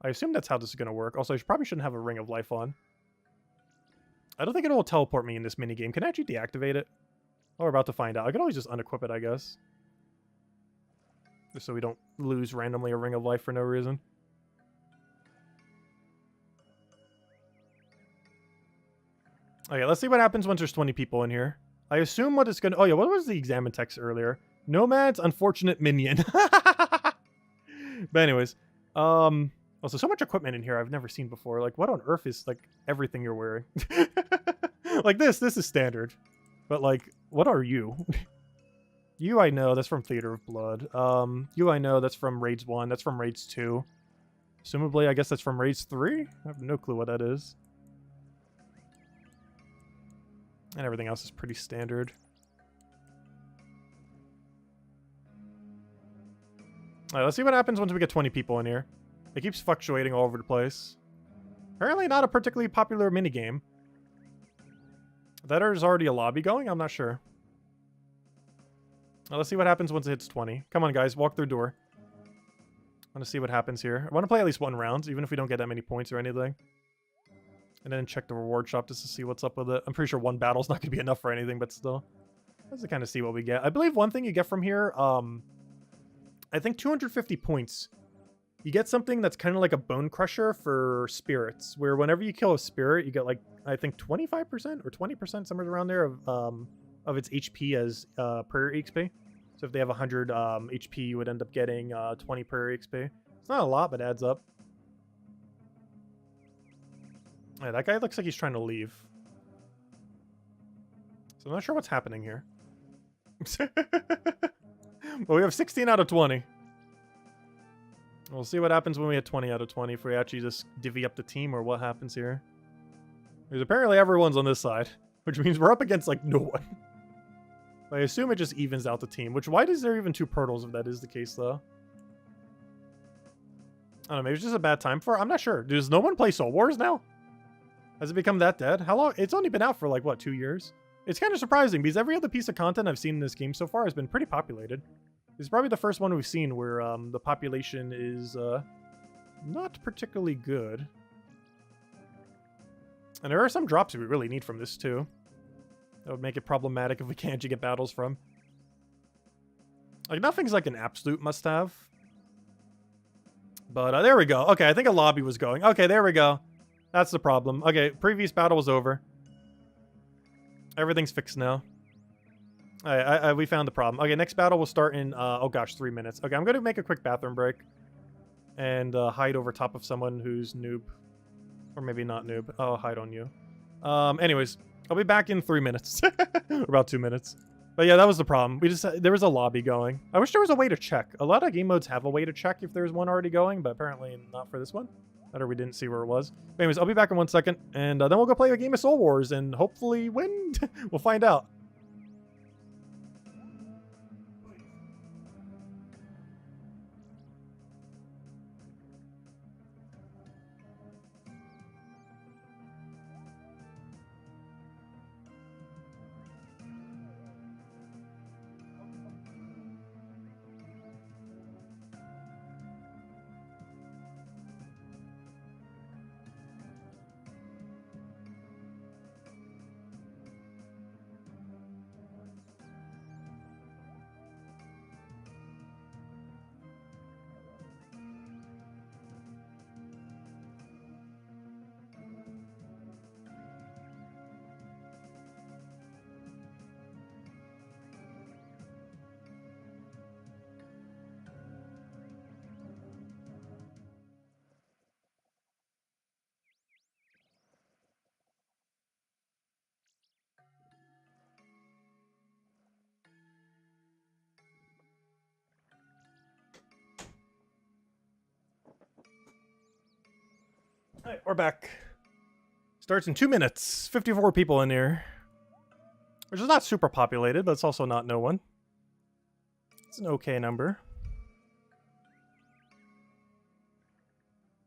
I assume that's how this is going to work. Also, I probably shouldn't have a Ring of Life on. I don't think it will teleport me in this minigame. Can I actually deactivate it? Oh, we're about to find out. I can always just unequip it, I guess. Just so we don't lose randomly a Ring of Life for no reason. Okay, let's see what happens once there's 20 people in here. I assume what it's going to... Oh, yeah, what was the examine text earlier? Nomad's unfortunate minion. But anyways, also so much equipment in here I've never seen before. Like, what on earth is like everything you're wearing? Like this is standard. But like, what are you? You I know, that's from Theater of Blood. You I know, that's from Raids 1, that's from Raids 2. Assumably, I guess that's from Raids 3? I have no clue what that is. And everything else is pretty standard. Alright, let's see what happens once we get 20 people in here. It keeps fluctuating all over the place. Apparently not a particularly popular minigame. There's already a lobby going? I'm not sure. Well, let's see what happens once it hits 20. Come on, guys. Walk through door. I want to see what happens here. I want to play at least one round, even if we don't get that many points or anything. And then check the reward shop just to see what's up with it. I'm pretty sure one battle's not going to be enough for anything, but still. Let's kind of see what we get. I believe one thing you get from here, I think 250 points. You get something that's kind of like a bone crusher for spirits, where whenever you kill a spirit, you get like, I think 25% or 20%, somewhere around there of its HP as prayer XP. So if they have 100 HP, you would end up getting 20 prayer XP. It's not a lot, but adds up. Yeah, that guy looks like he's trying to leave. So I'm not sure what's happening here. But we have 16 out of 20. We'll see what happens when we hit 20 out of 20, if we actually just divvy up the team or what happens here. Because apparently everyone's on this side, which means we're up against, like, no one. I assume it just evens out the team, which, why is there even 2 portals if that is the case, though? I don't know, maybe it's just a bad time for it? I'm not sure. Does no one play Soul Wars now? Has it become that dead? How long? It's only been out for, like, what, 2 years? It's kind of surprising, because every other piece of content I've seen in this game so far has been pretty populated. This is probably the first one we've seen where the population is not particularly good. And there are some drops we really need from this, too. That would make it problematic if we can't get battles from. Like, nothing's like an absolute must-have. But there we go. Okay, I think a lobby was going. Okay, there we go. That's the problem. Okay, previous battle was over. Everything's fixed now. We found the problem. Okay, next battle will start in, oh gosh, 3 minutes. Okay, I'm going to make a quick bathroom break. And hide over top of someone who's noob. Or maybe not noob. I'll hide on you. Anyways, I'll be back in 3 minutes. About 2 minutes. But yeah, that was the problem. There was a lobby going. I wish there was a way to check. A lot of game modes have a way to check if there's one already going, but apparently not for this one. Or we didn't see where it was. But anyways, I'll be back in 1 second. And then we'll go play a game of Soul Wars and hopefully win. We'll find out. Alright, we're back. Starts in 2 minutes. 54 people in here. Which is not super populated, but it's also not no one. It's an okay number.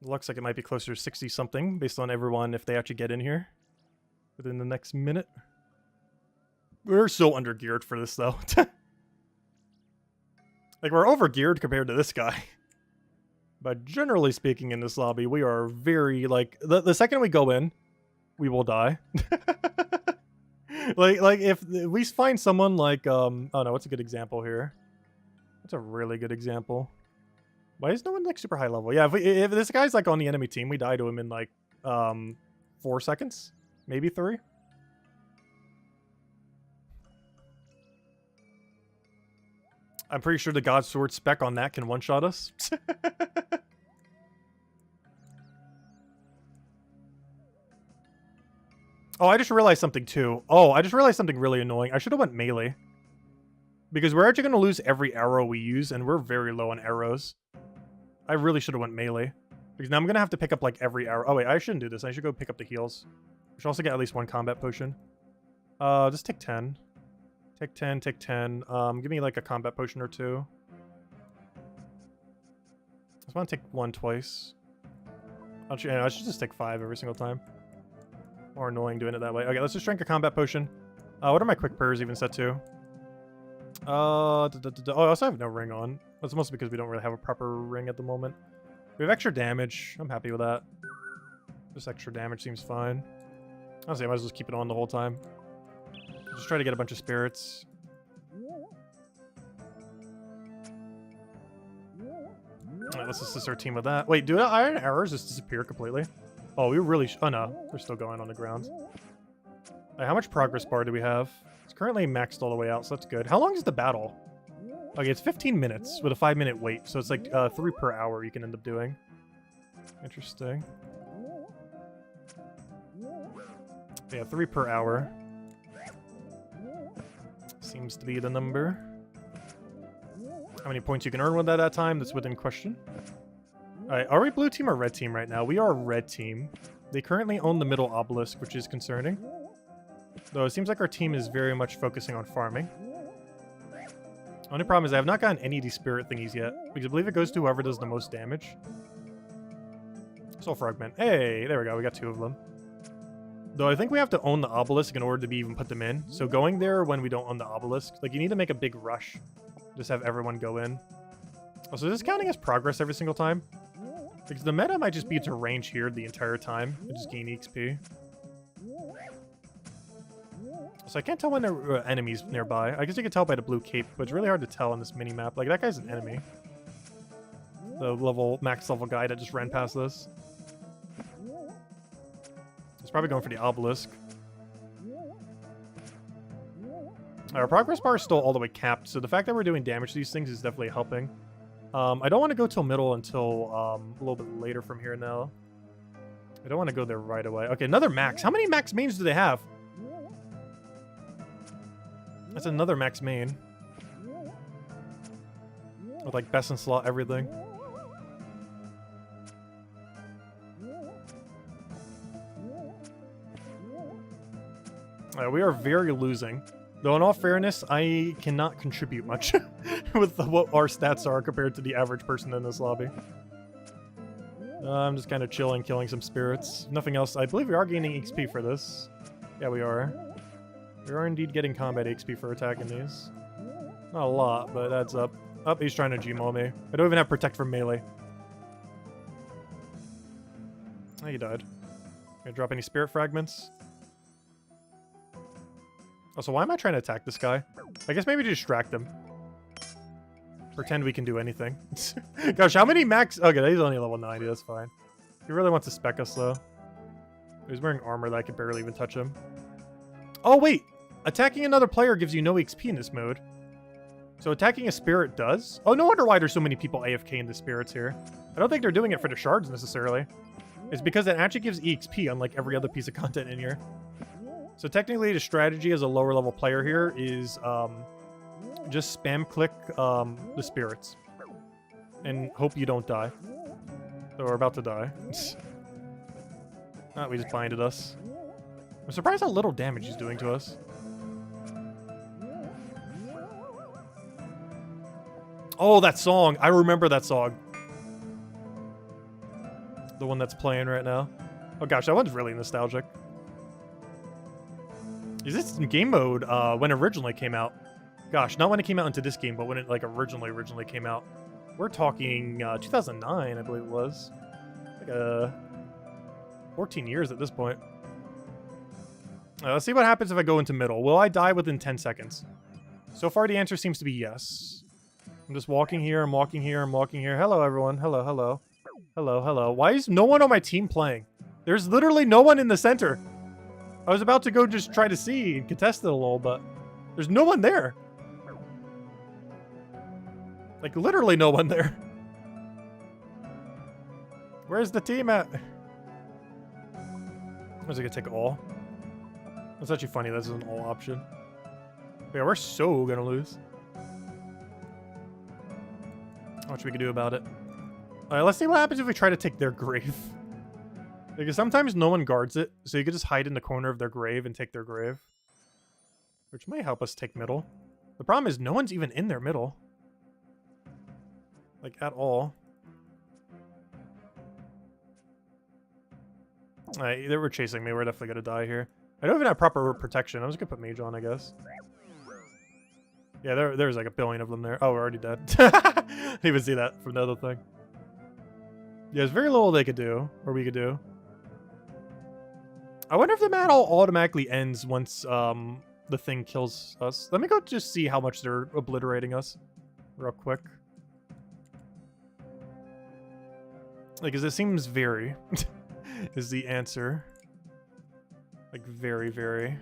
Looks like it might be closer to 60-something, based on everyone, if they actually get in here within the next minute. We're so under-geared for this, though. Like, we're over-geared compared to this guy. But generally speaking in this lobby, we are very, like... The second we go in, we will die. like, if we find someone like... oh no, what's a good example here? What's a really good example? Why is no one, like, super high level? Yeah, if this guy's, like, on the enemy team, we die to him in, like, 4 seconds? Maybe 3? I'm pretty sure the God Sword spec on that can one-shot us. Oh, I just realized something, too. Oh, I just realized something really annoying. I should have went melee. Because we're actually going to lose every arrow we use, and we're very low on arrows. I really should have went melee. Because now I'm going to have to pick up, like, every arrow. Oh, wait, I shouldn't do this. I should go pick up the heals. We should also get at least 1 combat potion. Just take 10. Take 10, take 10. Give me, like, a combat potion or 2. I just want to take 1 twice. I should just take 5 every single time. More annoying doing it that way. Okay, let's just drink a combat potion. What are my quick prayers even set to? Oh, I also have no ring on. That's mostly because we don't really have a proper ring at the moment. We have extra damage. I'm happy with that. Just extra damage seems fine. Honestly, I might as well just keep it on the whole time. Just try to get a bunch of spirits. Alright, let's assist our team with that. Wait, do iron arrows just disappear completely? Oh, we really oh no, they're still going on the ground. How much progress bar do we have? It's currently maxed all the way out, so that's good. How long is the battle? Okay, it's 15 minutes with a 5-minute wait, so it's like 3 per hour you can end up doing. Interesting. Yeah, 3 per hour. Seems to be the number. How many points you can earn with that at a time, that's within question. Alright, are we blue team or red team right now? We are red team. They currently own the middle obelisk, which is concerning. Though it seems like our team is very much focusing on farming. Only problem is I have not gotten any of these spirit thingies yet, because I believe it goes to whoever does the most damage. Soul Fragment. Hey, there we go, we got 2 of them. Though I think we have to own the obelisk in order to even put them in. So going there when we don't own the obelisk, like you need to make a big rush. Just have everyone go in. Oh, so is this counting as progress every single time? Because the meta might just be to range here the entire time and just gain XP. So I can't tell when there are enemies nearby. I guess you can tell by the blue cape, but it's really hard to tell on this mini-map. Like, that guy's an enemy. The max level guy that just ran past this. He's probably going for the obelisk. Our progress bar is still all the way capped, so the fact that we're doing damage to these things is definitely helping. I don't want to go till middle until a little bit later from here now. I don't want to go there right away. Okay, another max. How many max mains do they have? That's another max main. With like best in slot everything. We are very losing. Though in all fairness, I cannot contribute much with what our stats are compared to the average person in this lobby. I'm just kind of chilling, killing some spirits. Nothing else. I believe we are gaining XP for this. Yeah, we are. We are indeed getting combat XP for attacking these. Not a lot, but it adds up. Oh, he's trying to Gmaul me. I don't even have Protect from melee. Oh, he died. Gonna drop any spirit fragments? Also, why am I trying to attack this guy? I guess maybe to distract him. Pretend we can do anything. Gosh, how many max... Okay, he's only level 90, that's fine. He really wants to spec us, though. He's wearing armor that I could barely even touch him. Oh, wait! Attacking another player gives you no XP in this mode. So attacking a spirit does? Oh, no wonder why there's so many people AFK in the spirits here. I don't think they're doing it for the shards, necessarily. It's because it actually gives EXP, unlike every other piece of content in here. So technically, the strategy as a lower level player here is just spam click the spirits. And hope you don't die. So we're about to die. Oh, we just binded us. I'm surprised how little damage he's doing to us. Oh, that song. I remember that song. The one that's playing right now. Oh gosh, that one's really nostalgic. Is this game mode when it originally came out? Gosh, not when it came out into this game, but when it like originally came out. We're talking 2009, I believe it was. Like 14 years at this point. Let's see what happens if I go into middle. Will I die within 10 seconds? So far, the answer seems to be yes. I'm just walking here, I'm walking here, I'm walking here. Hello, everyone. Hello, hello. Hello, hello. Why is no one on my team playing? There's literally no one in the center. I was about to go just try to see and contest it a little, but there's no one there. Like, literally no one there. Where's the team at? Was it gonna take all? That's actually funny. This is an all option. Yeah, we're so gonna lose. How much we can do about it? Alright, let's see what happens if we try to take their grave. Because sometimes no one guards it, so you could just hide in the corner of their grave and take their grave. Which may help us take middle. The problem is no one's even in their middle. Like, at all. Alright, they were chasing me. We're definitely gonna die here. I don't even have proper protection. I'm just gonna put mage on, I guess. Yeah, there's like a billion of them there. Oh, we're already dead. Didn't even see that from the other thing. Yeah, there's very little they could do, or we could do. I wonder if the battle automatically ends once the thing kills us. Let me go just see how much they're obliterating us real quick. Like, because it seems very is the answer. Like, very, very.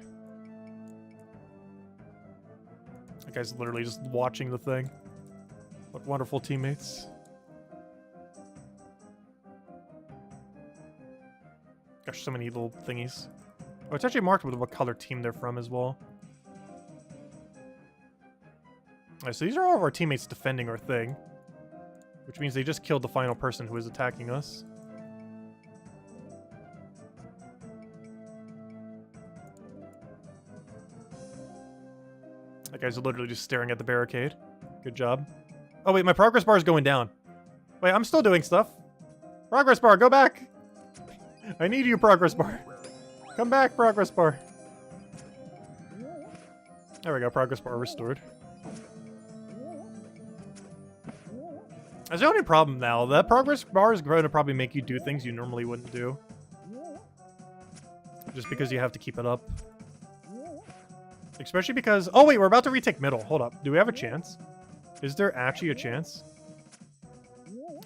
That guy's literally just watching the thing. What wonderful teammates. Gosh, so many little thingies. Oh, it's actually marked with what color team they're from as well. Alright, so these are all of our teammates defending our thing. Which means they just killed the final person who is attacking us. That guy's literally just staring at the barricade. Good job. Oh wait, my progress bar is going down. Wait, I'm still doing stuff. Progress bar, go back! I need you, progress bar. Come back, progress bar. There we go, progress bar restored. That's the only problem now. That progress bar is going to probably make you do things you normally wouldn't do. Just because you have to keep it up. Especially because... Oh wait, we're about to retake middle. Hold up. Do we have a chance? Is there actually a chance?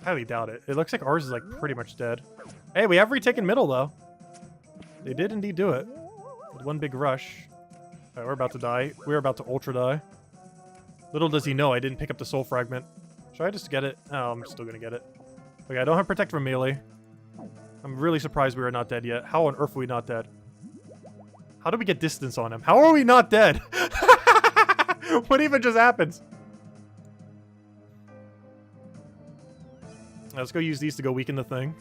Highly doubt it. It looks like ours is like pretty much dead. Hey, we have retaken middle though. They did indeed do it. With one big rush. Alright, we're about to die. We're about to ultra die. Little does he know I didn't pick up the soul fragment. Should I just get it? Oh, I'm still gonna get it. Okay, I don't have protect from melee. I'm really surprised we are not dead yet. How on earth are we not dead? How do we get distance on him? How are we not dead? What even just happened? Let's go use these to go weaken the thing.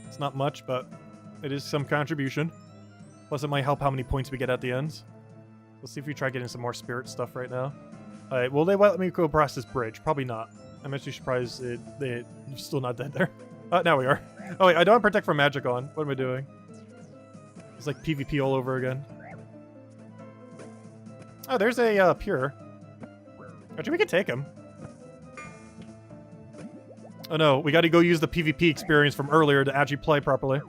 It's not much, but it is some contribution. Plus it might help how many points we get at the end. Let's see if we try getting some more spirit stuff right now. Alright, will they let me go across this bridge? Probably not. I'm actually surprised they're still not dead there. Now we are. Oh wait, I don't have protect from magic on. What am I doing? It's like PvP all over again. Oh, there's a pure. Actually, we can take him. Oh no, we gotta go use the PvP experience from earlier to actually play properly.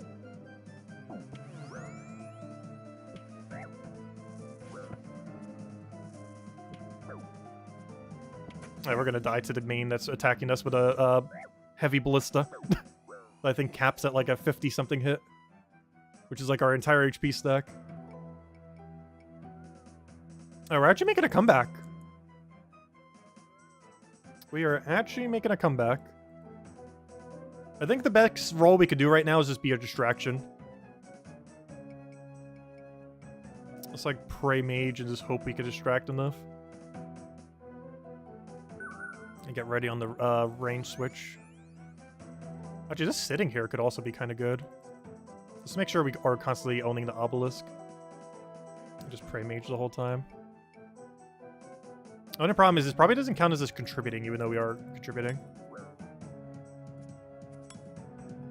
Alright, we're gonna die to the main that's attacking us with a heavy ballista. I think caps at like a 50-something hit. Which is like our entire HP stack. Alright, we're actually making a comeback. We are actually making a comeback. I think the best role we could do right now is just be a distraction. Let's like pray mage and just hope we can distract enough. And get ready on the range switch. Actually, just sitting here could also be kind of good. Let's make sure we are constantly owning the obelisk. Just pray mage the whole time. Only problem is this probably doesn't count as us contributing, even though we are contributing.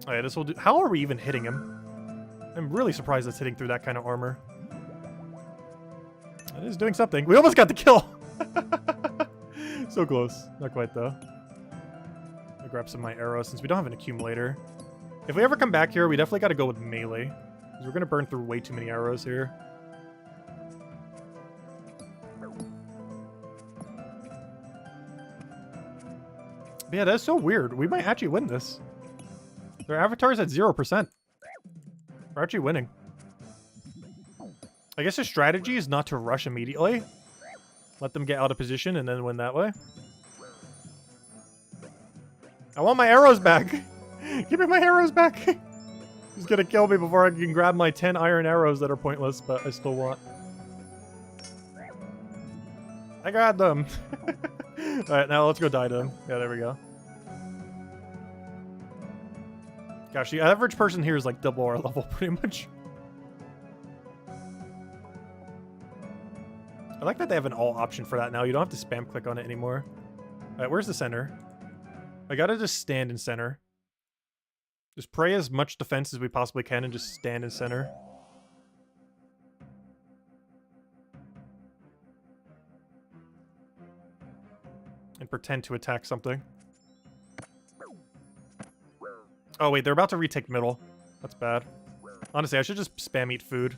Oh yeah, this will do. How are we even hitting him? I'm really surprised it's hitting through that kind of armor. It is doing something. We almost got the kill! So close. Not quite, though. I'll grab some of my arrows since we don't have an accumulator. If we ever come back here, we definitely got to go with melee. Because we're going to burn through way too many arrows here. But yeah, that's so weird. We might actually win this. Their avatar's at 0%. We're actually winning. I guess the strategy is not to rush immediately. Let them get out of position and then win that way. I want my arrows back. Give me my arrows back. He's gonna kill me before I can grab my 10 iron arrows that are pointless, but I still want. I got them. Alright, now let's go die to him. Yeah, there we go. Gosh, the average person here is like double our level, pretty much. I like that they have an all option for that now. You don't have to spam click on it anymore. Alright, where's the center? I gotta just stand in center. Just pray as much defense as we possibly can and just stand in center. And pretend to attack something. Oh wait, they're about to retake middle. That's bad. Honestly, I should just spam eat food.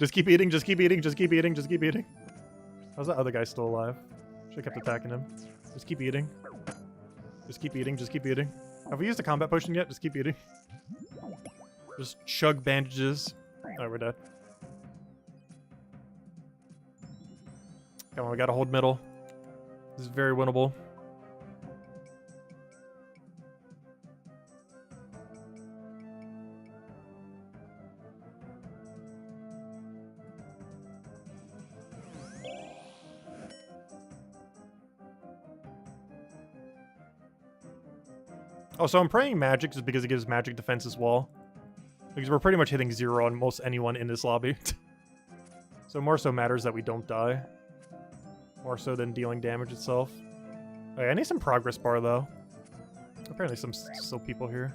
Just keep eating, just keep eating, just keep eating, just keep eating. How's that other guy still alive? Should've kept attacking him. Just keep eating. Just keep eating, just keep eating. Have we used a combat potion yet? Just keep eating. Just chug bandages. Oh, we're dead. Come on, we gotta hold middle. This is very winnable. Oh, so I'm praying magic just because it gives magic defense as well. Because we're pretty much hitting 0 on most anyone in this lobby. So more so matters that we don't die. More so than dealing damage itself. Okay, I need some progress bar though. Apparently some still people here.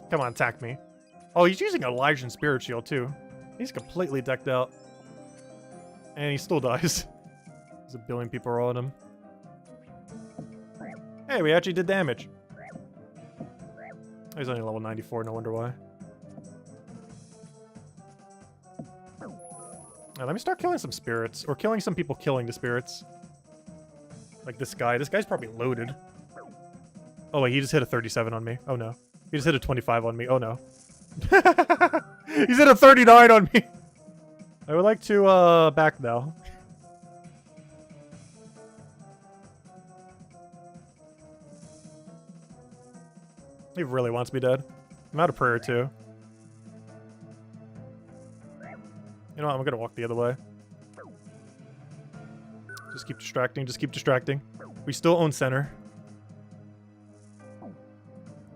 Come on, attack me. Oh, he's using Elijah and Spirit Shield too. He's completely decked out. And he still dies. There's a billion people on him. Hey, we actually did damage. He's only level 94, no wonder why. Now, let me start killing some spirits. Or killing some people killing the spirits. Like this guy. This guy's probably loaded. Oh wait, he just hit a 37 on me. Oh no. He just hit a 25 on me. Oh no. He's hit a 39 on me. I would like to back now. He really wants me dead. I'm out of prayer too. You know what? I'm gonna walk the other way. Just keep distracting. Just keep distracting. We still own center.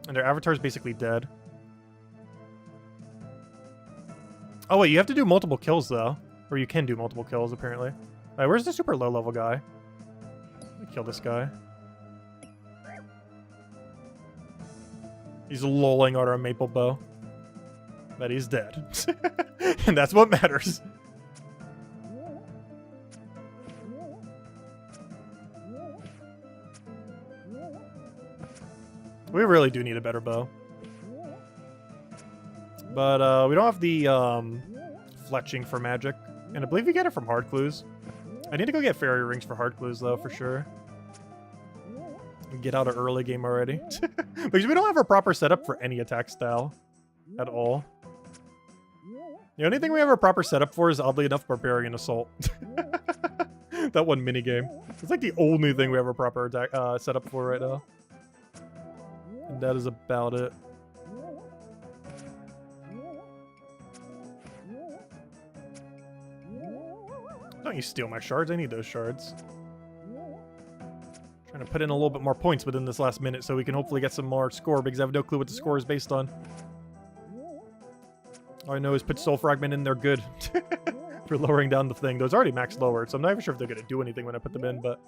And their avatar is basically dead. Oh wait, you have to do multiple kills though. Or you can do multiple kills apparently. Alright, where's the super low level guy? Let me kill this guy. He's lolling on our maple bow. But he's dead. And that's what matters. We really do need a better bow. But we don't have the fletching for magic. And I believe you get it from hard clues. I need to go get fairy rings for hard clues though, for sure. And get out of early game already. Because we don't have a proper setup for any attack style. At all. The only thing we have a proper setup for is, oddly enough, Barbarian Assault. That one minigame. It's like the only thing we have a proper attack setup for right now. And that is about it. Don't you steal my shards? I need those shards. Trying to put in a little bit more points within this last minute so we can hopefully get some more score, because I have no clue what the score is based on. All I know is put Soul Fragment in there good for lowering down the thing. Those already max lowered, so I'm not even sure if they're going to do anything when I put them in, but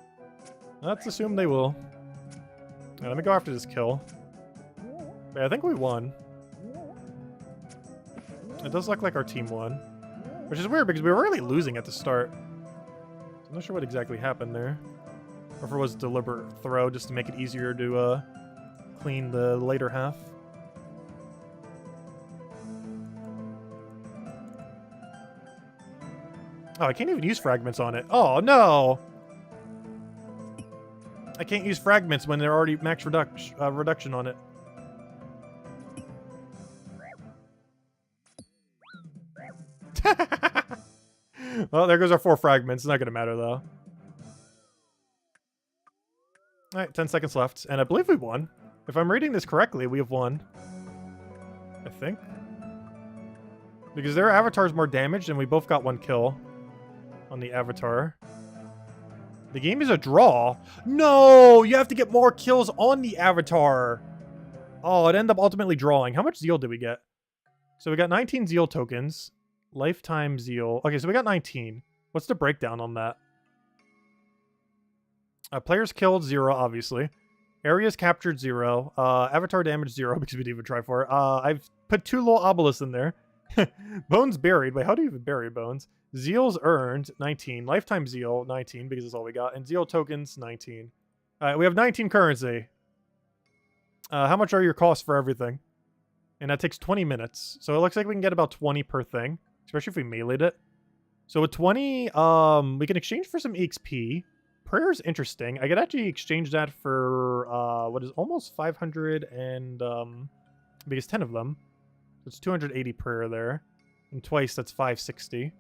let's assume they will. Let me go after this kill. Yeah, I think we won. It does look like our team won, which is weird because we were really losing at the start. I'm not sure what exactly happened there. Or if it was a deliberate throw just to make it easier to clean the later half. Oh, I can't even use fragments on it. Oh, no! I can't use fragments when they're already max reduction on it. Well, there goes our 4 fragments. It's not going to matter, though. Alright, 10 seconds left. And I believe we won. If I'm reading this correctly, we have won. I think. Because their avatar's more damaged, and we both got 1 kill on the avatar. The game is a draw. No! You have to get more kills on the avatar. Oh, it ended up ultimately drawing. How much zeal did we get? So we got 19 zeal tokens. Lifetime zeal. Okay, so we got 19. What's the breakdown on that? Players killed 0, obviously. Areas captured 0. Avatar damage 0 because we didn't even try for it. I've put 2 little obelisks in there. Bones buried. Wait, how do you even bury bones? Zeals earned 19. Lifetime zeal 19 because that's all we got. And zeal tokens 19. Alright, we have 19 currency. How much are your costs for everything? And that takes 20 minutes. So it looks like we can get about 20 per thing. Especially if we meleeed it. So with 20, we can exchange for some EXP. Prayer's interesting. I could actually exchange that for, what is almost 500 and, because 10 of them. So it's 280 prayer there. And twice, that's 560.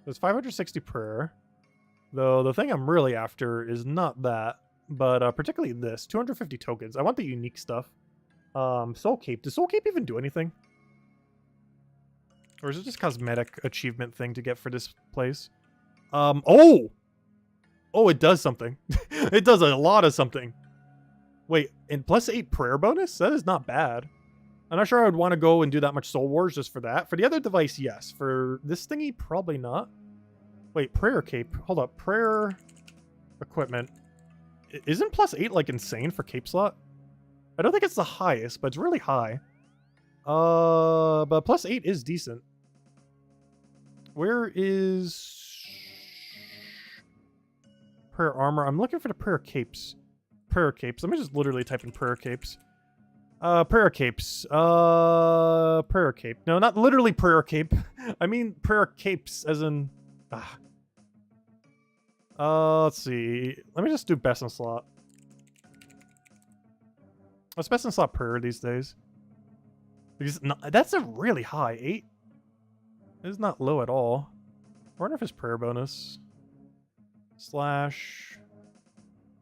So it's 560 prayer. Though the thing I'm really after is not that, but particularly this. 250 tokens. I want the unique stuff. Soul Cape. Does Soul Cape even do anything? Or is it just cosmetic achievement thing to get for this place? Oh! Oh, it does something. It does a lot of something. Wait, and +8 prayer bonus? That is not bad. I'm not sure I would want to go and do that much Soul Wars just for that. For the other device, yes. For this thingy, probably not. Wait, prayer cape. Hold up. Prayer equipment. Isn't +8 like insane for cape slot? I don't think it's the highest, but it's really high. But +8 is decent. Where is prayer armor? I'm looking for the prayer capes. Prayer capes. Let me just literally type in prayer capes. Prayer capes. Prayer cape. No, not literally prayer cape. I mean prayer capes as in... let's see. Let me just do best in slot. What's best in slot prayer these days? Because that's a really high 8. It's not low at all. I wonder if it's prayer bonus. Slash.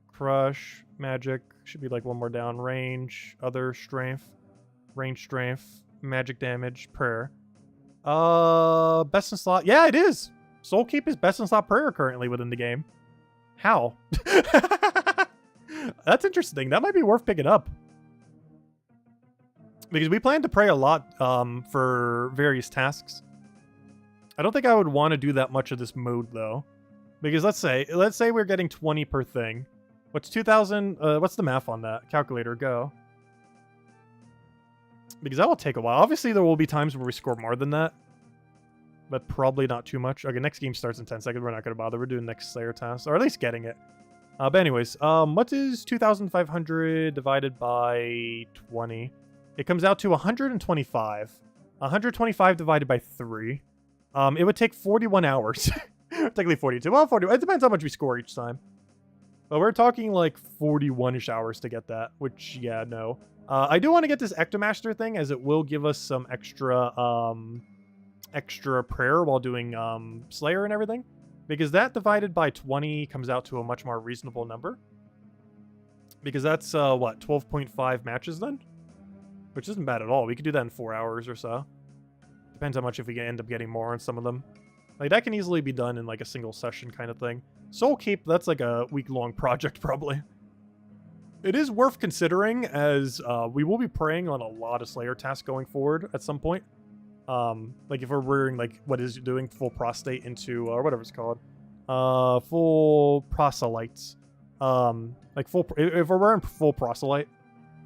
Crush. Magic. Should be like 1 more down. Range. Other strength. Range strength. Magic damage. Prayer. Best in slot. Yeah, it is. Soul Keep is best in slot prayer currently within the game. How? That's interesting. That might be worth picking up. Because we plan to pray a lot for various tasks. I don't think I would want to do that much of this mode, though. Because let's say we're getting 20 per thing. What's 2,000? What's the math on that? Calculator, go. Because that will take a while. Obviously, there will be times where we score more than that. But probably not too much. Okay, next game starts in 10 seconds. We're not going to bother. We're doing next Slayer task. Or at least getting it. But anyways, what is 2,500 divided by 20? It comes out to 125. 125 divided by 3. It would take 41 hours. Technically 42. Well, 40. It depends how much we score each time. But we're talking like 41-ish hours to get that. Which, yeah, no. I do want to get this Ectomaster thing, as it will give us some extra prayer while doing Slayer and everything. Because that divided by 20 comes out to a much more reasonable number. Because that's, what, 12.5 matches then? Which isn't bad at all. We could do that in 4 hours or so. Depends how much if we end up getting more on some of them. Like, that can easily be done in, like, a single session kind of thing. Soul Cape, that's like a week-long project, probably. It is worth considering, as we will be preying on a lot of Slayer tasks going forward at some point. Like if we're wearing like what is doing full prostate into or whatever it's called, full proselytes. Like if we're wearing full proselyte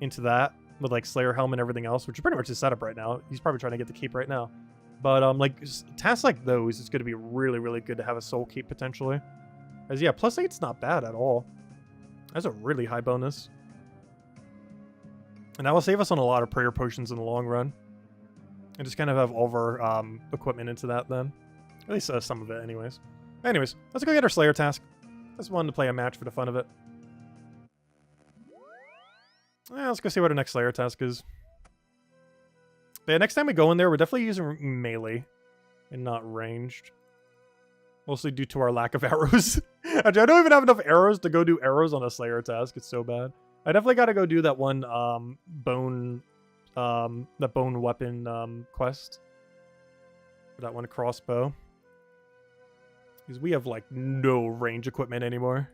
into that with like Slayer helm and everything else, which is pretty much his setup right now. He's probably trying to get the cape right now. But like tasks like those, it's going to be really, really good to have a soul cape potentially. As yeah, +8's not bad at all. That's a really high bonus. And that will save us on a lot of prayer potions in the long run. And just kind of have all of our equipment into that then. At least some of it anyways. Anyways, let's go get our Slayer task. Just wanted to play a match for the fun of it. Let's go see what our next Slayer task is. But yeah, next time we go in there, we're definitely using melee and not ranged. Mostly due to our lack of arrows. Actually, I don't even have enough arrows to go do arrows on a Slayer task. It's so bad. I definitely got to go do that one bone weapon quest. For that one crossbow. Because we have like no range equipment anymore.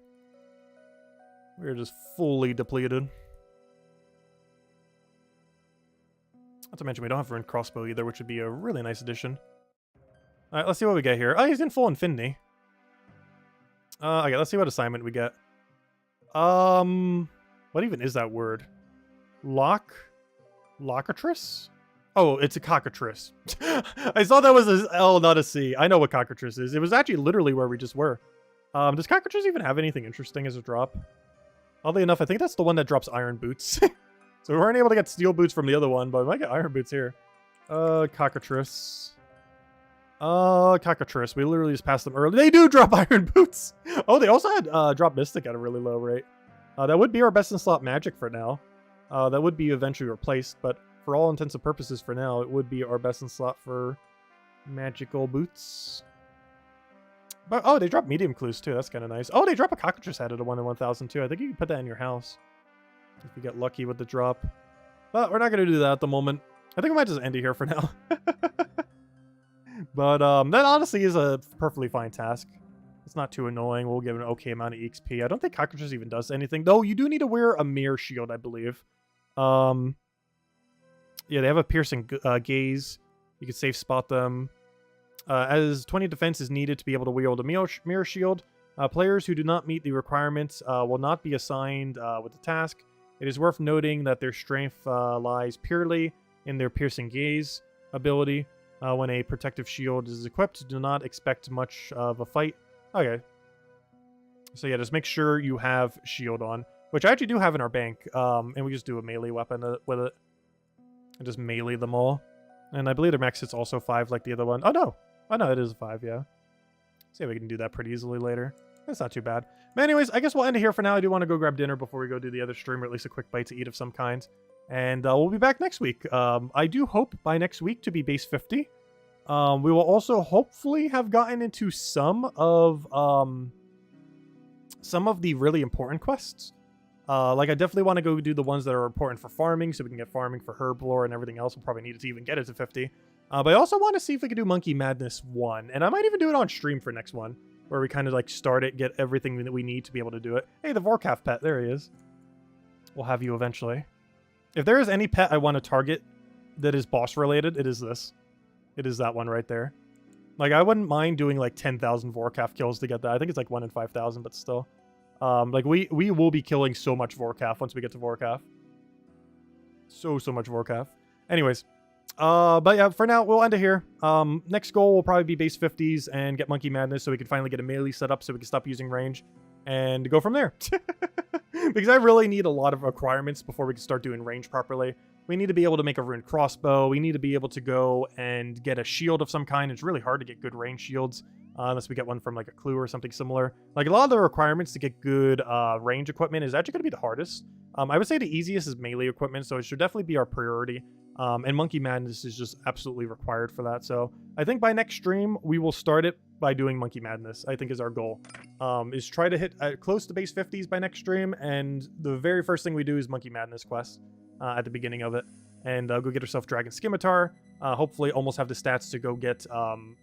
We're just fully depleted. Not to mention we don't have rune crossbow either, which would be a really nice addition. Alright, let's see what we get here. Oh, he's in full Infinity. Okay, let's see what assignment we get. What even is that word? Lockatrice? Oh, it's a cockatrice. I thought that was a L, not a C. I know what cockatrice is. It was actually literally where we just were. Does cockatrice even have anything interesting as a drop? Oddly enough, I think that's the one that drops iron boots. So we weren't able to get steel boots from the other one, but we might get iron boots here. Cockatrice. Cockatrice. We literally just passed them early. They do drop iron boots! Oh, they also had drop mystic at a really low rate. That would be our best in slot magic for now. That would be eventually replaced, but for all intents and purposes for now, it would be our best in slot for magical boots. But oh, they drop medium clues too. That's kind of nice. Oh, they drop a cockatrice head at a 1 in 1,000 too. I think you can put that in your house if you get lucky with the drop. But we're not going to do that at the moment. I think we might just end it here for now. But that honestly is a perfectly fine task. It's not too annoying. We'll give an okay amount of EXP. I don't think cockatrice even does anything. Though you do need to wear a mirror shield, I believe. Yeah, they have a piercing gaze. You can safe spot them. As 20 defense is needed to be able to wield a mirror shield, players who do not meet the requirements will not be assigned with the task. It is worth noting that their strength lies purely in their piercing gaze ability. When a protective shield is equipped, do not expect much of a fight. Okay. So yeah, just make sure you have shield on, which I actually do have in our bank, and we just do a melee weapon with it. And just melee them all. And I believe their max hit's also 5 like the other one. Oh no! Oh no, it is a 5, yeah. See if we can do that pretty easily later. That's not too bad. But anyways, I guess we'll end it here for now. I do want to go grab dinner before we go do the other stream, or at least a quick bite to eat of some kind. And we'll be back next week. I do hope by next week to be base 50. We will also hopefully have gotten into some of the really important quests. Like I definitely want to go do the ones that are important for farming, so we can get farming for herb lore and everything else. We'll probably need it to even get it to 50. But I also want to see if we can do Monkey Madness 1. And I might even do it on stream for next one, where we kind of like start it, get everything that we need to be able to do it. Hey, the Vorkath pet, there he is. We'll have you eventually. If there is any pet I want to target that is boss related, it is this. It is that one right there. Like, I wouldn't mind doing like 10,000 Vorkath kills to get that. I think it's like 1 in 5,000, but still. Like, we will be killing so much Vorkath once we get to Vorkath. So much Vorkath. Anyways. But yeah, for now, we'll end it here. Next goal will probably be base 50s and get Monkey Madness so we can finally get a melee set up so we can stop using range and go from there. Because I really need a lot of requirements before we can start doing range properly. We need to be able to make a rune crossbow. We need to be able to go and get a shield of some kind. It's really hard to get good range shields unless we get one from like a clue or something similar. Like a lot of the requirements to get good range equipment is actually going to be the hardest. I would say the easiest is melee equipment, so it should definitely be our priority. And Monkey Madness is just absolutely required for that. So I think by next stream, we will start it by doing Monkey Madness, I think is our goal. Is try to hit close to base 50s by next stream. And the very first thing we do is Monkey Madness quest at the beginning of it. And go get yourself Dragon Scimitar. Hopefully almost have the stats to go get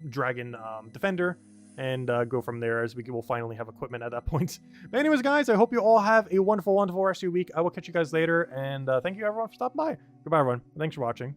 Dragon Defender. and go from there as we will finally have equipment at that point. But anyways, guys, I hope you all have a wonderful, wonderful rest of your week. I will catch you guys later, and thank you everyone for stopping by. Goodbye, everyone. Thanks for watching.